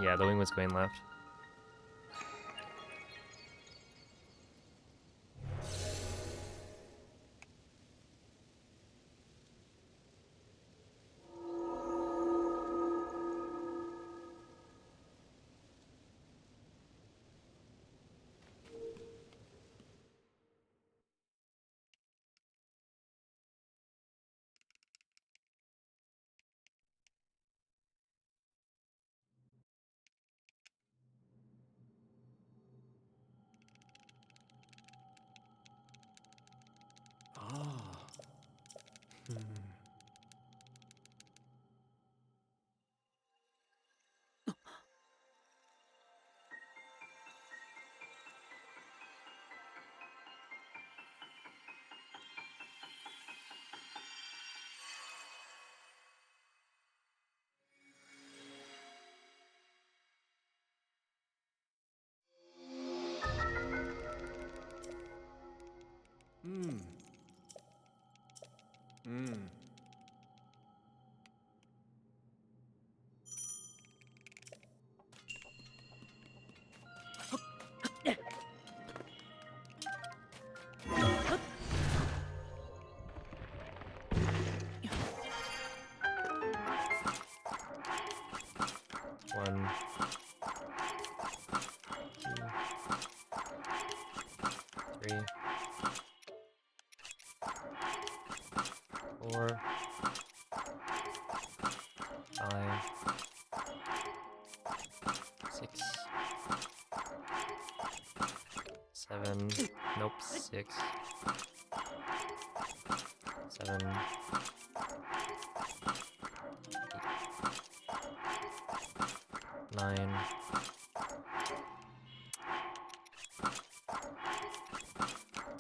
Yeah, the wing was going left. Ah. Hmm. 4, 5, 6, 7, nope, 6, 7, 8, 9,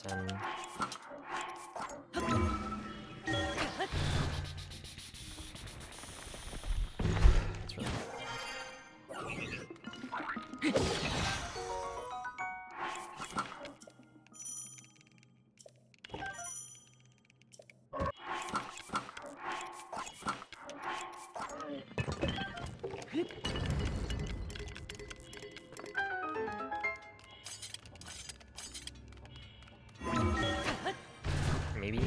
10. That's really maybe.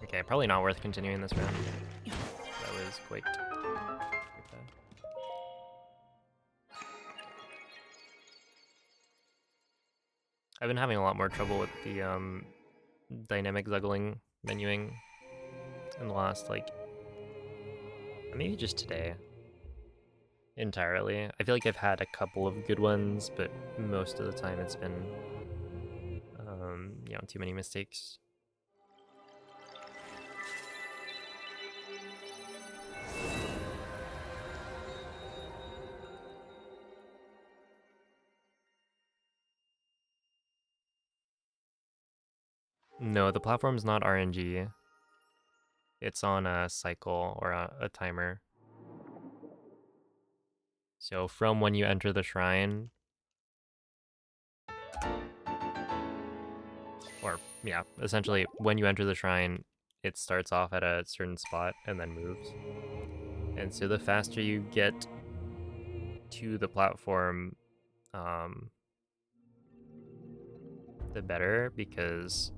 Okay, probably not worth continuing this round. That was quite bad. I've been having a lot more trouble with the dynamic juggling menuing in the last, like, maybe just today entirely. I feel like I've had a couple of good ones, but most of the time it's been, you know, too many mistakes. No, the platform's not RNG. It's on a cycle or a timer. So from when you enter the shrine, or yeah, essentially when you enter the shrine, it starts off at a certain spot and then moves. And so the faster you get to the platform, the better, because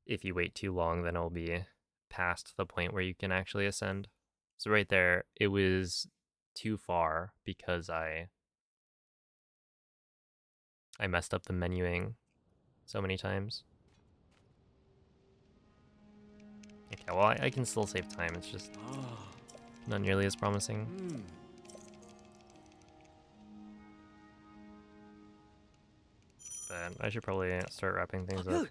if you wait too long, then it'll be past the point where you can actually ascend. So right there, it was too far because I messed up the menuing so many times. Okay, well, I can still save time. It's just not nearly as promising. But I should probably start wrapping things up.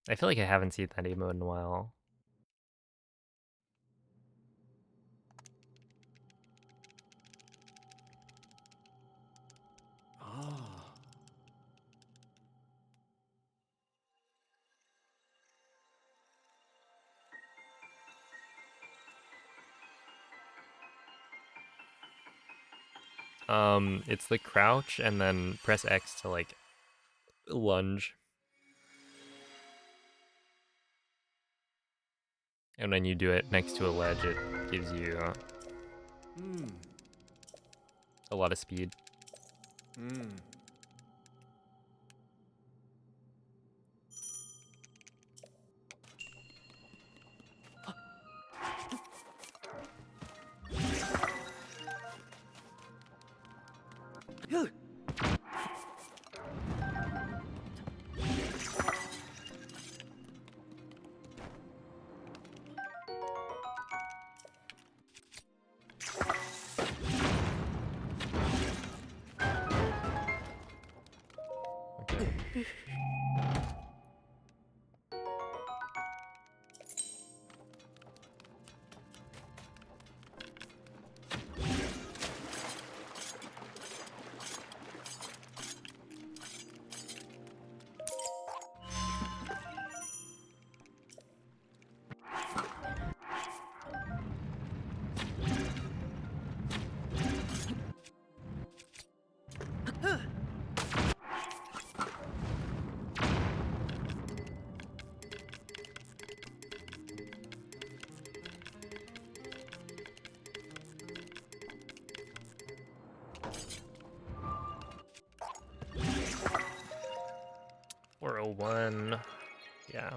I feel like I haven't seen that emote in a while. It's the crouch and then press X to like lunge. And when you do it next to a ledge, it gives you a lot of speed. Okay. .401. Yeah,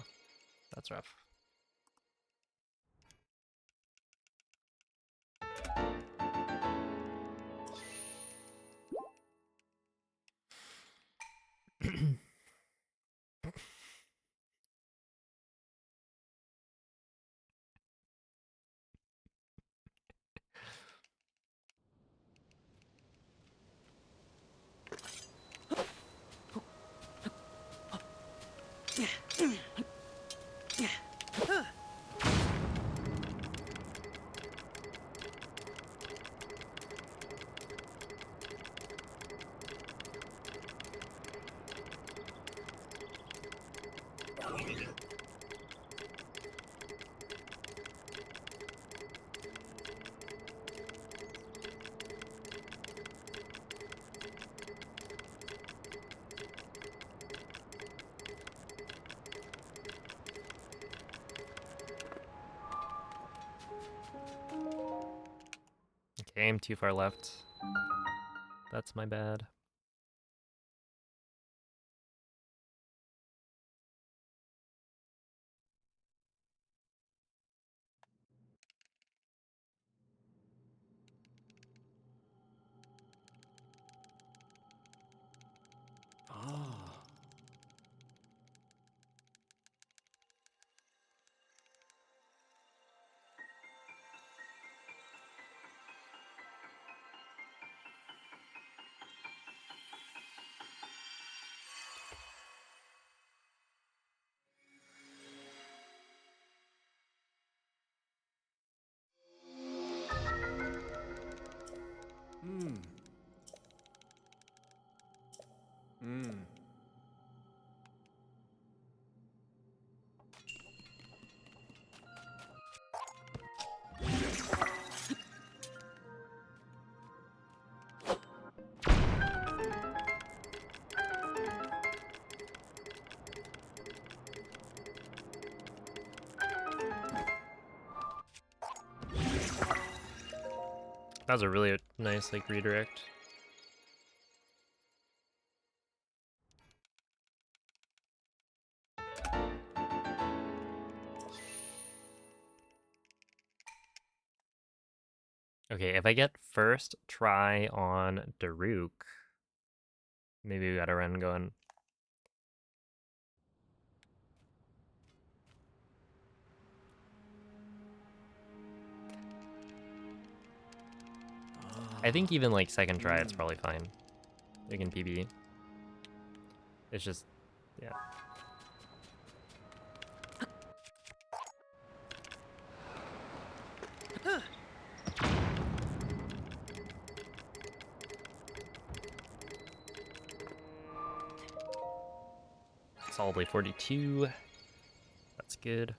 that's rough. Okay, I'm too far left. That's my bad. Ah. Hmm. Hmm. That was a really nice like redirect. Okay, if I get first try on Daruk, maybe we got a run going. I think even like second try, it's probably fine. We can PB. It's just, yeah. Solidly 42. That's good.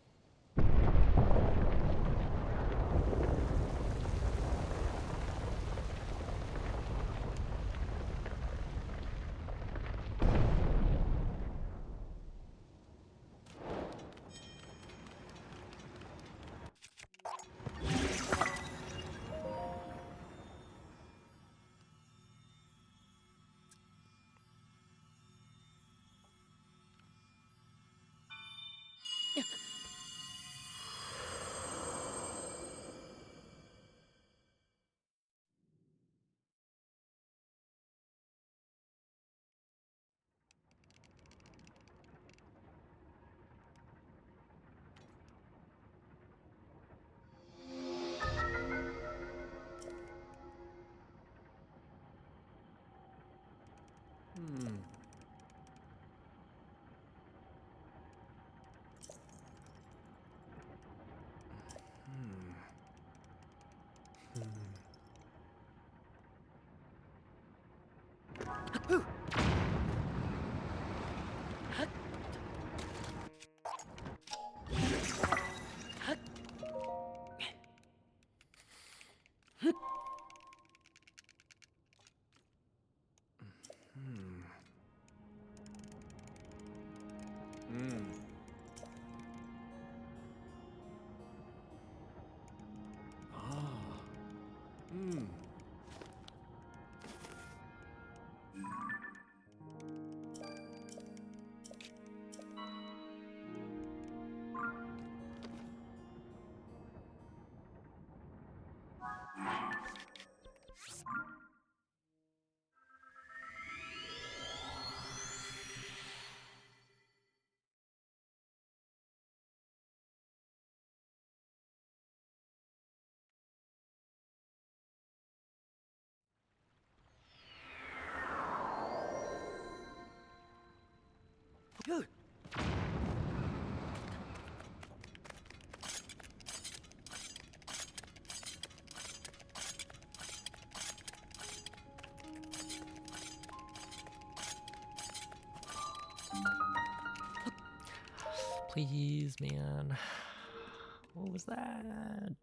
Hmm. Hmm. Hmm. Hmm. Hmm. Ah. Hmm. Please, man. What was that?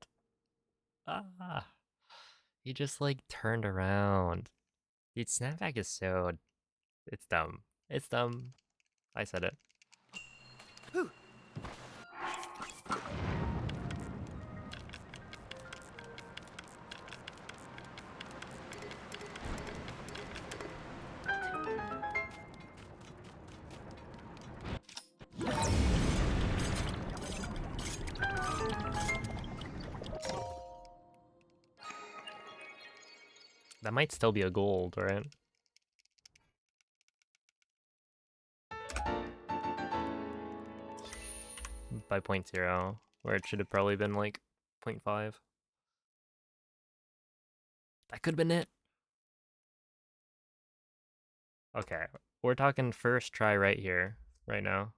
Ah. He just like turned around. Dude, snapback is so. It's dumb. It's dumb. I said it. That might still be a gold, right? By 0.0, where it should have probably been like 0.5. That could have been it. Okay, we're talking first try right here, right now.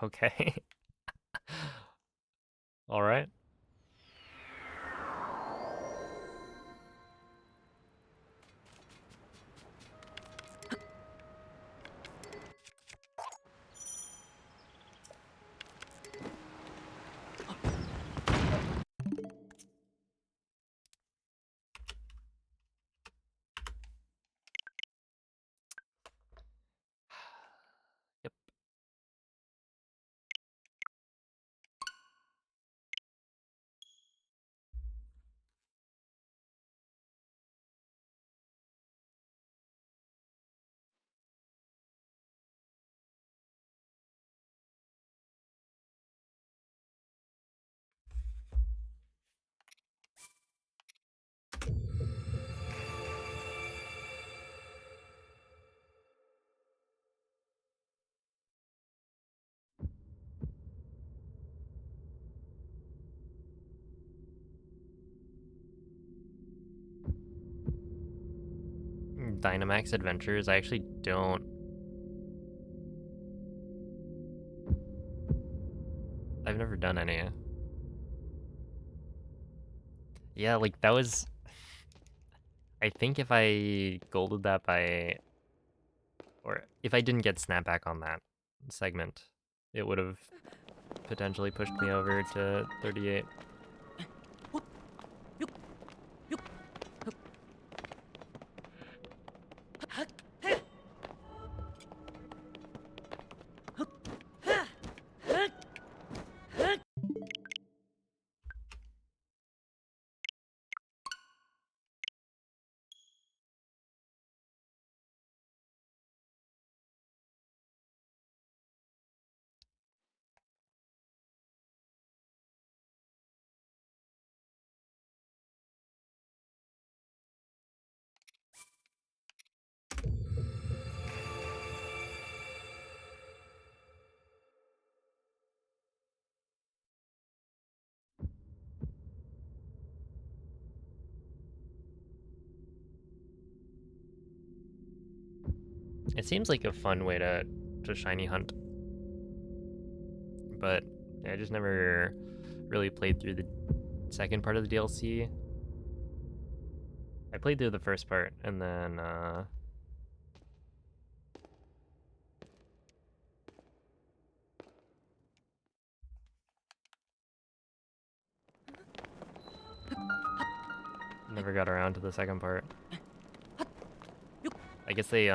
Okay. All right. Yep. Dynamax Adventures. I actually don't. I've never done any. Yeah, like that was. I think if I golded that by, or if I didn't get snapback on that segment, it would have potentially pushed me over to 38. It seems like a fun way to shiny hunt. But yeah, I just never really played through the second part of the DLC. I played through the first part and then never got around to the second part. I guess they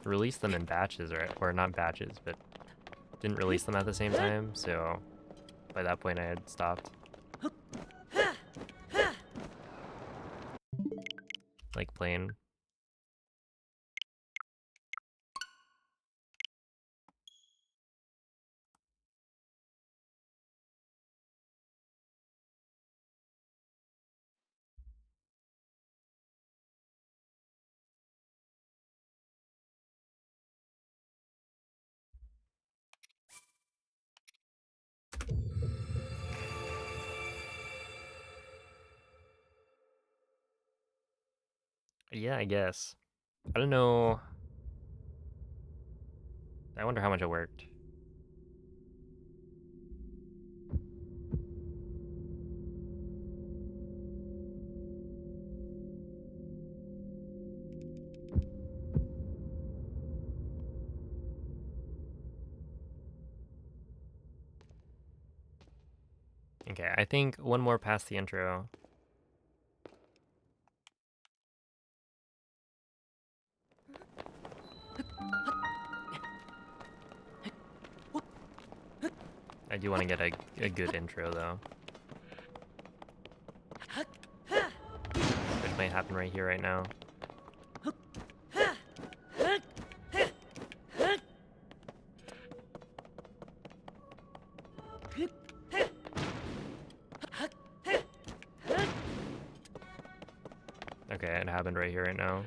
released them in batches, right? Or not batches, but didn't release them at the same time, so by that point I had stopped. Like playing. Yeah, I guess. I don't know. I wonder how much it worked. Okay, I think one more past the intro. I do want to get a good intro though. Which might happen right here, right now. Okay, it happened right here, right now.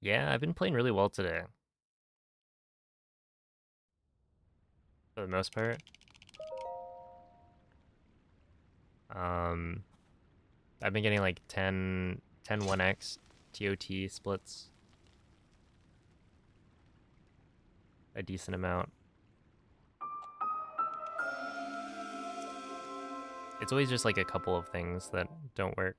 Yeah, I've been playing really well today. For the most part. Um, I've been getting like 10 1x TOT splits. A decent amount. It's always just like a couple of things that don't work.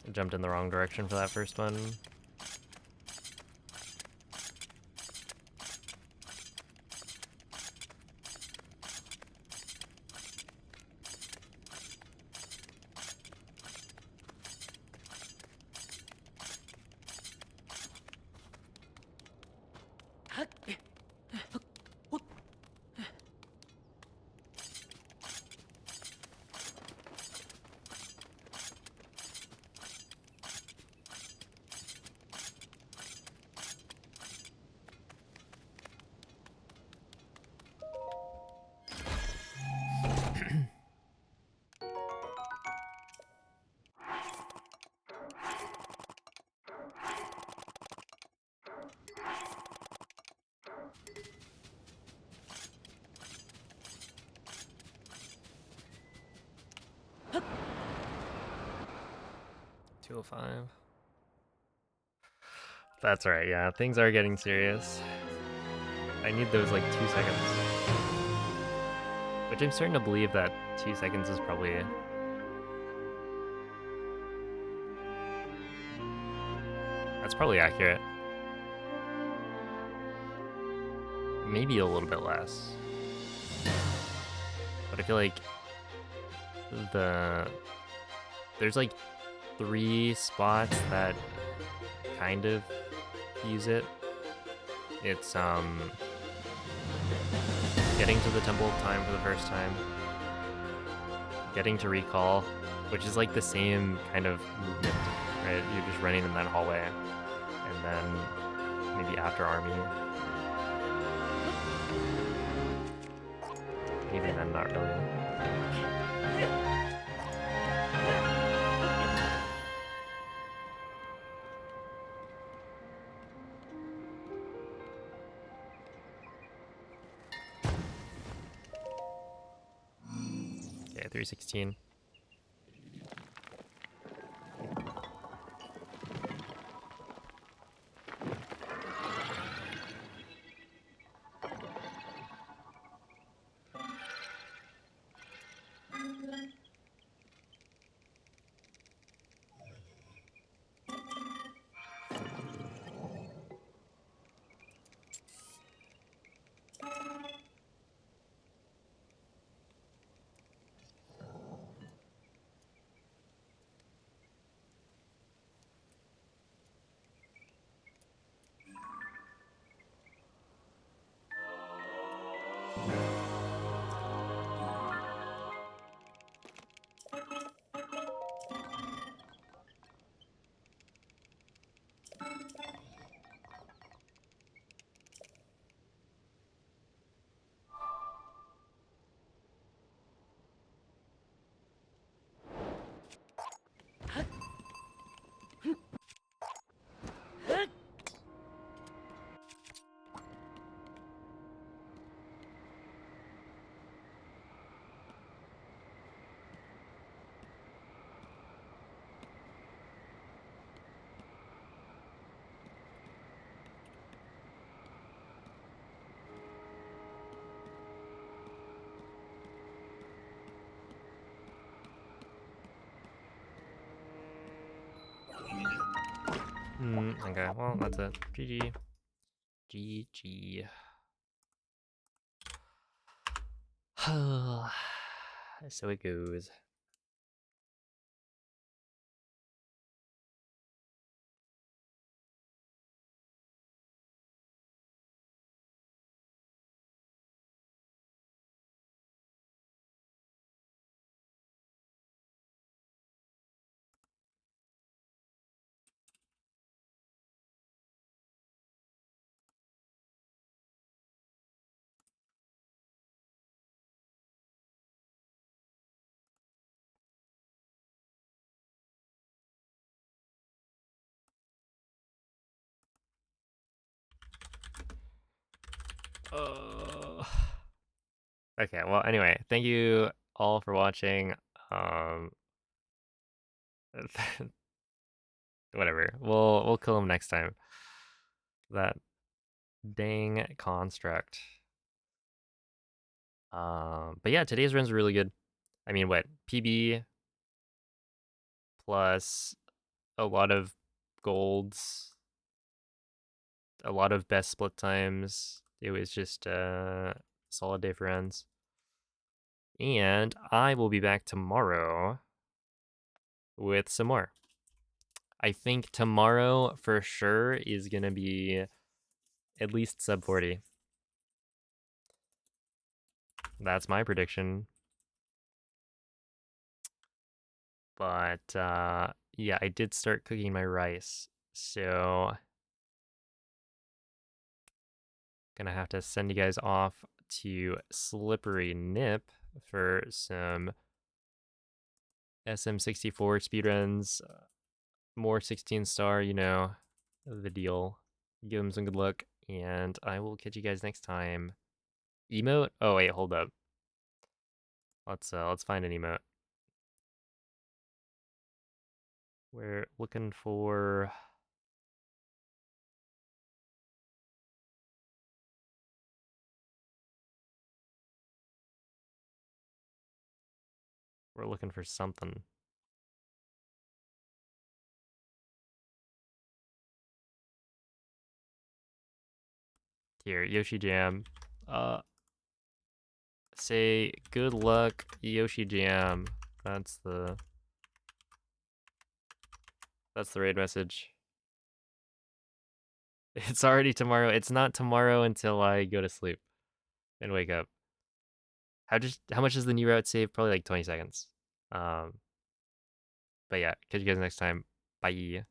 I jumped in the wrong direction for that first one. $205. That's right, yeah. Things are getting serious. I need those like 2 seconds. Which I'm starting to believe that 2 seconds is probably probably accurate. Maybe a little bit less. But I feel like the there's like 3 spots that kind of use it. It's getting to the Temple of Time for the first time, getting to Recall, which is like the same kind of movement, right? You're just running in that hallway, and then maybe after Army. Even then, not really. Okay, 316. Okay, well, that's it. GG. GG. So it goes. Uh, okay, well, anyway, thank you all for watching. Um, whatever. We'll kill him next time. That dang construct. But yeah, today's run's really good. I mean, what, PB plus a lot of golds, a lot of best split times. It was just a solid day for ends. And I will be back tomorrow with some more. I think tomorrow for sure is gonna be at least sub 40. That's my prediction. But yeah, I did start cooking my rice, so gonna have to send you guys off to Slippery Nip for some SM64 speedruns, more 16 star, you know, the deal. Give them some good luck, and I will catch you guys next time. Emote? Oh wait, hold up. Let's find an emote. We're looking for something. Here, Yoshi Jam. Say good luck, Yoshi Jam. That's the raid message. It's already tomorrow. It's not tomorrow until I go to sleep and wake up. How much does the new route save? Probably like 20 seconds. But yeah, catch you guys next time. Bye.